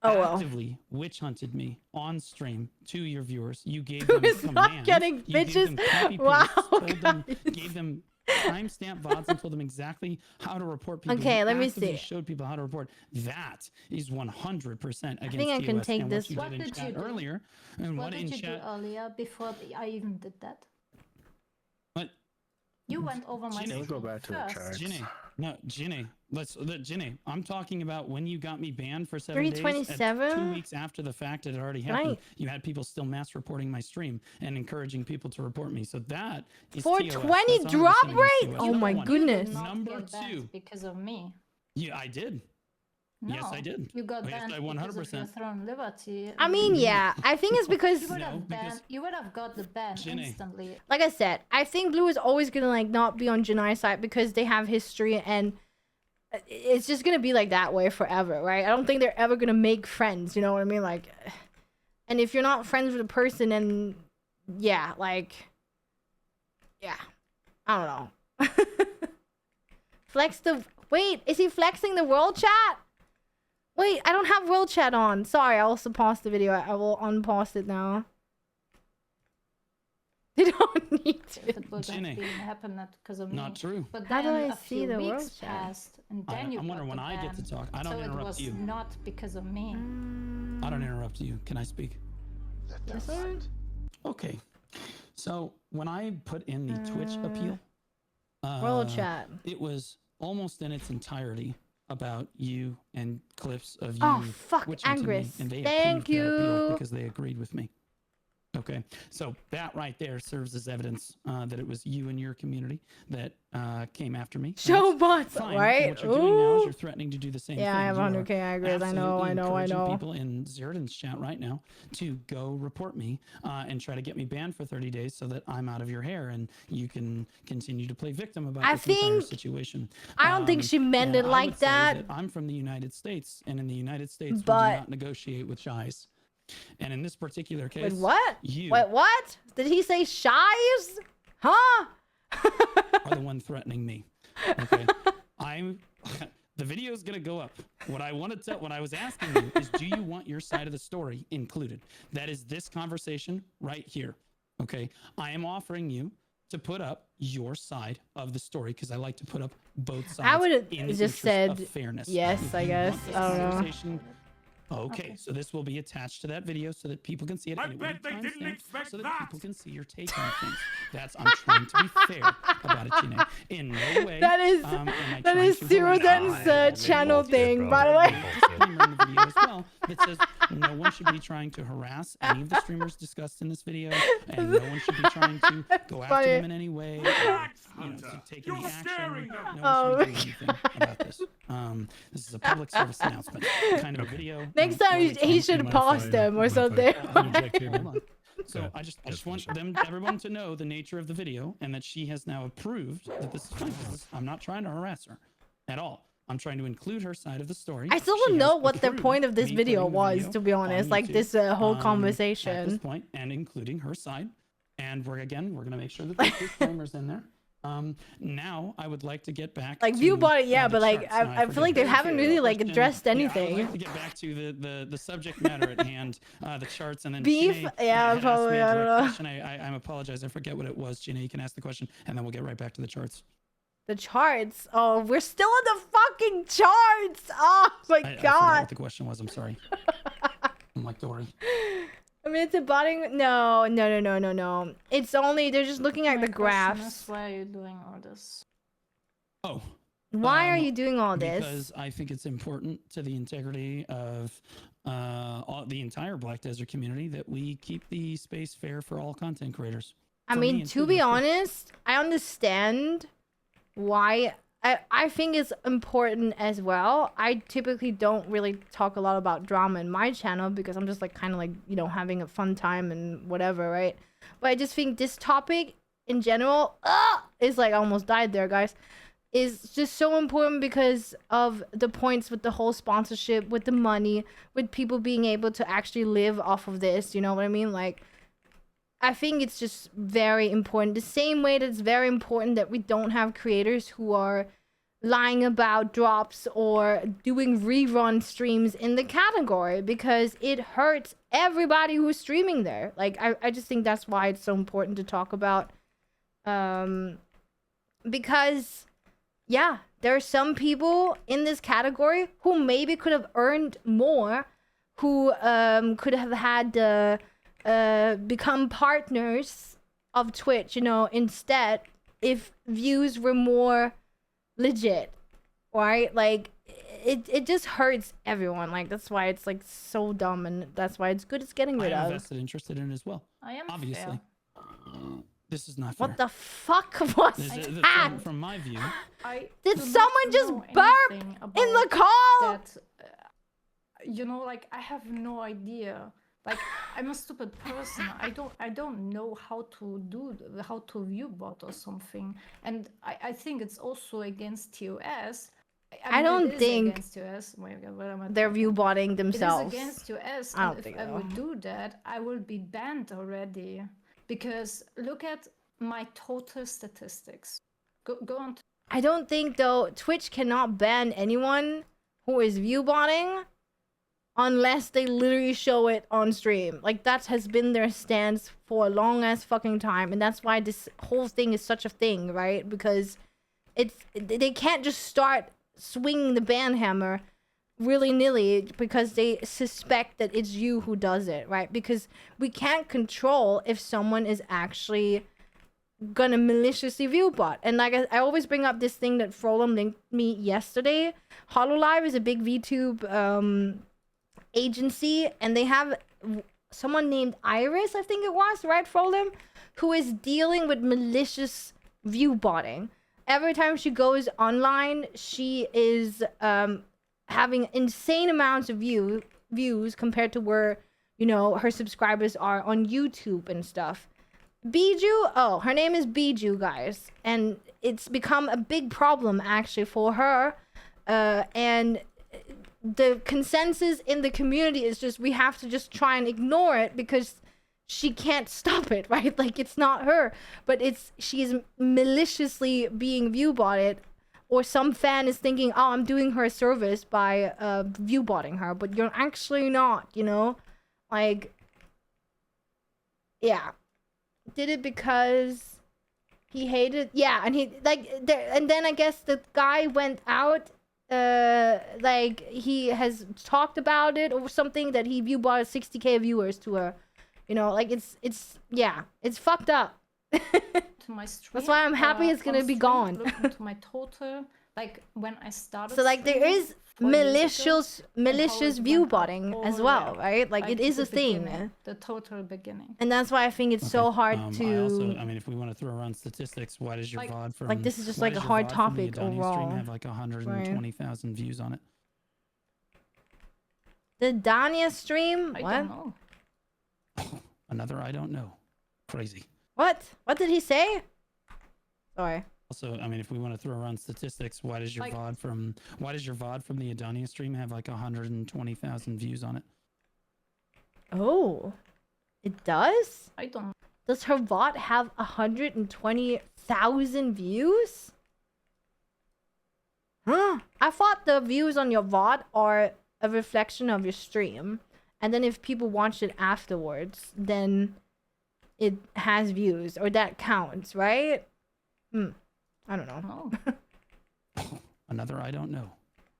Oh, well. actively witch hunted me on stream to your viewers. You gave them Who's commands. not getting You gave them bitches? copy Wow, pastes, gave them timestamp VODs and told them exactly how to report people. Okay, let me actively see. Showed people how to report. That is 100% against I think I can TOS. take and this. what you did in chat earlier, and What what did in you chat. do earlier before I even did that? What? You went over my Ginny, Let's go back to the charts. Ginny, I'm talking about when you got me banned for 7 days. 327? 2 weeks after the fact it had already happened. You had people still mass reporting my stream and encouraging people to report me. So that is 420 drop rate? Oh my goodness. Number two. Because of me. Yeah, I did. No, yes, I did. You got yes, banned I because of your Throne Liberty. I mean, yeah, I think it's because you would have got the ban instantly. like I said, I think Blue is always gonna like not be on Janai's side because they have history, and it's just gonna be like that way forever, right? I don't think they're ever gonna make friends, you know what I mean? Like, and if you're not friends with a person, and yeah, like, yeah, I don't know. Flex the wait, is he flexing the world chat? Wait, I don't have world chat on. Sorry, I also paused the video. I will unpause it now. You don't need to. If it would have happened, not because of me. Not true. But how do then I a see few the world weeks chat? passed, and then you I'm wondering when I get to talk. I don't interrupt you. So it was not because of me. I don't interrupt you. Can I speak? This one? Okay. So when I put in the Twitch appeal, world chat. It was almost in its entirety about you and clips of you. Oh fuck, witch hunting me, Angris. and they Thank approved that appeal you. because they agreed with me. Okay, so that right there serves as evidence that it was you and your community that came after me. Show bots, right? What you're doing now is you're threatening to do the same thing. Yeah, I have 100k Angris. I know. Encouraging people in Zerdan's chat right now to go report me and try to get me banned for 30 days so that I'm out of your hair and you can continue to play victim about this entire situation. I don't think she meant it like that. I'm from the United States, and in the United States, we do not negotiate with shies. And in this particular case, wait, what? Wait, what? Did he say shies? Huh? are the one threatening me. Okay, the video is gonna go up. What I was asking you is, do you want your side of the story included? That is this conversation right here. Okay, I am offering you to put up your side of the story because I like to put up both sides. I would have just said of fairness. yes, I guess. I don't know. Okay, so this will be attached to that video so that people can see it. I bet they didn't expect so that people can see your take on things. I'm trying to be fair about it, Gina. In no way. That is Zero Den's channel thing, by the way. Disclaimer in the video as well that says no one should be trying to harass any of the streamers discussed in this video, and no one should be trying to go after them in any way, to take any action. No one should be doing anything about this. This is a public service announcement, kind of a video. Next time he should pause them or something. So I just want everyone to know the nature of the video and that she has now approved that this is fine. I'm not trying to harass her at all. I'm trying to include her side of the story. I still don't know what the point of this video was, to be honest. Like this whole conversation. At this point, and including her side. And we're gonna make sure that there's disclaimers in there. Now I would like to get back like Viewbot, yeah, but like I feel like they haven't really like addressed anything. Yeah, I would like to get back to the subject matter at hand, the charts, and then beef. Ginny, yeah, probably. I don't know. I apologize. I forget what it was. Ginny, you can ask the question, and then we'll get right back to the charts. The charts. Oh, we're still in the fucking charts. Oh my god. I forgot what the question was. I'm sorry. I'm like Dory. I mean, it's a botting. No. It's only they're just looking at the graphs. Why are you doing all this? Oh. Why are you doing all this? Because I think it's important to the integrity of the entire Black Desert community that we keep the space fair for all content creators. I mean, to be honest, I understand why I think it's important as well. I typically don't really talk a lot about drama in my channel because I'm just like kind of like, you know, having a fun time and whatever, right? But I just think this topic in general is like, I almost died there, guys, is just so important because of the points with the whole sponsorship, with the money, with people being able to actually live off of this, you know what I mean? Like, I think it's just very important. The same way that it's very important that we don't have creators who are lying about drops or doing rerun streams in the category, because it hurts everybody who's streaming there. Like, I just think that's why it's so important to talk about. Because, yeah, there are some people in this category who maybe could have earned more, who could have had become partners of Twitch, you know, instead, if views were more legit, right? Like, it just hurts everyone. Like, that's why it's like so dumb, and that's why it's good it's getting rid I am of. vested interested in it as well. I am obviously. fair. This is not fair. What the fuck was that? From my view, did someone just burp in the call? That, you know, like, I have no idea. Like, I'm a stupid person. I don't know how to view bot or something. And I think it's also against TOS. I don't think against TOS. Oh my God, what am I they're view botting themselves. It is against TOS. I don't and think if I would do that, I will be banned already. Because look at my total statistics. Go on. I don't think, though, Twitch cannot ban anyone who is view botting unless they literally show it on stream. Like, that has been their stance for a long ass fucking time, and that's why this whole thing is such a thing, right? Because they can't just start swinging the ban hammer willy-nilly because they suspect that it's you who does it, right? Because we can't control if someone is actually gonna maliciously view bot. And like I always bring up this thing that Frolam linked me yesterday. Hololive is a big VTube agency, and they have someone named Iris, I think it was, right, Frolam, who is dealing with malicious view botting. Every time she goes online, she is having insane amounts of views compared to where, you know, her subscribers are on YouTube and stuff. Bijou, oh, her name is Bijou, guys, and it's become a big problem actually for her, and the consensus in the community is just we have to just try and ignore it because she can't stop it, right? Like, it's not her, but she's maliciously being view botted, or some fan is thinking, oh, I'm doing her a service by view botting her, but you're actually not, you know? Like, yeah. Did it because he hated, yeah, and he, like, and then I guess the guy went out, like, he has talked about it or something, that he view botted 60k viewers to her. You know, like, it's yeah, it's fucked up. To my stream, that's why I'm happy it's gonna be gone. Look into my total, like, when I started. So, like, there is malicious view botting as well, right? Like, it is a thing. The total beginning. And that's why I think it's so hard to. I mean, if we want to throw around statistics, why does your VOD from like, this is just like a hard topic overall. Stream have like 120,000 views on it? The Dania stream? I what? don't know. Another I don't know. Crazy. What did he say? Sorry. Also, I mean, if we want to throw around statistics, why does your VOD from the Edanaaaaa stream have like 120,000 views on it? Oh, it does? I don't. Does her VOD have 120,000 views? Huh? I thought the views on your VOD are a reflection of your stream, and then if people watch it afterwards, then it has views, or that counts, right? I don't know. Another I don't know.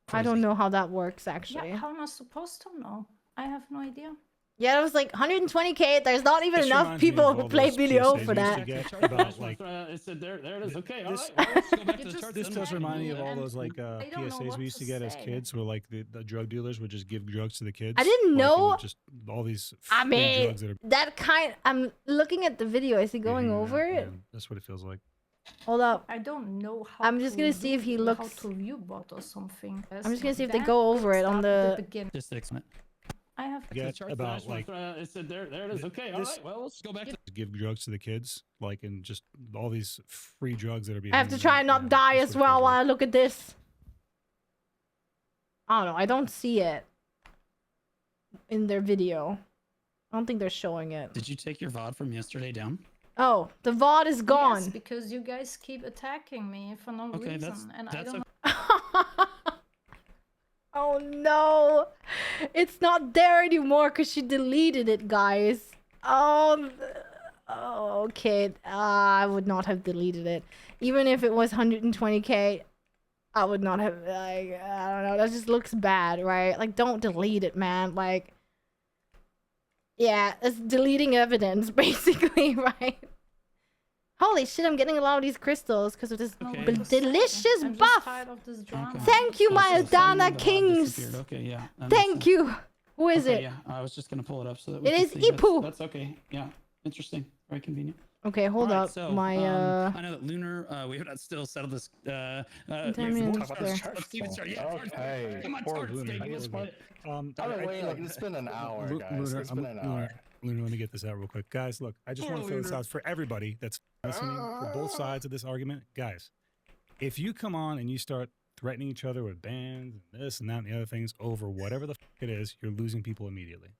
Crazy. I don't know how that works, actually. Yeah, how am I supposed to know? I have no idea. Yeah, it was like 10020k. There's not even enough people who play BDO for that. About, like, it said there it is. Okay, all this, right. Let's go back to the chart. This does remind me of all those like PSAs we used to get as kids, where like the drug dealers would just give drugs to the kids. I didn't know. Just all these. I mean, drugs that kind. I'm looking at the video. Is he going over it? Yeah, that's what it feels like. Hold up. I don't know how. I'm just gonna see if he looks. How to view bot or something. I'm just gonna see if they go over it on the. Just explain. I have Get about like. It said there it is. Okay, all right. Well, let's go back to give drugs to the kids, like, and just all these free drugs that are being. I have to try and not die as well while I look at this. I don't know. I don't see it in their video. I don't think they're showing it. Did you take your VOD from yesterday down? Oh, the VOD is gone. Yes, because you guys keep attacking me for no reason, and I don't. Oh no, it's not there anymore because she deleted it, guys. Oh, okay. I would not have deleted it, even if it was 120k. I would not have. Like, I don't know. That just looks bad, right? Like, don't delete it, man. Like, yeah, it's deleting evidence, basically, right? Holy shit, I'm getting a lot of these crystals because of this delicious buff. Thank you, my Edanaaaaa kings. Okay, yeah. Thank you. Who is it? Yeah, I was just gonna pull it up so that it is Ipu. That's okay. Yeah, interesting. Very convenient. Okay, hold up. So, my I know that Lunar. We have not still settled this. Okay. Come on, it's been an hour, guys. It's been an hour. Lunar, let me get this out real quick. Guys, look, I just want to throw this out for everybody that's listening for both sides of this argument. Guys, if you come on and you start threatening each other with bans and this and that and the other things over whatever the fuck it is, you're losing people immediately.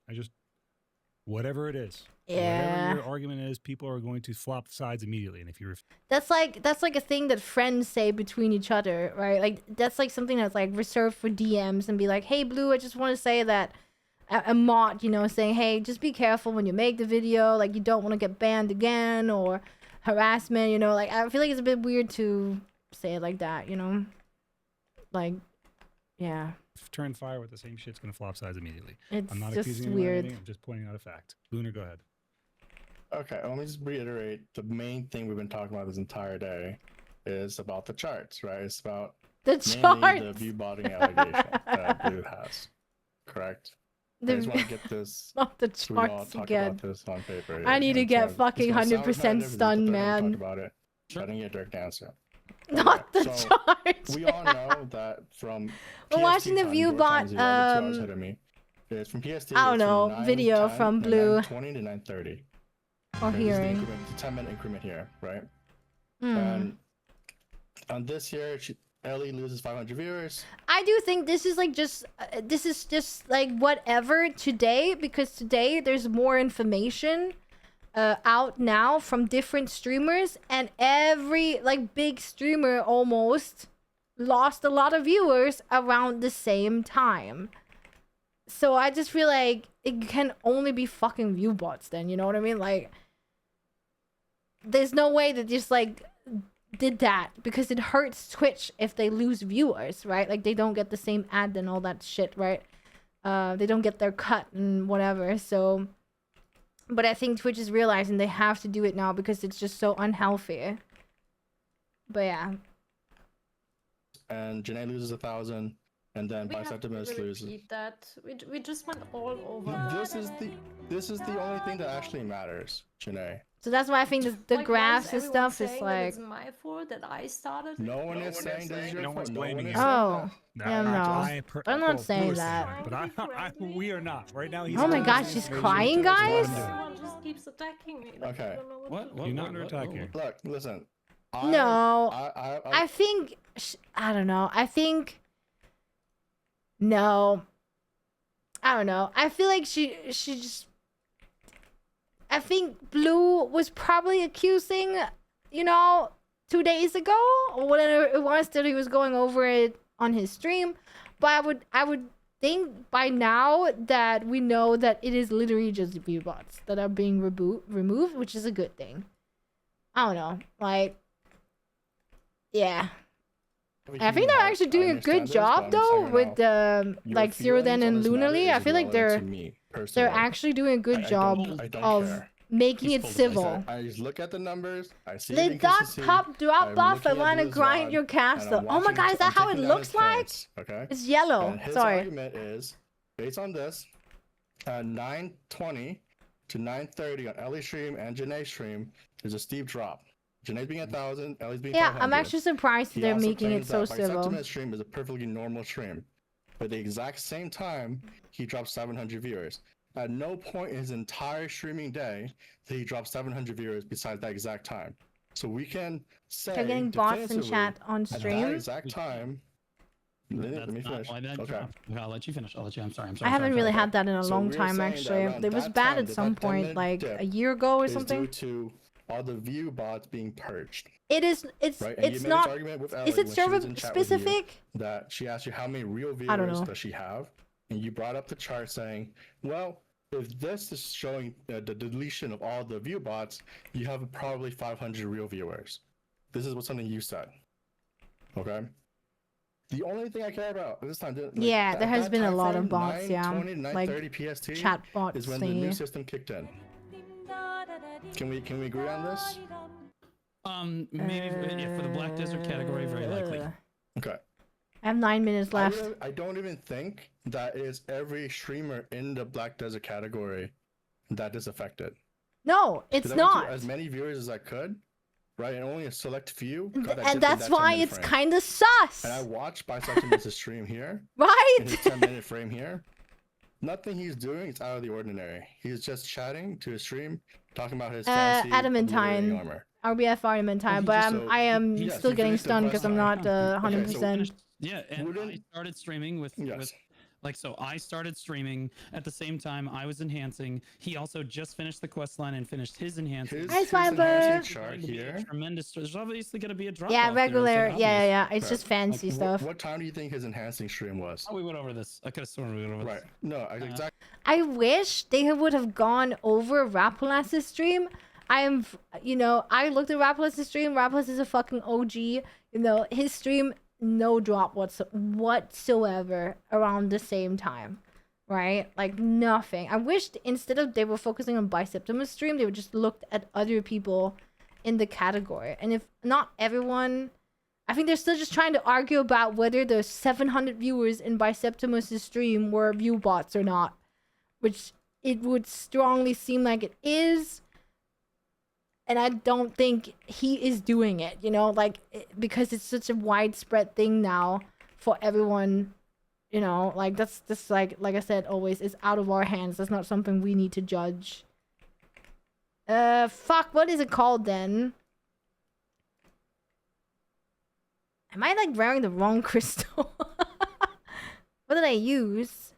Whatever it is. Yeah. Whatever your argument is, people are going to flop sides immediately. And if you're... That's like a thing that friends say between each other, right? Like, that's like something that's like reserved for DMs and be like, hey, Blue, I just want to say that a mod, you know, saying, hey, just be careful when you make the video, like you don't want to get banned again, or harassment, you know, like I feel like it's a bit weird to say it like that, you know, like, yeah. Turn fire with the same shit's gonna flop sides immediately. I'm not accusing just weird. I'm just pointing out a fact. Lunar, go ahead. Okay, let me just reiterate the main thing we've been talking about this entire day is about the charts, right? It's about the charts, the view botting allegation that Blue has, correct? I just want to get this. Not the charts again. About this on paper. I need to get fucking 100% stunned, man. Talk about it. I didn't get a direct answer. Not the charts. We all know that from. We're watching the view bot. It's from PST. I don't know. Video from Blue. 9:20 to 9:30. Or hearing. 10-minute increment here, right? And on this here, Ellie loses 500 viewers. I do think this is like just like whatever today, because today there's more information out now from different streamers, and every like big streamer almost lost a lot of viewers around the same time. So I just feel like it can only be fucking view bots then, you know what I mean? Like, there's no way that just like did that, because it hurts Twitch if they lose viewers, right? Like, they don't get the same ad and all that shit, right? They don't get their cut and whatever. So, but I think Twitch is realizing they have to do it now because it's just so unhealthy. But yeah. And Janae loses 1,000, and then Biseptimus loses. That we just went all over. This is the only thing that actually matters, Janae. So that's why I think the graphs and stuff is like. It's my fault that I started. No one is saying this is your fault. Blaming you. Oh, yeah, no. I'm not saying that. But we are not. Right now, he's. Oh my gosh, she's crying, guys. Everyone just keeps attacking me. Like, okay. What? You're not under attack here. Look, listen. No. I think. I don't know. I think. No. I don't know. I feel like she just. I think Blue was probably accusing, you know, 2 days ago or whatever it was that he was going over it on his stream. But I would think by now that we know that it is literally just view bots that are being removed, which is a good thing. I don't know, like, yeah. I think they're actually doing a good job though with like Zero Den and Lunarly. I feel like they're actually doing a good job of making it civil. I just look at the numbers. I see the dot pop drop buff. I want to grind your castle. Oh my god, is that how it looks like? Okay. It's yellow. And his Sorry. argument is based on this. 9:20 to 9:30 on Ellie's stream and Janae's stream. There's a steep drop. Janae's being 1,000, Ellie's being Yeah, 500. I'm actually surprised He they're also making it claims so that civil. Biseptimus stream is a perfectly normal stream. But at the exact same time, he dropped 700 viewers. At no point in his entire streaming day did he drop 700 viewers besides that exact time. So we can say They're getting bots in definitively chat on at that stream. exact time. Let me finish. Why that Okay. dropped. I'll let you finish. I'm sorry. I haven't really sorry. had that in a So long we're time, saying that actually. around It was that bad time, at that some 10-minute point, like dip a year ago or is something. due to all the view bots being purged. It is. It's. Right? And you It's made not. this argument with Ellie Is it when she was server in chat with you specific? that she asked you how many real I don't viewers know. does she have, and you brought up the chart saying, well, if this is showing the deletion of all the view bots, you have probably 500 real viewers. This is what something you said. Okay. The only thing I care about this time, like, Yeah, there has that been a time lot frame, of bots. Yeah, 9:20, like 9:30 PST chat bots is when the new thingy. system kicked in. Can we agree on this? Maybe for the Black Desert category, very likely. Okay. I have 9 minutes left. I don't even think that is every streamer in the Black Desert category that is affected. No, it's 'Cause I went to not. as many viewers as I could, right? And only a select few. got that dip in And that's that why 10-minute it's frame. kind of sus. And I watched Biseptimus' stream here, Right? in his 10-minute frame here. Nothing he's doing is out of the ordinary. He's just chatting to his stream, talking about his fancy Adamantine. obliterating armor. RBF Armantine, but I am yes, still you getting finished the stunned because I'm quest not line. 100%. Yeah, and I Wouldn't- started streaming with so I started streaming at the same time I was enhancing. He also just finished the quest line and finished his enhancing. Hi, Swiper. enhancing chart here. Tremendous. There's obviously going to be a drop. Yeah, off regular. There. It's Yeah. obvious. It's just fancy stuff. What time do you think his enhancing stream was? Oh, we went over this. I could have sworn we went over Right. this. No, exactly. I wish they would have gone over Rapalas's stream. I looked at Rapalas's stream. Rapalas is a fucking OG. His stream, no drop whatsoever around the same time. Right? Like, nothing. I wished instead of they were focusing on Biseptimus' stream, they would just looked at other people in the category. And if not everyone... I think they're still just trying to argue about whether the 700 viewers in Biseptimus' stream were view bots or not. Which it would strongly seem like it is. And I don't think he is doing it, because it's such a widespread thing now for everyone. That's just like I said, always is out of our hands. That's not something we need to judge. Fuck, what is it called then? Am I wearing the wrong crystal? What did I use?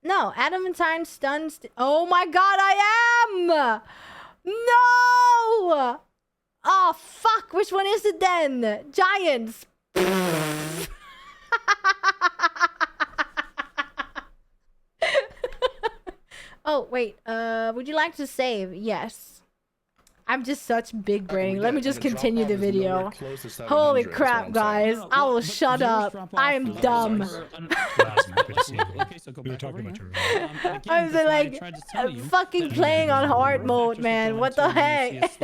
No, adamantine stuns. Oh my god, I am! No! Oh fuck, which one is it then? Giants. Oh, wait. Would you like to save? Yes. I'm just such big brain. Let me just continue the video. Holy crap, guys. I will shut up. I am dumb. Okay, so go We were back over talking about here. your. I'm fucking playing on hard mode, man. What the heck?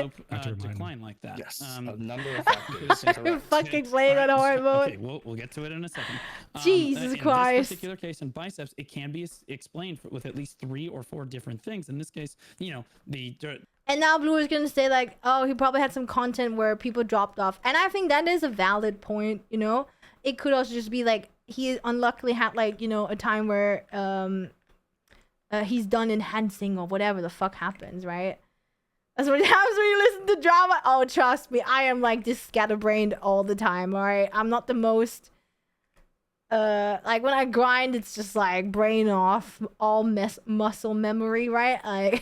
Decline like that. Yes, a number of factors. I'm Correct. fucking playing on hard Okay, mode. we'll get to it in a second. Jesus in Christ. this particular case in biceps, it can be explained with at least 3 or 4 different things. In this case, And now Blue is gonna say oh, he probably had some content where people dropped off. And I think that is a valid point, It could also just be he unluckily had a time where he's done enhancing or whatever the fuck happens, right? That's what happens when you listen to drama. Oh, trust me, I am just scatterbrained all the time, alright? I'm not the most when I grind, it's just brain off, all muscle memory, right?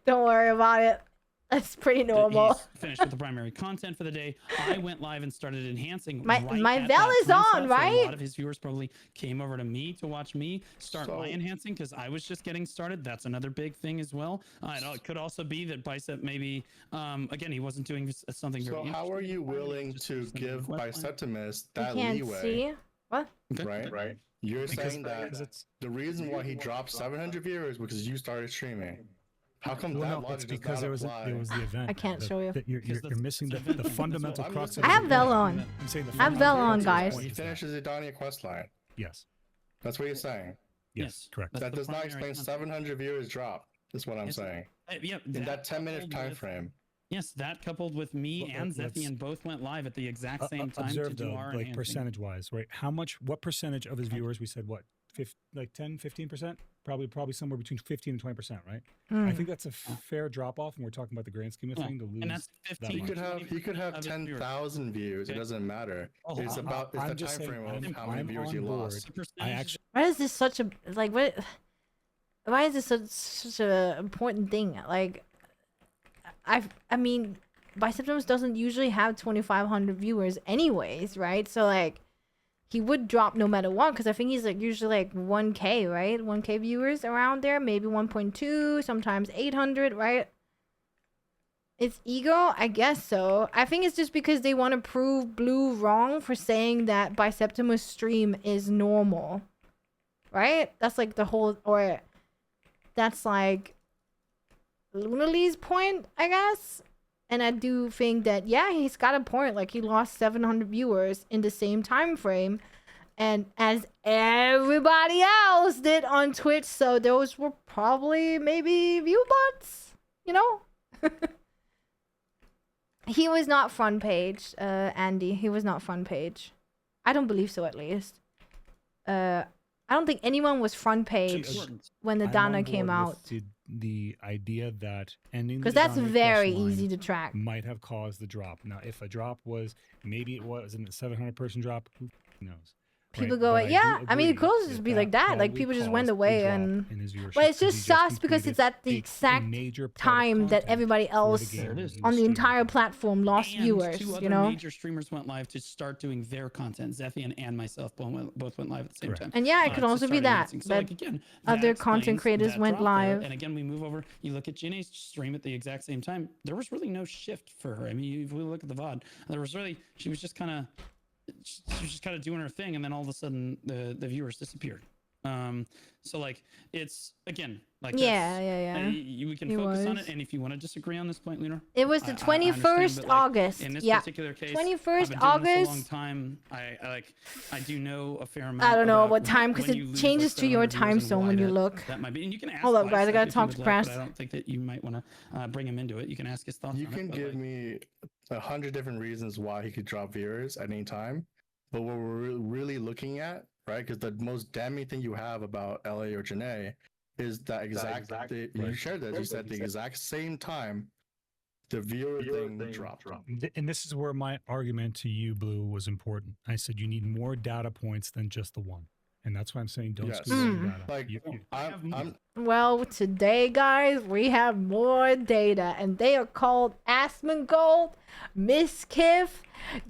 Don't worry about it. That's pretty normal. He's finished with the primary content for the day. I went live and started enhancing. My at Vel that is time on, slot, so right? A lot of his viewers probably came over to me to watch me start my enhancing because I was just getting started. That's another big thing as well. It could also be that Bicep maybe, again, he wasn't doing something very interesting. So how are you willing to give Biseptimus I that can't leeway? see. What? Okay. Right. You're saying that it's the reason why he dropped 700 viewers was because you started streaming. How come well, that no, logic it's does because not there was apply? the event. I can't that- show you. that You're missing the event. fundamental I'm crux of listening. I the have Vel event. on. I'm saying the I have Vel fundamental on, crux of the guys. point He is that- finishes the Edanaaaaa quest line. Yes. That's what you're saying. Yes. Correct. That's That the does not primary explain content. 700 viewers drop. That's what I'm saying. Yeah, In that 10-minute time frame. Yes, that coupled with me and Zethian both went live at the exact same time observe to do though, our like enhancing. percentage-wise, right? What percentage of his viewers? We said what, 10, 15%? Probably somewhere between 15 and 20%, right? I think that's a fair drop-off, and we're talking about the grand scheme of things. To lose, and that's 15. He could have 10,000 views. Okay. It doesn't matter. It's about the time frame of how many viewers you lost. Why is this such a like what? Why is this such a important thing? Like, I mean, Biceptimus doesn't usually have 2,500 viewers anyways, right? So like, he would drop no matter what, because I think he's like usually like 1K, right? 1K viewers around there, maybe 1.2, sometimes 800, right? It's ego, I guess so. I think it's just because they want to prove Blue wrong for saying that Biceptimus stream is normal, right? That's like the whole, or that's like Lunali's point, I guess. And I do think that, yeah, he's got a point. Like, he lost 700 viewers in the same time frame, and as everybody else did on Twitch. So those were probably maybe view bots, you know? He was not front page, Andy. He was not front page. I don't believe so, at least. I don't think anyone was front page when the Dana came out. The idea that ending, because that's very easy to track, might have caused the drop. Now, if a drop was, maybe it was in a 700 person drop, who knows? People go, yeah, I mean, it could also just be like that. Like, people just went away and... But it's just sus because it's at the exact time that everybody else on the entire platform lost viewers, you know? Major streamers went live to start doing their content. Zethian and myself both went live at the same time. And yeah, it could also be that. So, like, again, other content creators went live. And again, we move over. You look at Janae's stream at the exact same time. There was really no shift for her. I mean, if we look at the VOD, there was really... She was just kind of doing her thing, and then all of a sudden the viewers disappeared. So like, it's again like, yeah. We can focus on it, and if you want to disagree on this point, Lunar, it was the 21st August. In this particular case, 21st August. A long time. I do know a fair amount. I don't know what time, because it changes to your time zone when you look. That might be, and you can ask. Hold up, guys, I gotta talk to press. I don't think that you might want to bring him into it. You can ask his thoughts. You can give me 100 different reasons why he could drop viewers at any time, but what we're really looking at, right? Because the most damning thing you have about LA or Janae is that you shared that. You said the exact same time the viewer thing dropped. And this is where my argument to you, Blue, was important. I said you need more data points than just the one. And that's why I'm saying don't squeeze your data. Like, well, today, guys, we have more data, and they are called Asmongold, Miskiff,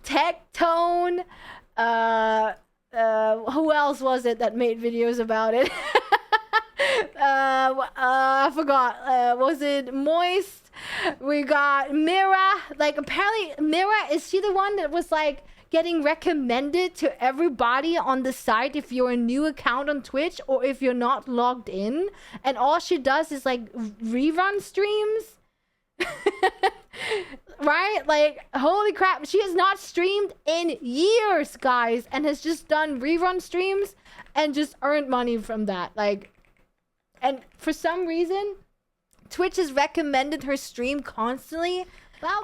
Tectone, who else was it that made videos about it? I forgot. Was it Moist? We got Mira. Like, apparently Mira, is she the one that was like getting recommended to everybody on the site if you're a new account on Twitch or if you're not logged in, and all she does is like rerun streams? Right? Like, holy crap, she has not streamed in years, guys, and has just done rerun streams and just earned money from that. Like, and for some reason Twitch has recommended her stream constantly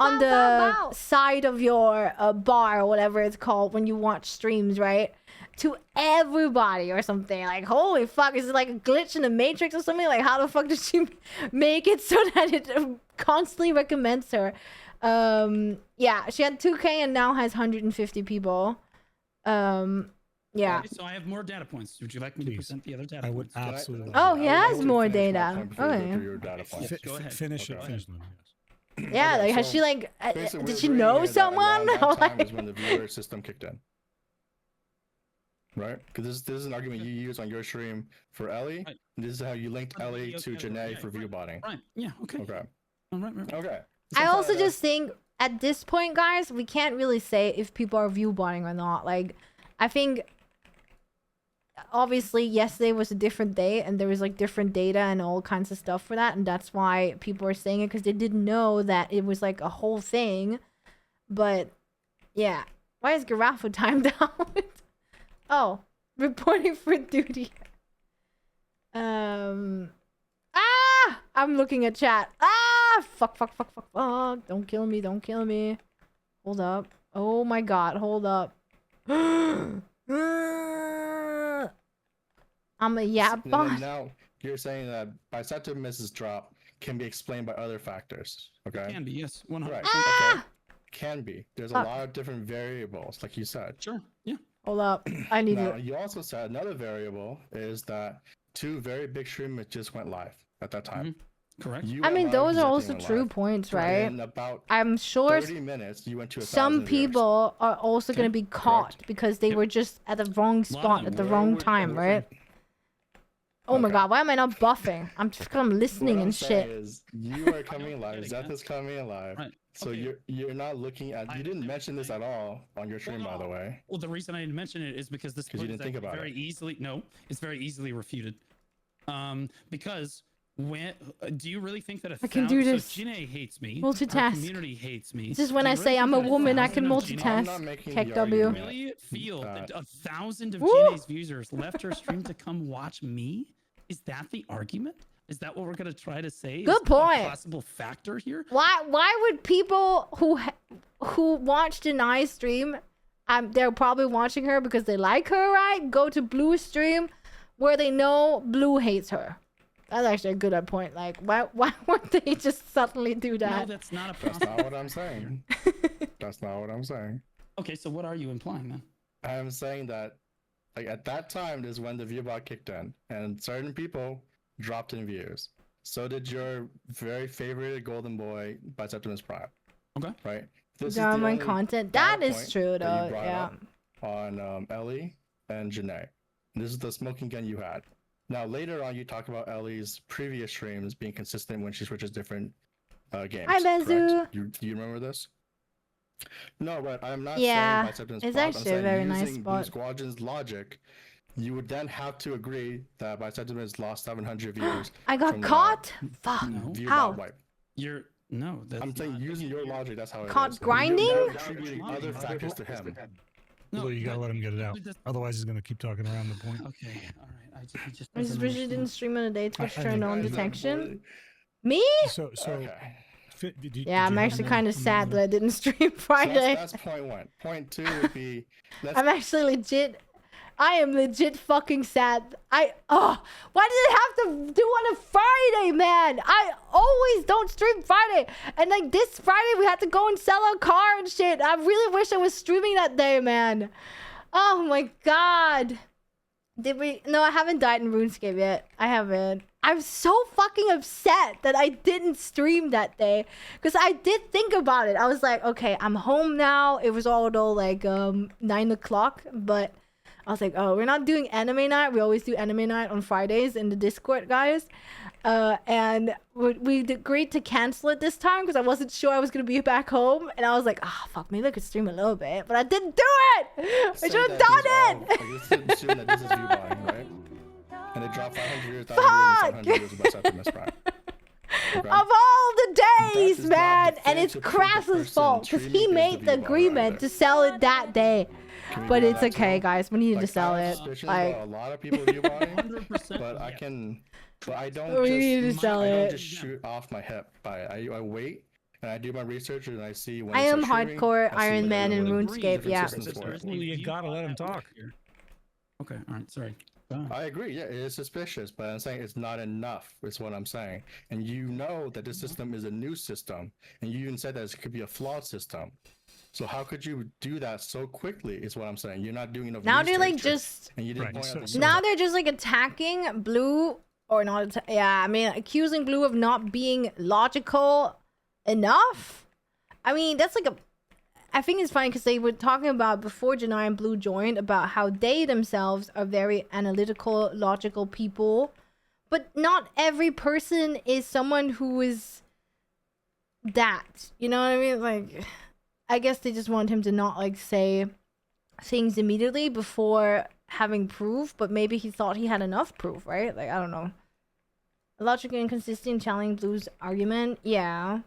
on the side of your bar or whatever it's called when you watch streams, right? To everybody or something. Like, holy fuck, is it like a glitch in the Matrix or something? Like, how the fuck did she make it so that it constantly recommends her? Yeah, she had 2K and now has 150 people. Yeah. So I have more data points. Would you like me to present the other data I would points? absolutely. Oh, he has more data. Okay. Go ahead. Finish it. Finish them. Yes. Yeah, like, has she like, did she know someone? That time is when the viewer system kicked in. Right? Because this is an argument you use on your stream for Ellie. Right. And this is how you linked Ellie to Janae for view botting. Right. Yeah. Okay. Okay. Right. Okay. I also just think at this point, guys, we can't really say if people are view botting or not. Like, I think obviously yesterday was a different day and there was like different data and all kinds of stuff for that, and that's why people are saying it, because they didn't know that it was like a whole thing. But yeah, why is Garafo timed out? Oh, reporting for duty. I I'm looking at chat. Ah, fuck. Don't kill me. Don't kill me. Hold up. Oh my god. Hold up. I'm a bot. Now you're saying that bisexual misses drop can be explained by other factors. Okay. It can be, yes. 100%. Right. Ah! Okay. Can be. There's a lot of different variables, like you said. Sure. Yeah. Hold up. I need Now, to. you also said another variable is that 2 very big streamers just went live at that time. Correct. I mean, those are also true points, right? In about I'm sure 30 minutes, you went to some people are also going to be caught because they Yep. were just at the wrong spot at the wrong time, right? Oh my Okay. god, why am I not buffing? I'm just listening and shit. Is you are coming live. Zeth is coming alive. Right. So Okay. you're not looking at. You didn't mention this at all on your stream, by the way. Well, the reason I didn't mention it is because this Because you point didn't is think about very it. easily. No, it's very easily refuted. Because when do you really think that I can do this. So Jinae hates me. Multitask. Our community hates me. This is when Do I you say really I'm think a that woman, I can 1,000 of Jinae- I'm not multitask. making Heck the W. argument. Really feel that 1,000 of Woo! Jinae's viewers left her stream to come watch me? Is that the argument? Is that what we're gonna try to say? Good is point. A possible factor here. Why would people who watch Denai's stream, they're probably watching her because they like her, right? Go to Blue's stream where they know Blue hates her. That's actually a good point. Like, why would they just suddenly do No, that? that's not a That's possible. not what I'm saying. That's not what I'm saying. Okay, so what are you implying then? I'm saying that, like, at that time is when the view bot kicked in, and certain people dropped in views. So did your very favorite golden boy by Septimus Prime. Okay. Right. This Drama and only content. data That is point true, that you though. brought Yeah. up on Ellie and Janae. This is the smoking gun you had. Now later on, you talk about Ellie's previous streams being consistent when she switches different games. Hi, Benzu. correct? Do you remember this? No, but I'm not Yeah, saying by Septimus it's Prime. I'm actually a saying very nice using Blue spot. Squadron's logic, you would then have to agree that by Septimus lost 700 viewers. I got from the caught. Fuck. No. view How? bot wipe. That's I'm saying not- using your logic, that's how it Caught is. grinding? You're attributing other factors to him. No, Blue, you gotta but- let him get it out. That's- Otherwise, he's gonna keep talking around the point. Okay, all right. He just I doesn't suspicious you understand. didn't stream on a day. Twitch I turned think- on Guys, detection. I'm Me? So, Okay. did you, Yeah, did I'm you have actually more kind of on sad that? that I didn't stream So Friday. that's point one. Point two would be, I'm actually legit. I am legit fucking sad. Why did it have to do on a Friday, man? I always don't stream Friday. And like this Friday, we had to go and sell our car and shit. I really wish I was streaming that day, man. Oh my god. Did we? No, I haven't died in RuneScape yet. I haven't. I'm so fucking upset that I didn't stream that day. Because I did think about it. I was like, okay, I'm home now. It was although like 9 o'clock. But I was like, oh, we're not doing anime night. We always do anime night on Fridays in the Discord, guys. And we agreed to cancel it this time because I wasn't sure I was going to be back home. And I was like, fuck, maybe I could stream a little bit. But I didn't do it! I should have done it! Like, assume that this is view buying, right? And they drop 500 years, 1,000 years, and 700 years by Septimus Prime. Okay? Of all the days, That is man! not And it's definitive proof the Crass's person fault because streaming he is made the the view buyer agreement either. to sell it that day. Can we But do it's that okay, too? guys. We needed to Like, sell I have it. suspicions Like, about a lot of people view buying, 100%. but I yeah. can, but I don't we needed to just, sell I don't it. just shoot off my hip by it. I wait and I do my research and I see when I they am start streaming, hardcore I see Iron when Man in everyone RuneScape, different yeah. systems There work. is no You view gotta bot let him that works talk. here. Okay, all right, sorry. Go on. I agree. Yeah, it is suspicious, but I'm saying it's not enough. Is what I'm saying. And you know that this system is a new system, and you even said that it could be a flawed system. So how could you do that so quickly? Is what I'm saying. You're not doing enough. Now they're like research, just. and you didn't Right, point so- out the so- Now they're just like attacking Blue. Or not. Yeah, I mean, accusing Blue of not being logical enough. I mean, that's like a. I think it's funny because they were talking about before Janai and Blue joined about how they themselves are very analytical, logical people. But not every person is someone who is that. You know what I mean? Like, I guess they just want him to not like say things immediately before having proof, but maybe he thought he had enough proof, right? Like, I don't know. Logical inconsistent challenging Blue's argument. Yeah.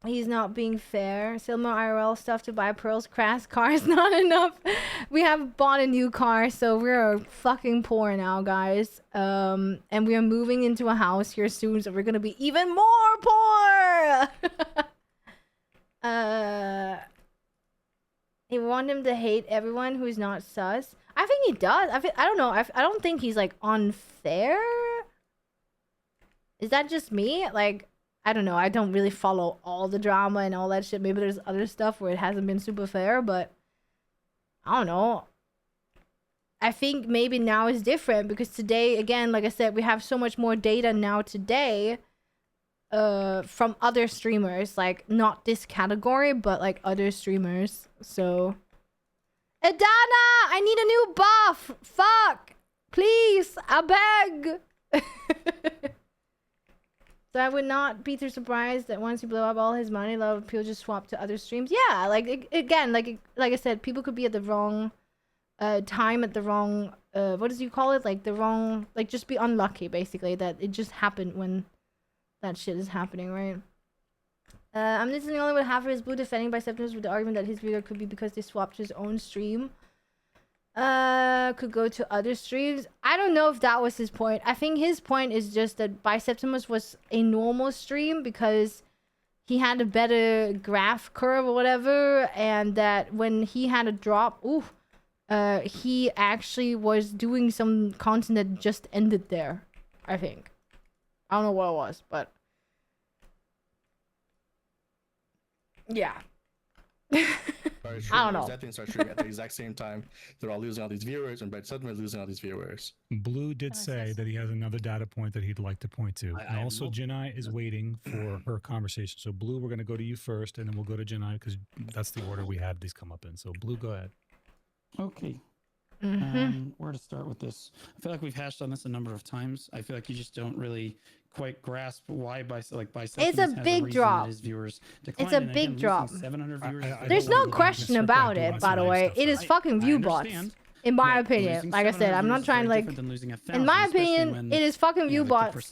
He's not being fair. Sell more IRL stuff to buy pearls. Crash car is not enough. We have bought a new car, so we're fucking poor now, guys. And we are moving into a house here soon, so we're gonna be even more poor. You want him to hate everyone who's not sus? I think he does. I don't know. I don't think he's like unfair. Is that just me? Like, I don't know. I don't really follow all the drama and all that shit. Maybe there's other stuff where it hasn't been super fair, but I don't know. I think maybe now is different because today, again, like I said, we have so much more data now today from other streamers. Like, not this category, but like other streamers. So, Edanaaaaa! I need a new buff! Fuck! Please! I beg! So I would not be too surprised that once you blow up all his money, a lot of people just swap to other streams. Yeah, like, again, like I said, people could be at the wrong time at the wrong, what does you call it? Like, the wrong, like, just be unlucky, basically, that it just happened when that shit is happening, right? I'm listening only with half of his blue defending Biceptimus with the argument that his video could be because they swapped his own stream. Could go to other streams. I don't know if that was his point. I think his point is just that Biceptimus was a normal stream because he had a better graph curve or whatever, and that when he had a drop, he actually was doing some content that just ended there, I think. I don't know what it was, but yeah. I don't know. That thing starts shooting at the exact same time. They're all losing all these viewers, and suddenly losing all these viewers. Blue did say that he has another data point that he'd like to point to. And also, Jinai is waiting for her conversation. So, Blue, we're going to go to you first, and then we'll go to Jinai because that's the order we had these come up in. So, Blue, go ahead. Okay. Where to start with this? I feel like we've hashed on this a number of times. I feel like you just don't really quite grasp why Biceptimus it's a big drop. His viewers it's a big drop. 700 viewers. There's no question about it, by the way. It is fucking view bots. In my opinion, like I said, I'm not trying to like. In my opinion, it is fucking view bots.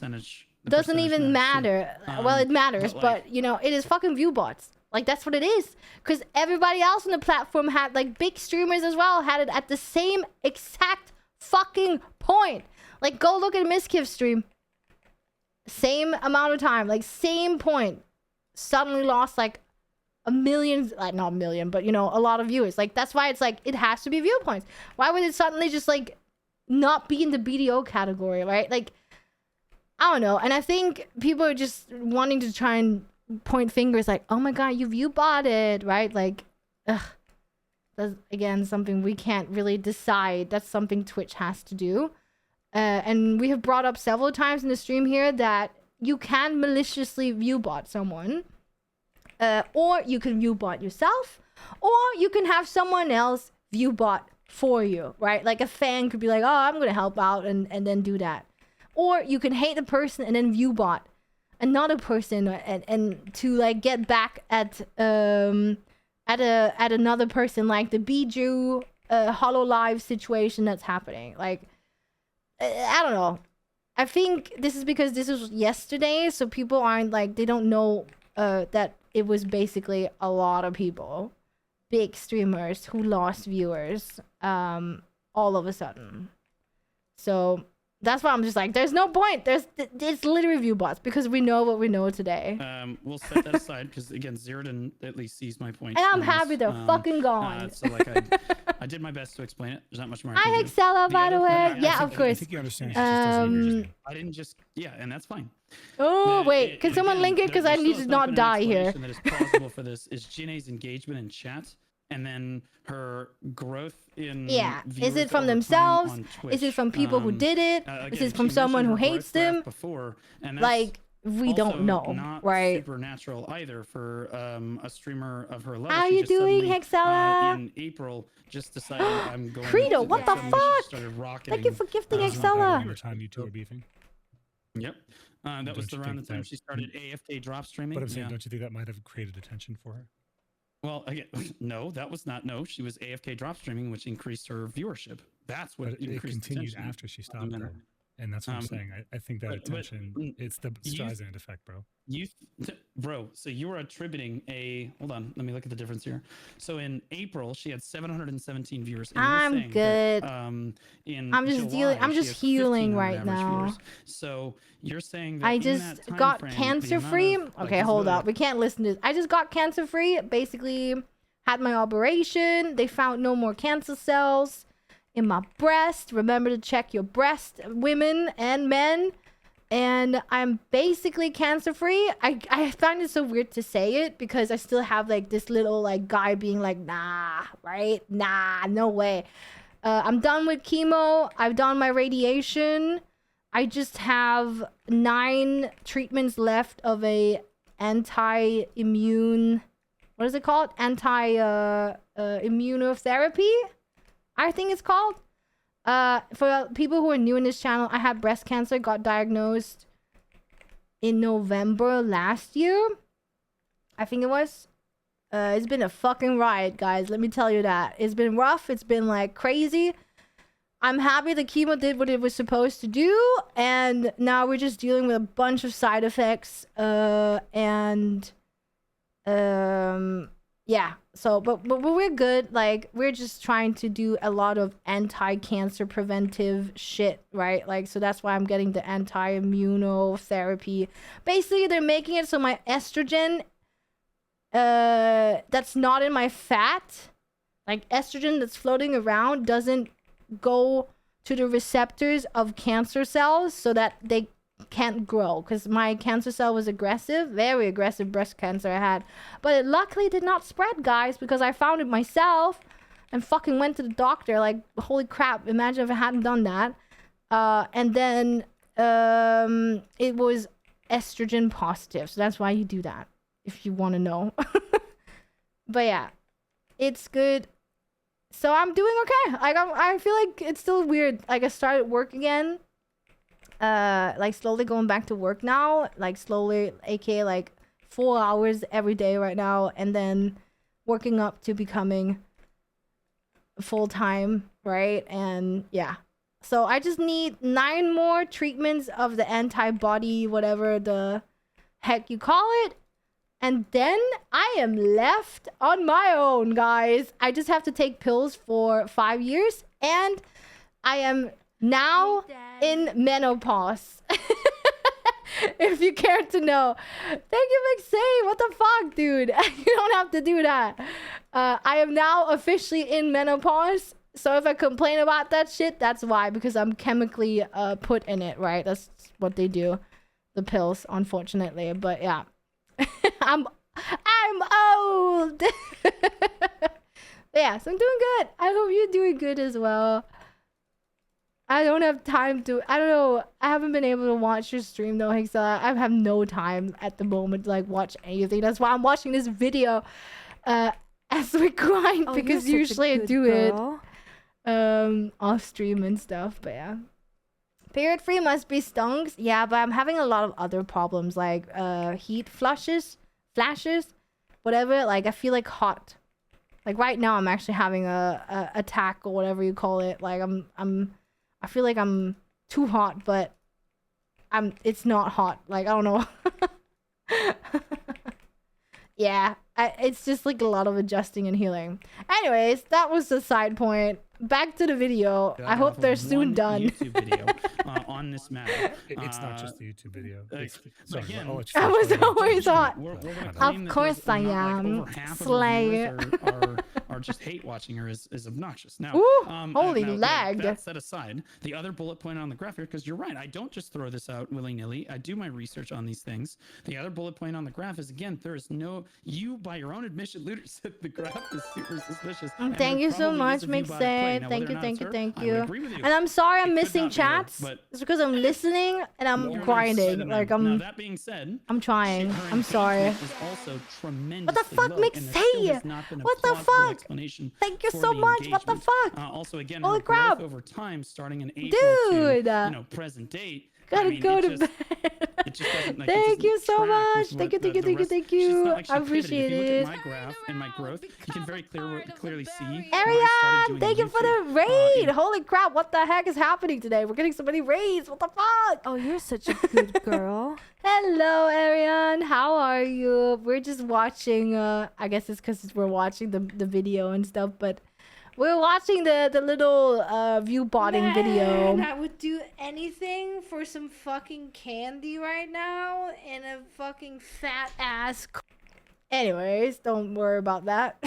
Doesn't even matter. Well, it matters, but you know, it is fucking view bots. Like, that's what it is. Because everybody else on the platform had, like, big streamers as well, had it at the same exact fucking point. Like, go look at Miskiv's stream. Same amount of time. Like, same point. Suddenly lost, like, a million, like, not a million, but, you know, a lot of viewers. Like, that's why it's, like, it has to be viewpoints. Why would it suddenly just, like, not be in the BDO category, right? Like, I don't know. And I think people are just wanting to try and point fingers like, oh my god, you bought it, right? Like, ugh. That's, again, something we can't really decide. That's something Twitch has to do. And we have brought up several times in the stream here that you can maliciously viewbot someone. Or you can viewbot yourself. Or you can have someone else viewbot for you, right? Like a fan could be like, oh, I'm going to help out and then do that. Or you can hate a person and then viewbot another person and to like get back at another person, like the Bijou HoloLive situation that's happening. Like, I don't know. I think this is because this was yesterday, so people aren't like, they don't know that it was basically a lot of people, big streamers who lost viewers all of a sudden. So that's why I'm just like, there's no point. It's literally view bots because we know what we know today. We'll set that aside because again, Zeratin at least sees my point. And I'm happy they're fucking gone. So like, I did my best to explain it. There's not much more. Hi, Hexella, by the way. Yeah, of course. I think you understand. I didn't just, yeah, and that's fine. Oh wait, can someone link it because I need to not die here. That is plausible for this is Jinai's engagement in chat. And then her growth in is it from themselves? Is it from people who did it? Is it from someone who hates them? Before, and like we don't know, not right? Supernatural either for a streamer of her level. How are you doing, Hexella? In April, just decided I'm going. Credo, what the fuck? Thank you for gifting Hexella. Time you two are beefing. Yep. That was around the time she started AFK drop streaming. But I'm saying, don't you think that might have created attention for her? Well, again, no, that was not. No, she was AFK drop streaming, which increased her viewership. That's what it continued after she stopped. And that's what I'm saying. I think that attention, it's the Streisand effect, bro. Bro, so you were attributing hold on, let me look at the difference here. So in April, she had 717 viewers. And I'm good. I'm just healing right now. Viewers. So you're saying that I just got cancer free. Okay, hold up. We can't listen to this. I just got cancer free. Basically, had my operation. They found no more cancer cells in my breast. Remember to check your breast, women and men. And I'm basically cancer free. I find it so weird to say it because I still have like this little like guy being like, nah, right? Nah, no way. I'm done with chemo. I've done my radiation. I just have 9 treatments left of a anti-immune, what is it called? Immunotherapy, I think it's called. For people who are new in this channel, I had breast cancer, got diagnosed in November last year. I think it was. It's been a fucking riot, guys. Let me tell you that. It's been rough. It's been like crazy. I'm happy the chemo did what it was supposed to do. And now we're just dealing with a bunch of side effects. Yeah, so but we're good. Like, we're just trying to do a lot of anti-cancer preventive shit, right? Like, so that's why I'm getting the anti-immunotherapy. Basically, they're making it so my estrogen that's not in my fat, like estrogen that's floating around, doesn't go to the receptors of cancer cells so that they can't grow, because my cancer cell was aggressive, very aggressive breast cancer I had, but it luckily did not spread, guys, because I found it myself and fucking went to the doctor. Like, holy crap, imagine if I hadn't done that. And then it was estrogen positive, so that's why you do that, if you want to know. But yeah, it's good. So I'm doing okay. Like, I feel like it's still weird. Like, I started work again. Like, slowly going back to work now. Like, slowly, aka like 4 hours every day right now. And then working up to becoming full-time, right? And yeah. So I just need 9 more treatments of the antibody, whatever the heck you call it. And then I am left on my own, guys. I just have to take pills for 5 years. And I am now in menopause. If you care to know. Thank you, McSay. What the fuck, dude? You don't have to do that. I am now officially in menopause. So if I complain about that shit, that's why. Because I'm chemically put in it, right? That's what they do. The pills, unfortunately. But yeah. I'm old. Yeah, so I'm doing good. I hope you're doing good as well. I don't have time to, I don't know, I haven't been able to watch your stream though, Hexela. I have no time at the moment to like watch anything. That's why I'm watching this video as we grind, because usually I do girl. It off stream and stuff. But yeah, period free must be stonks. Yeah, but I'm having a lot of other problems, like heat flashes, whatever. Like, I feel like hot. Like right now I'm actually having a attack or whatever you call it. Like I feel like I'm too hot, but it's not hot. Like, I don't know. Yeah, it's just like a lot of adjusting and healing. Anyways, that was the side point. Back to the video. I hope they're soon done. YouTube video on this matter. It's not just the YouTube video. Sorry, again, I was always hot. We're Of course I am. Slay. Are just hate watching her is obnoxious. Now, ooh, holy lag. That set aside, the other bullet point on the graph here, because you're right, I don't just throw this out willy-nilly. I do my research on these things. The other bullet point on the graph is, again, there is no, you by your own admission, Looter, said the graph is super suspicious. Thank you so much, McSay. Thank you. And I'm sorry I'm missing chats. It's because I'm listening and I'm grinding. Like, now, that being said, I'm trying. I'm sorry. Is also what the fuck, McSay? What the fuck? Thank you so much. What the fuck? Also, again, holy crap. Over time, starting in April dude. To, present date. Gotta go it to just, bed. it just doesn't. Like, Thank you so much. Thank you, She's not like she I pivoted. appreciate If you it. look at my graph and my growth, you can very clearly see. when I started Ariane, doing thank you for YouTube, the raid. Holy crap, what the heck is happening today? We're getting so many raids. What the fuck? Oh, you're such a good girl. Hello, Ariane. How are you? We're just watching. I guess it's because we're watching the video and stuff, but we're watching the little view botting video. I would do anything for some fucking candy right now and a fucking fat ass. Anyways, don't worry about that.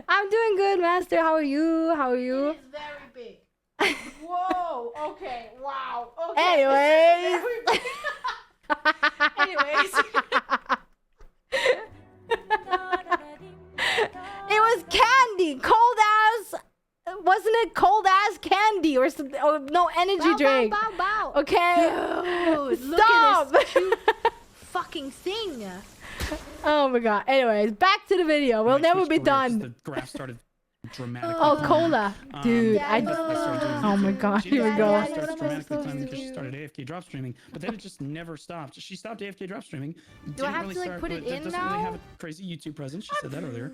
I'm doing good, Master. How are you? How are you? It is very big. Whoa. Okay. Wow. Okay. Anyways. Anyways. It was candy, cold ass. Wasn't it cold ass candy or something? Or no energy drink? Bow, bow, bow. Okay. Dude, Stop. Look at this cute fucking thing. Oh my god. Anyways, back to the video. We'll my never Twitch be career, done. The graph started dramatically. Oh, climbing. cola. Dude, I started doing oh my god, She here we did go. start dramatically climbing because she started AFK drop streaming, but then it just never stopped. She stopped AFK drop streaming. Do I didn't have really to, like, start, put it but in doesn't really have now? a crazy YouTube presence. She said that earlier.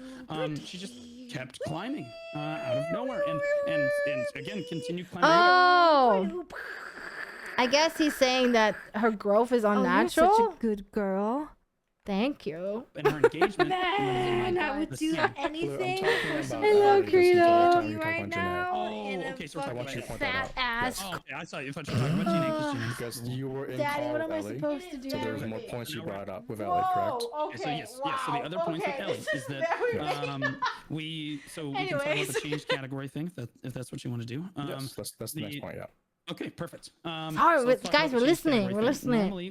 She just kept climbing out of nowhere and again continued climbing. Oh. I guess he's saying that her growth is Oh, you're unnatural. such a good girl. Thank you. And her engagement. Man, I would the do same. anything talking for some about Hello, that. Credo. You're talking Right about now, Oh, in a okay, so we're talking fucking about- I want you to point that fat out. ass. Oh, okay. I thought you were talking about Gene Because you were in Daddy, call what am I Ellie, supposed to do? so there's more points you brought up with Ellie, Whoa. correct? Okay, so yes, yes. So the other points with Ellie is that we can talk about Anyways. the change category thing if that's what you want to do. Yes, that's the next point. Yeah. Okay, perfect. Sorry, let's talk guys, about the we're change listening, category we're thing. listening. Normally,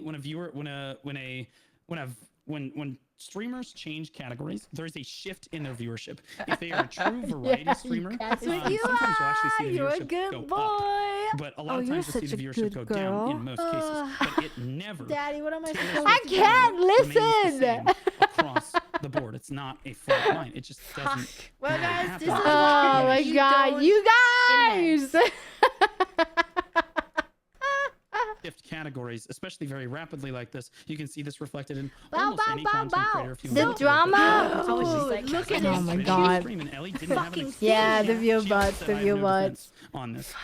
when streamers change categories, there is a shift in their viewership. If they are a true variety streamer, That's what sometimes you you'll actually are. see the You're a viewership good go boy. up. But a lot Oh, of you're times you'll see such the a viewership good go down in girl. most cases. But it never. Daddy, what am I Taylor supposed Swift's to do? I can't remains the listen. same across the board. It's not a flat line. It just doesn't. Well, never guys, happen. this is Oh why my you god, don't you guys! shift categories, especially very rapidly like this. You can see this reflected in Bow, almost bow, any bow, content bow. creator. If you The want to drama? Look at Oh this my cute god. Stream, and Ellie didn't have an fucking excuse. Yeah, the view She bots, said, the "I have view no bots. defense on this.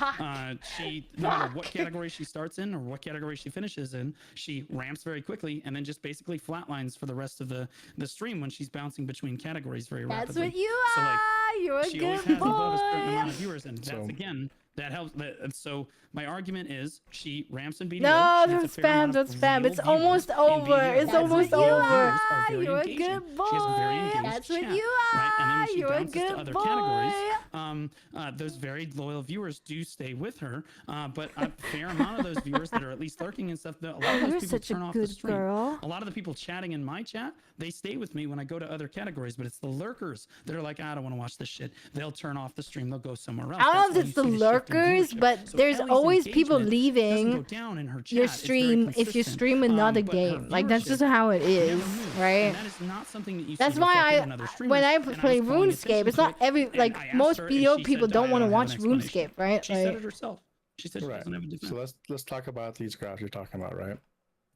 She, no matter what category she starts in or what category she finishes in, she ramps very quickly and then just basically flatlines for the rest of the stream when she's bouncing between categories very That's rapidly. what you So, like, are. You're a she always good has above a certain amount boy. of viewers, and that's So- again that helps. And so my argument is she ramps in BDO. No, she don't gets a fair spam, amount don't of spam. real It's viewers almost in over. BDO. It's That's almost what real over. viewers are very You're a engaging. good She has a very boy. engaged That's what chat, you right? And then when are. she You're a bounces to good other boy. categories, those very loyal viewers do stay with her. But a fair amount of those viewers that are at least lurking and stuff, a lot of those You're people such a turn off the good stream. girl. A lot of the people chatting in my chat, they stay with me when I go to other categories, but it's the lurkers that are like, I don't want to watch this shit. They'll turn off the stream. They'll go somewhere else. I don't know That's if when it's you the see shift in lurkers, viewership. but So there's Ellie's always people engagement doesn't leaving go down in her your chat. It's very stream if you consistent. stream another But her game. Like, that's just viewership how it is, never moves. right? And that is not something that you That's see why reflected in other streamers. when I And play was calling RuneScape, attention it's to not it, every, and like, I asked most her, and BDO she people said, don't "I want to have an watch explanation." RuneScape, right? She said Like, it herself. She said she Right. doesn't have a defense. So let's talk about these graphs you're talking about, right?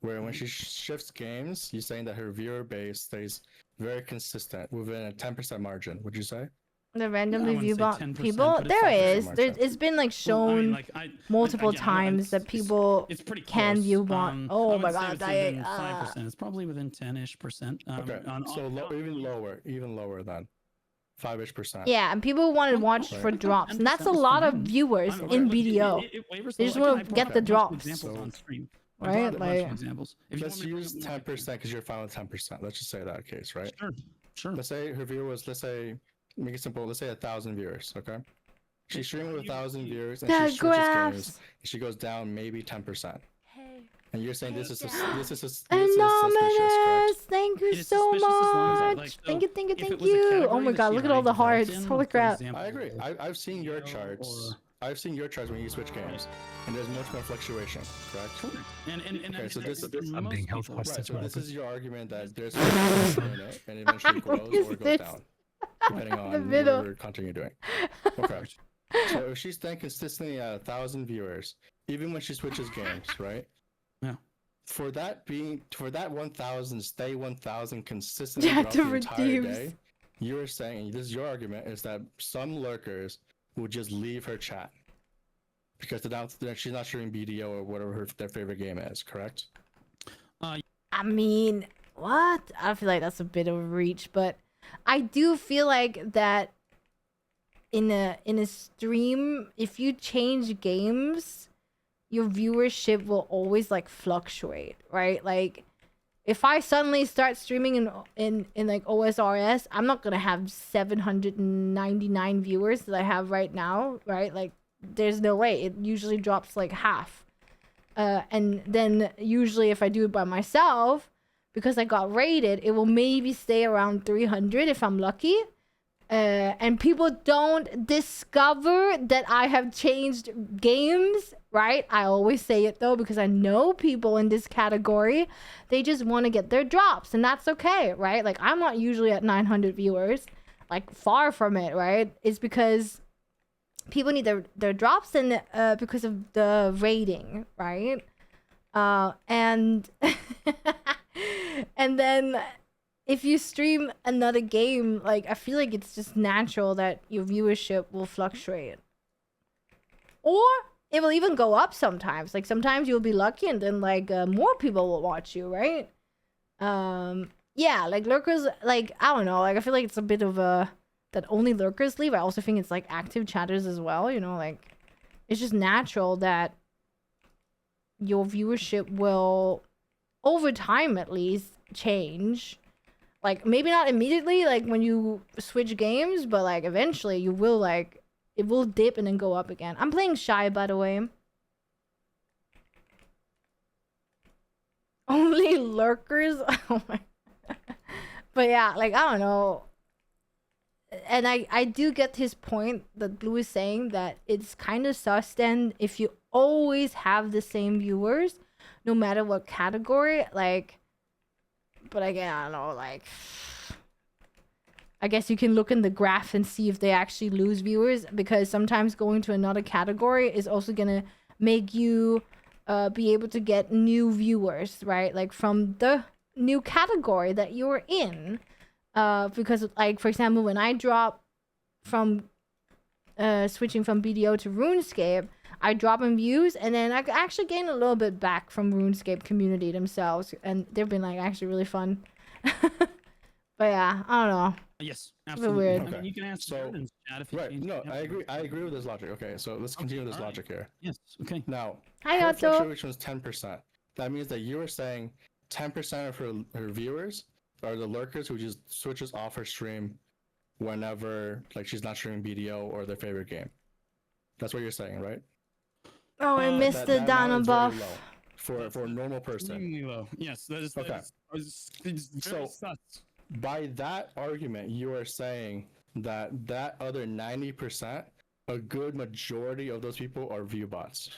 Where when she shifts games, you're saying that her viewer base stays very consistent within a 10% margin. Would you say? the random I wouldn't review say bot 10%, people, but it's there like is. so There, much. it's been, like, Well, I mean, shown like, multiple again, times that people it's pretty can close. view bot. I Oh would my say god, it's within that 5%. It's probably within 10-ish%. Okay. So even lower than 5-ish%. yeah, and people want to Well, watch okay. for drops, and that's a 10% is lot of fine. viewers I'm- in look, BDO. it wavers They though. just Again, wanna I brought get up the a bunch of drops. examples So- on stream. I Right? brought up a bunch of Like, examples. If you Let's want me to use bring up more 10% because you're fine with 10%. Let's just say that case, right? Sure, sure. Let's say her viewer was, let's say, make it simple. Let's say 1,000 viewers. Okay. She's streaming with 1,000 viewers and the she switches games. graphs. And she goes down maybe 10%. Hey. And you're saying this is suspicious, Anonymous, correct? thank you It is so suspicious as long as I- much. like, so Thank you, thank you, if it thank was a you. Oh category my that god, she look at all the already hearts. developed in, Holy for crap. example, I agree. I've seen your BDO charts. or- I've seen your charts when you switch games, and there's much more fluctuation, correct? Correct. And Okay, so this- for I'm being most health people- conscious. Right. So That's this is your argument that there's fluctuation in it, and eventually grows is or it goes this? down, depending The on middle. whatever content you're doing. Okay. So if she's staying consistently at 1,000 viewers, even when she switches games, right? Yeah. For that 1,000 stay 1,000 consistently You have throughout to the entire reduce. day, you are saying, this is your argument, is that some lurkers will just leave her chat because she's not streaming BDO or whatever their favorite game is, correct? I mean, what? I feel like that's a bit of a reach, but I do feel like that in a stream, if you change games, your viewership will always like fluctuate, right? Like if I suddenly start streaming in like OSRS, I'm not gonna have 799 viewers that I have right now, right? Like there's no way. It usually drops like half. And then usually if I do it by myself, because I got rated, it will maybe stay around 300 if I'm lucky. And people don't discover that I have changed games, right? I always say it though, because I know people in this category, they just want to get their drops, and that's okay, right? Like I'm not usually at 900 viewers, like far from it, right? It's because people need their drops and because of the rating, right? And and then if you stream another game, like I feel like it's just natural that your viewership will fluctuate, or it will even go up sometimes. Like sometimes you'll be lucky and then like more people will watch you, right? Yeah, like lurkers, like I don't know, like I feel like it's a bit of a that only lurkers leave. I also think it's like active chatters as well, you know, like it's just natural that your viewership will over time at least change. Like maybe not immediately, like when you switch games, but like eventually you will like it will dip and then go up again. I'm playing Shy, by the way. Only lurkers. Oh my. But yeah, like I don't know. And I do get his point that Blue is saying that it's kind of sus then if you always have the same viewers, no matter what category, like. But again, I don't know, like I guess you can look in the graph and see if they actually lose viewers, because sometimes going to another category is also gonna make you be able to get new viewers, right? Like from the new category that you're in. Because like for example, when I drop from switching from BDO to RuneScape, I drop in views and then I actually gain a little bit back from RuneScape community themselves, and they've been like actually really fun. But yeah, I don't know. Yes, absolutely. Weird. Okay. I mean, you can ask Jordan's chat if you right. change No, it. I agree. I agree with this logic. Okay, so let's continue this logic here. Yes. Okay. Now, Hi, her Otto. fluctuation was 10%. That means that you were saying 10% of her viewers are the lurkers who just switches off her stream whenever like she's not streaming BDO or their favorite game. That's what you're saying, right? Oh, I missed the Donna buff. For a normal person. Extremely low. Yes, that is. Okay. It's very sus. By that argument, you are saying that other 90%, a good majority of those people are view bots.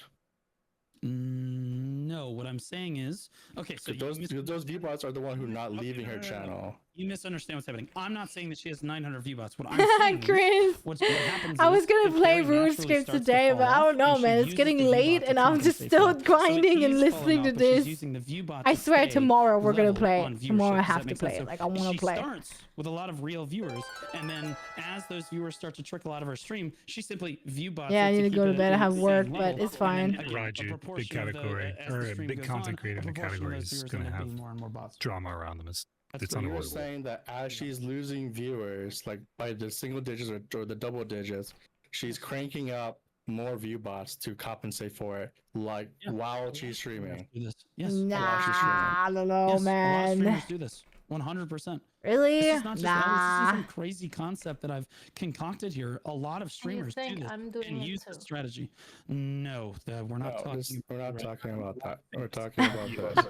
No, what I'm saying is, okay, so those view bots are the one who are not leaving her channel. You misunderstand what's happening. I'm not saying that she has 900 view bots. What I'm saying Chris, is, what happens I was gonna is play the carry naturally RuneScape starts to today, fall but I off, don't know, and she man. It's uses getting the view late, bot to and I'm just compensate still for it. grinding So and it is listening falling to off, but she's this. using the view bot I to swear stay tomorrow we're gonna level play. on viewership. Tomorrow I Does have that to make play sense? it. Like I So want to play. She starts with a lot of real viewers, and then as those viewers start to trickle out of her stream, she simply view bots. Yeah, I need to keep go to it bed. I in have the work, same but level. it's fine. And then, Raju, big proportion of the- category as the or a stream big goes content on, creator in a a proportion of category those is viewers going to end up have being more and more bots. drama around them. It's So you're unavoidable. saying that as she's losing viewers, like by the single digits or the double digits, she's cranking up more view bots to compensate for it, like while she's streaming. Yes. Nah, I don't know, Yes, a lot of man. streamers do this. 100%. Really? This is not just Nah. some crazy concept that I've concocted here. A lot of streamers do think this I'm doing and it use too? this strategy. No, we're not talking. We're not talking about that. We're talking about this.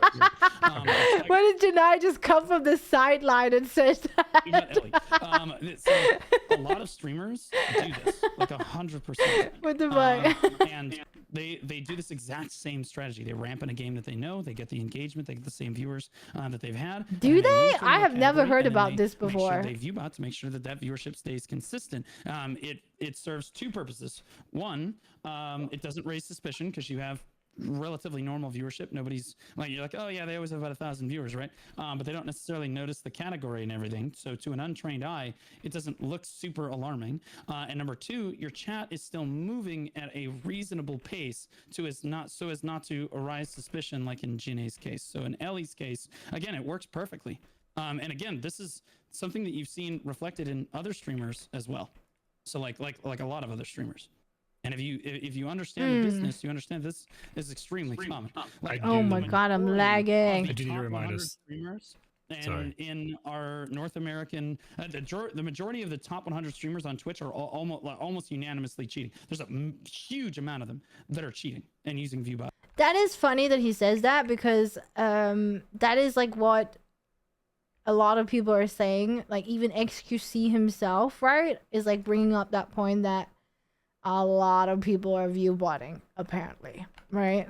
Why did Janai just come from the sideline and say that? So a lot of streamers do this, like 100%. What the fuck? And they do this exact same strategy. They ramp in a game that they know. They get the engagement. They get the same viewers that they've had. Do they? I have never heard about this before. They view bot to make sure that that viewership stays consistent. It serves two purposes. One, it doesn't raise suspicion because you have relatively normal viewership. Nobody's like, you're like, oh yeah, they always have about 1,000 viewers, right? But they don't necessarily notice the category and everything. So to an untrained eye, it doesn't look super alarming. And number two, your chat is still moving at a reasonable pace so as not to arise suspicion, like in Jinae's case. So in Ellie's case, again, it works perfectly. And again, this is something that you've seen reflected in other streamers as well. So like a lot of other streamers. And if you understand the business, you understand this is extremely common. Like, oh my god, I'm lagging. I do need to remind us. And in our North American, the majority of the top 100 streamers on Twitch are almost unanimously cheating. There's a huge amount of them that are cheating and using ViewBot. That is funny that he says that because that is like what a lot of people are saying. Like even XQC himself, right, is like bringing up that point that a lot of people are viewbotting, apparently, right?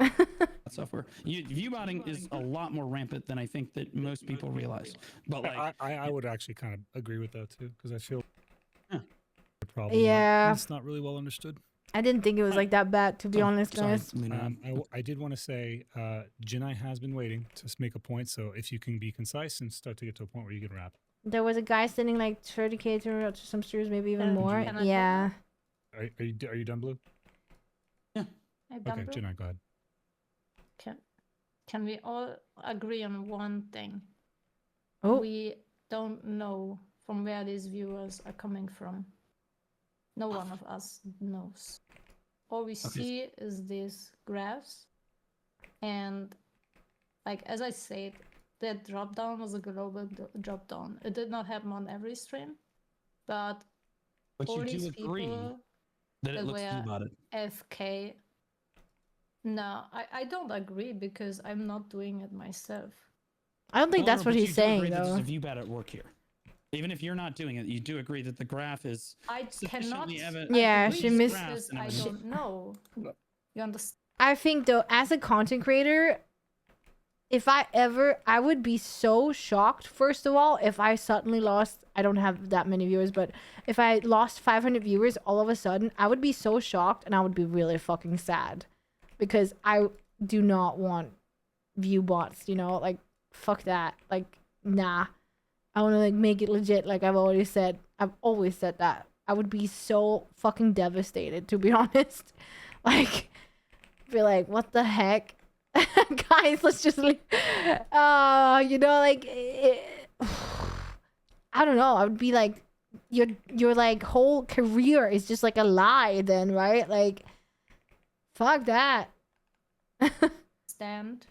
Software. Viewbotting is a lot more rampant than I think that most people realize. But like, I would actually kind of agree with that too, because I feel probably it's not really well understood. I didn't think it was like that bad, to be honest, guys. I did want to say, Jinae has been waiting to make a point, so if you can be concise and start to get to a point where you can wrap. There was a guy sending like 30K to some streamers, maybe even more. Yeah. Are you done, Blue? Yeah. Okay, Jinae, go ahead. Can we all agree on one thing? Oh. We don't know from where these viewers are coming from. No one of us knows. All we see is these graphs, and like as I said, that drop down was a global drop down. It did not happen on every stream, but all you these do agree people that it looks about it. FK. No, I don't agree because I'm not doing it myself. I don't think that's what he's saying, though. There's a view bad at work here. Even if you're not doing it, you do agree that the graph is sufficiently evident. Yeah, she missed. I don't know. You understand? I think though, as a content creator, if I would be so shocked. First of all, if I suddenly lost, I don't have that many viewers, but if I lost 500 viewers all of a sudden, I would be so shocked and I would be really fucking sad, because I do not want view bots. You know, like fuck that. Like nah. I want to like make it legit, like I've always said. I've always said that. I would be so fucking devastated, to be honest. Like, be like, what the heck? Guys, let's just leave. You know, like, I don't know. I would be like, your like whole career is just like a lie then, right? Like, fuck that. Stand.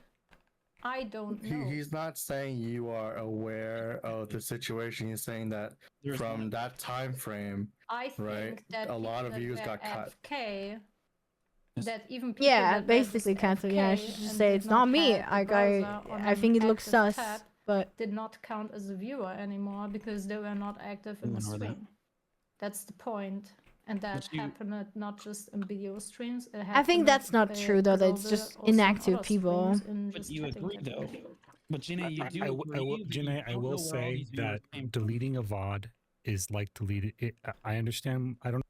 I don't know. He's not saying you are aware of the situation. He's saying that from that time frame, I think that a lot of views got cut. That even people that basically cancel. Yeah, I should just say it's not me. Like I think it looks sus, but did not count as a viewer anymore because they were not active in the stream. That's the point. And that happened not just in video streams. I think that's not true, though. That it's just inactive people. But you agree, though. But Jinae, you do. Jinae, I will say that deleting a VOD is like deleting it. I understand. I don't.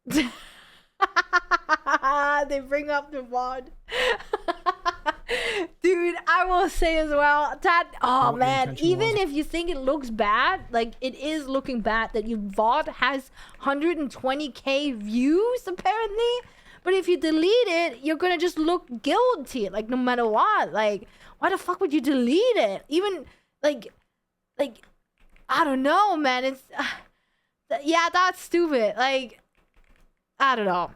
They bring up the VOD. Dude, I will say as well that man, even if you think it looks bad, like it is looking bad that your VOD has 120k views apparently, but if you delete it, you're gonna just look guilty, like no matter what. Like why the fuck would you delete it? Even like I don't know, man. It's yeah, that's stupid. Like I don't know.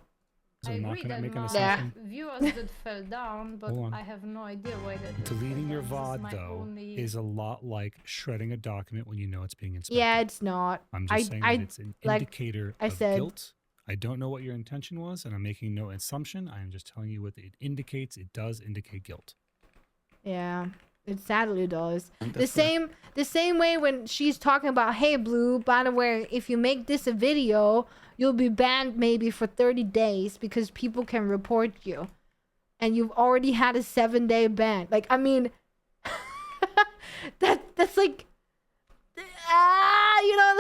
So I agree that my viewers did fell down, but I have no idea why that. Deleting your VOD though is a lot like shredding a document when you know it's being inspected. Yeah, it's not. I'm just saying that it's an indicator of guilt. I don't know what your intention was, and I'm making no assumption. I am just telling you what it indicates. It does indicate guilt. Yeah, it sadly does. The same way when she's talking about, hey Blue, by the way, if you make this a video, you'll be banned maybe for 30 days because people can report you. and you've already had a 7-day ban. Like, I mean, that's like, you know,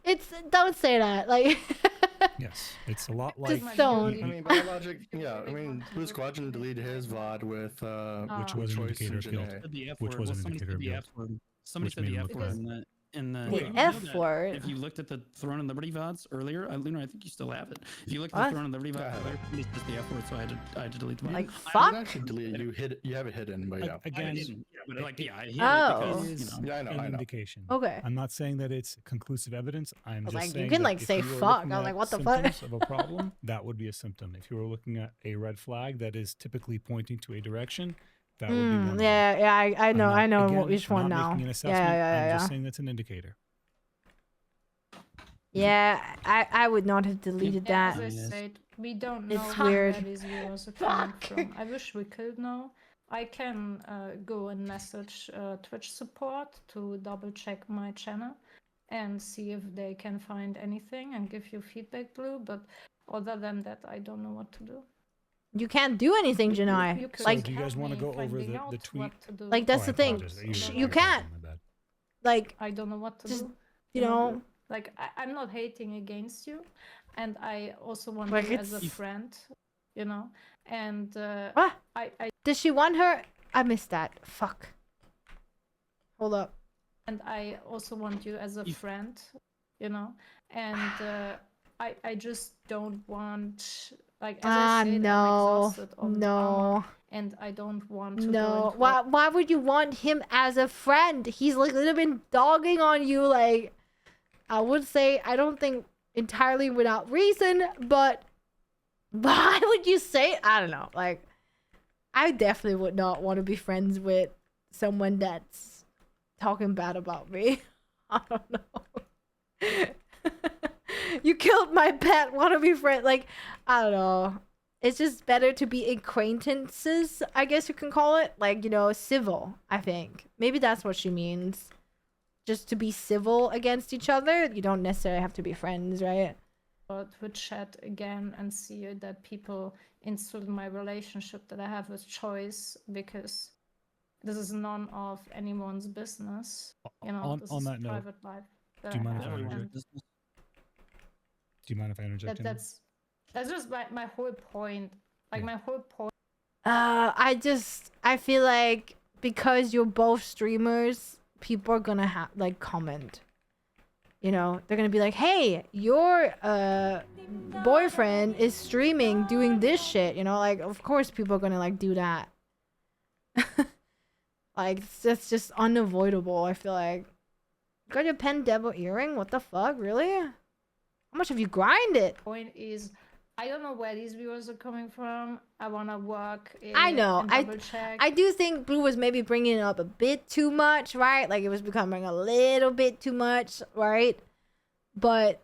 it's, don't say that. Like, yes, it's a lot like. Just don't. I mean, by logic, yeah. I mean, Blue Squadron deleted his VOD with which was an Choice indicator of guilt. Janae. The F Which word. was an Somebody indicator said of the guilt. F word. Somebody Which said made the him F look word bad. in the The you know F that word. If you looked at the Throne and Liberty VODs earlier, Lunar, I think you still have it. If you looked at What? the Throne and Liberty VODs Yeah, I have earlier, somebody says the F word, so I had to delete the VOD. Like, You fuck? didn't actually delete it. You have it hidden, but yeah. Again, Yeah, but like, yeah, I hit Oh. it it because, is Yeah, I know, an I know. indication. Okay. I'm not saying that it's conclusive evidence. I'm was just like, you saying can, that like, if say you were fuck. looking I was at like, what the fuck? symptoms of a problem, that would be a symptom. If you were looking at a red flag that is typically pointing to a direction, that would be one of them. Yeah, I know, I know again, which one not now. making an assessment. I'm just saying that's an indicator. Yeah, I would not have deleted Yeah, that. as I said, we don't know It's where weird. these viewers are coming from. I wish we could know. I can go and message Twitch support to double check my channel and see if they can find anything and give you feedback, Blue. But other than that, I don't know what to do. You can't do anything, Janai. You could So Like, do you guys help want to me go over finding the out tweet? what to do. Like, that's I the thing. apologize. You can't. My bad. Like, I don't know what to just, do. you know, Like, I'm not hating against you, and I also want Like, you as a it's- friend, you know. And what? I Does she want her? I missed that. Fuck. Hold up. and I also want you as a friend, you know. And I just don't want, like, as I said, I'm exhausted of drama, and I don't want to go into Why would you want him as a friend? He's like literally been dogging on you. Like, I would say, I don't think entirely without reason, but why would you say? I don't know. Like, I definitely would not want to be friends with someone that's talking bad about me. I don't know. You killed my pet. Want to be friends? Like, I don't know. It's just better to be acquaintances, I guess you can call it. Like, you know, civil, I think. Maybe that's what she means. Just to be civil against each other. You don't necessarily have to be friends, right? Twitch chat again and see that people insult my relationship that I have with Choice, because this is none of anyone's business. You know, this on is that note, private life. do you mind if I have, interject? and Do you mind if I interject? that's just my whole point. Like, my whole point. I feel like because you're both streamers, people are gonna have like comment. You know, they're gonna be like, "Hey, your boyfriend is streaming doing this shit." You know, like, of course people are gonna like do that. Like, that's just unavoidable. I feel like. Got your pen devil earring? What the fuck? Really? How much have you grinded? Point is, I don't know where these viewers are coming from. I want to work. I know. And double check. I do think Blue was maybe bringing it up a bit too much, right? Like, it was becoming a little bit too much, right? But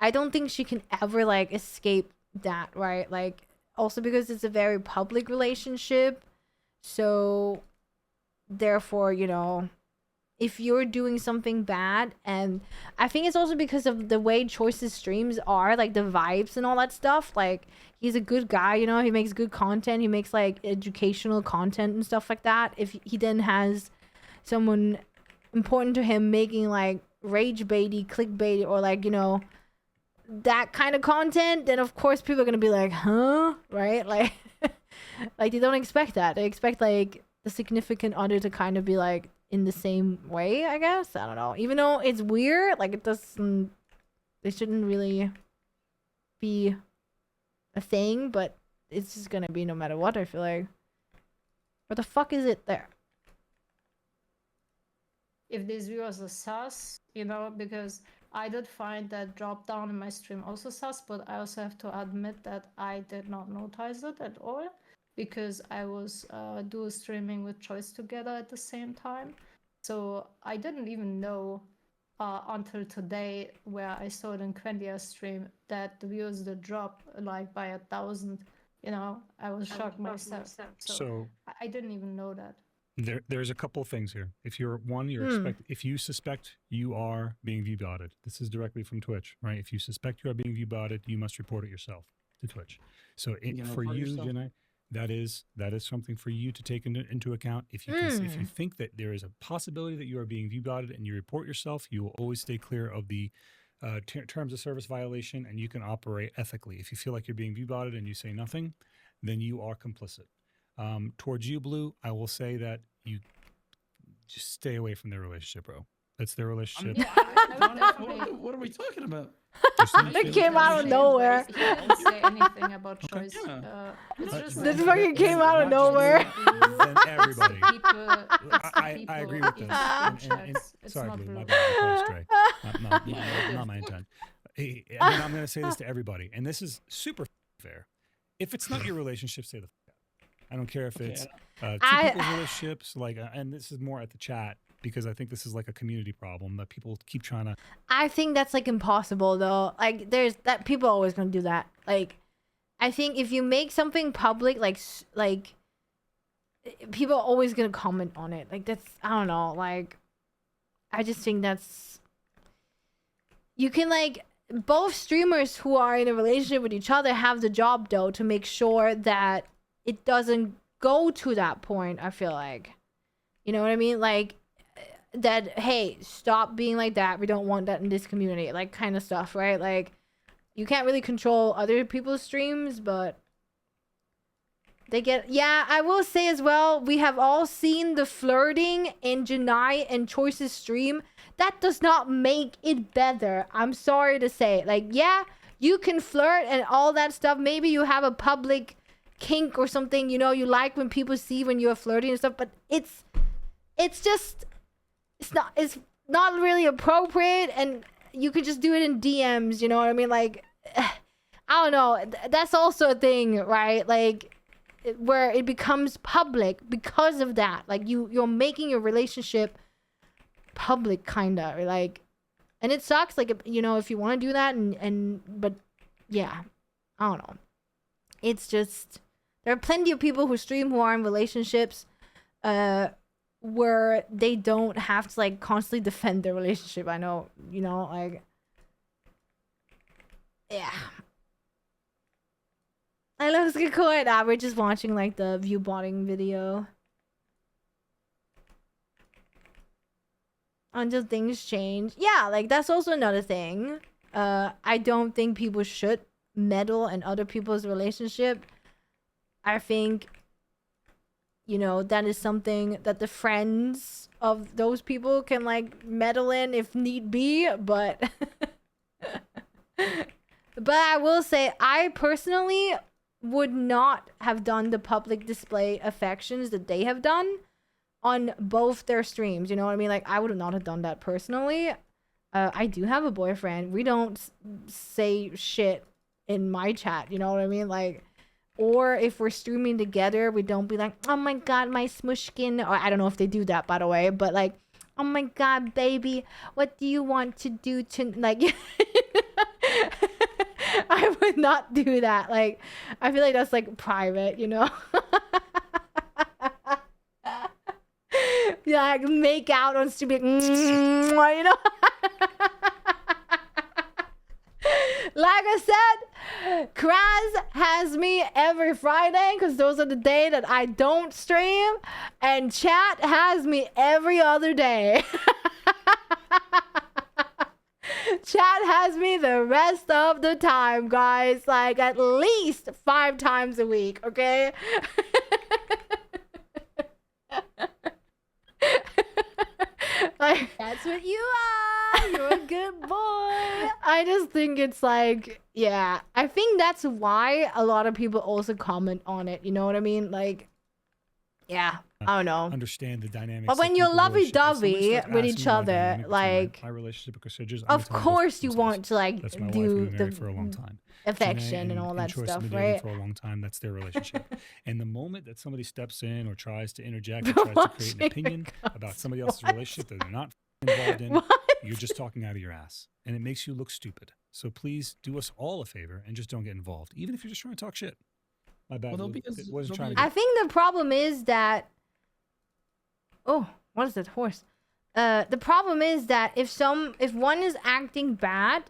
I don't think she can ever like escape that, right? Like, also because it's a very public relationship, so therefore, you know, if you're doing something bad, and I think it's also because of the way Choice's streams are, like the vibes and all that stuff. Like, he's a good guy, you know, he makes good content, he makes like educational content and stuff like that. If he then has someone important to him making like rage baity, clickbait, or like, you know, that kind of content, then of course people are gonna be like, huh, right? Like, like they don't expect that. They expect like the significant other to kind of be like in the same way, I guess. I don't know. Even though it's weird, like, it doesn't, it shouldn't really be a thing, but it's just gonna be no matter what, I feel like. What the fuck is it there? If these viewers are sus, you know, because I did find that drop down in my stream also sus, but I also have to admit that I did not notice it at all, because I was dual streaming with Choice together at the same time. So I didn't even know until today, where I saw it in Quendia's stream, that the viewers did drop like by 1,000. You know, I was shocked myself. So I didn't even know that. There's a couple of things here. If you're if you suspect you are being view botted, this is directly from Twitch, right? If you suspect you are being view botted, you must report it yourself to Twitch. So for you, Janae, that is something for you to take into account. If you if you think that there is a possibility that you are being view botted and you report yourself, you will always stay clear of the terms of service violation, and you can operate ethically. If you feel like you're being view botted and you say nothing, then you are complicit. Towards you, Blue, I will say that you just stay away from their relationship, bro. That's their relationship. What are we talking about? It came out of nowhere. He didn't say anything about choice. This fucking came out of nowhere. Then everybody. I agree with this. Sorry, Blue. My bad. Not my intent. I'm going to say this to everybody, and this is super fair. If it's not your relationship, say the f out. I don't care if it's two people's relationships, and this is more at the chat, because I think this is like a community problem that people keep trying to. I think that's like impossible though. Like there's that people are always gonna do that. Like I think if you make something public, like people are always gonna comment on it. Like that's, I don't know. Like I just think that's, you can like, both streamers who are in a relationship with each other have the job though to make sure that it doesn't go to that point. I feel like, you know what I mean? Like that, hey, stop being like that. We don't want that in this community, like kind of stuff, right? Like you can't really control other people's streams, but they get, yeah, I will say as well, we have all seen the flirting in Janai and Choice's stream. That does not make it better. I'm sorry to say. Like, yeah, you can flirt and all that stuff. Maybe you have a public kink or something, you know, you like when people see when you're flirting and stuff, but it's not really appropriate, and you could just do it in DMs, you know what I mean? Like, I don't know. That's also a thing, right? Like, where it becomes public because of that. Like, you're making your relationship public, kind of. Like, and it sucks, like, you know, if you want to do that, but, yeah. I don't know. It's just, there are plenty of people who stream who are in relationships, where they don't have to like constantly defend their relationship. I know, you know, like, yeah. I love Skakoi. We're just watching like the view botting video. Until things change. Yeah, like that's also another thing. I don't think people should meddle in other people's relationship. I think, you know, that is something that the friends of those people can like meddle in if need be, but but I will say I personally would not have done the public display affections that they have done on both their streams, you know what I mean? Like I would not have done that personally. I do have a boyfriend. We don't say shit in my chat, you know what I mean? Like, or if we're streaming together, we don't be like, oh my god, my smushkin. Or I don't know if they do that, by the way, but like, oh my god, baby, what do you want to do to, like, I would not do that. Like, I feel like that's like private, you know? Yeah, like make out on stream, like, you know? Like I said, Kraz has me every Friday because those are the days that I don't stream, and chat has me every other day. Chat has me the rest of the time, guys. Like at least 5 times a week, okay? Like, that's what you are. You're a good boy. I just think it's like, yeah. I think that's why a lot of people also comment on it. You know what I mean? Like, yeah. I don't know. Understand the dynamics. But when you're lovey-dovey with each other, like, my relationship with of course you want to like do the for a long time. affection and all that stuff, right? For a long time, that's their relationship. And the moment that somebody steps in or tries to interject or tries to create an opinion about somebody else's relationship that they're not involved in, you're just talking out of your ass, and it makes you look stupid. So please do us all a favor and just don't get involved, even if you're just trying to talk shit. My bad. I think the problem is that. Oh, what is that horse? The problem is that if one is acting bad,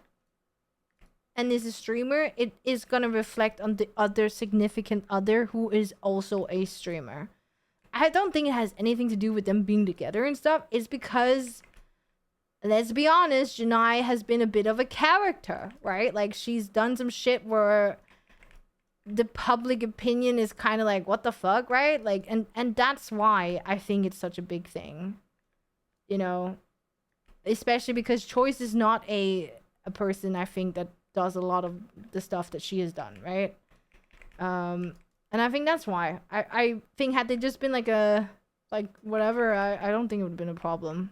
and is a streamer, it is gonna reflect on the other significant other who is also a streamer. I don't think it has anything to do with them being together and stuff. It's because, let's be honest, Janai has been a bit of a character, right? Like, she's done some shit where the public opinion is kind of like, what the fuck, right? Like, and that's why I think it's such a big thing, you know, especially because Choice is not a person, I think, that does a lot of the stuff that she has done, right? And I think that's why. I think had they just been like whatever, I don't think it would have been a problem.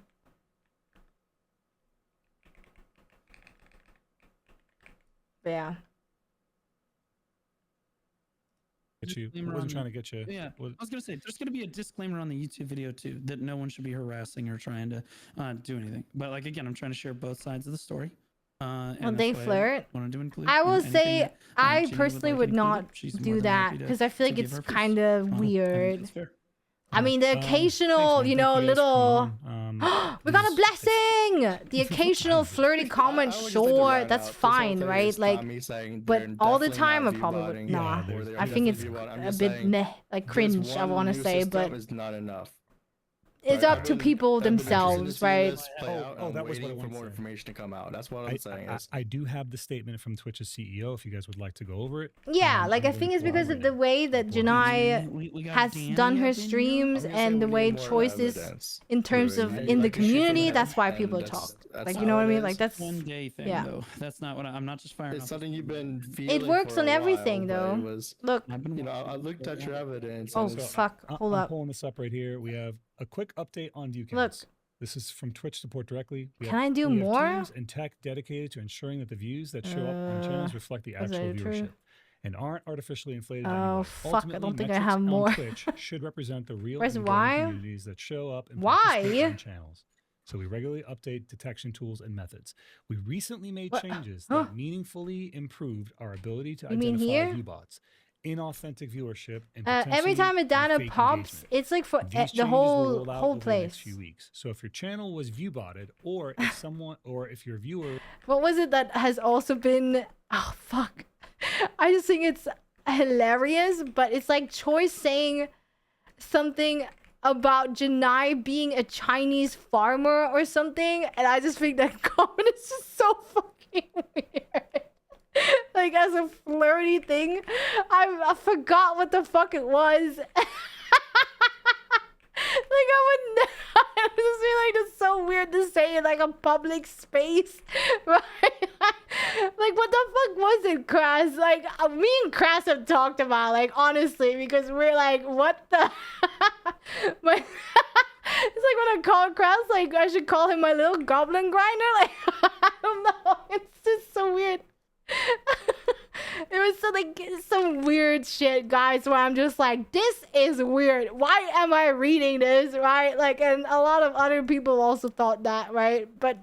But yeah. Get you. What was it trying to get you? Yeah, I was gonna say there's gonna be a disclaimer on the YouTube video too that no one should be harassing or trying to do anything. But like again, I'm trying to share both sides of the story. Well, they flirt. Include, I will say that, I personally would not do that because I feel like it's kind of weird. I mean, the occasional, you know, little. We got a blessing. The occasional flirty comment, sure, that's fine, right? Like, but all the time, I probably would. Nah, I think it's a bit meh, like cringe. I want to say, but is not enough. it's up to people themselves, right? That was what I for more say. information to come out. That's what I'm saying. I do have the statement from Twitch's CEO if you guys would like to go over it. Yeah, like I think it's because of the way that Janai has done her streams and the way choices in terms of in the community. That's why people talk. Like, you know what I mean? Like, that's one day thing, yeah. Though. That's not what I'm not just firing. It's something you've been feeling. It works for on a everything, while, though. Look, you know, I looked at your evidence. oh fuck, hold I'm up. pulling this up right here. We have a quick update on view Look. counts. This is from Twitch support directly. Can I do we more? have teams and tech dedicated to ensuring that the views that show up on channels reflect the actual viewership and aren't artificially inflated. Oh fuck! I don't think I have metrics more. on Twitch should represent the real Where's and growing why? communities that show up and Why? participate on channels. So we regularly update detection tools and methods. We recently made changes that meaningfully improved our ability to identify view bots, inauthentic viewership, and every time Edanaaaaa pops, it's like for the whole place. Few weeks. So if your channel was view botted, or if someone, or if your viewer, what was it that has also been? Oh fuck! I just think it's hilarious, but it's like Choice saying something about Janai being a Chinese farmer or something, and I just think that comment is just so fucking weird. Like, as a flirty thing, I forgot what the fuck it was. Like, I would it was really just so weird to say in like a public space, right? Like, what the fuck was it, Crass? Like, me and Crass have talked about, like, honestly, because we're like, what the? It's like when I call Crass, like, I should call him my little goblin grinder. Like, I don't know. It's just so weird. It was so, like, some weird shit, guys, where I'm just like, this is weird. Why am I reading this, right? Like, and a lot of other people also thought that, right? But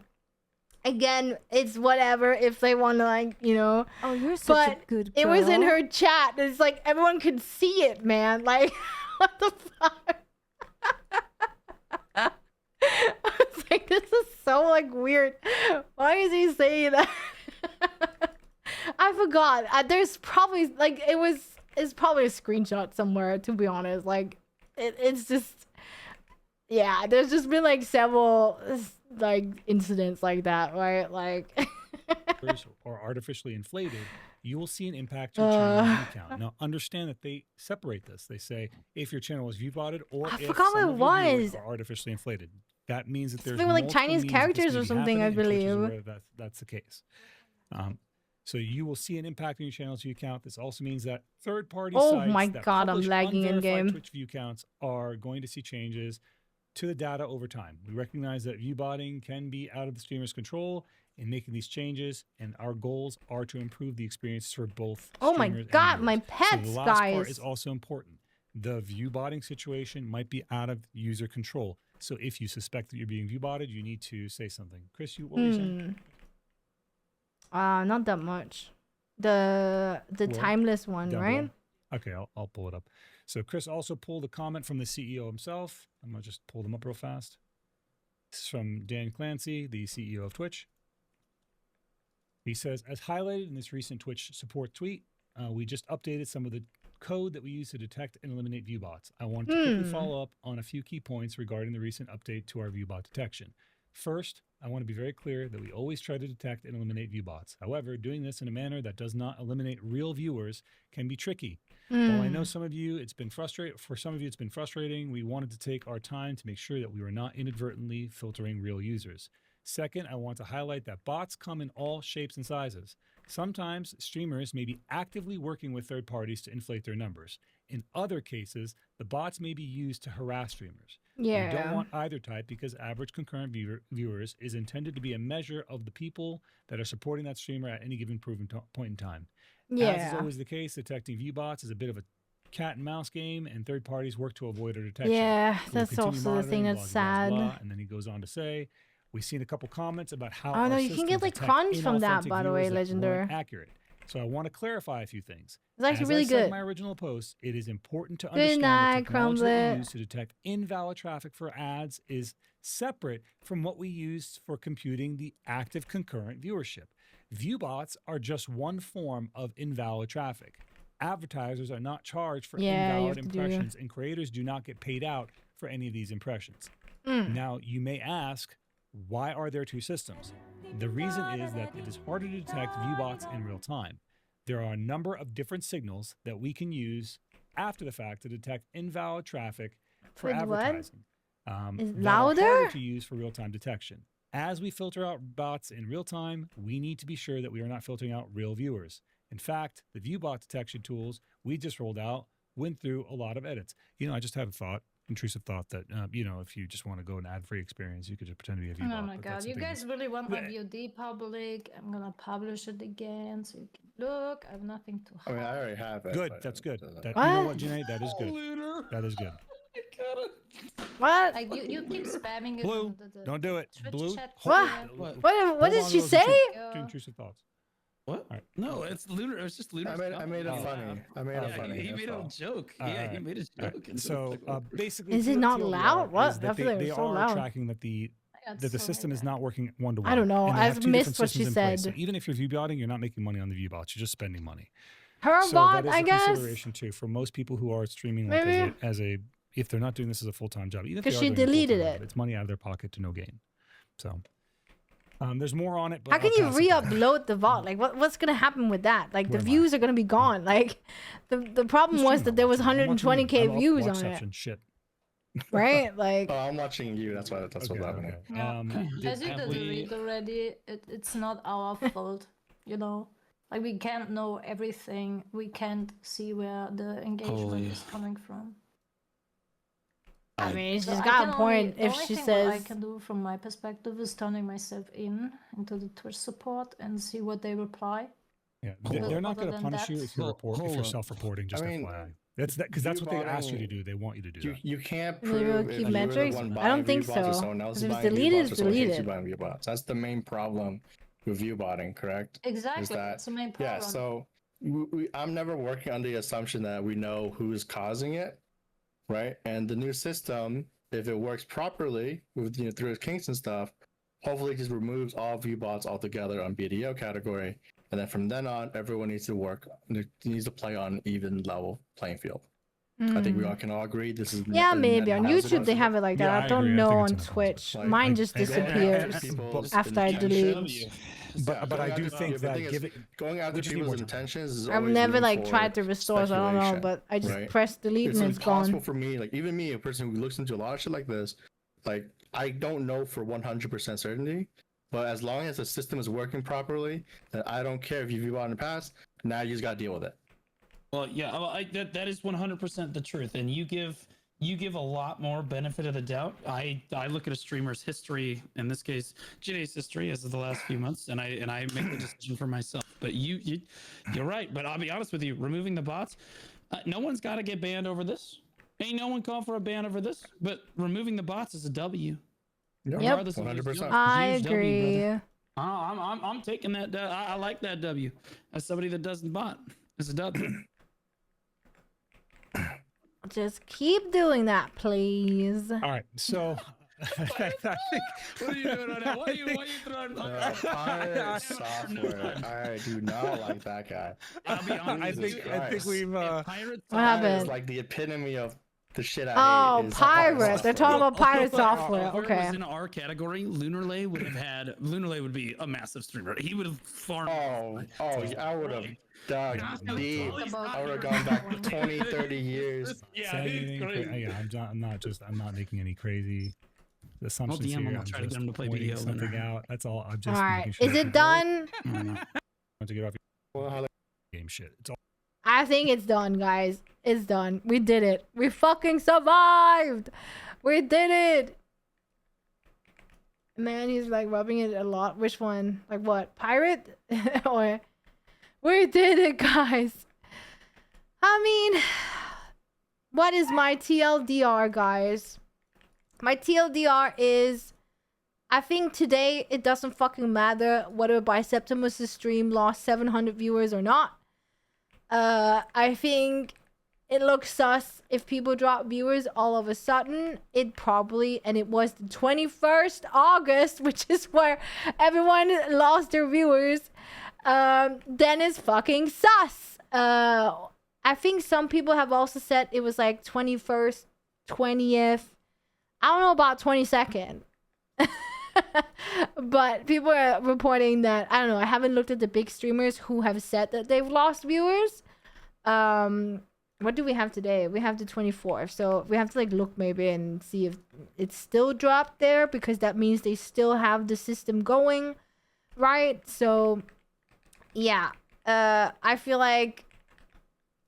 again, it's whatever if they want to, like, you know. Oh, you're such a good girl. It was in her chat. It's like everyone could see it, man. Like, what the fuck? I was like, this is so, like, weird. Why is he saying that? I forgot. There's probably, like, it's probably a screenshot somewhere, to be honest. Like, it's just, yeah, there's just been, like, several, like, incidents like that, right? Like, or artificially inflated, you will see an impact to your channel view count. Now, understand that they separate this. They say if your channel is view botted or I if forgot some what it of your viewers was. are artificially inflated. That means that there's something with, like, multiple Chinese means characters this may or be something, I happening, and Twitch is believe. aware that that's the case. So you will see an impact on your channel's view count. This also means that third-party Oh sites my that God, I'm publish lagging in unverified game. Twitch view counts are going to see changes to the data over time. We recognize that view botting can be out of the streamer's control in making these changes, and our goals are to improve the experience for both Oh my streamers and God, viewers. my So pets, the last part guys. is also important. The view botting situation might be out of user control. So if you suspect that you're being view botted, you need to say something. Chris, what were you saying? Not that much. The timeless one, Down right? below? Okay, I'll pull it up. So Chris also pulled a comment from the CEO himself. I'm gonna just pull them up real fast. This is from Dan Clancy, the CEO of Twitch. He says, as highlighted in this recent Twitch support tweet, we just updated some of the code that we use to detect and eliminate view bots. I wanted to quickly follow up on a few key points regarding the recent update to our view bot detection. First, I want to be very clear that we always try to detect and eliminate view bots. However, doing this in a manner that does not eliminate real viewers can be tricky. While I know some of you, it's been frustrating. We wanted to take our time to make sure that we were not inadvertently filtering real users. Second, I want to highlight that bots come in all shapes and sizes. Sometimes streamers may be actively working with third parties to inflate their numbers. In other cases, the bots may be used to harass streamers. Yeah. You don't want either type because average concurrent viewers is intended to be a measure of the people that are supporting that streamer at any given proven point in time. Yeah. As is always the case, detecting view bots is a bit of a cat and mouse game, and third parties work to avoid our detection. Yeah, We'll that's also the thing that's sad. And then he goes on to say, we've seen a couple comments about how oh no, you can get like crumbs from that, by the way, Legendary. Accurate. So I want to clarify a few things. It's actually As really I said in good. my original post, it is important to Good understand night, the technology that Crumblet. we use to detect invalid traffic for ads is separate from what we use for computing the active concurrent viewership. Viewbots are just one form of invalid traffic. Advertisers are not charged for invalid impressions, and creators do not get paid out for any of these impressions. Now, you may ask, why are there two systems? The reason is that it is harder to detect viewbots in real time. There are a number of different signals that we can use after the fact to detect invalid traffic for advertising. Is that are louder? harder to use for real-time detection. As we filter out bots in real time, we need to be sure that we are not filtering out real viewers. In fact, the viewbot detection tools we just rolled out went through a lot of edits. You know, I just had a thought. Intrusive thought that, you know, if you just want to go an ad-free experience, you could just pretend to be a VOD. Oh my god, you guys really want my VOD public? I'm gonna publish it again so you can look. I have nothing to hide. I mean, I already have it. Good, but- that's good. That, What? you know what, Janae? That is good. That is good. What? Like you keep spamming it. Blue, in the don't do it. Twitch Blue, chat What? DM. What did she say? Two intrusive thoughts. What? Right. No, it's Lunar. It's just Lunar. I made it funny. I made it funny. He that's made all. a joke. All Yeah, right. he made a All joke. right. So basically, Is it not loud? What? I feel like they it's so are loud. tracking that the system is not working one-to-one. I don't know. And they have I've two different missed what she systems in place. said. So even if you're view-botting, you're not making money on the view-bots. You're just spending money. Her So bot, that is I a guess. consideration too for most people who are streaming like Maybe. as a if they're not doing this as a full-time job. Even if 'Cause they are she doing deleted full-time it. job, it's money out of their pocket to no gain. So there's more on it. But How can I'll you pass it back. re-upload the vault? Like, what's gonna happen with that? Like, Where the am I? views are gonna be gone. Like, the problem Who's was streaming that there was I'm watching you. 120K I'm views watch on it, section. Shit. right? Like, Oh, I'm watching you. That's what's happening. Yeah. As you have did we- read already, it's not our fault, you know. Like we can't know everything. We can't see where the engagement Holy. is coming from. I mean, she's So I got can a point only- if the only she thing what I says, can do from my perspective is turning myself into the Twitch support and see what they reply. Yeah, Hold they're on. not going to Other than punish you that- if you report if Hold you're on. self-reporting. Just I mean, FYI. That's because that's what they ask you to do. They want you to do that. You can't Maybe prove we'll if keep you were the metrics? one I don't buying think viewbots or so. someone else If is it's buying deleted, viewbots it's or someone hates deleted. you buying viewbots. That's the main problem with viewbotting, correct? Exactly, Is that that's the main problem. yeah? So I'm never working under the assumption that we know who is causing it, right? And the new system, if it works properly with through its kinks and stuff, hopefully it just removes all viewbots altogether on BDO category, and then from then on, everyone needs to play on an even level playing field. I think we all can all agree this is yeah, a maybe net on positive. YouTube they have it like that. Yeah, I I don't agree. I know think on it's a net Twitch. positive. Like, Mine just and going disappears after people's after I delete. intentions- But I do going think after- the that thing is, give it. going after we just need people's more time. intentions is I've always never room like for tried to restore, so I don't know. speculation, But I just right? press delete It's and it's impossible gone. for me, like even me, a person who looks into a lot of shit like this, like I don't know for 100% certainty, but as long as the system is working properly, then I don't care if you've bought in the past. Now you just gotta deal with it. Well, yeah, that is 100% the truth, and you give a lot more benefit of the doubt. I look at a streamer's history, in this case, Janae's history as of the last few months, and I make the decision for myself. But you're right. But I'll be honest with you, removing the bots, no one's got to get banned over this. Ain't no one called for a ban over this. But removing the bots is a W. Regardless of who's 100%. doing it. I Huge W, agree. brother. I'm taking that. I like that W. As somebody that doesn't bot, it's a W. Just keep doing that, please. All right, so I think What are you doing on that? What are you throwing? Pirate software. I do not like that guy. I'll be honest. I think we've Pirate What happened? Is like the epitome of the shit I hate. Oh, Is pirate. They're talking about pirate software. If it Okay. was in our category, Lunarlay would be a massive streamer. He would have farmed. Yeah, I would have dug deep. I would have gone back 20, 30 years. Yeah, he's crazy. Yeah, I'm not making any crazy assumptions DM him. here. I'll I'm try to just get him to play pointing video something Lunar. out. That's all. I'm just All making right. sure Is it done? want to get off Well, game shit. It's all I think it's done, guys. It's done. We did it. We fucking survived. We did it. Man, he's like rubbing it a lot. Which one? Like what? Pirate? Or we did it, guys. I mean, what is my TLDR, guys? My TLDR is, I think today it doesn't fucking matter whether Biceptimus' stream lost 700 viewers or not. I think it looks sus if people drop viewers all of a sudden. It probably, and it was the 21st August, which is where everyone lost their viewers. Then it's fucking sus. I think some people have also said it was like 21st, 20th. I don't know about 22nd. But people are reporting that, I don't know, I haven't looked at the big streamers who have said that they've lost viewers. What do we have today? We have the 24th, so we have to like look maybe and see if it's still dropped there, because that means they still have the system going, right? So yeah, I feel like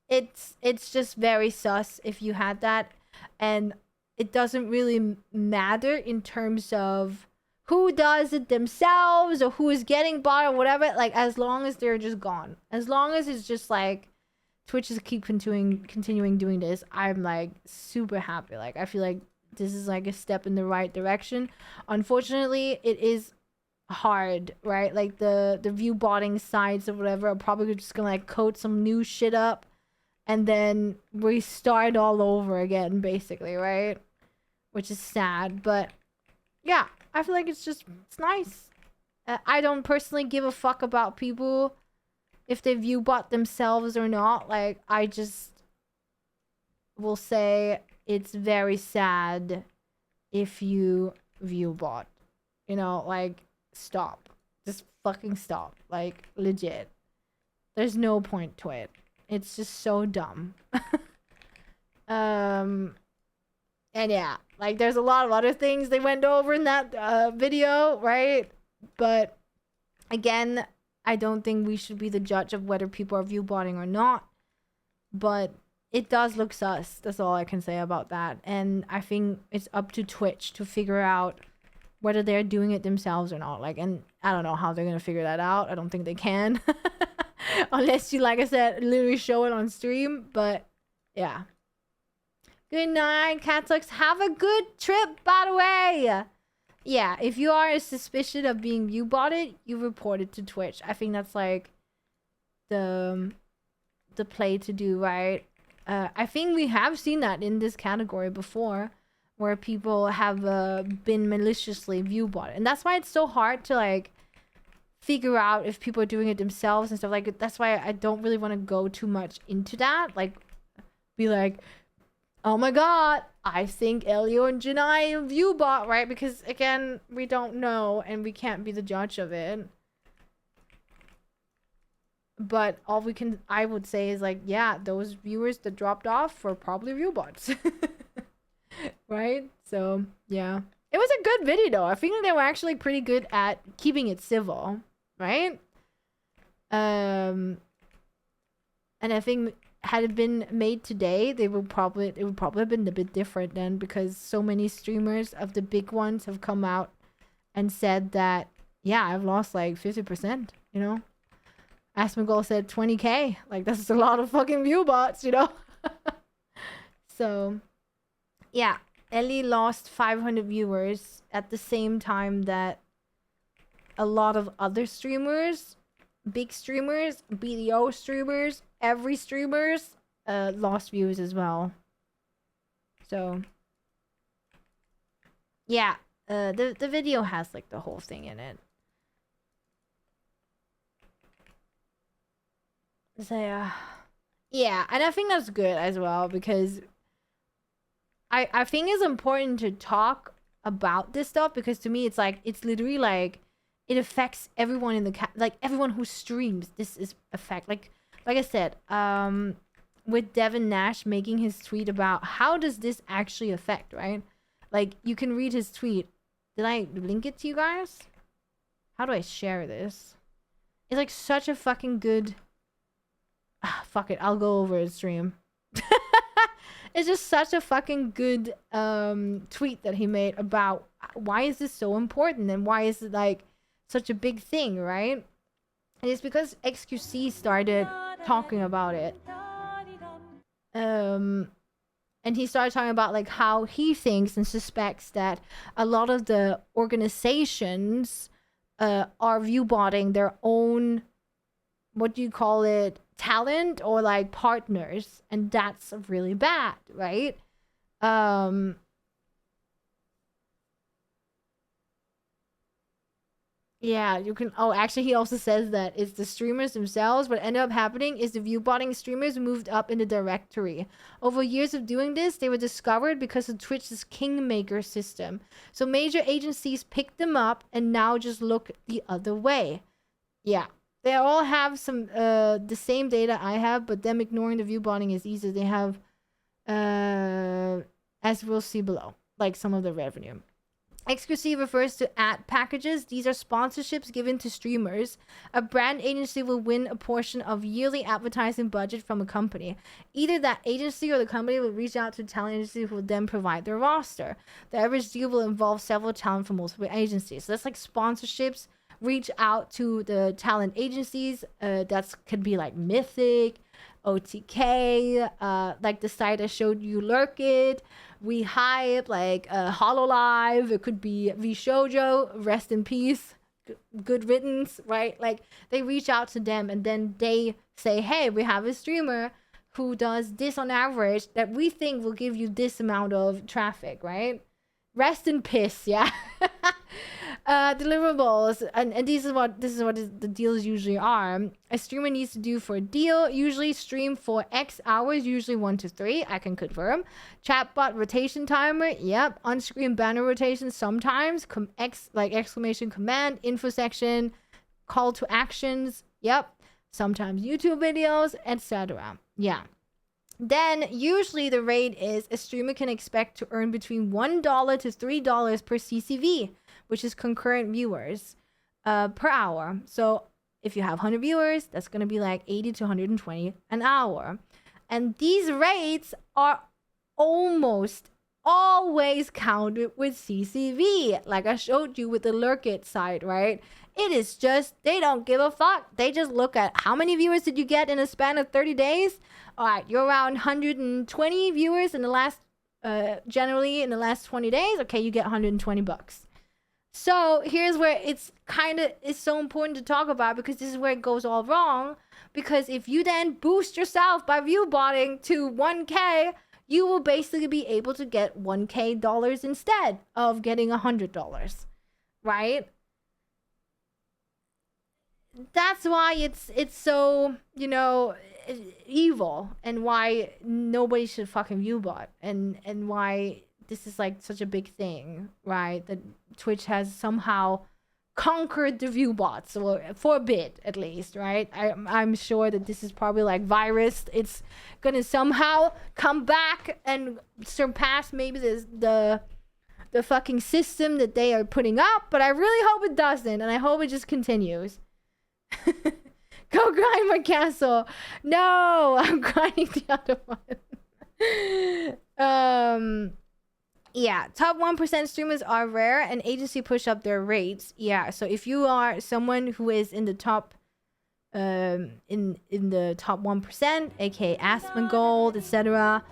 it's just very sus if you had that, and it doesn't really matter in terms of who does it themselves or who is getting bought or whatever. Like, as long as they're just gone, as long as it's just like Twitch is keep continuing doing this, I'm like super happy. Like, I feel like this is like a step in the right direction. Unfortunately, it is hard, right? Like the view botting sites or whatever are probably just gonna like code some new shit up and then restart all over again, basically, right? Which is sad, but yeah, I feel like it's nice. I don't personally give a fuck about people if they view bot themselves or not. Like, I just will say it's very sad if you view bot. You know, like, stop. Just fucking stop. Like, legit. There's no point to it. It's just so dumb. And yeah, like, there's a lot of other things they went over in that video, right? But again, I don't think we should be the judge of whether people are view botting or not. But it does look sus. That's all I can say about that. And I think it's up to Twitch to figure out whether they're doing it themselves or not. Like, and I don't know how they're gonna figure that out. I don't think they can. Unless you, like I said, literally show it on stream. But yeah. Good night, Catsucks. Have a good trip, by the way. Yeah, if you are suspicious of being view botted, you report it to Twitch. I think that's like the play to do, right? I think we have seen that in this category before, where people have been maliciously view botted, and that's why it's so hard to like figure out if people are doing it themselves and stuff. Like, that's why I don't really want to go too much into that. Like, be like, oh my god, I think Elio and Janai view bot, right? Because again, we don't know and we can't be the judge of it. But all I would say is like, yeah, those viewers that dropped off were probably view bots. Right? So yeah, it was a good video though. I think they were actually pretty good at keeping it civil, right? And I think had it been made today, it would probably have been a bit different then, because so many streamers of the big ones have come out and said that, yeah, I've lost like 50%, you know? Asmogol said 20k. Like, that's a lot of fucking view bots, you know? So, yeah, Ellie lost 500 viewers at the same time that a lot of other streamers, big streamers, BDO streamers, every streamers lost views as well. So yeah, the video has like the whole thing in it. So yeah, and I think that's good as well, because I think it's important to talk about this stuff, because to me it's like, it's literally like it affects everyone in the like everyone who streams. This is affect like I said, with Devin Nash making his tweet about how does this actually affect, right? Like, you can read his tweet. Did I link it to you guys? How do I share this? It's like such a fucking good... fuck it, I'll go over his stream. It's just such a fucking good tweet that he made about why is this so important and why is it like such a big thing, right? And it's because XQC started talking about it. And he started talking about like how he thinks and suspects that a lot of the organizations are viewbotting their own, what do you call it, talent or like partners, and that's really bad, right? Yeah, you can... Oh, actually, he also says that it's the streamers themselves. What ended up happening is the viewbotting streamers moved up in the directory. Over years of doing this, they were discovered because of Twitch's Kingmaker system. So major agencies picked them up and now just look the other way. Yeah. They all have some the same data I have, but them ignoring the viewbotting is easy. They have, as we'll see below, like some of the revenue. Exclusive refers to ad packages. These are sponsorships given to streamers. A brand agency will win a portion of yearly advertising budget from a company. Either that agency or the company will reach out to a talent agency who will then provide their roster. The average deal will involve several talent from multiple agencies. So that's like sponsorships. Reach out to the talent agencies. That could be like Mythic, OTK, like the site I showed you, Lurk It, We Hype, like Hololive. It could be VShojo, rest in peace, good riddance, right? Like they reach out to them and then they say, hey, we have a streamer who does this on average that we think will give you this amount of traffic, right? Rest in piss, yeah. Deliverables, and this is what the deals usually are. A streamer needs to do for a deal, usually stream for X hours, usually 1 to 3. I can confirm. Chatbot rotation timer, yep. On-screen banner rotation sometimes. Like exclamation command, info section, call to actions, yep. Sometimes YouTube videos, etc. Yeah. Then usually the rate is a streamer can expect to earn between $1 to $3 per CCV, which is concurrent viewers, per hour. So if you have 100 viewers, that's going to be like 80 to 120 an hour. And these rates are almost always counted with CCV, like I showed you with the Lurk It site, right? It is just, they don't give a fuck. They just look at how many viewers did you get in a span of 30 days? All right, you're around 120 viewers in the last, generally in the last 20 days. Okay, you get $120. So here's where it's so important to talk about, because this is where it goes all wrong. Because if you then boost yourself by viewbotting to 1K, you will basically be able to get $1K instead of getting $100, right? That's why it's so, you know, evil, and why nobody should fucking viewbot, and why this is like such a big thing, right? That Twitch has somehow conquered the viewbots, or for a bit at least, right? I'm sure that this is probably like virus. It's gonna somehow come back and surpass maybe the fucking system that they are putting up, but I really hope it doesn't, and I hope it just continues. Go grind my castle. No, I'm grinding the other one. Yeah, top 1% streamers are rare, and agency push up their rates. Yeah, so if you are someone who is in the top in the top 1%, aka Asmongold, etc.,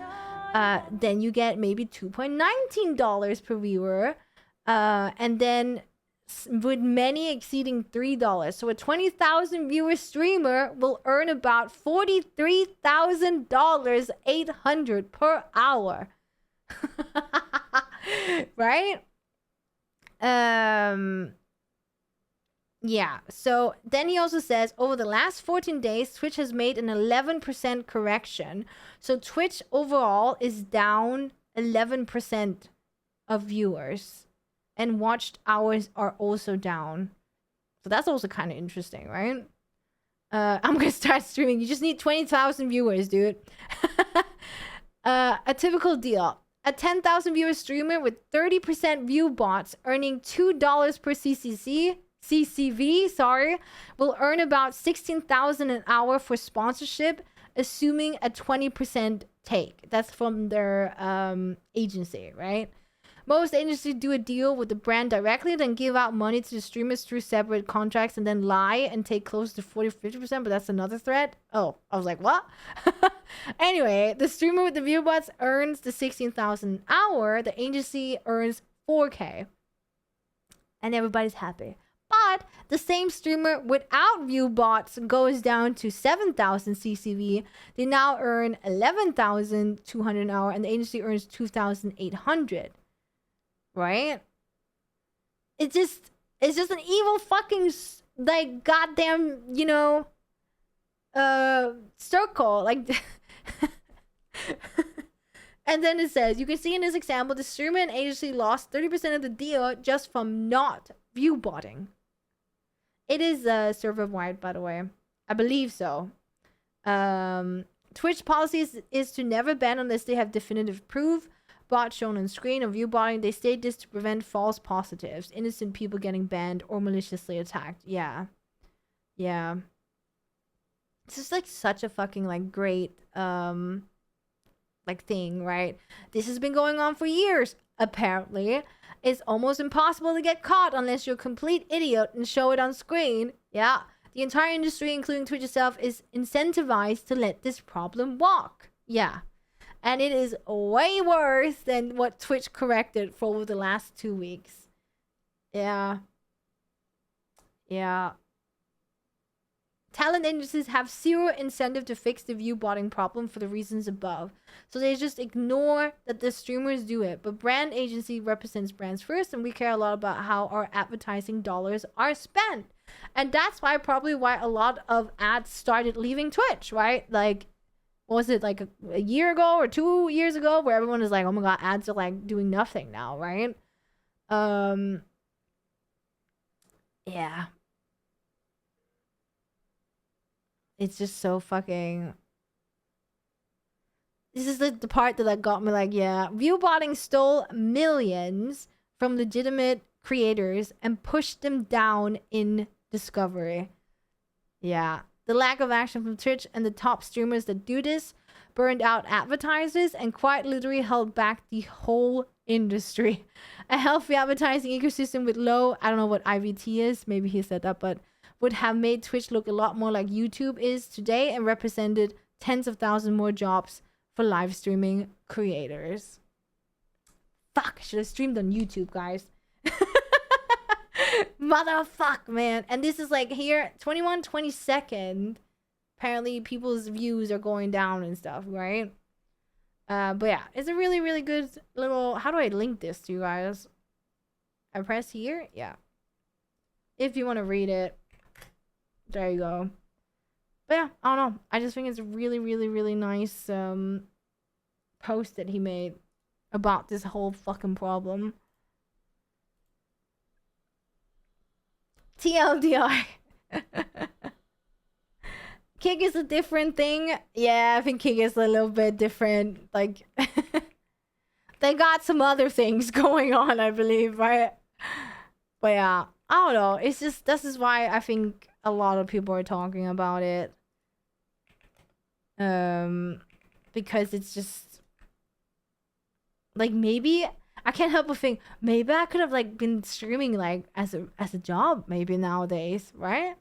then you get maybe $2.19 per viewer, and then with many exceeding $3. So a 20,000 viewer streamer will earn about $43,000, 800 per hour. Right? Yeah, so then he also says, over the last 14 days, Twitch has made an 11% correction. So Twitch overall is down 11% of viewers. And watched hours are also down. So that's also kind of interesting, right? I'm gonna start streaming. You just need 20,000 viewers, dude. A typical deal. A 10,000 viewer streamer with 30% view bots earning $2 per CCV, sorry, will earn about 16,000 an hour for sponsorship, assuming a 20% take. That's from their agency, right? Most agencies do a deal with the brand directly, then give out money to the streamers through separate contracts and then lie and take close to 40 or 50%, but that's another threat. Oh, I was like, what? Anyway, the streamer with the view bots earns the 16,000 an hour. The agency earns 4K. And everybody's happy. But the same streamer without view bots goes down to 7,000 CCV. They now earn 11,200 an hour, and the agency earns 2,800. Right? It's just an evil fucking like goddamn, you know, circle. Like and then it says, you can see in this example, the streamer and agency lost 30% of the deal just from not view botting. It is server wide, by the way. I believe so. Twitch policy is to never ban unless they have definitive proof. Bot shown on screen of view botting. They state this to prevent false positives, innocent people getting banned or maliciously attacked. Yeah. Yeah. This is like such a fucking like great like thing, right? This has been going on for years. Apparently, it's almost impossible to get caught unless you're a complete idiot and show it on screen. Yeah. The entire industry, including Twitch itself, is incentivized to let this problem walk. Yeah. And it is way worse than what Twitch corrected for over the last 2 weeks. Yeah. Yeah. Talent agencies have zero incentive to fix the view botting problem for the reasons above. So they just ignore that the streamers do it. But brand agency represents brands first, and we care a lot about how our advertising dollars are spent. And that's probably why a lot of ads started leaving Twitch, right? Like, was it like a year ago or 2 years ago where everyone is like, oh my god, ads are like doing nothing now, right? Yeah. It's just so fucking... This is the part that got me like, yeah. Viewbotting stole millions from legitimate creators and pushed them down in discovery. Yeah. The lack of action from Twitch and the top streamers that do this burned out advertisers and quite literally held back the whole industry. A healthy advertising ecosystem with low, I don't know what IVT is, maybe he said that, but would have made Twitch look a lot more like YouTube is today and represented tens of thousands more jobs for live streaming creators. Fuck, I should have streamed on YouTube, guys. Motherfuck, man. And this is like here, 22nd. Apparently people's views are going down and stuff, right? But yeah, it's a really, really good little... How do I link this to you guys? I press here? Yeah. If you want to read it. There you go. But yeah, I don't know. I just think it's a really, really, really nice post that he made about this whole fucking problem. TLDR. Kick is a different thing. Yeah, I think Kick is a little bit different. Like, they got some other things going on, I believe, right? But yeah, I don't know. It's just, this is why I think a lot of people are talking about it. Because it's just, like, maybe... I can't help but think, maybe I could have, like, been streaming, like, as a job, maybe nowadays, right?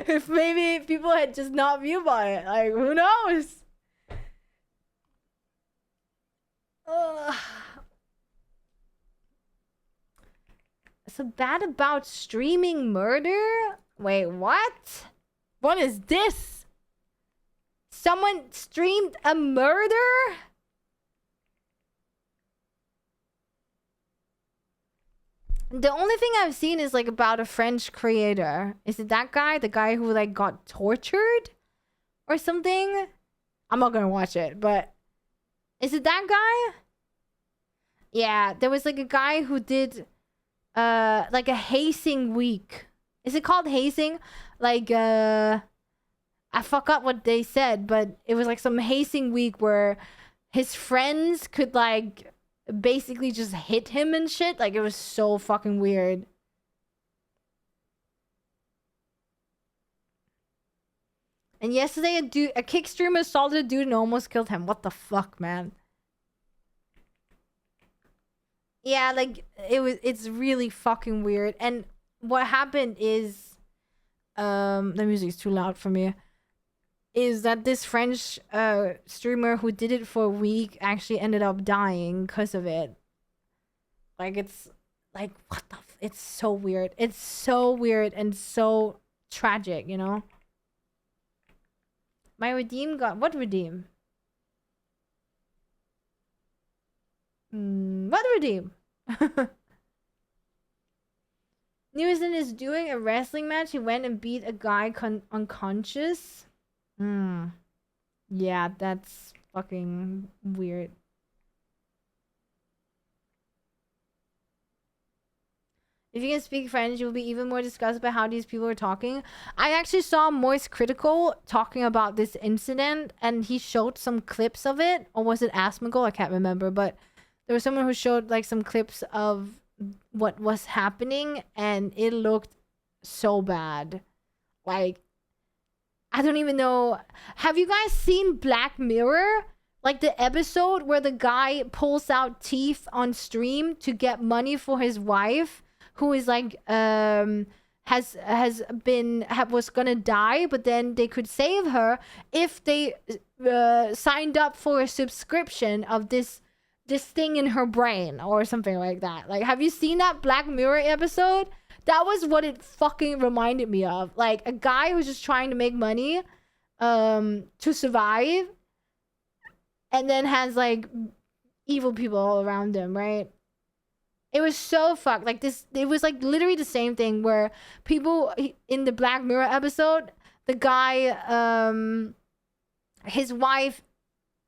If maybe people had just not viewed by it, like, who knows? So bad about streaming murder? Wait, what? What is this? Someone streamed a murder? The only thing I've seen is like about a French creator. Is it that guy? The guy who like got tortured or something? I'm not gonna watch it, but is it that guy? Yeah, there was like a guy who did like a hazing week. Is it called hazing? Like I forgot what they said, but it was like some hazing week where his friends could like basically just hit him and shit. Like, it was so fucking weird. And yesterday a kick streamer assaulted a dude and almost killed him. What the fuck, man? Yeah, like it's really fucking weird. And what happened is the music's too loud for me. Is that this French streamer who did it for a week actually ended up dying because of it. Like, it's like, what the it's so weird. It's so weird and so tragic, you know? My redeem got what redeem? What redeem? Newson is doing a wrestling match. He went and beat a guy unconscious. Yeah, that's fucking weird. If you can speak French, you will be even more disgusted by how these people are talking. I actually saw Moist Critical talking about this incident, and he showed some clips of it. Or was it Asmongold? I can't remember, but there was someone who showed like some clips of what was happening, and it looked so bad. Like, I don't even know. Have you guys seen Black Mirror? Like the episode where the guy pulls out teeth on stream to get money for his wife, who is like was gonna die, but then they could save her if they signed up for a subscription of this thing in her brain or something like that. Like, have you seen that Black Mirror episode? That was what it fucking reminded me of. Like, a guy who's just trying to make money to survive, and then has like evil people all around him, right? It was so fucked. Like, this, it was like literally the same thing where people in the Black Mirror episode, the guy, his wife,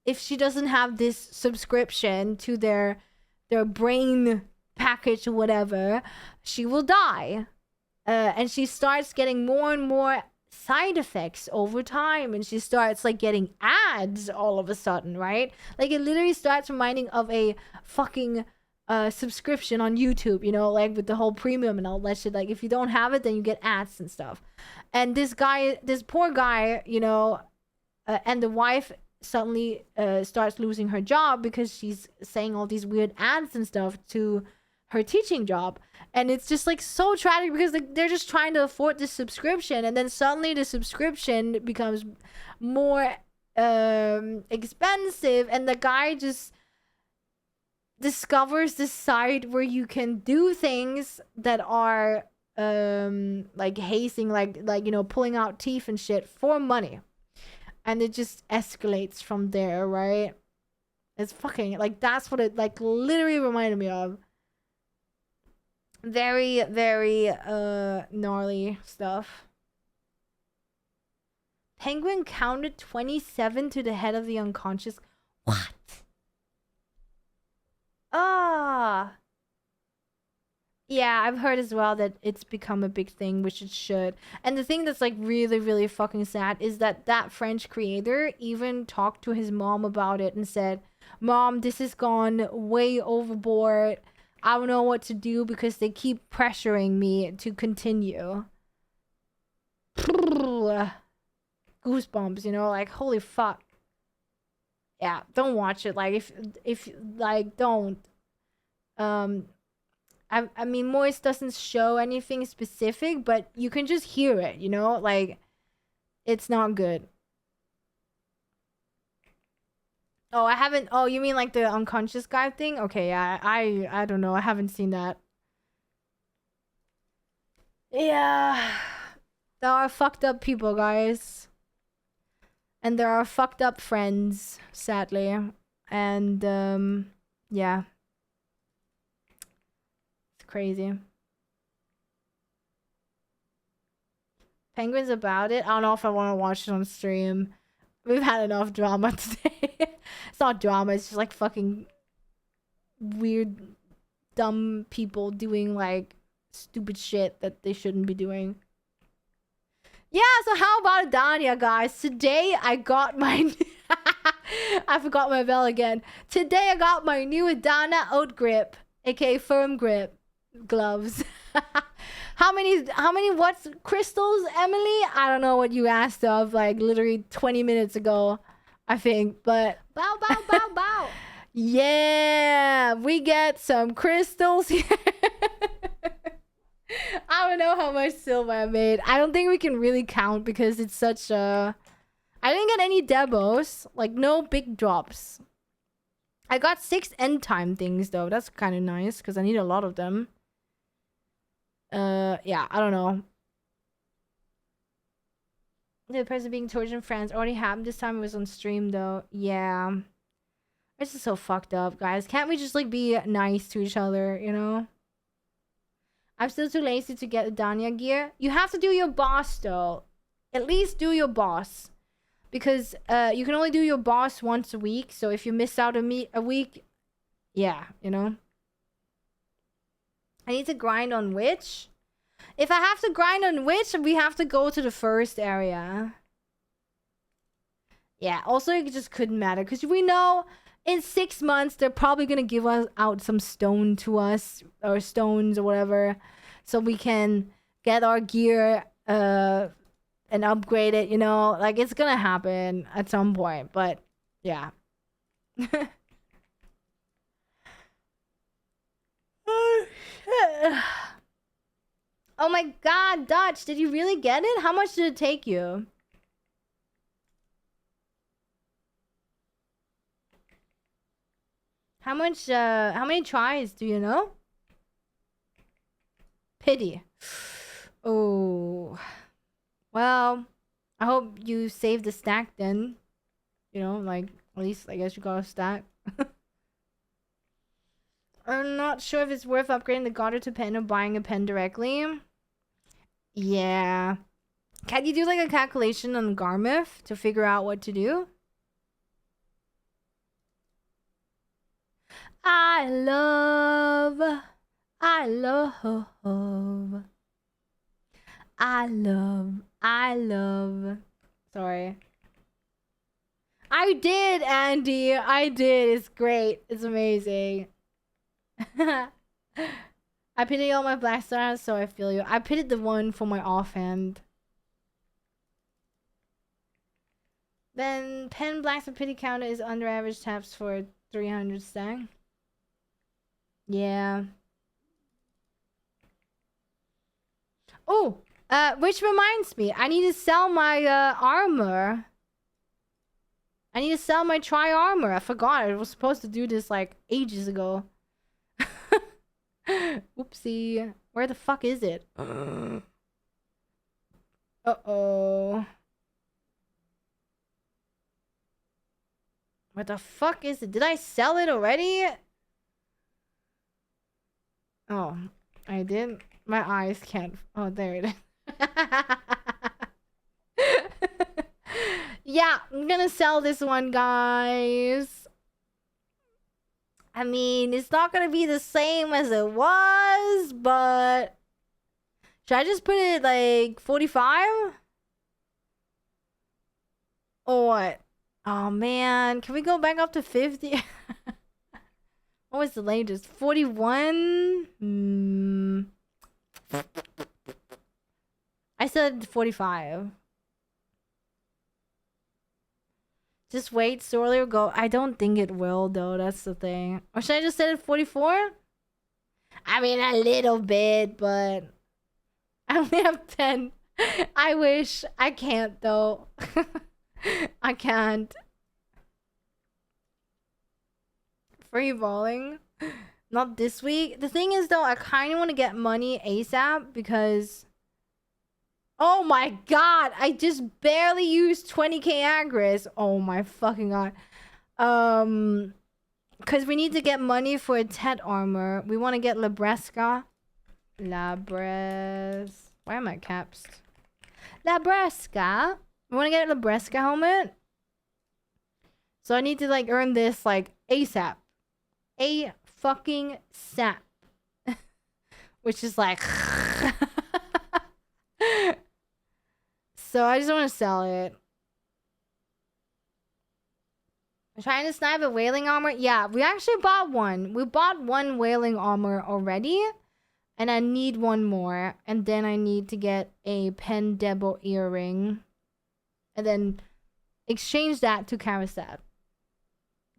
if she doesn't have this subscription to their brain package or whatever, she will die. And she starts getting more and more side effects over time, and she starts like getting ads all of a sudden, right? Like, it literally starts reminding of a fucking subscription on YouTube, you know, like with the whole premium and all that shit. Like, if you don't have it, then you get ads and stuff. And this poor guy, you know, and the wife suddenly starts losing her job because she's saying all these weird ads and stuff to her teaching job. And it's just like so tragic because they're just trying to afford this subscription, and then suddenly the subscription becomes more expensive, and the guy just discovers this site where you can do things that are like hazing, like you know, pulling out teeth and shit for money. And it just escalates from there, right? It's fucking, like, that's what it, like, literally reminded me of. Very, very, gnarly stuff. Penguin counted 27 to the head of the unconscious. What? Ah. Yeah, I've heard as well that it's become a big thing, which it should. And the thing that's like really, really fucking sad is that French creator even talked to his mom about it and said, "Mom, this has gone way overboard. I don't know what to do because they keep pressuring me to continue." Goosebumps, you know, like, holy fuck. Yeah, don't watch it. Like, if like, don't. I mean, Moist doesn't show anything specific, but you can just hear it, you know? Like, it's not good. Oh, I haven't... Oh, you mean like the unconscious guy thing? Okay, yeah, I don't know. I haven't seen that. Yeah. There are fucked up people, guys. And there are fucked up friends, sadly. And, yeah. Crazy. Penguin's about it. I don't know if I want to watch it on stream. We've had enough drama today. It's not drama. It's just like fucking weird, dumb people doing like stupid shit that they shouldn't be doing. Yeah, so how about Edanaaaaa, guys? Today I got my... I forgot my bell again. Today I got my new Edanaaaaa Oat Grip, aka Firm Grip gloves. How many what's crystals, Emily? I don't know what you asked of, like literally 20 minutes ago, I think, but... Bow, bow, bow, bow. Yeah, we get some crystals here. I don't know how much silver I made. I don't think we can really count because it's such a... I didn't get any demos. Like, no big drops. I got 6 end time things, though. That's kind of nice because I need a lot of them. Yeah, I don't know. The person being tortured in France already happened. This time it was on stream, though. Yeah. This is so fucked up, guys. Can't we just, like, be nice to each other, you know? I'm still too lazy to get Edanaaaaa gear. You have to do your boss, though. At least do your boss. Because you can only do your boss once a week. So if you miss out a week, yeah, you know. I need to grind on which? If I have to grind on which, we have to go to the first area. Yeah, also it just couldn't matter. Because we know in 6 months, they're probably going to give us out some stone to us. Or stones or whatever. So we can get our gear and upgrade it, you know? Like, it's going to happen at some point. But, yeah. Oh, shit. Oh my god, Dutch, did you really get it? How much did it take you? How many tries do you know? Pity. Oh. Well, I hope you saved the stack then. You know, like, at least I guess you got a stack. I'm not sure if it's worth upgrading the Goddard to pen or buying a pen directly. Yeah. Can you do like a calculation on Garmith to figure out what to do? I love. Sorry. I did, Andy. I did. It's great. It's amazing. I pity all my black stars, so I feel you. I pitied the one for my offhand. Then pen blacks and pity counter is under average taps for 300 stack. Yeah. Oh, which reminds me, I need to sell my armor. I need to sell my tri-armor. I forgot. I was supposed to do this like ages ago. Oopsie. Where the fuck is it? Uh-oh. What the fuck is it? Did I sell it already? Oh, I did. My eyes can't. Oh, there it is. Yeah, I'm gonna sell this one, guys. I mean, it's not gonna be the same as it was, but... Should I just put it like 45? Or what? Oh man, can we go back up to 50? What was the latest? 41? I said 45. Just wait, Sorley will go. I don't think it will, though. That's the thing. Or should I just set it 44? I mean, a little bit, but... I only have 10. I wish. I can't, though. I can't. Free balling? Not this week. The thing is, though, I kind of want to get money ASAP because... Oh my god! I just barely used 20k Agris. Oh my fucking god. Because we need to get money for a Tet armor. We want to get Labresca. Labres... Why am I caps? Nebraska. I want to get a Nebraska helmet. So I need to like earn this like ASAP. A fucking sap. Which is like so I just want to sell it. I'm trying to snipe a whaling armor. Yeah, we actually bought one. We bought one whaling armor already. And I need one more. And then I need to get a Pendebo earring. And then exchange that to Karasat.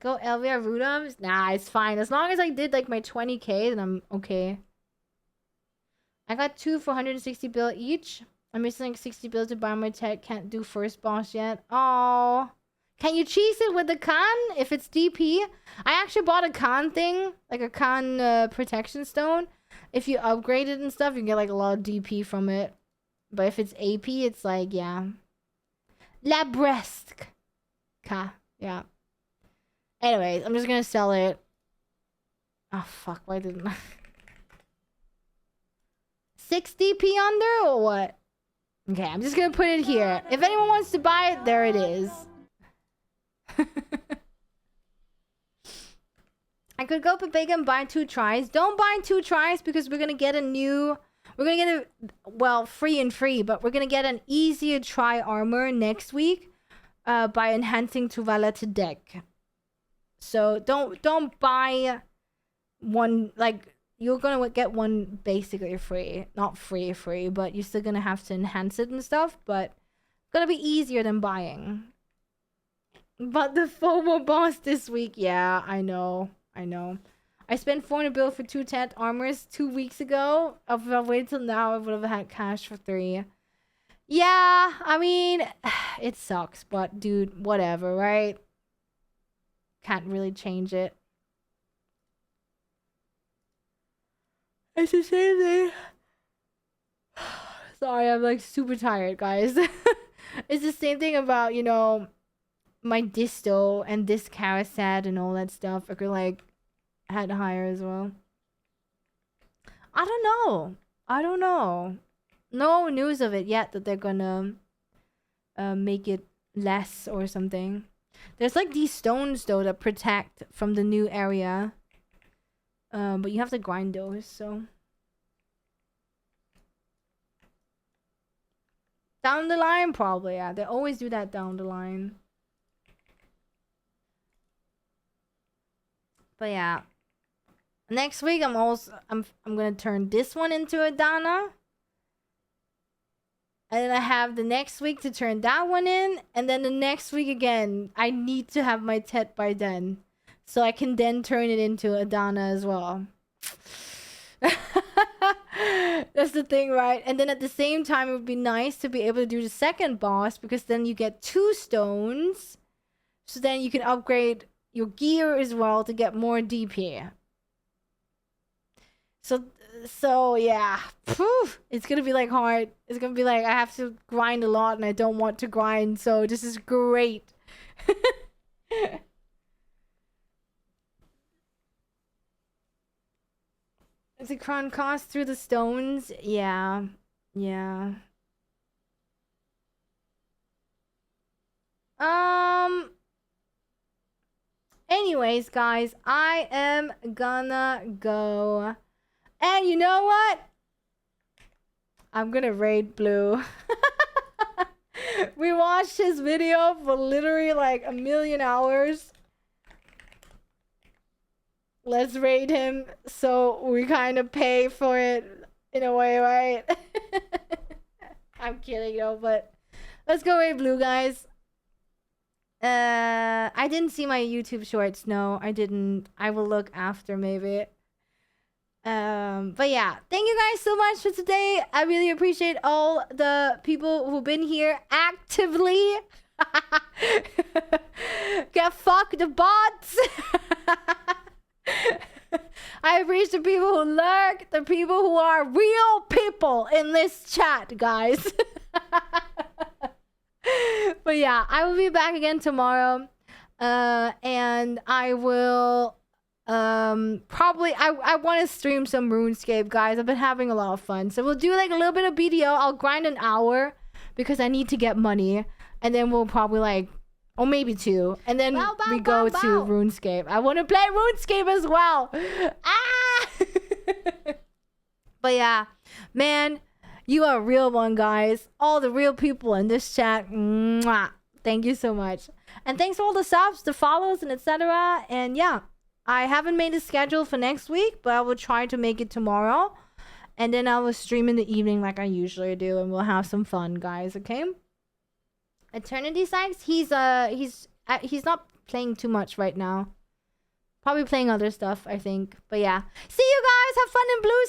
Go Elvia Rudums? Nah, it's fine. As long as I did like my 20k, then I'm okay. I got 2 for 160 bill each. I'm missing like 60 bills to buy my tech. Can't do first boss yet. Oh, can you cheese it with the Khan if it's DP? I actually bought a Khan thing, like a Khan protection stone. If you upgrade it and stuff, you get like a lot of DP from it. But if it's AP, it's like, yeah. Labresk. Yeah. Anyways, I'm just gonna sell it. Oh, fuck. Why didn't I? 6 DP under or what? Okay, I'm just gonna put it here. If anyone wants to buy it, there it is. I could go Pepega and buy 2 tries. Don't buy 2 tries because we're gonna get a new... We're gonna get a... Well, free, but we're gonna get an easier try armor next week. By enhancing Tuvala to deck. So don't buy one... Like, you're gonna get one basically free. Not free, but you're still gonna have to enhance it and stuff. But it's gonna be easier than buying. But the FOMO boss this week, yeah, I know. I spent 400 bill for 2 tent armors 2 weeks ago. If I waited till now, I would have had cash for 3. Yeah, I mean, it sucks, but dude, whatever, right? Can't really change it. It's the same thing. Sorry, I'm like super tired, guys. It's the same thing about, you know, my disto and this Karasat and all that stuff. I could like head higher as well. I don't know. No news of it yet that they're gonna make it less or something. There's like these stones though that protect from the new area. But you have to grind those, so. Down the line, probably, yeah. They always do that down the line. But yeah. Next week I'm gonna turn this one into a Dana. And then I have the next week to turn that one in. And then the next week again, I need to have my Tet by then. So I can then turn it into a Dana as well. That's the thing, right? And then at the same time, it would be nice to be able to do the second boss. Because then you get 2 stones. So then you can upgrade your gear as well to get more DP. So yeah, it's gonna be like hard. It's gonna be like I have to grind a lot and I don't want to grind, so this is great. Is it Kron cost through the stones? Yeah. Anyways, guys, I am gonna go. And you know what? I'm gonna raid Blue. We watched his video for literally like 1,000,000 hours. Let's raid him so we kind of pay for it in a way, right? I'm kidding, though, but let's go raid Blue, guys. I didn't see my YouTube shorts. No, I didn't. I will look after, maybe. But yeah, thank you guys so much for today. I really appreciate all the people who've been here actively. Get fucked the bots. I appreciate the people who lurk, the people who are real people in this chat, guys. But yeah, I will be back again tomorrow. And I will probably I want to stream some RuneScape, guys. I've been having a lot of fun. So we'll do like a little bit of BDO. I'll grind an hour because I need to get money, and then we'll probably like, or maybe 2, and then we go to RuneScape. I want to play RuneScape as well. Ah! But yeah, man, you are a real one, guys. All the real people in this chat. Mwah. Thank you so much. And thanks for all the subs, the follows, and etc. And yeah, I haven't made a schedule for next week, but I will try to make it tomorrow. And then I will stream in the evening like I usually do, and we'll have some fun, guys, okay? Eternity Sykes, he's not playing too much right now. Probably playing other stuff, I think. But yeah. See you guys! Have fun in Blue